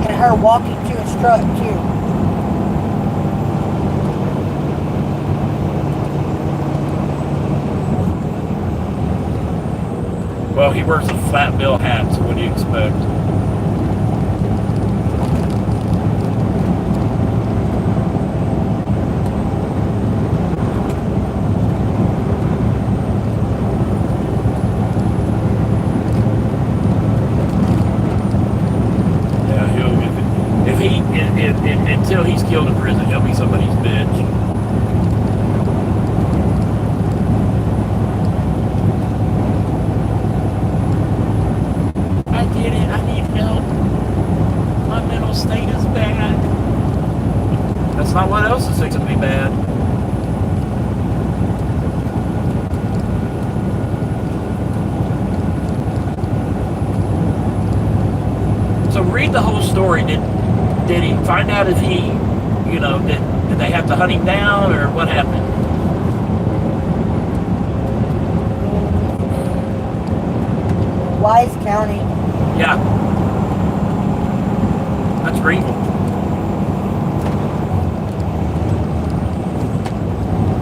and her walking to his truck too. Well, he wears a flat bill hat, so what do you expect? Until he's killed in prison, he'll be somebody's bitch. I get it. I need help. My mental state is bad. That's not what else is fixing to be bad. So read the whole story. Did he find out if he, you know, did they have to hunt him down or what happened? Wise County. Yeah. That's Greenville.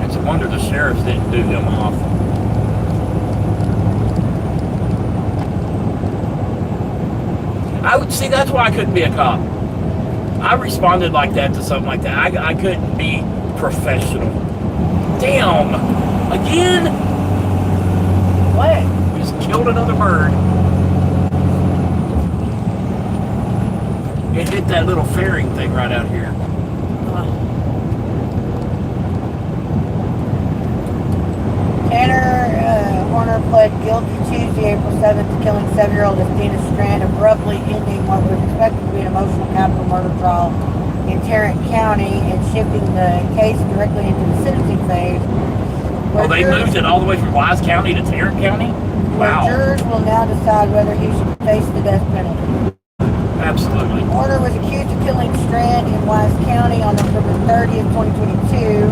It's a wonder the sheriffs didn't do him off. I would see, that's why I couldn't be a cop. I responded like that to something like that. I couldn't be professional. Damn. Again? What? Just killed another bird. It hit that little fairing thing right out here. Tanner Horner pled guilty Tuesday, April 7th, to killing 7-year-old Athena Strand, abruptly ending what was expected to be an emotional capital murder trial in Tarrant County and shifting the case directly into the sentencing phase. Oh, they moved it all the way from Wise County to Tarrant County? Wow. Where jurors will now decide whether he should face the death penalty. Absolutely. Horner was accused of killing Strand in Wise County on November 30th, 2022.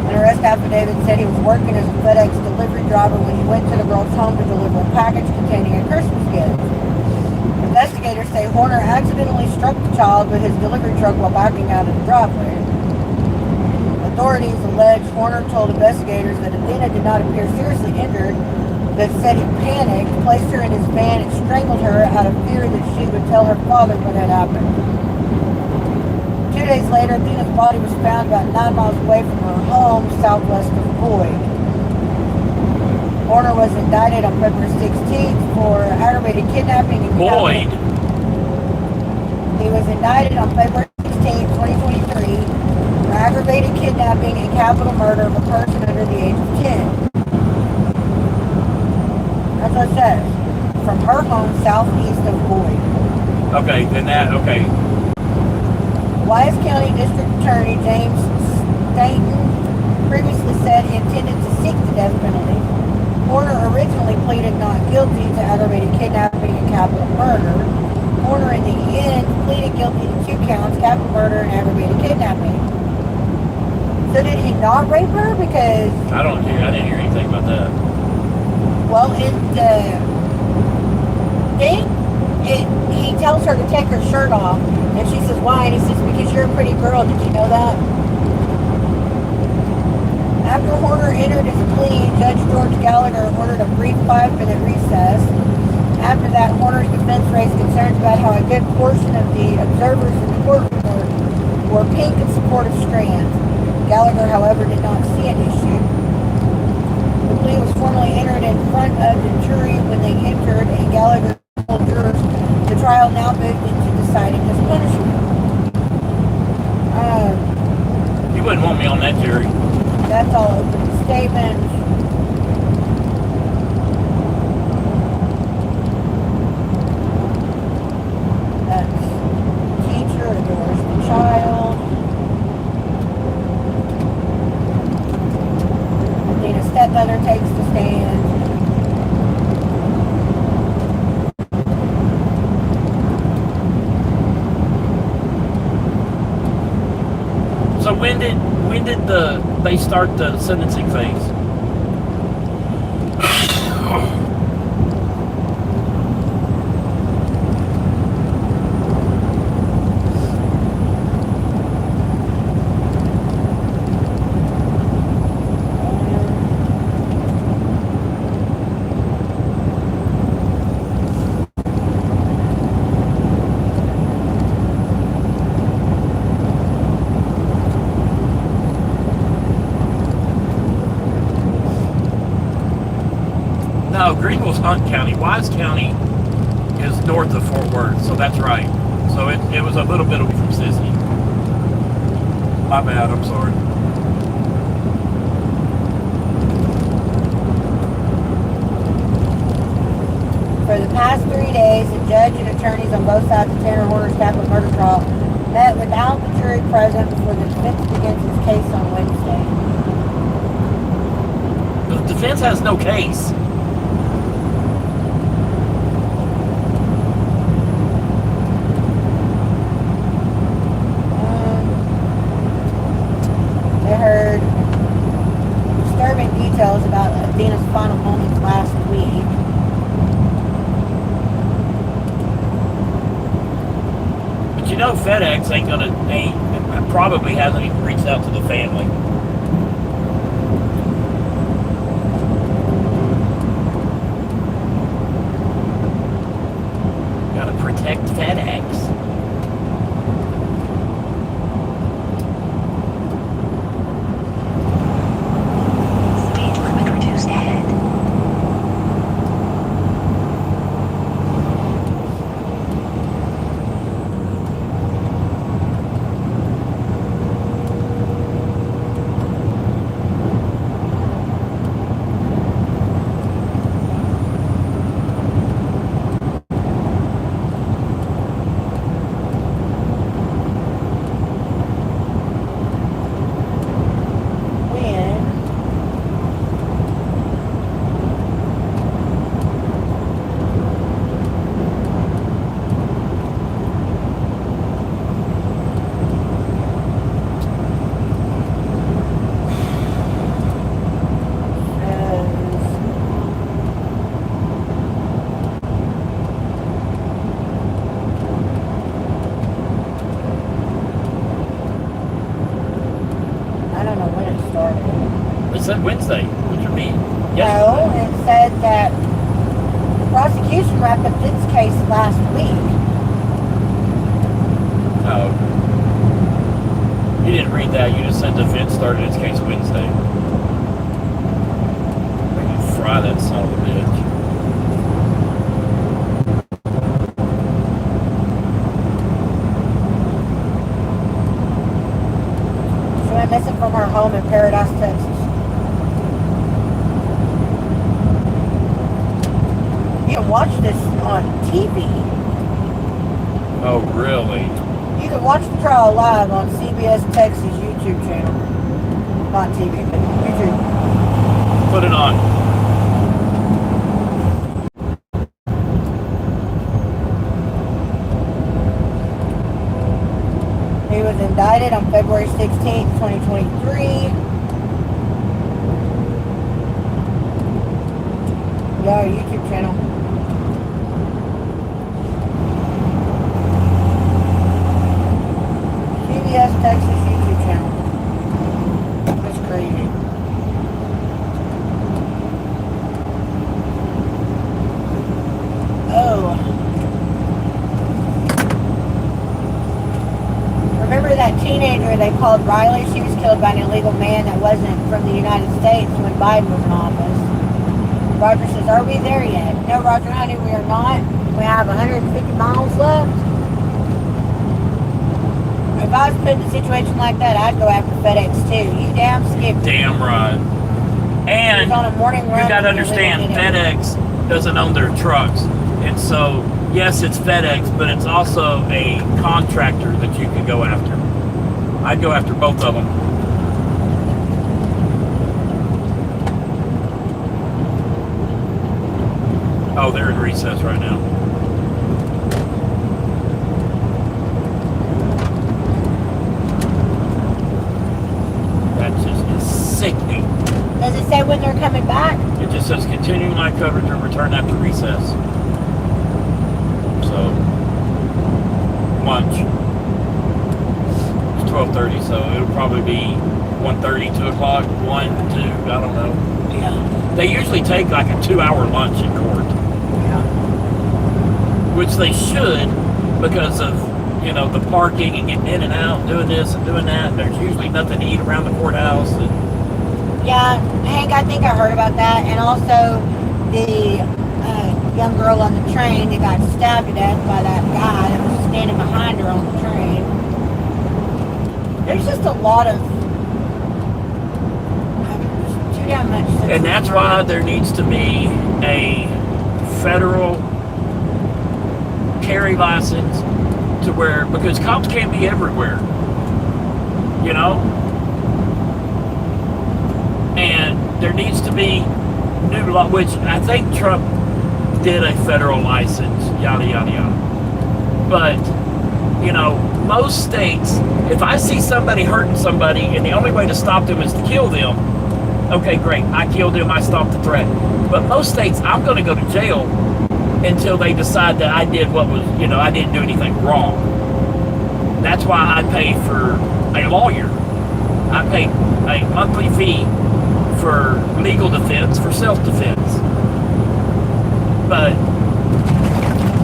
An arrest affidavit said he was working as a FedEx delivery driver when he went to the girl's home to deliver a package containing a Christmas gift. Investigators say Horner accidentally struck the child with his delivery truck while backing out of the driveway. Authorities allege Horner told investigators that Athena did not appear seriously injured, but said he panicked, placed her in his van, and strangled her out of fear that she would tell her father what had happened. 2 days later, Athena's body was found about 9 miles away from her home, southwest of Boyd. Horner was indicted on February 16th for aggravated kidnapping and Boyd. He was indicted on February 16th, 2023 for aggravated kidnapping and capital murder of a person under the age of 10. That's what it says. From her home southeast of Boyd. Okay, then that, okay. Wise County District Attorney James Stanton previously said he intended to seek the death penalty. Horner originally pleaded not guilty to aggravated kidnapping and capital murder. Horner in the end pleaded guilty to 2 counts, capital murder and aggravated kidnapping. So did he not rape her? Because I didn't hear anything about that. well, he tells her to take her shirt off, and she says, why? And he says, because you're a pretty girl. Did you know that? After Horner entered his plea, Judge George Gallagher ordered a brief 5-minute recess. After that, Horner's defense raised concerns about how a good portion of the observers in the court wore pink in support of Strand. Gallagher, however, did not see an issue. The plea was formally entered in front of the jury when they entered, and Gallagher told jurors the trial now moved into deciding his punishment. You wouldn't want me on that jury. That's all open statements. That's teacher adores the child. Athena's stepmother takes the stand. So when did they start the sentencing phase? No, Greenville's Hunt County. Wise County is north of Fort Worth, so that's right. So it was a little bit away from Sissy. My bad, I'm sorry. For the past 3 days, the judge and attorneys on both sides of Tanner Horner's capital murder trial met without the jury present before the defense begins its case on Wednesday. The defense has no case. They heard disturbing details about Athena's final moments last week. But you know FedEx probably hasn't even reached out to the family. Gotta protect FedEx. Speed limit reduced ahead. I don't know when it started. It said Wednesday, which would be No, yesterday. it said that the prosecution wrapped up its case last week. Oh. You didn't read that. You just said the defense started its case Wednesday. We can fry that son of a bitch. She went missing from her home in Paradise, Texas. You can watch this on TV. Oh, really? You can watch the trial live on CBS Texas YouTube channel. Not TV, but YouTube. Put it on. He was indicted on February 16th, 2023. Yeah, YouTube channel. CBS Texas YouTube channel. That's crazy. Oh. Remember that teenager they called Riley? She was killed by an illegal man that wasn't from the United States when Biden was in office. Roger says, are we there yet? No, Roger, honey, we are not. We have 150 miles left. If I was put in a situation like that, I'd go after FedEx too. You damn skip. Damn right. And He's on a morning run. you got to understand, FedEx doesn't own their trucks. And so, yes, it's FedEx, but it's also a contractor that you can go after. I'd go after both of them. Oh, they're in recess right now. That just is sickening. Does it say when they're coming back? It just says continuing live coverage and return after recess. So, lunch. It's 12:30, so it'll probably be 1:30, 2 o'clock, 1, 2, I don't know. Yeah. They usually take like a 2-hour lunch in court, Yeah. which they should because of, you know, the parking and getting in and out, doing this and doing that. There's usually nothing to eat around the courthouse. And Yeah, Hank, I think I heard about that. And also the young girl on the train that got stabbed to death by that guy that was standing behind her on the train. There's just a lot of too damn much. And that's why there needs to be a federal carry license to where, because cops can't be everywhere, you know? And there needs to be new law, which I think Trump did a federal license, yada, yada, yada. But, you know, most states, if I see somebody hurting somebody and the only way to stop them is to kill them, okay, great, I killed him, I stopped the threat. But most states, I'm going to go to jail until they decide that I did what was, you know, I didn't do anything wrong. That's why I pay for a lawyer. I pay a monthly fee for legal defense, for self-defense. But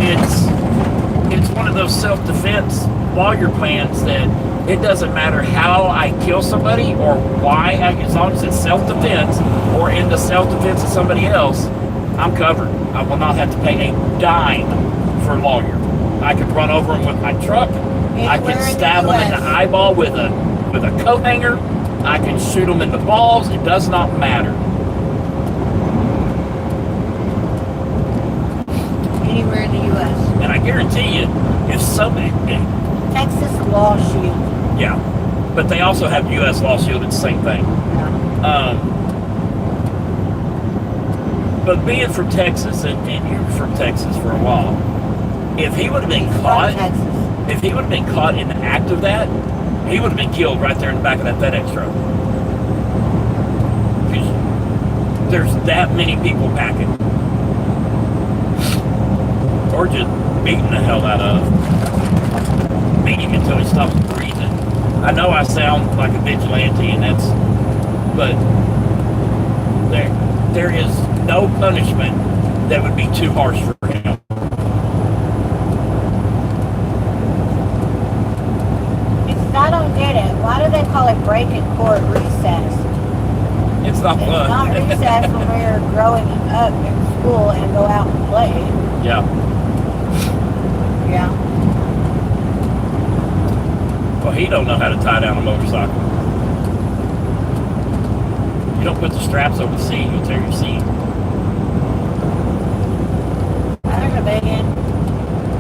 it's one of those self-defense lawyer plans that it doesn't matter how I kill somebody or why, as long as it's self-defense or in the self-defense of somebody else, I'm covered. I will not have to pay a dime for a lawyer. I could run over him with my truck. I can stab him in the eyeball with a coat hanger. I can shoot him in the balls. It does not matter. Anywhere in the U.S. And I guarantee you, if somebody, Texas Law Shield. yeah, but they also have U.S. Law Shield. It's the same thing. Yeah. But being from Texas, and you were from Texas for a while, if he would have been caught, if he would have been caught in the act of that, he would have been killed right there in the back of that FedEx truck. There's that many people packing. Or just beating the hell out of. Beating until he stops breathing. I know I sound like a vigilante, and but there is no punishment that would be too harsh for him. I don't get it. Why do they call it break in court recess? It's not It's fun. not recess when we're growing up in school and go out and play. Yeah. Yeah. Well, he don't know how to tie down a motorcycle. You don't put the straps over the seat, you tear your seat. There's a big one.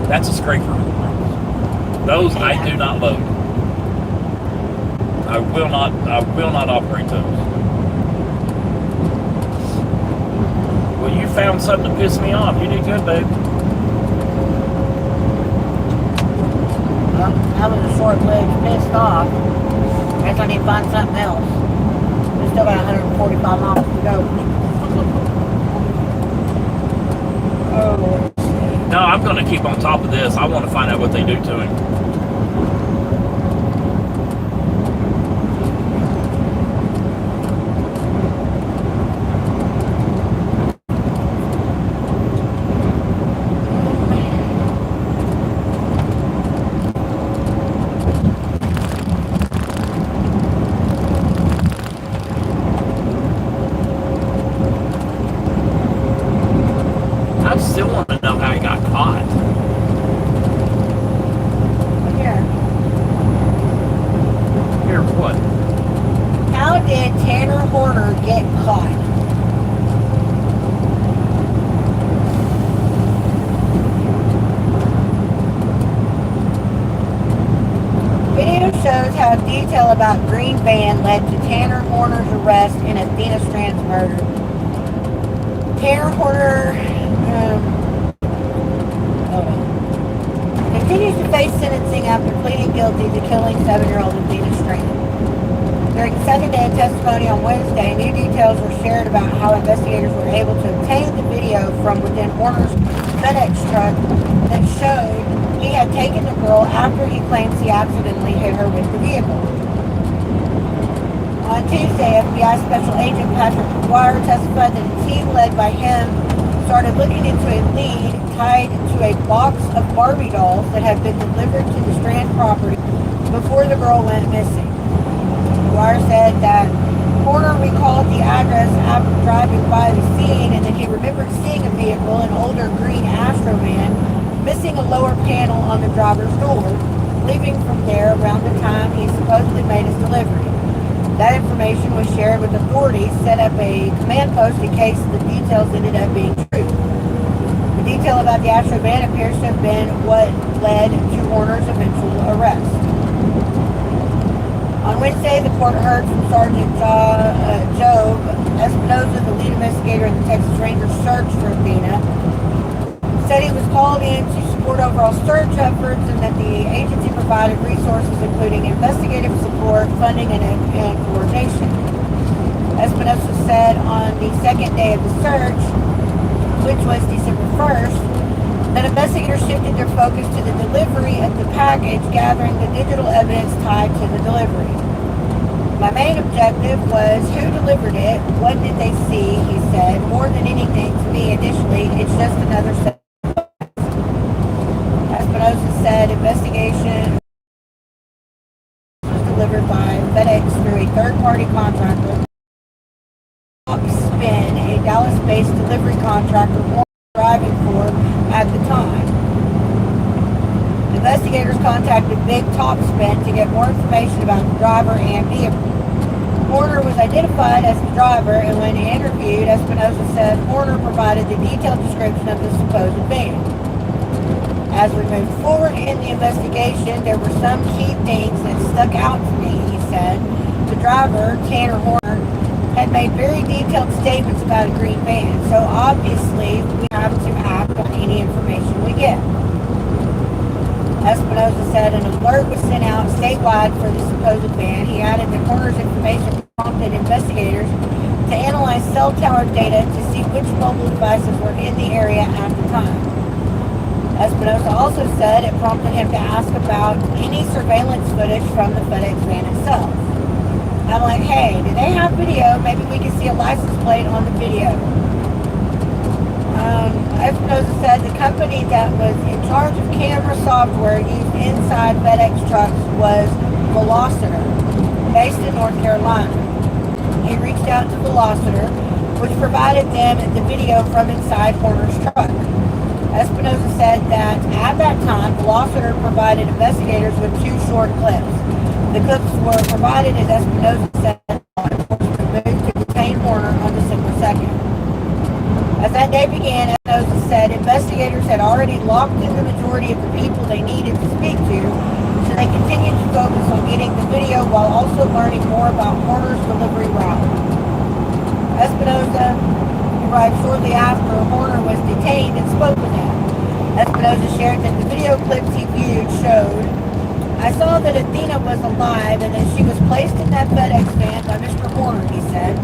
That's a scraper. Those I do not load. I will not operate those. Well, you found something to piss me off. You did good, babe. Well, I was a short leg pissed off. Guess I need to find something else. There's still got 145 miles to go. Oh, Lord. No, I'm going to keep on top of this. I want to find out what they do to him. I still want to know how he got caught. Here. Here, what? How did Tanner Horner get caught? Video shows how detail about green van led to Tanner Horner's arrest in Athena Strand's murder. Tanner Horner continues to face sentencing after pleading guilty to killing 7-year-old Athena Strand. During the second day of testimony on Wednesday, new details were shared about how investigators were able to obtain the video from within Horner's FedEx truck that showed he had taken the girl after he claims he accidentally hit her with the vehicle. On Tuesday, FBI Special Agent Patrick McGuire testified that a team led by him started looking into a lead tied to a box of Barbie dolls that had been delivered to the Strand property before the girl went missing. McGuire said that Horner recalled the address after driving by the scene and that he remembered seeing a vehicle, an older green Astro van, missing a lower panel on the driver's door, leaving from there around the time he supposedly made his delivery. That information was shared with authorities, set up a command post in case the details ended up being true. The detail about the Astro van appears to have been what led to Horner's eventual arrest. On Wednesday, the court heard from Sergeant Joe Espinoza, the lead investigator in the Texas Rangers search for Athena, said he was called in to support overall search efforts and that the agency provided resources including investigative support, funding, and coordination. Espinosa said on the second day of the search, which was December 1st, that investigators shifted their focus to the delivery of the package, gathering the digital evidence tied to the delivery. My main objective was who delivered it, what did they see, he said. More than anything to me initially, it's just another set. Espinosa said investigation was delivered by FedEx through a third-party contractor. Spin, a Dallas-based delivery contractor driving for at the time. Investigators contacted Big Top Spin to get more information about the driver and vehicle. Horner was identified as the driver, and when interviewed, Espinosa said Horner provided the detailed description of the supposed van. As we moved forward in the investigation, there were some key things that stuck out to me, he said. The driver, Tanner Horner, had made very detailed statements about a green van, so obviously we have to act on any information we get. Espinosa said an alert was sent out statewide for the supposed van. He added that Horner's information prompted investigators to analyze cell tower data to see which mobile devices were in the area at the time. Espinosa also said it prompted him to ask about any surveillance footage from the FedEx van itself. I'm like, hey, do they have video? Maybe we can see a license plate on the video. Espinosa said the company that was in charge of camera software used inside FedEx trucks was Velociter, based in North Carolina. He reached out to Velociter, which provided them the video from inside Horner's truck. Espinosa said that at that time, Velociter provided investigators with 2 short clips. The clips were provided as Espinosa said law enforcement moved to detain Horner on December 2nd. As that day began, Espinosa said investigators had already locked in the majority of the people they needed to speak to, so they continued to focus on getting the video while also learning more about Horner's delivery route. Espinosa arrived shortly after Horner was detained and spoke with him. Espinosa shared that the video clips he viewed showed, I saw that Athena was alive and that she was placed in that FedEx van by Mr. Horner, he said.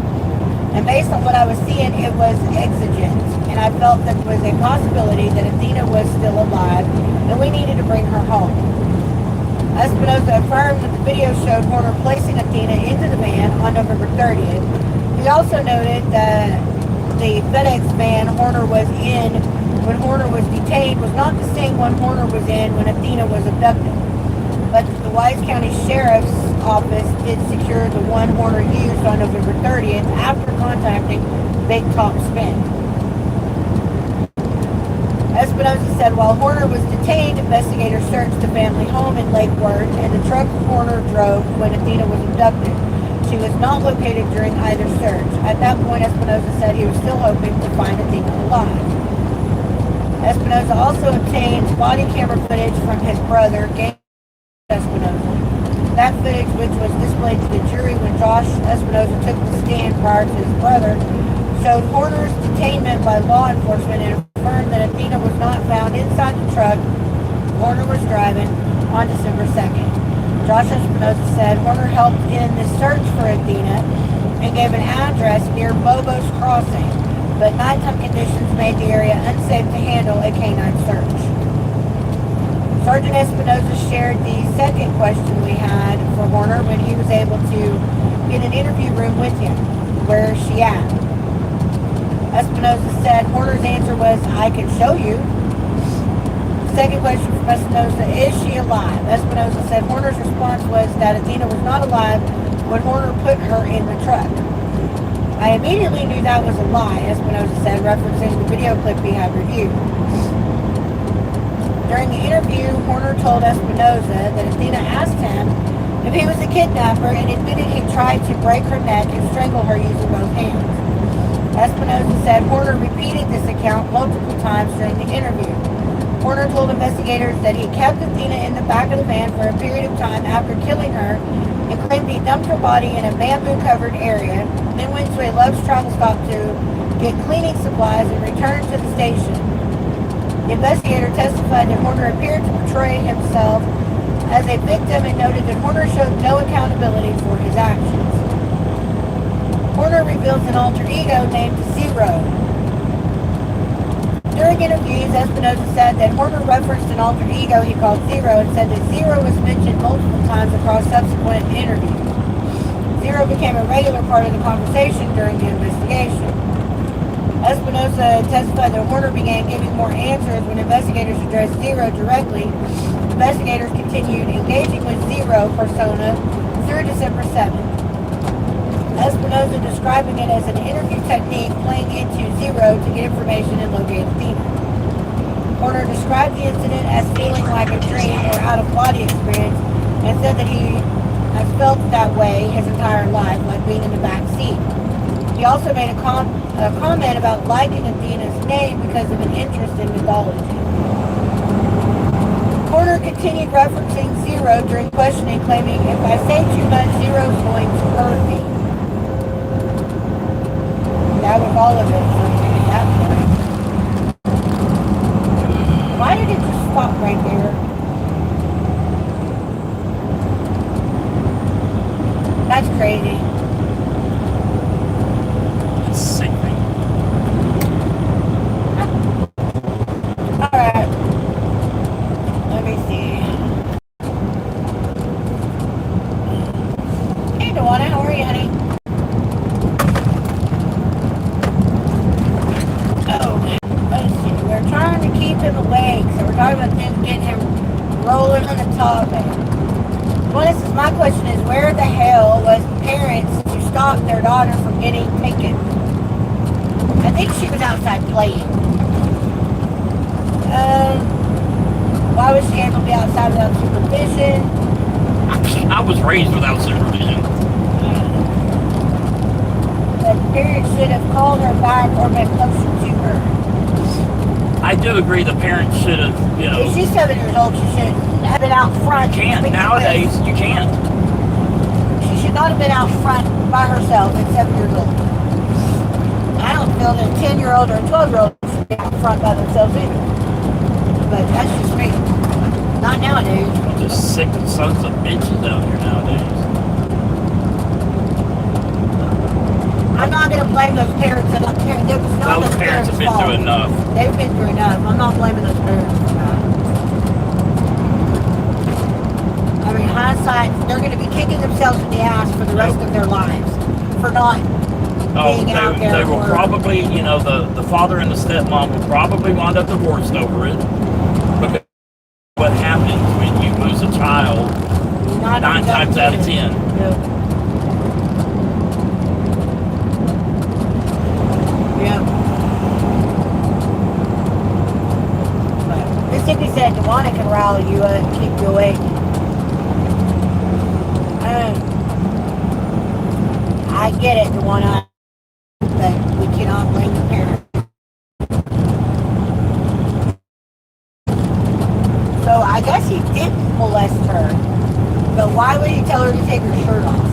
And based on what I was seeing, it was exigent, and I felt that there was a possibility that Athena was still alive and we needed to bring her home. Espinosa affirmed that the video showed Horner placing Athena into the van on November 30th. He also noted that the FedEx van Horner was in when Horner was detained was not the same one Horner was in when Athena was abducted, but the Wise County Sheriff's Office did secure the one Horner used on November 30th after contacting Big Top Spin. Espinosa said while Horner was detained, investigators searched the family home in Lake Worth and the truck Horner drove when Athena was abducted. She was not located during either search. At that point, Espinosa said he was still hoping to find Athena alive. Espinosa also obtained body camera footage from his brother, Gabe Espinosa. That footage, which was displayed to the jury when Josh Espinosa took the stand prior to his brother, showed Horner's detainment by law enforcement and affirmed that Athena was not found inside the truck Horner was driving on December 2nd. Josh Espinosa said Horner helped in the search for Athena and gave an address near Bobo's Crossing, but nighttime conditions made the area unsafe to handle a canine search. Sergeant Espinosa shared the second question we had for Horner when he was able to get an interview room with him. Where is she at? Espinosa said Horner's answer was, I can show you. Second question from Espinosa, is she alive? Espinosa said Horner's response was that Athena was not alive when Horner put her in the truck. I immediately knew that was a lie, Espinosa said, referencing the video clip he had reviewed. During the interview, Horner told Espinosa that Athena asked him if he was a kidnapper and admitted he tried to break her neck and strangle her using both hands. Espinosa said Horner repeated this account multiple times during the interview. Horner told investigators that he kept Athena in the back of the van for a period of time after killing her and claimed he dumped her body in a bamboo-covered area, then went to a Love's Travel stop to get cleaning supplies and returned to the station. The investigator testified that Horner appeared to portray himself as a victim and noted that Horner showed no accountability for his actions. Horner reveals an alter ego named Zero. During interviews, Espinosa said that Horner referenced an alter ego he called Zero and said that Zero was mentioned multiple times across subsequent interviews. Zero became a regular part of the conversation during the investigation. Espinosa testified that Horner began giving more answers when investigators addressed Zero directly. Investigators continued engaging with Zero persona through December 7th. Espinosa describing it as an interview technique playing into Zero to get information and locate Athena. Horner described the incident as feeling like a dream or out-of-body experience and said that he has felt that way his entire life, like being in the back seat. He also made a comment about liking Athena's name because of an interest in mythology. Horner continued referencing Zero during questioning, claiming, if I say too much, Zero's going to hurt me. That was all of it for me at that point. Why did it just stop right there? That's crazy. Alright. honey. Oh, let's see. We're trying to keep him awake, so we're talking about things getting him rolling on the topic. Well, this is my question: is where the hell was parents to stop their daughter from getting taken? I think she was outside playing. Why was she able to be outside without supervision? I was raised without supervision. The parents should have called her back or been closer to her. I do agree the parents should have, If she's 7 years old, she should have been out front. You can't. Nowadays, you can't. She should not have been out front by herself at 7 years old. I don't feel that a 10-year-old or a 12-year-old should be out front by themselves either. But that's just me. Not nowadays. Just sick sons of bitches out here nowadays. I'm not going to blame those parents. Those parents have been through enough. They've been through enough. I'm not blaming those parents for that. I mean, hindsight, they're going to be kicking themselves in the ass for the rest of their lives for not being out there. They will probably, the father and the stepmom will probably wind up divorced over it. Because what happens when you lose a child 9 times out of 10? Yep. Mississippi said Pawna can rally you and keep you awake. I get it, Pawna, but we cannot blame the parents. So I guess he did molest her, but why would he tell her to take her shirt off?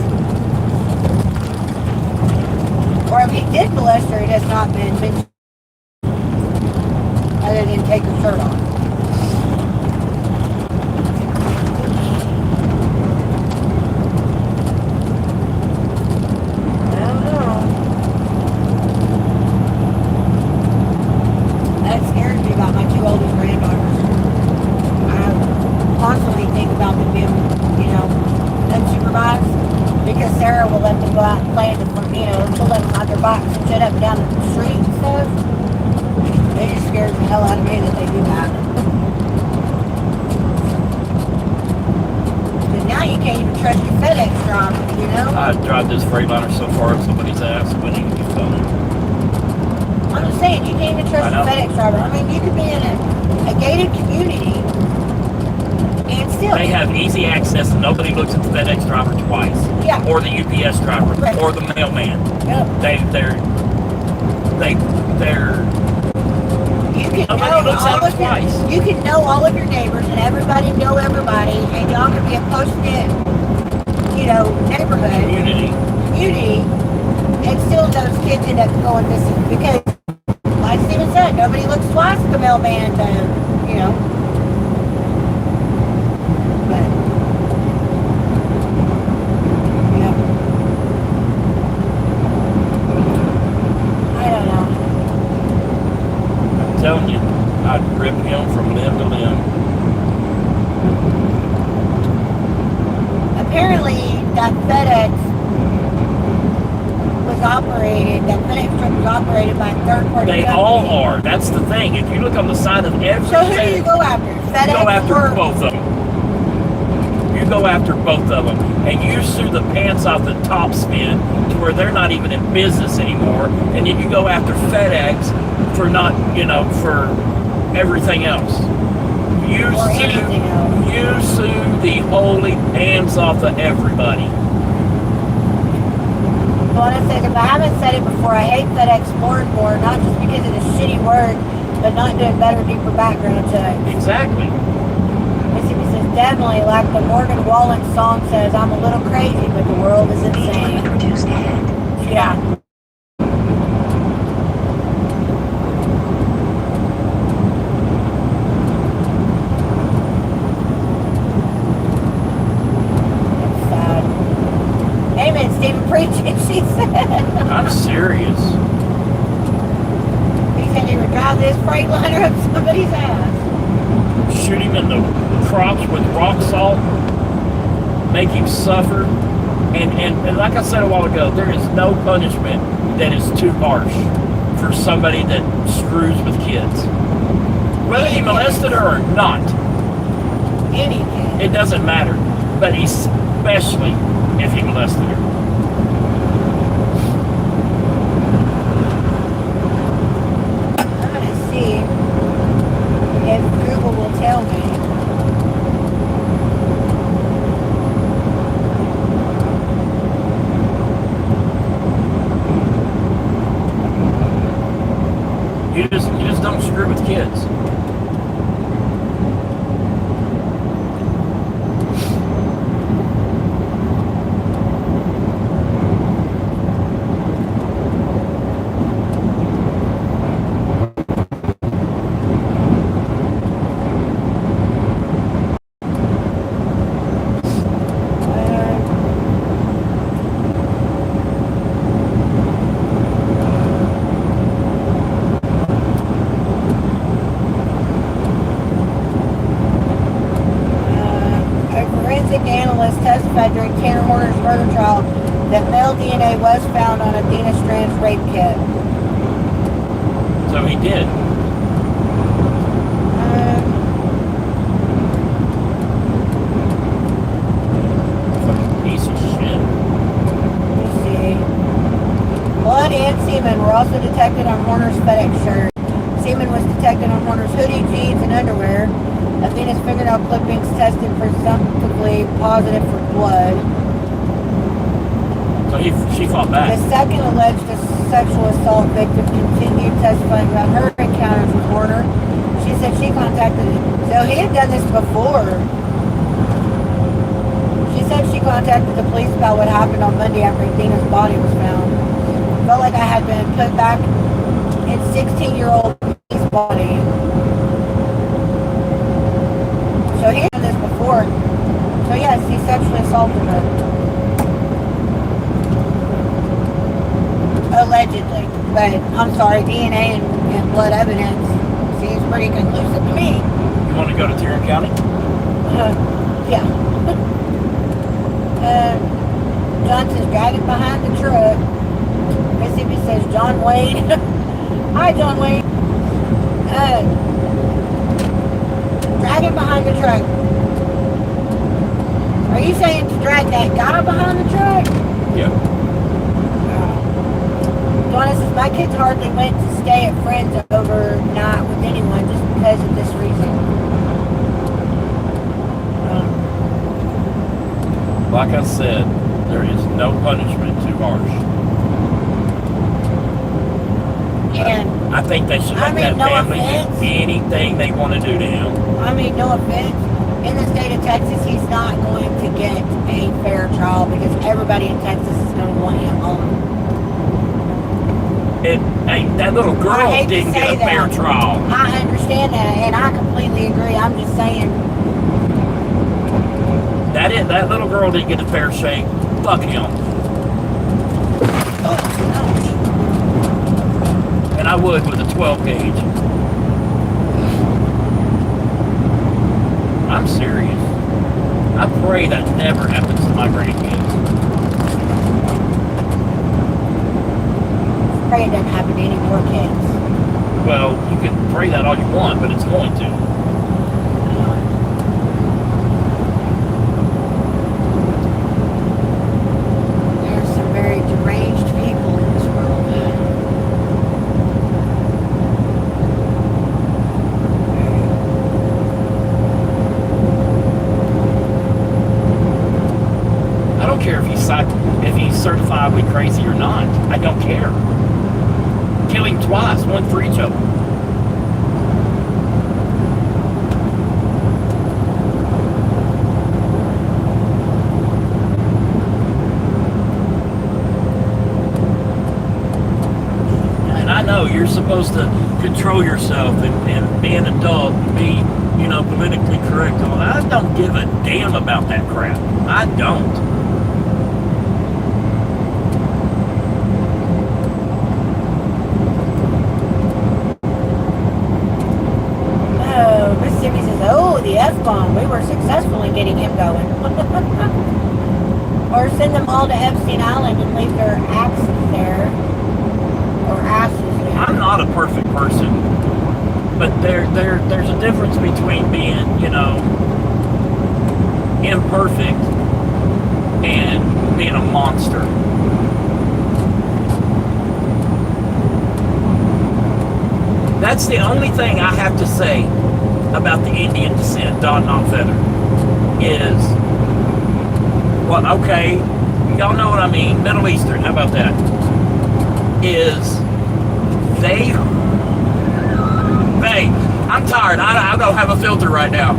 Or if he did molest her, it has not been mentioned other than take her shirt off. I don't know. That scares me about my 2 oldest granddaughters. I constantly think about them being, unsupervised, because Sarah will let them go out and play in the front, she'll let them ride their bikes and shit up and down the street and stuff. It just scares the hell out of me that they do that. Because now you can't even trust your FedEx driver, I'd drive this Freightliner so far up somebody's ass when he can be funny. I'm just saying, you can't even trust your FedEx driver. I mean, you could be in a gated community and still... They have easy access and nobody looks at the FedEx driver twice. Yeah. Or the UPS driver. Right. Or the mailman. Yep. They're You can know all of your neighbors and everybody know everybody, and y'all can be a close-knit, neighborhood. Community. And still those kids end up going missing because, like Steven said, nobody looks twice at the mailman, But, I don't know. I'm telling you, I'd rip him from limb to limb. Apparently, that FedEx truck was operated by a third-party They company. all are. That's the thing. If you look on the side of every So who do you go after? FedEx you go after or... both of them. You go after both of them. And you sue the pants off the top spin to where they're not even in business anymore. And then you go after FedEx for not, for everything else. You sue the holy pants off of everybody. Well, I said, if I haven't said it before, I hate FedEx more and more, not just because of the shitty word, but not doing better, deeper background checks. Exactly. Mississippi says, definitely, like the Morgan Wallen song says, I'm a little crazy, but the world is insane. Reduced ahead. Yeah. That's sad. Amen, Stephen, preaching, she said. I'm serious. He said he would drive this Freightliner up somebody's ass. Shoot him in the crops with rock salt, make him suffer, And like I said a while ago, there is no punishment that is too harsh for somebody that screws with kids. Whether he molested her or not, Anything. it doesn't matter. But especially if he molested her. I'm going to see if Google will tell me. You just don't screw with kids. Testified during Tanner Horner's murder trial that male DNA was found on Athena Strand's rape kit. So he did. Fucking piece of shit. Let me see. Blood and semen were also detected on Horner's FedEx shirt. Semen was detected on Horner's hoodie, jeans, and underwear. Athena's fingernail clippings tested presumptively positive for blood. So she fought back. The second alleged sexual assault victim continued testifying about her encounters with Horner. She said she contacted him. So he had done this before. She said she contacted the police about what happened on Monday after Athena's body was found. Felt like I had been put back in 16-year-old body. So he had done this before. So yes, he sexually assaulted her. Allegedly. But I'm sorry, DNA and blood evidence seems pretty conclusive to me. You want to go to Tarrant County? Yeah. John says dragging behind the truck. Mississippi says John Wayne. Hi, John Wayne. Dragging behind the truck. Are you saying to drag that guy behind the truck? Yeah. Donna says, my kids hardly went to stay at friends overnight with anyone just because of this reason. Like I said, there is no punishment too harsh. And I think they should let that no family offense. do anything they want to do to him. I mean, no offense. In the state of Texas, he's not going to get a fair trial because everybody in Texas is going to want him home. That little girl I hate to didn't say get a fair that. trial. I understand that, and I completely agree. I'm just saying. That little girl didn't get a fair shake. Fuck him. And I would with a 12 gauge. I'm serious. I pray that never happens to my grandkids. Pray it doesn't happen to any more kids. Well, you can pray that all you want, but it's going to. There's some very deranged people in this world. I don't care if he's certifiably crazy or not. I don't care. Kill him twice, one for each of them. And I know you're supposed to control yourself and be an adult and be, politically correct. I don't give a damn about that crap. I don't. Mississippi says, oh, the F-bomb. We were successful in getting him going. Or send them all to Epstein Island and leave their axes there. Or ashes there. I'm not a perfect person, but there's a difference between being, you know, imperfect and being a monster. That's the only thing I have to say about the Indian descent, Don Not Feather, is, well, okay, y'all know what I mean, Middle Eastern, how about that? Is they, I'm tired, I don't have a filter right now.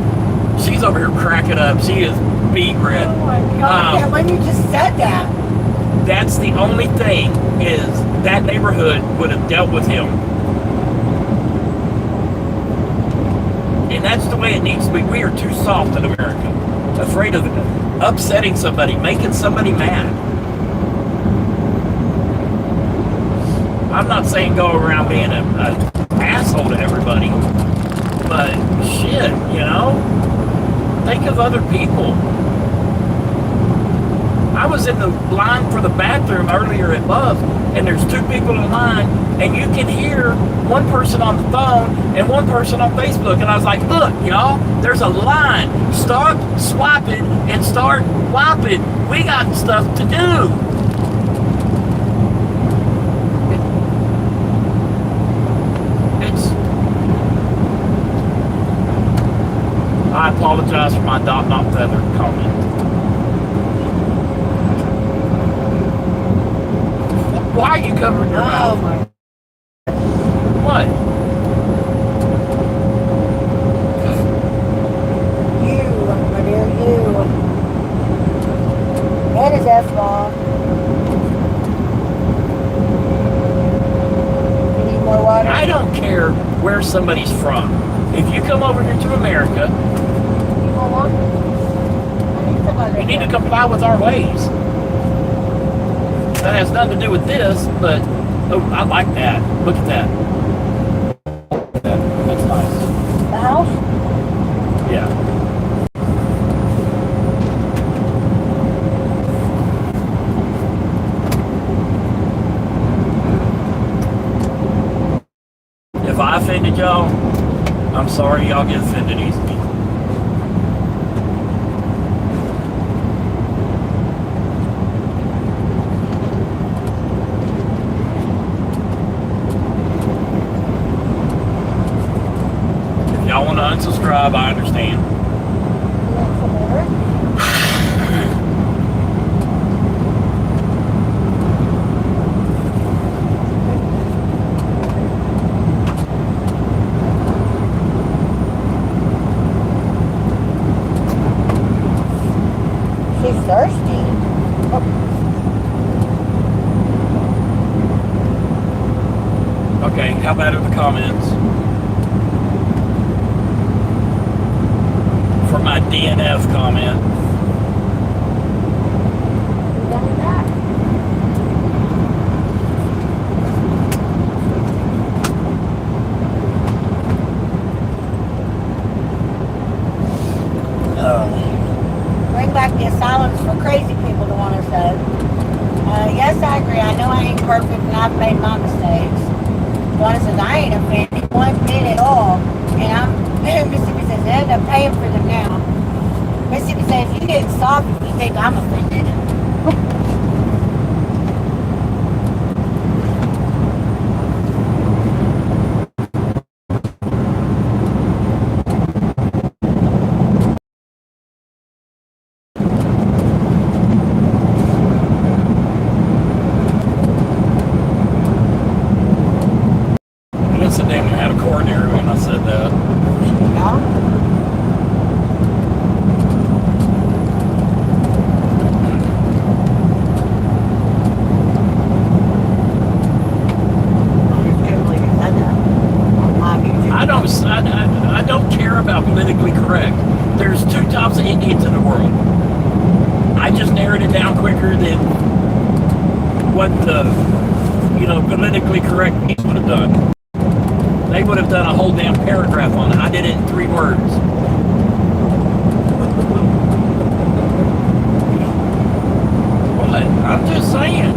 She's over here cracking up, she is beet red. Oh my God, when you just said that. That's the only thing, is that neighborhood would have dealt with him. And that's the way it needs to be. We are too soft in America. Afraid of upsetting somebody, making somebody mad. I'm not saying go around being an asshole to everybody. But shit, you know? Think of other people. I was in the line for the bathroom earlier at Love, and there's two people in line, and you can hear one person on the phone and one person on Facebook. And I was like, look, y'all, there's a line. Start swiping and start wiping. We got stuff to do. I apologize for my Dot Not Feather comment. Why are you covering your mouth? What? You, my dear, you. That is F-bomb. You need more water? I don't care where somebody's from. If you come over here to America, You want water? I need some water. you need to comply with our ways. That has nothing to do with this, but oh, I like that. Look at that. That's nice. The house? Yeah. If I offended y'all, I'm sorry y'all get offended easily. If y'all want to unsubscribe, I understand. You want some water? She's thirsty. Okay, how about in the comments? For my DNF comment. You done with that? Bring back the asylums for crazy people, the one who said. Yes, I agree. I know I ain't perfect and I've made my mistakes. The one who says, I ain't offended one bit at all. And Mississippi says, they end up paying for them now. Mississippi says, you get soft if you think I'm offended. Listen, damn, you had a coronary when I said that. Yeah. I don't care about politically correct. There's two types of Indians in the world. I just narrowed it down quicker than what the, politically correct people would have done. They would have done a whole damn paragraph on it. I did it in 3 words. what? I'm just saying.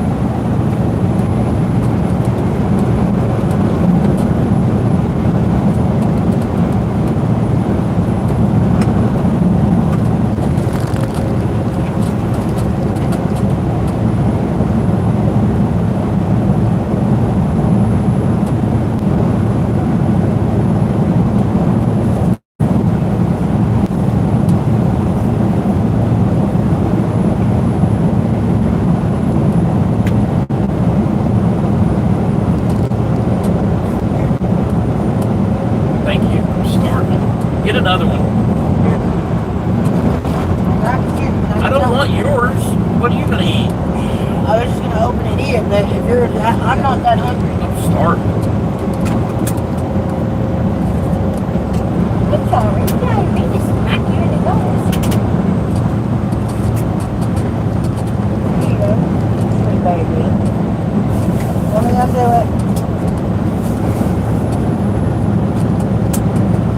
Thank you for starting. Get another one. I don't want yours. What are you going to eat? I was just going to open it in, but if you're that, I'm not that hungry. I'm starving. I'm sorry. Yeah, I made this smack you in the nose. Here you go. Sweet baby. Let me undo it.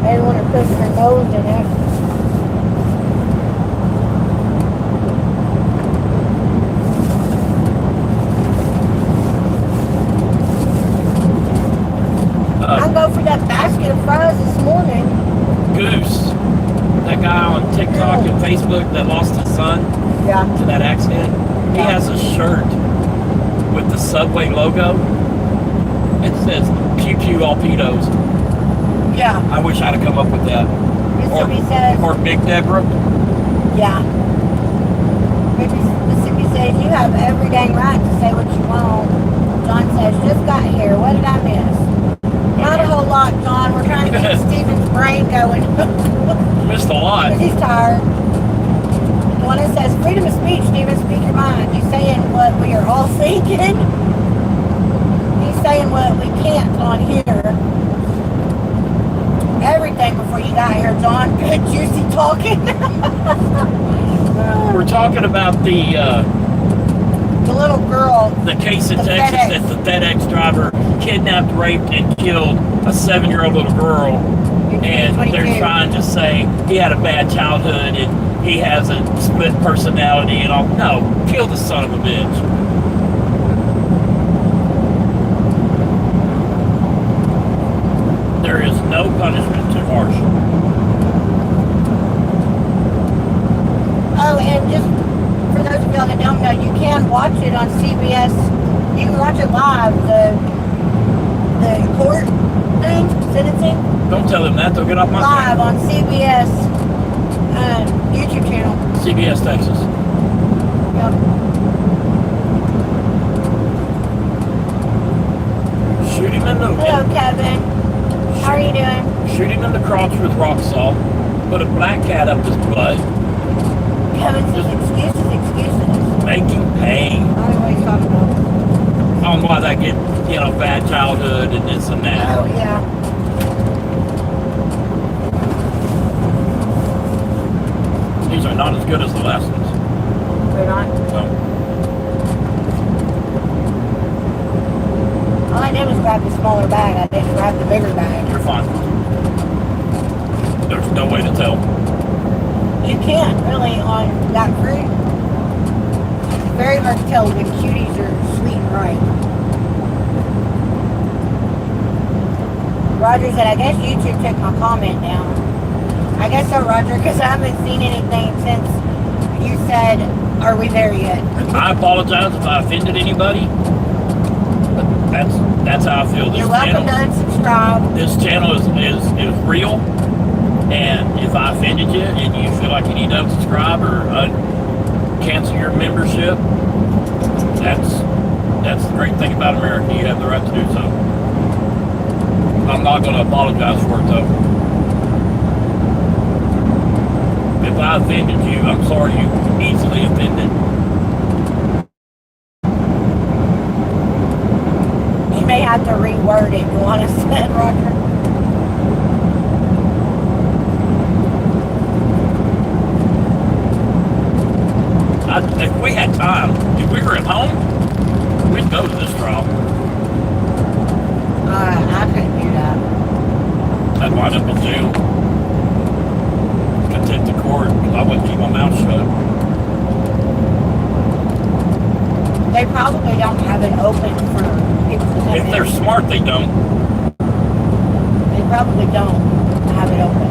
Everyone are putting their nose in it. I'll go for that basket of fries this morning. Goose. That guy on TikTok and Facebook that lost his son Yeah. to that accident. He Yeah. has a shirt with the Subway logo. It says "Pew Pew all pedos." Yeah. I wish I'd have come up with that. Mississippi says, Or Big Deborah. yeah. Mississippi says, you have every dang right to say what you want. John says, just got here. What did I miss? Not a whole lot, John. We're trying to get Steven's brain going. Missed a lot. He's tired. The one that says, freedom of speech, Steven, speak your mind. He's saying what we are all thinking. He's saying what we can't on here. Everything before you got here, John. Good, juicy talking. We're talking about the little girl. the case in The Texas FedEx. that the FedEx driver kidnapped, raped, and killed a 7-year-old little girl. And they're 22. trying to say he had a bad childhood and he has a split personality and all. No, kill the son of a bitch. There is no punishment too harsh. Oh, and just for those of y'all that don't know, you can watch it on CBS. You can watch it live. The court thing, sentencing, Don't tell them that, they'll get off my live on CBS YouTube channel. CBS Texas. Yep. Shoot him in the Hello, Kevin. How are you doing? shoot him in the crotch with rock salt. Put a black cat up his butt. Kevin says excuses. Make him pay. I don't know what he's talking about. On why they get, bad childhood and this and that. Oh, yeah. These are not as good as the last ones. They're not. So, All I did was grab the smaller bag. I didn't grab the bigger bag. you're fine. There's no way to tell. You can't really on that fruit. It's very hard to tell when cuties are sweet and ripe. Roger said, I guess YouTube took my comment down. I guess so, Roger, because I haven't seen anything since you said, are we there yet? I apologize if I offended anybody. But that's how I feel. You're welcome to unsubscribe. This channel is real. And if I offended you and you feel like you need to unsubscribe or cancel your membership, that's the great thing about America. You have the right to do so. I'm not going to apologize for it, though. If I offended you, I'm sorry you easily offended. You may have to reword it, you want to say, Roger? If we had time, if we were at home, we'd go to this trial. I couldn't do that. I'd wind up in jail. Contempt of court because I wouldn't keep my mouth shut. They probably don't have it open for people to come If they're in. smart, they don't. They probably don't have it open.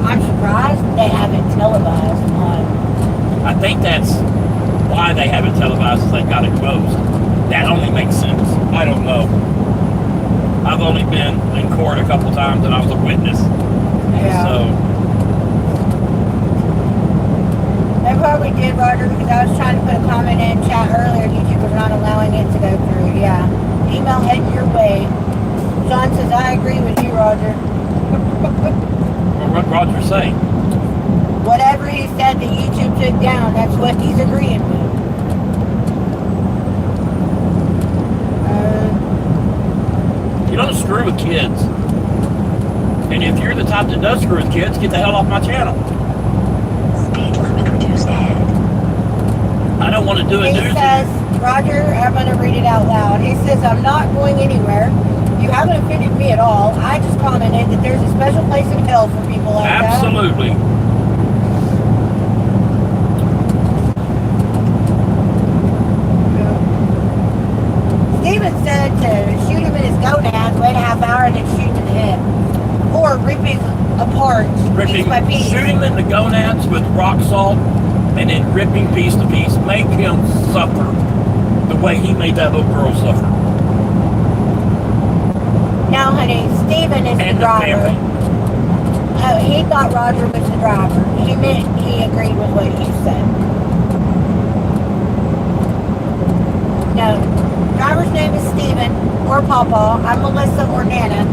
I'm surprised they have it televised on. I think that's why they have it televised, is they got it closed. That only makes sense. I don't know. I've only been in court a couple times and I was a witness. Yeah. So, They probably did, Roger, because I was trying to put a comment in chat earlier. YouTube was not allowing it to go through. Yeah. Email heading your way. John says, I agree with you, Roger. well, what Roger say? Whatever he said that YouTube took down, that's what he's agreeing with. You don't screw with kids. And if you're the type that does screw with kids, get the hell off my channel. Speed limit reduced ahead. I don't want to do a He news. says, Roger, I'm going to read it out loud. He says, I'm not going anywhere. You haven't offended me at all. I just commented that there's a special place in hell for people like that. Absolutely. Steven said to shoot him in his gonads, wait a half hour, and then shoot him in the head. Or rip him apart, piece by piece. Shoot him in the gonads with rock salt and then rip him piece to piece. Make him suffer the way he made that little girl suffer. Now, honey, Steven is And the the driver. family. Oh, he thought Roger was the driver. He meant he agreed with what you said. No, driver's name is Steven or Papa. I'm Melissa or Nana.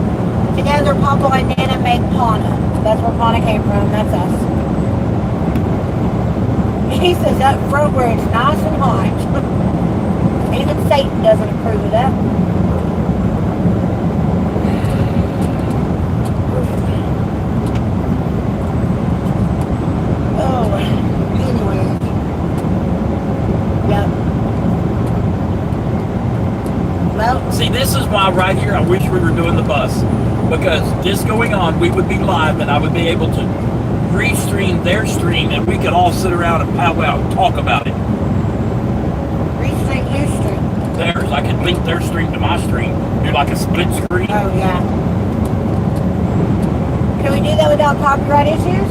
Together, Papa and Nana make Pawna. That's where Pawna came from. That's us. He says up front where it's nice and hot. Even Satan doesn't approve of that. Oh, anyway. Yep. Well, See, this is why right here I wish we were doing the bus. Because this going on, we would be live and I would be able to restream their stream and we could all sit around and powwow and talk about it. restream your stream. Theirs, I could link their stream to my stream. Do like a split screen. Oh, yeah. Can we do that without copyright issues?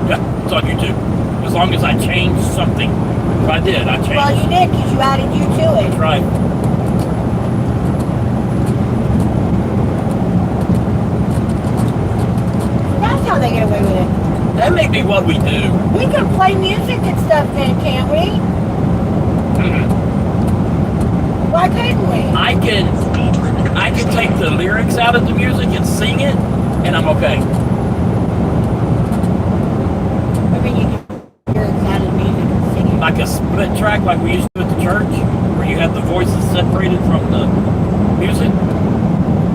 Yeah, it's on YouTube. As long as I change something. If I did, I changed. Well, you did because you added you to That's it. right. That's how they get away with it. That may be what we do. We can play music and stuff then, can't we? Mhm. Why couldn't we? I can take the lyrics out of the music and sing it, and I'm okay. I mean, you can hear it out of music and sing it. Like a split track like we used to at the church, where you have the voices separated from the music.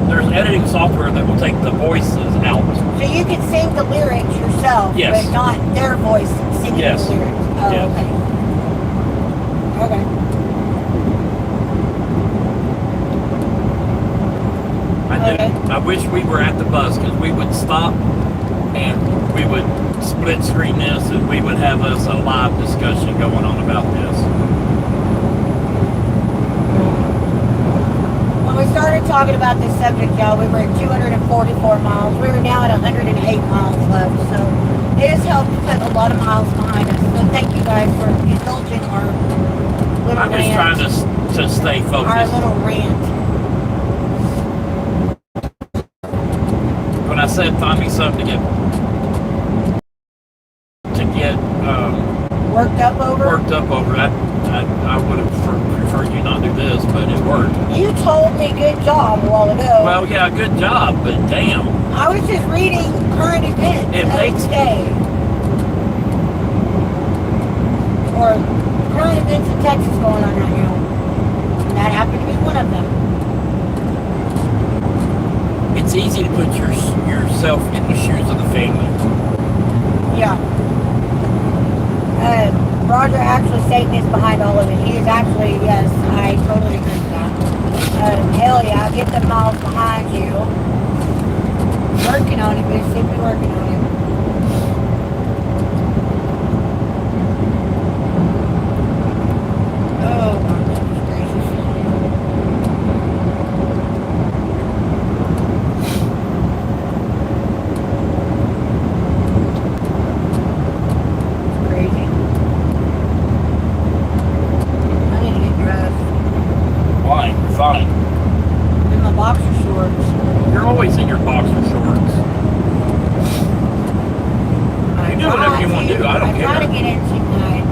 There's editing software that will take the voices out. So you can sing the lyrics yourself, Yes. but not their voice singing Yes. the lyrics. Oh, Yes. okay. Okay. I wish we were at the bus because we would stop and we would split screen this and we would have us a live discussion going on about this. When we started talking about this subject, y'all, we were at 244 miles. We were now at 108 miles left. So it has helped put a lot of miles behind us. So thank you guys for indulging our little I'm just rant. trying to stay Our focused. little rant. When I said find me something to get Worked up over? worked up over, I would have preferred you not do this, but it worked. You told me good job a while ago. Well, yeah, good job, but damn. I was just reading current events It of makes- today. Or current events in Texas going on right now. And that happened to be one of them. It's easy to put yourself in the shoes of the family. Yeah. Roger actually Satan is behind all of it. He is actually, yes, I totally agree with that. Hell yeah, get the miles behind you. Working on it, bitch. Keep working on it. Oh, fine. In my boxer shorts. You're always in your boxer shorts. You do whatever you want to do. I don't care. I try to get into my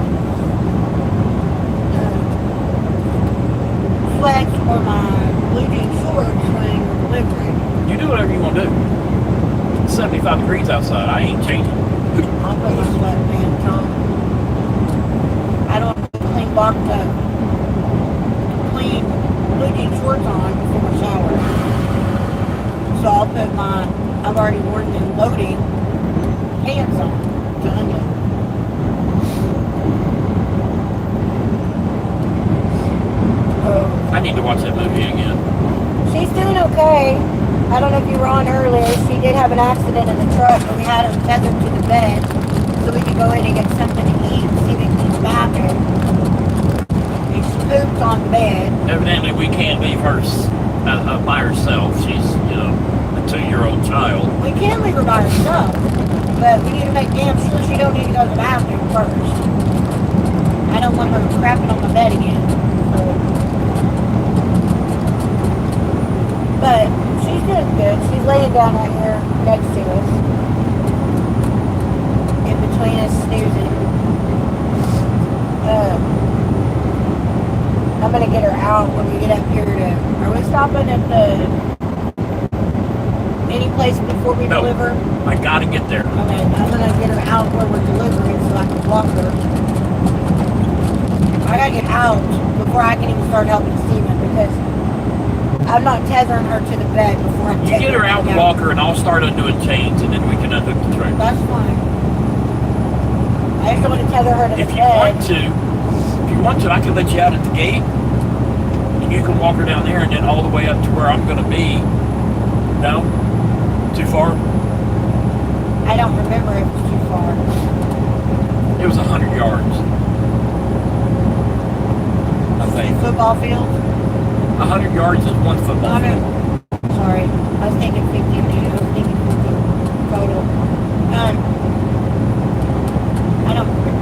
sweats or my blue jean shorts when we're delivering. You do whatever you want to do. It's 75 degrees outside. I ain't changing. I'll put my sweatpants on. I don't have clean blue jean shorts on before I shower. So I'll put I've already worn the loading pants on to unload. I need to watch that movie again. She's doing okay. I don't know if you were on earlier. She did have an accident in the truck, but we had her tethered to the bed so we could go in and get something to eat and see if we can use the bathroom. And she pooped on the bed. Evidently, we can't leave her by herself. She's, a 2-year-old child. We can leave her by herself, but we need to make damn sure she don't need to go to the bathroom first. I don't want her crapping on my bed again. But she's doing good. She's laying down right here next to us. In between us snoozing. I'm going to get her out when we get up here to... Are we stopping at any place before we deliver? I gotta get there. Okay, I'm going to get her out where we're delivering so I can walk her. I got to get out before I can even start helping Steven because I'm not tethering her to the bed before I You get her out and walk her, and I'll start undoing chains, and then we can unhook the trailer. That's fine. I just don't want to tether her to the bed. If you want to, I can let you out at the gate, and you can walk her down there, and then all the way up to where I'm going to be. No? Too far? I don't remember if it's too far. It was 100 yards. I think. Football field? 100 yards is one football field. Sorry, I was thinking 50 minutes. I was thinking 50 total. I don't remember.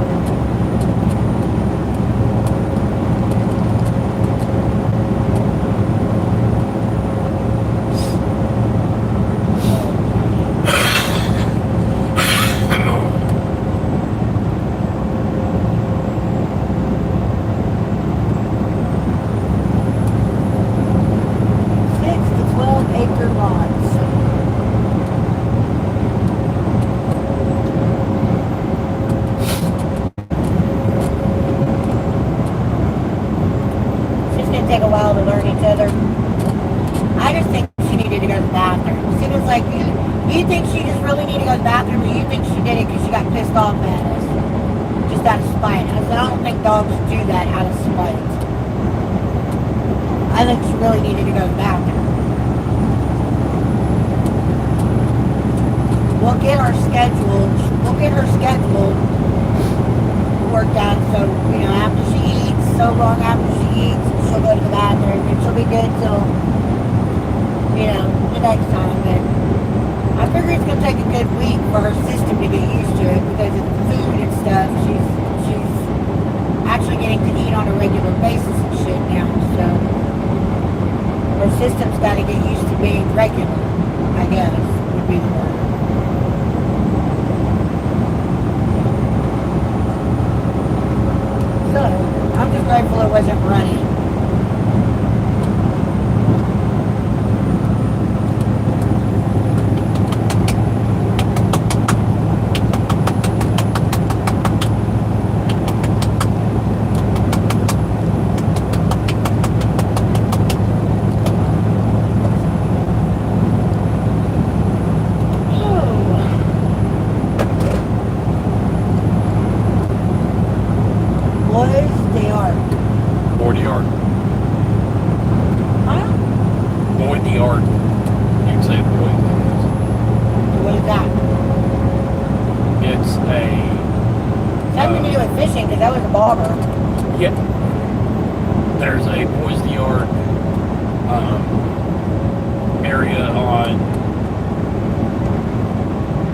Take a while to learn each other. I just think she needed to go to the bathroom. As soon as you think she just really needed to go to the bathroom, or you think she did it because she got pissed off at us, just out of spite. I said, I don't think dogs do that out of spite. I think she really needed to go to the bathroom. We'll get her schedule worked out so, after she eats, so long after she eats, she'll go to the bathroom and she'll be good till, the next time. But I figure it's going to take a good week for her system to get used to it because of the food and stuff. She's actually getting to eat on a regular basis and shit now, so her system's got to get used to being regular, I guess, would be the word. So, I'm just grateful it wasn't running. Yep. There's a Boys the Yard area on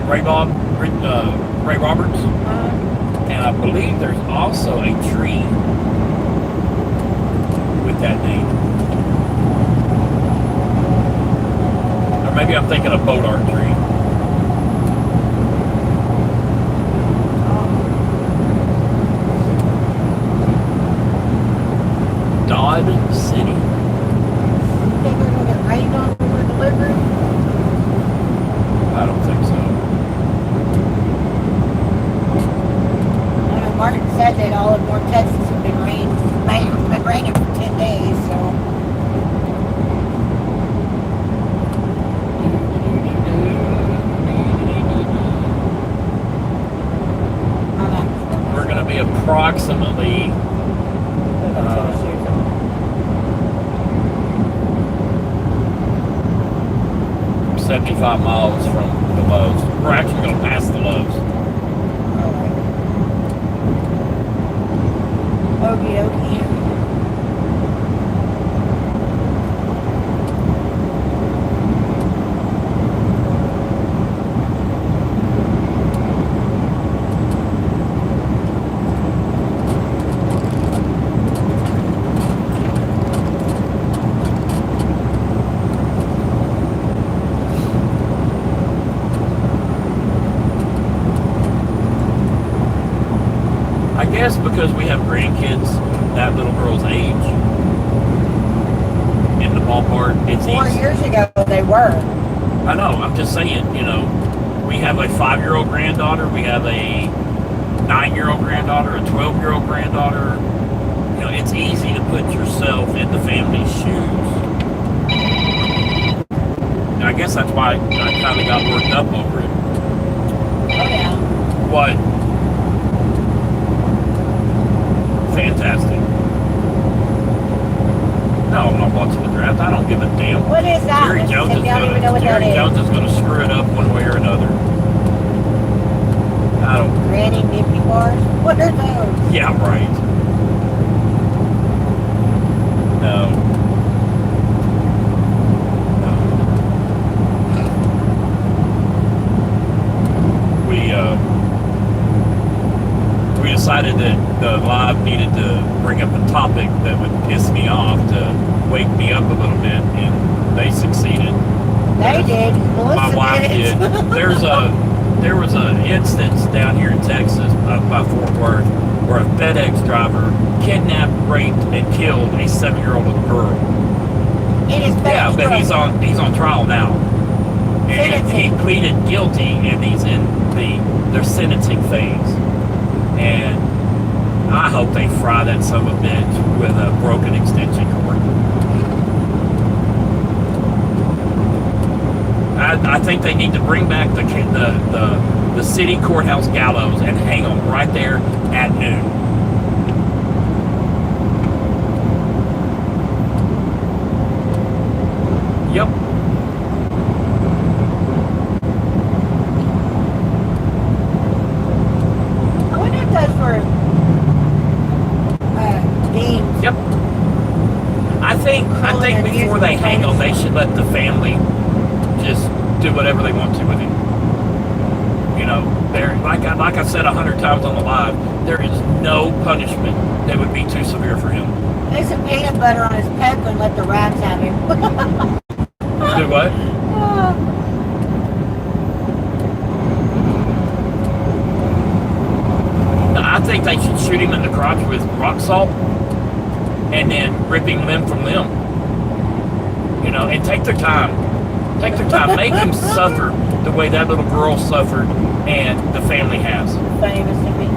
Ray Roberts. And I believe there's also a tree with that name. maybe I'm thinking of boat archery. Dodge City. You think we're gonna get rained on when we're delivering? I don't think so. I know Martin said that all of North Texas has been raining for 10 days, so. We're going to be approximately 75 miles from the Lowe's. We're actually going to pass the Lowe's. Okie dokie. I guess because we have grandkids that little girl's age in the ballpark, it's 4 easy. years ago, they were. I know, I'm just saying, you know, we have a 5-year-old granddaughter, we have a 9-year-old granddaughter, a 12-year-old granddaughter. You know, it's easy to put yourself in the family's shoes. And I guess that's why I kind of got worked up over it. Oh, yeah. What? Fantastic. No, I'm not watching the draft. I don't give a damn. What is that? Jerry Jones is I don't even know what that Jerry is. Jones is gonna screw it up one way or another. I don't. Granny nippy bars? What are those? Yeah, right. No. We decided that the live needed to bring up a topic that would piss me off to wake me up a little bit, and they succeeded. They did. My Melissa wife did. did. There was an instance down here in Texas, up by Fort Worth, where a FedEx driver kidnapped, raped, and killed a 7-year-old girl. It is Yeah, but he's on trial now. And he Sentencing. pleaded guilty, and he's in their sentencing phase. And I hope they fry that son of a bitch with a broken extension cord. I think they need to bring back the city courthouse gallows and hang them right there at noon. Yep. I wonder if that's for games. Yep. I think before they hang them, they should let the family just do whatever they want to with him. You know, like I said 100 times on the live, there is no punishment that would be too severe for him. There's some peanut butter on his pecker and let the rats have him. Do what? I think they should shoot him in the crotch with rock salt and then ripping limb from limb. You know, and take their time. Take their time. Make him suffer the way that little girl suffered and the family has. Famous to me.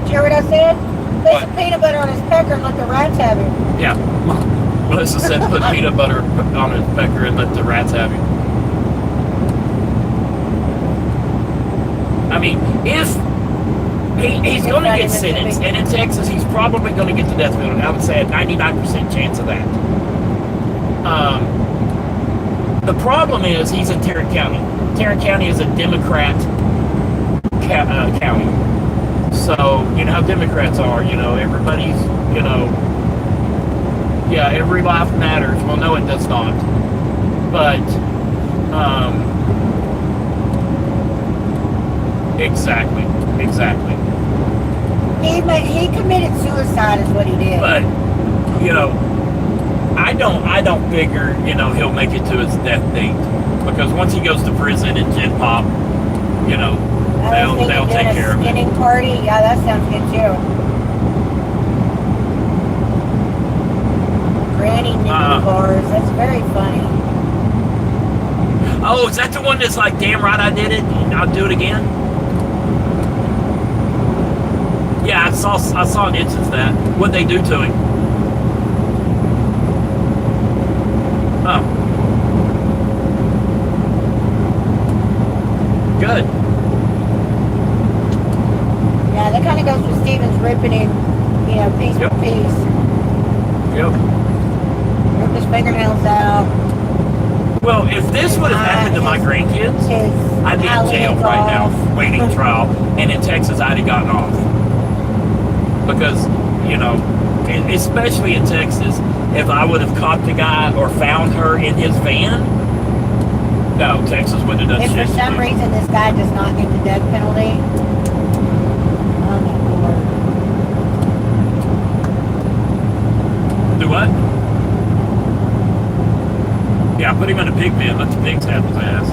Did you hear what I said? Put What? some peanut butter on his pecker and let the rats have him. Yeah. Melissa said put peanut butter on his pecker and let the rats have him. I mean, if he's going to get sentenced, and in Texas, he's probably going to get the death penalty. I would say a 99% chance of that. The problem is he's in Tarrant County. Tarrant County is a Democrat county. So, you know how Democrats are, you know, everybody's, you know, yeah, every life matters. Well, no, it does not. But, exactly. He committed suicide is what he did. But, you know, I I don't figure, he'll make it to his death date. Because once he goes to prison and Gen Pop, they'll take care of it. Skinning party? Yeah, that sounds good too. Granny Nicky bars. That's very funny. Oh, is that the one that's like, damn right I did it, and I'll do it again? Yeah, I saw an instance of that. What'd they do to him? Oh. Good. Yeah, that kind of goes with Steven's ripping him, piece Yep. for piece. Yep. Rip his fingernails out. Well, if this would have happened to my grandkids, His I'd be in jail eyelids right now, off. waiting trial, and in Texas I'd have gotten off. Because, especially in Texas, if I would have caught the guy or found her in his van, no, Texas wouldn't have done If shit. for some reason this guy does not get the death penalty, oh my lord. Do what? Yeah, put him in a pig pen, let the pigs have his ass.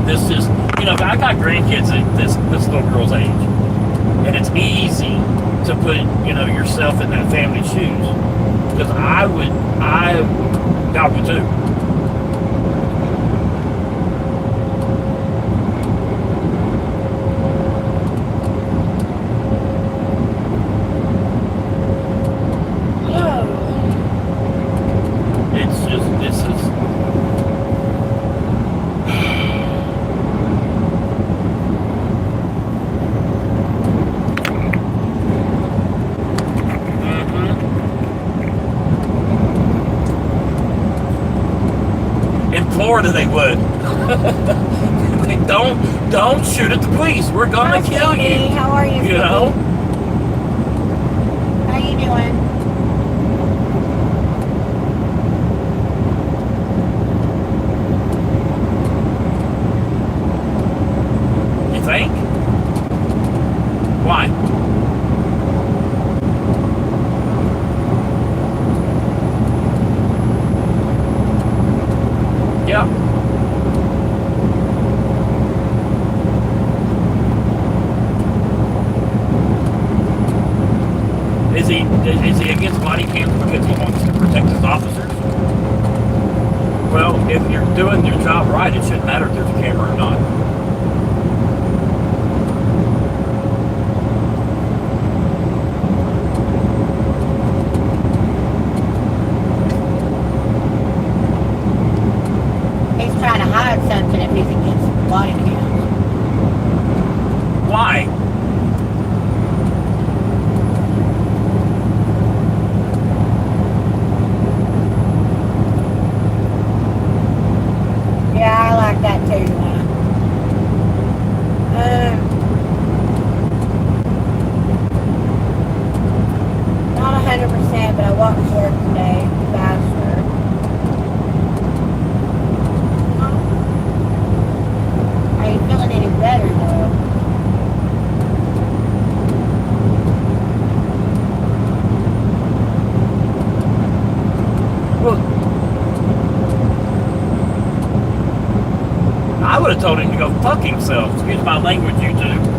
This is, I got grandkids at this little girl's age, and it's easy to put, yourself in that family's shoes, because I would too. It's just, this is. Florida they would. don't shoot at the police. We're gonna kill you. How are you? You know? How you doing? You think? Why? Yeah. Is he against body cams because he wants to protect his officers? Well, if you're doing your job right, it shouldn't matter if there's a camera or not. Trying to hide something if he's against body cams. Why? Yeah, I like that too. Not 100%, but I walked to work today faster. Are you feeling any better though? Well, I would have told him to go fuck himself. Excuse my language, you two.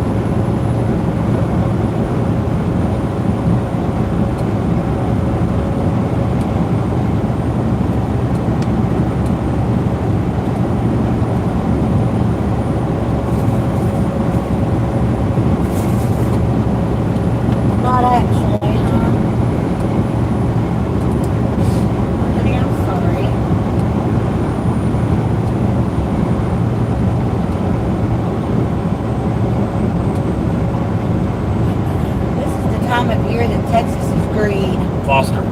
Not actually, huh? Honey, I'm sorry. This is the time of year that Texas is green. Foster.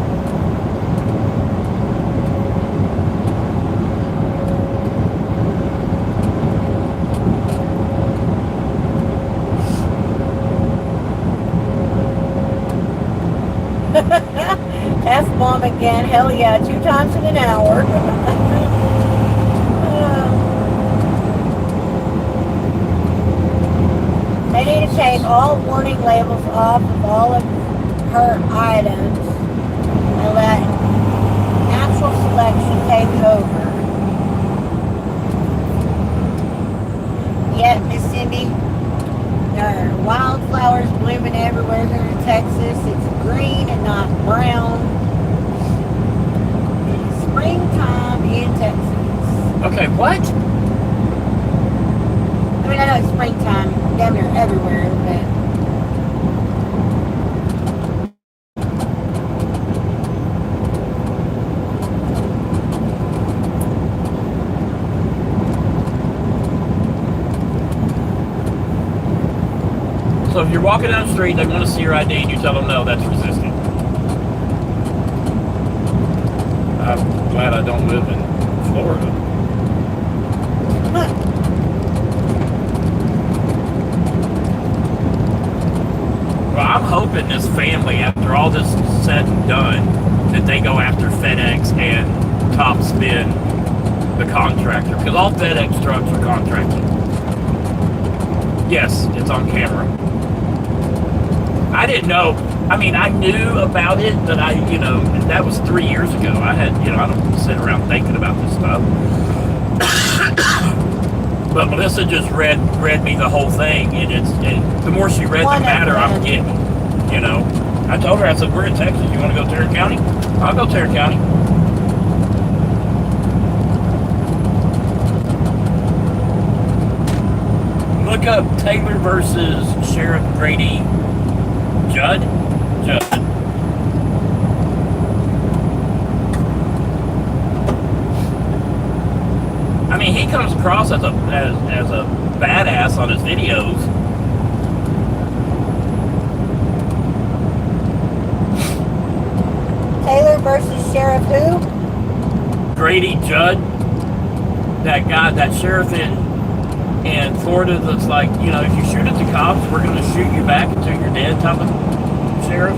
F-bomb again. Hell yeah, 2 times in an hour. They need to take all warning labels off of all of her items and let natural selection take over. Yet, Miss Cindy, there are wildflowers blooming everywhere here in Texas. It's green and not brown. It's springtime in Texas. Okay, what? I mean, I know it's springtime down there everywhere, but So if you're walking down the street, they want to see your ID, and you tell them no, that's resisting. I'm glad I don't live in Florida. Well, I'm hoping this family, after all this is said and done, that they go after FedEx and top spin the contractor, because all FedEx trucks are contracted. Yes, it's on camera. I didn't know. I mean, I knew about it, but that was 3 years ago. I don't sit around thinking about this stuff. But Melissa just read me the whole thing, and the more she read the matter, I'm getting. I told her, I said, we're in Texas. You want to go Tarrant County? I'll go Tarrant County. Look up Taylor versus Sheriff Grady Judd. I mean, he comes across as a badass on his videos. Taylor versus Sheriff who? Grady Judd. That guy, that sheriff in Florida that's like, if you shoot at the cops, we're going to shoot you back until you're dead type of sheriff.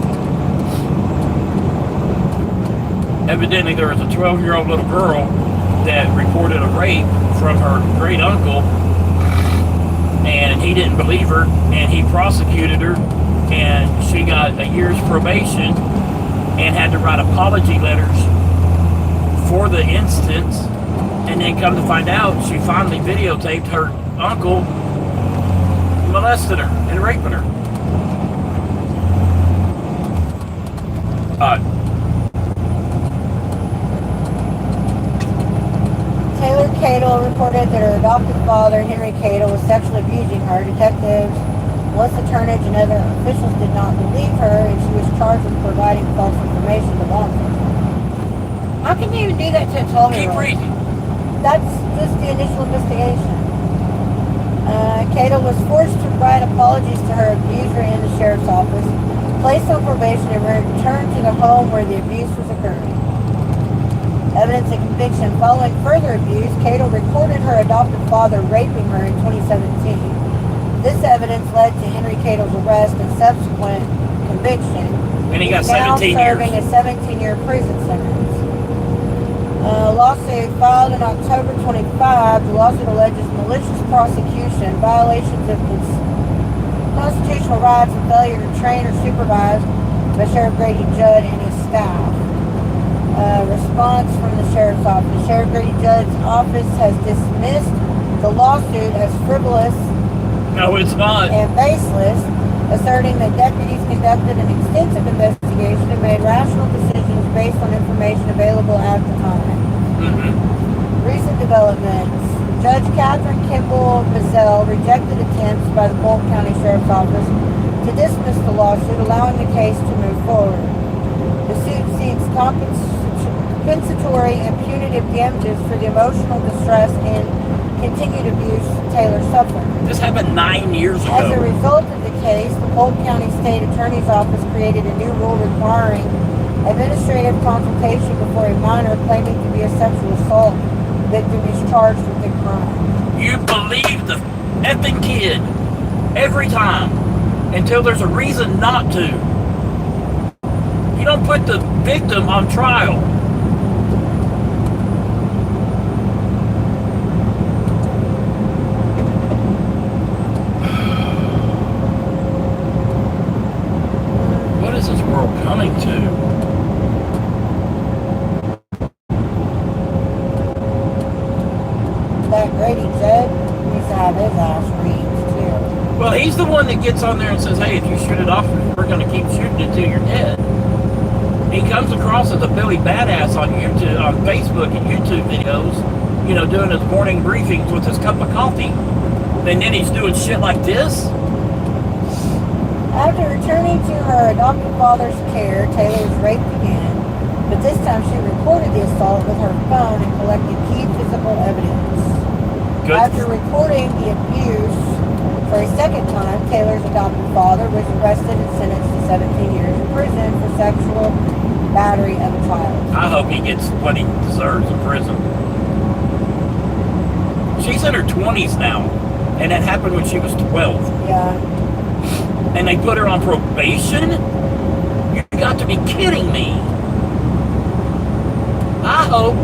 Evidently, there was a 12-year-old little girl that reported a rape from her great uncle, and he didn't believe her, and he prosecuted her, and she got a year's probation and had to write apology letters for the instance, and then come to find out, she finally videotaped her uncle molesting her and raping her. Taylor Cadle reported that her adopted father, Henry Cadle, was sexually abusing her. Detectives Melissa Turnage and other officials did not believe her, and she was charged with providing false information to law enforcement. How can you even do that to a 12-year-old? Keep reading. That's just the initial investigation. Cadle was forced to write apologies to her abuser in the sheriff's office, placed on probation, and returned to the home where the abuse was occurring. Evidence of conviction. Following further abuse, Cadle recorded her adopted father raping her in 2017. This evidence led to Henry Cadle's arrest and subsequent conviction. And he got 17 now years. serving a 17-year prison sentence. Lawsuit filed in October 25. The lawsuit alleges malicious prosecution, violations of constitutional rights, and failure to train or supervise by Sheriff Grady Judd and his staff. Response from the sheriff's office. Sheriff Grady Judd's office has dismissed the lawsuit as frivolous. No, it's not. And baseless, asserting that deputies conducted an extensive investigation and made rational decisions based on information available at the time. Recent developments. Judge Catherine Kimball Bazell rejected attempts by the Polk County Sheriff's Office to dismiss the lawsuit, allowing the case to move forward. The suit seeks compensatory and punitive damages for the emotional distress and continued abuse Taylor suffered. This happened 9 years ago. As a result of the case, the Polk County State Attorney's Office created a new rule requiring administrative consultation before a minor claiming to be a sexual assault victim is charged with a crime. You believe the effing kid every time until there's a reason not to. You don't put the victim on trial. coming to? That Grady Judd needs to have his ass reads too. Well, he's the one that gets on there and says, hey, if you shoot it off, we're going to keep shooting it till you're dead. He comes across as a Billy Badass on YouTube, on Facebook and YouTube videos, you know, doing his morning briefings with his cup of coffee. And then he's doing shit like this. After returning to her adopted father's care, Taylor's rape began, but this time she recorded the assault with her phone and collected key physical evidence. Good. After reporting the abuse for a second time, Taylor's adopted father was arrested and sentenced to 17 years in prison for sexual battery of a child. I hope he gets what he deserves in prison. She's in her 20s now, and that happened when she was 12. Yeah. And they put her on probation? You got to be kidding me. I hope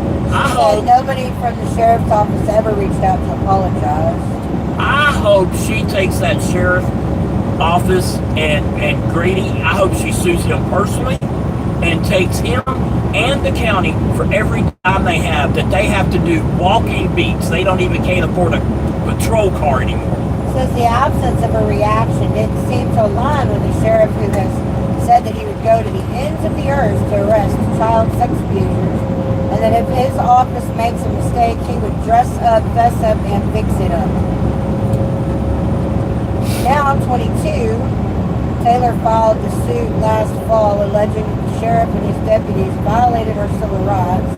Nobody from the sheriff's office ever reached out to apologize. I hope she takes that sheriff office and Grady, I hope she sues him personally and takes him and the county for every time they have to do walking beats. They don't even can't afford a patrol car anymore. Says the absence of a reaction didn't seem to align with the sheriff who has said that he would go to the ends of the earth to arrest child sex abusers, and that if his office makes a mistake, he would dress up, fess up, and fix it up. Now 22, Taylor filed the suit last fall alleging that the sheriff and his deputies violated her civil rights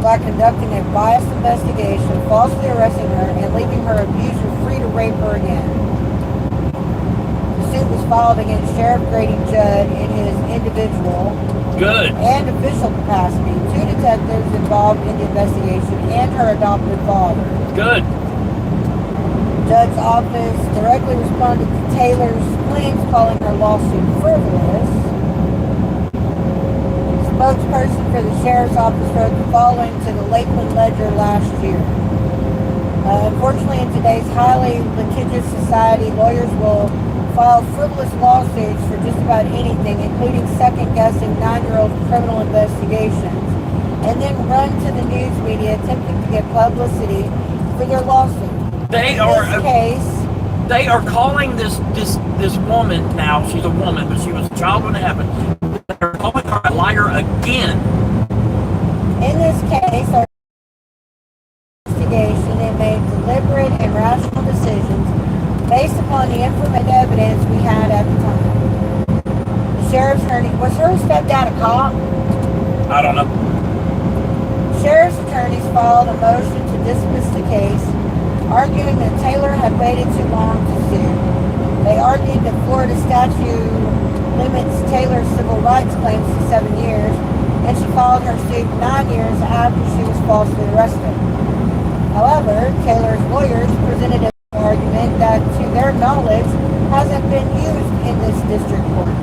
by conducting a biased investigation, falsely arresting her, and leaving her abuser free to rape her again. The suit was filed against Sheriff Grady Judd in his individual and official capacity, 2 detectives involved in the investigation, and her adopted father. Good. Judd's office directly responded to Taylor's claims, calling her lawsuit frivolous. Spokesperson for the sheriff's office wrote the following to the Lakeland Ledger last year. Unfortunately, in today's highly litigious society, lawyers will file frivolous lawsuits for just about anything, including second-guessing 9-year-old criminal investigations, and then run to the news media attempting to get publicity for their lawsuit. They are calling this woman now. She's a woman, but she was a child when it happened. They're calling her a liar again. In this case, our investigation, they made deliberate and rational decisions based upon the information evidence we had at the time. The sheriff's attorney, was her stepdad a cop? I don't know. Sheriff's attorneys filed a motion to dismiss the case, arguing that Taylor had waited too long to sue. They argued that Florida statute limits Taylor's civil rights claims to 7 years, and she filed her suit 9 years after she was falsely arrested. However, Taylor's lawyers presented an argument that, to their knowledge, hasn't been used in this district court.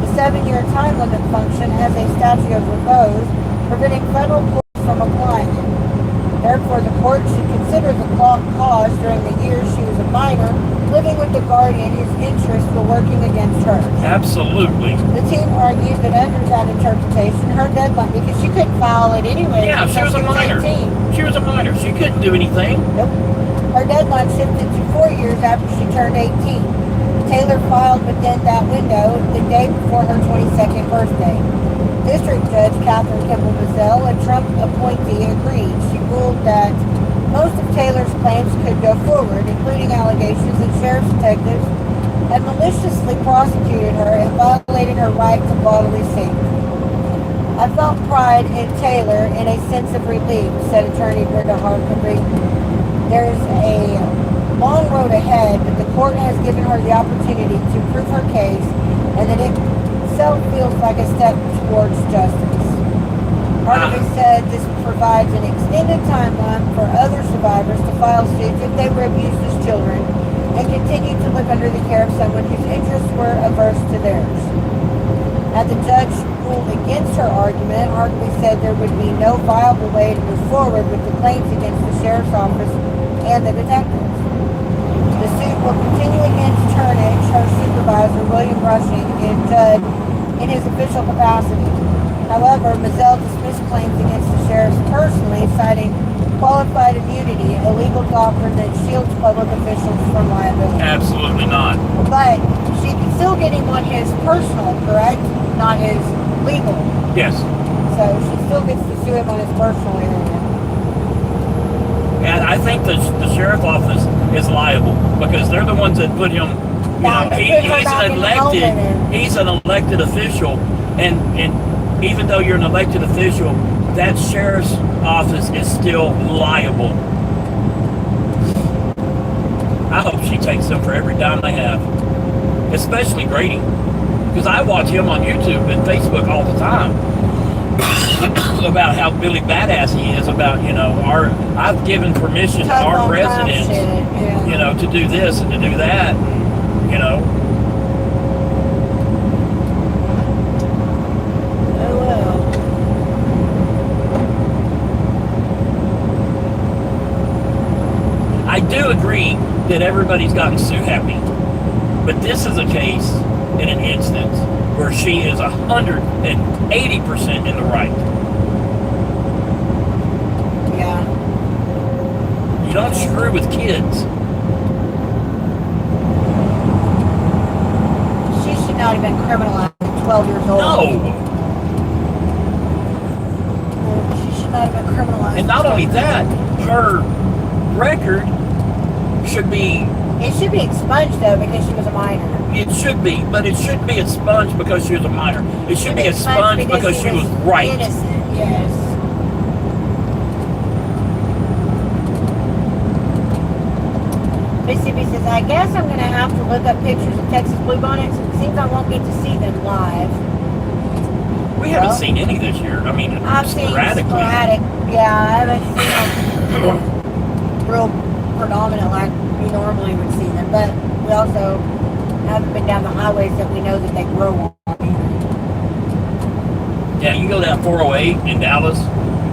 The 7-year time limit function has a statute of repose, preventing federal courts from applying it. Therefore, the court should consider the clock paused during the years she was a minor, living with the guardian whose interests were working against hers. Absolutely. The team argued that under that interpretation, her deadline, because she couldn't file it anyway. Yeah, she was a minor. 18. She was a minor. She couldn't do anything. Nope. Her deadline shifted to 4 years after she turned 18. Taylor filed within that window the day before her 22nd birthday. District Judge Catherine Kimball Bazell, a Trump appointee, agreed. She ruled that most of Taylor's claims could go forward, including allegations that sheriff's detectives had maliciously prosecuted her and violated her right to bodily safety. I felt pride in Taylor and a sense of relief, said attorney Brenda Harkavy. There's a long road ahead, but the court has given her the opportunity to prove her case, and that it itself feels like a step towards justice. Harkavy said this provides an extended timeline for other survivors to file suits if they were abused as children and continue to live under the care of someone whose interests were averse to theirs. As the judge ruled against her argument, Harkavy said there would be no viable way to move forward with the claims against the sheriff's office and the detectives. The suit will continue against Turnage, her supervisor, William Rushing, and Judd in his official capacity. However, Mazzell dismissed claims against the sheriff personally, citing qualified immunity, a legal doctrine that shields public officials from liability. Absolutely not. But she can still get him on his personal, correct? Not his legal. Yes. So she still gets to sue him on his personal area. And I think the sheriff office is liable because they're the ones that put him. He's an elected official, and even though you're an elected official, that sheriff's office is still liable. I hope she takes them for every dime they have, especially Grady, because I watch him on YouTube and Facebook all the time about how Billy badass he is about, I've given permission to our residents, to do this and to do that, Oh well. I do agree that everybody's gotten Sue happy, but this is a case in an instance where she is 180% in the right. Yeah. You don't screw with kids. She should not have been criminalized at 12 years old. No. She should not have been criminalized. And not only that, her record should be... It should be expunged, though, because she was a minor. It should be, but it shouldn't be expunged because she was a minor. It should be expunged because she was right. Innocent, yes. Mississippi says, I guess I'm going to have to look up pictures of Texas bluebonnets. It seems I won't get to see them live. We haven't seen any this year. I mean, I've seen sporadically. sporadic. Yeah, I haven't seen them real predominant like we normally would see them. But we also haven't been down the highways that we know that they grow on. Yeah, you go down 408 in Dallas,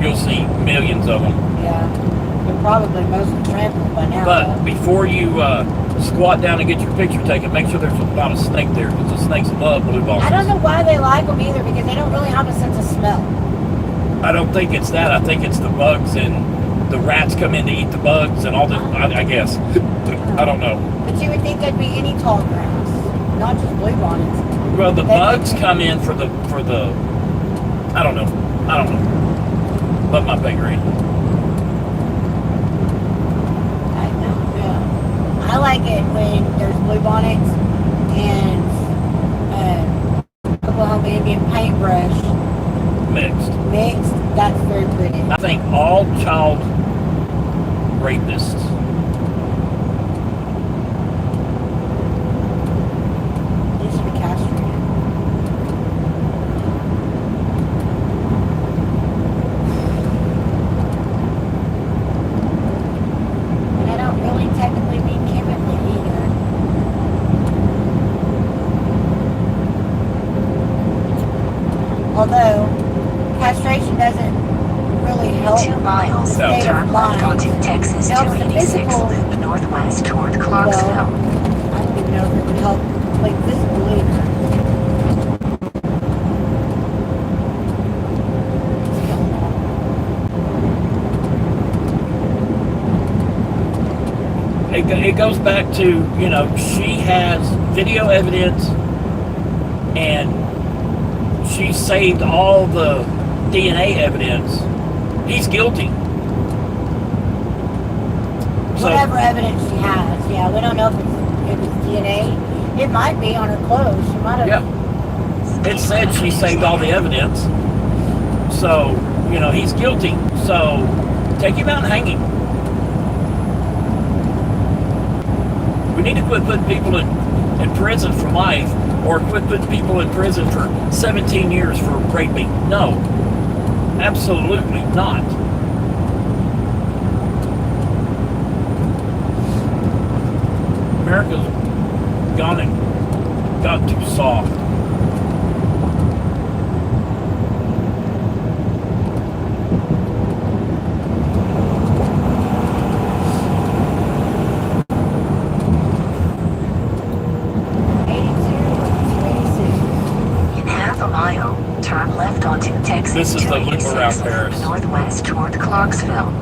you'll see millions of them. Yeah, they're probably mostly trampled by now. But before you squat down and get your picture taken, make sure there's not a snake there, because the snakes love blue balls. I don't know why they like them either, because they don't really have a sense of smell. I don't think it's that. I think it's the bugs, and the rats come in to eat the bugs and all the, I guess. I don't know. But you would think there'd be any tall grass, not just bluebonnets. Well, the bugs come in for the, I don't know. Love my pay grade. I know, yeah. I like it when there's bluebonnets and Oklahoma Indian paintbrush Mixed. That's very pretty. I think all child rapists They should be castrated. And I don't really technically mean chemically either. Although castration doesn't really help 2 miles. No. Turn left onto Texas Helps the 286 physical- loop northwest toward Clarksville. I don't even know if it would help like physically either. it goes back to, she has video evidence and she saved all the DNA evidence. He's guilty. So, Whatever evidence she has, yeah, we don't know if it's DNA. It might be on her clothes. She might have. yeah. It said she saved all the evidence. So, he's guilty. So, take him out and hang him. We need to quit putting people in prison for life, or quit putting people in prison for 17 years for raping. No. Absolutely not. America's got too soft. mile. Turn left onto Texas This is the loop 286 around Paris. northwest toward Clarksville.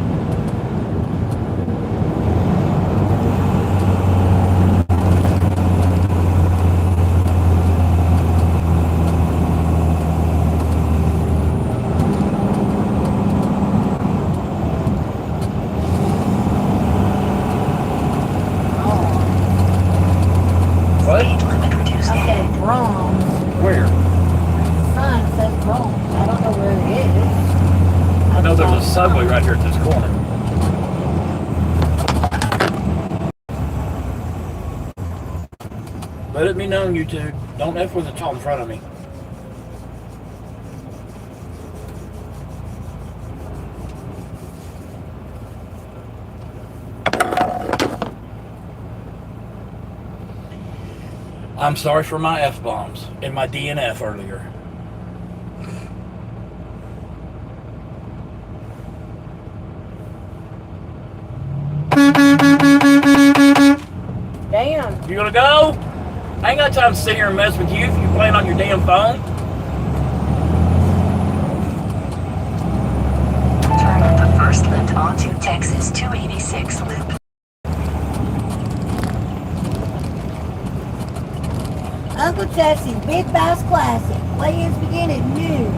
What? Speed limit reduced I ahead. said wrong. Where? Sign says wrong. I don't know where it is. I know there's a subway right here at this corner. Let it be known, you two. Don't F with a child in front of me. I'm sorry for my F-bombs and my DNF earlier. Damn. You gonna go? I ain't got time to sit here and mess with you if you're playing on your damn phone. Turn at the first lift onto Texas 286 loop. Uncle Jesse's Big Bass Classic. Play-ins begin at noon.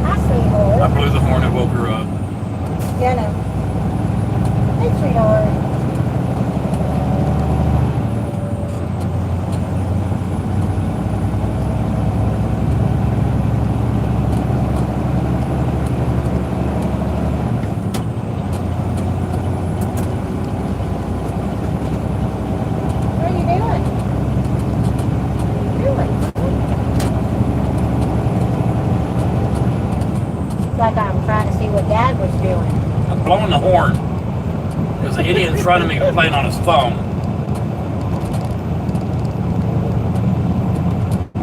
Hi, I sweetheart. blew the horn and woke her up. Yeah, I know. Hey, sweetheart. What are you doing? What are you doing? It's like I'm trying to see what Dad was doing. I'm blowing the horn because the idiot in front of me was playing on his phone.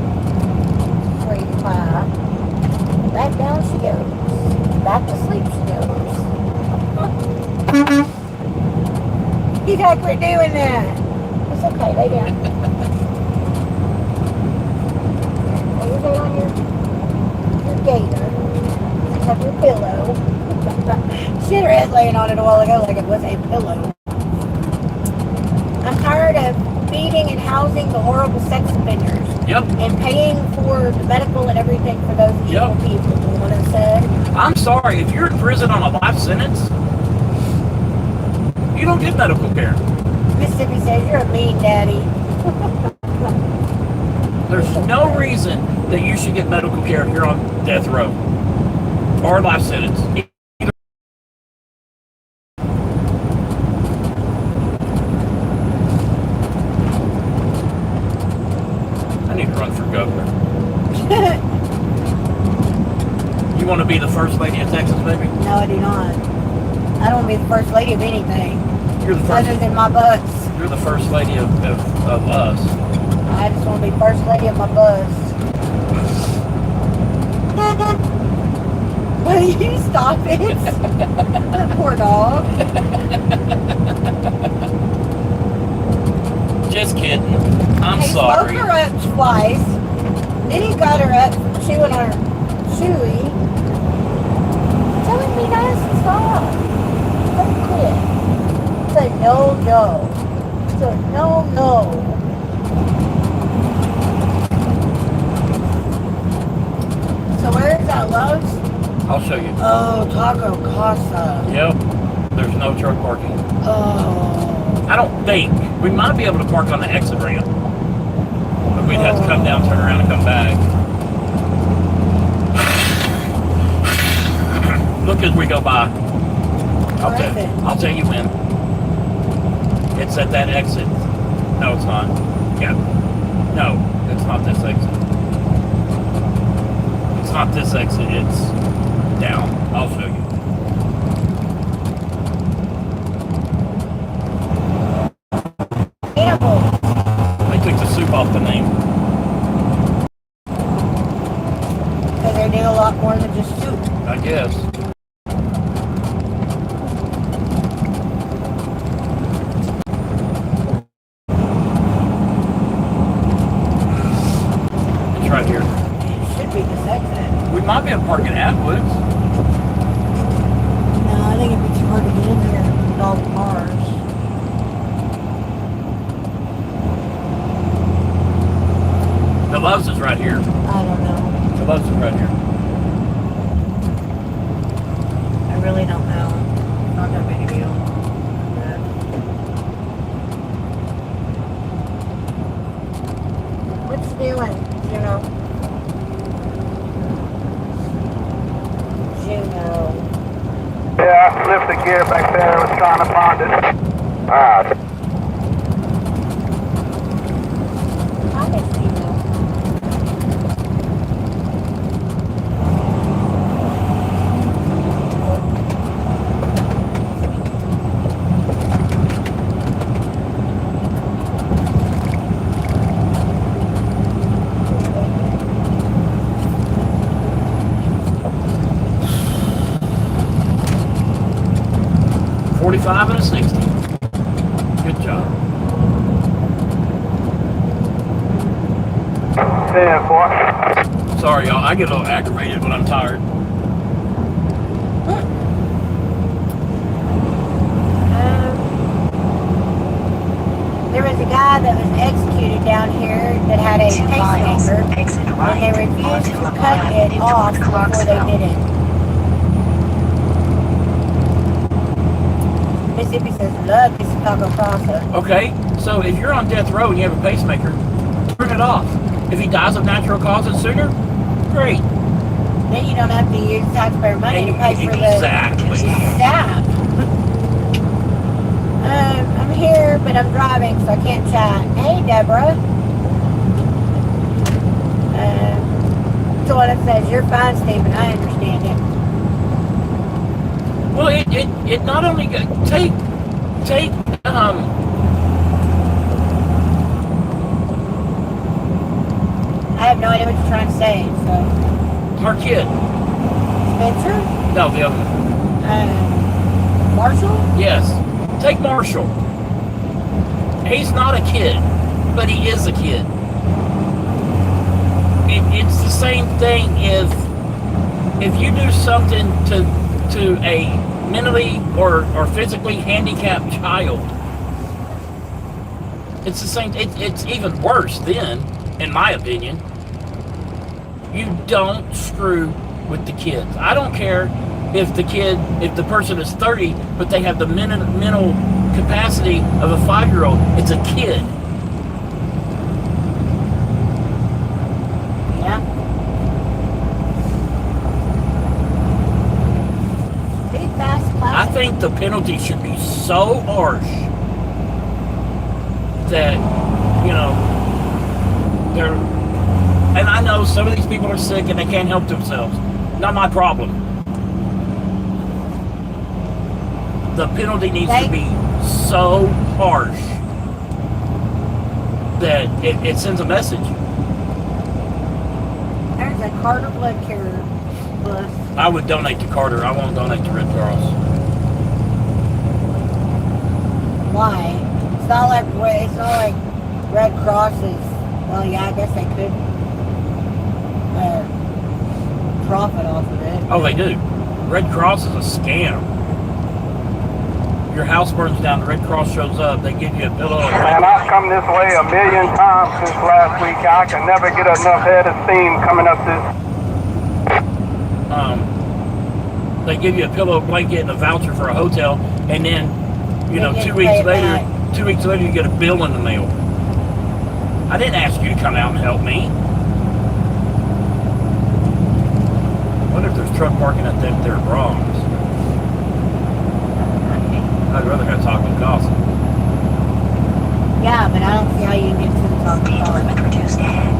3 5. Back down she goes. Back to sleep she goes. You gotta quit doing that. It's okay, lay down. Lay your head on your gator. Have your pillow. She had her head laying on it a while ago like it was a pillow. I'm tired of feeding and housing the horrible sex offenders Yep. and paying for the medical and everything for those evil Yep. people. You know what I said? I'm sorry, if you're in prison on a life sentence, you don't get medical care. Mississippi says you're a mean daddy. There's no reason that you should get medical care if you're on death row or a life sentence. I need to run for governor. You want to be the first lady of Texas, baby? No, I do not. I don't want to be the first lady of anything You're the other first. than my bus. You're the first lady of us. I just want to be first lady of my bus. Will you stop it? Poor dog. Just kidding. I'm He sorry. woke her up twice. Then he got her up from chewing on her chewy. Tell him be nice and stop. Let him quit. Say no, no. So no, no. So where is that, Lowe's? I'll show you. Oh, Taco Casa. Yep. There's no truck parking. Oh. I don't think. We might be able to park on the exit ramp. But we'd have to come down, turn around, and come back. Look as we go by. Where is it? I'll tell you when. It's at that exit. No, it's not. Yeah. No, it's not this exit. It's not this exit. It's down. I'll show you. Animal. They took the soup off the name. Because they do a lot more than just soup. I guess. can't park in Atwoods. No, I think it'd be too hard to get in there with all the cars. The Love's is right here. I don't know. The Love's is right here. I really don't know. Not that big a deal. But what's doing? Juno. Yeah, I lifted the gear back there. I was trying to find it. Alright. I didn't see that. 45 and a 60. Good job. 10-4. Sorry, y'all. I get a little aggravated when I'm tired. There was a guy that was executed down here that had a 2 miles, pacemaker, exit and right they refused onto to cut Lamar it off towards before they Clarksville. did it. Mississippi says, love this Chicago process. Okay, so if you're on death row and you have a pacemaker, turn it off. If he dies of natural causes sooner, great. Then you don't have to use taxpayer money to pay for the Exactly. staff. I'm here, but I'm driving, so I can't chat. Hey, Deborah. So what it says, you're fine, Stephen. I understand it. Well, it not only take I have no idea what you're trying to say, so. our kid. Spencer? No, the other one. Marshall? Yes. Take Marshall. He's not a kid, but he is a kid. It's the same thing if you do something to a mentally or physically handicapped child. It's the same. It's even worse then, in my opinion. You don't screw with the kids. I don't care if the person is 30, but they have the mental capacity of a 5-year-old. It's a kid. Yeah. Big fast I class. think the penalty should be so harsh that, they're, and I know some of these people are sick and they can't help themselves. Not my problem. The penalty needs to be so harsh that it sends a message. There's a Carter blood carrier bus. I would donate to Carter. I won't donate to Red Cross. Why? It's not like Red Cross is. Well, yeah, I guess they could profit off of it. Oh, they do. Red Cross is a scam. Your house burns down, the Red Cross shows up, they give you a pillow. Man, I've come this way a million times since last week. I can never get enough head of steam coming up this. They give you a pillow, a blanket, and a voucher for a hotel, and then, They get 2 to weeks pay it later, back. 2 weeks later, you get a bill in the mail. I didn't ask you to come out and help me. I wonder if there's truck parking at their Bronx. I'd rather have Taco Casa. Yeah, but I don't see how you can get to the top of the Speed car. limit reduced ahead.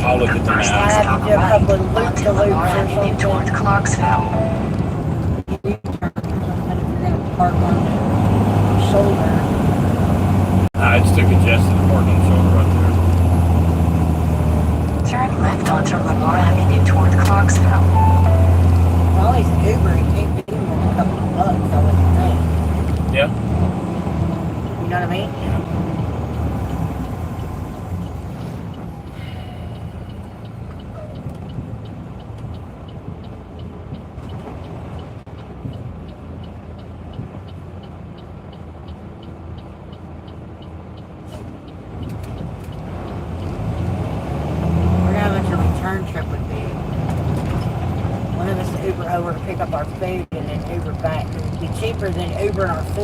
I'll look at the First map. I have stop to do a right couple of onto loop-de-loops Lamar or Avenue something. toward Clarksville. If you're gonna park on the shoulder. It's too congested to park on the shoulder right there. Turn left onto Lamar Avenue toward Clarksville. Well, he's an Uber. He can't be more than a couple of bucks, I wouldn't think. Yeah. You know what I mean? over to pick up our food and then Uber back. It would be cheaper than Ubering our food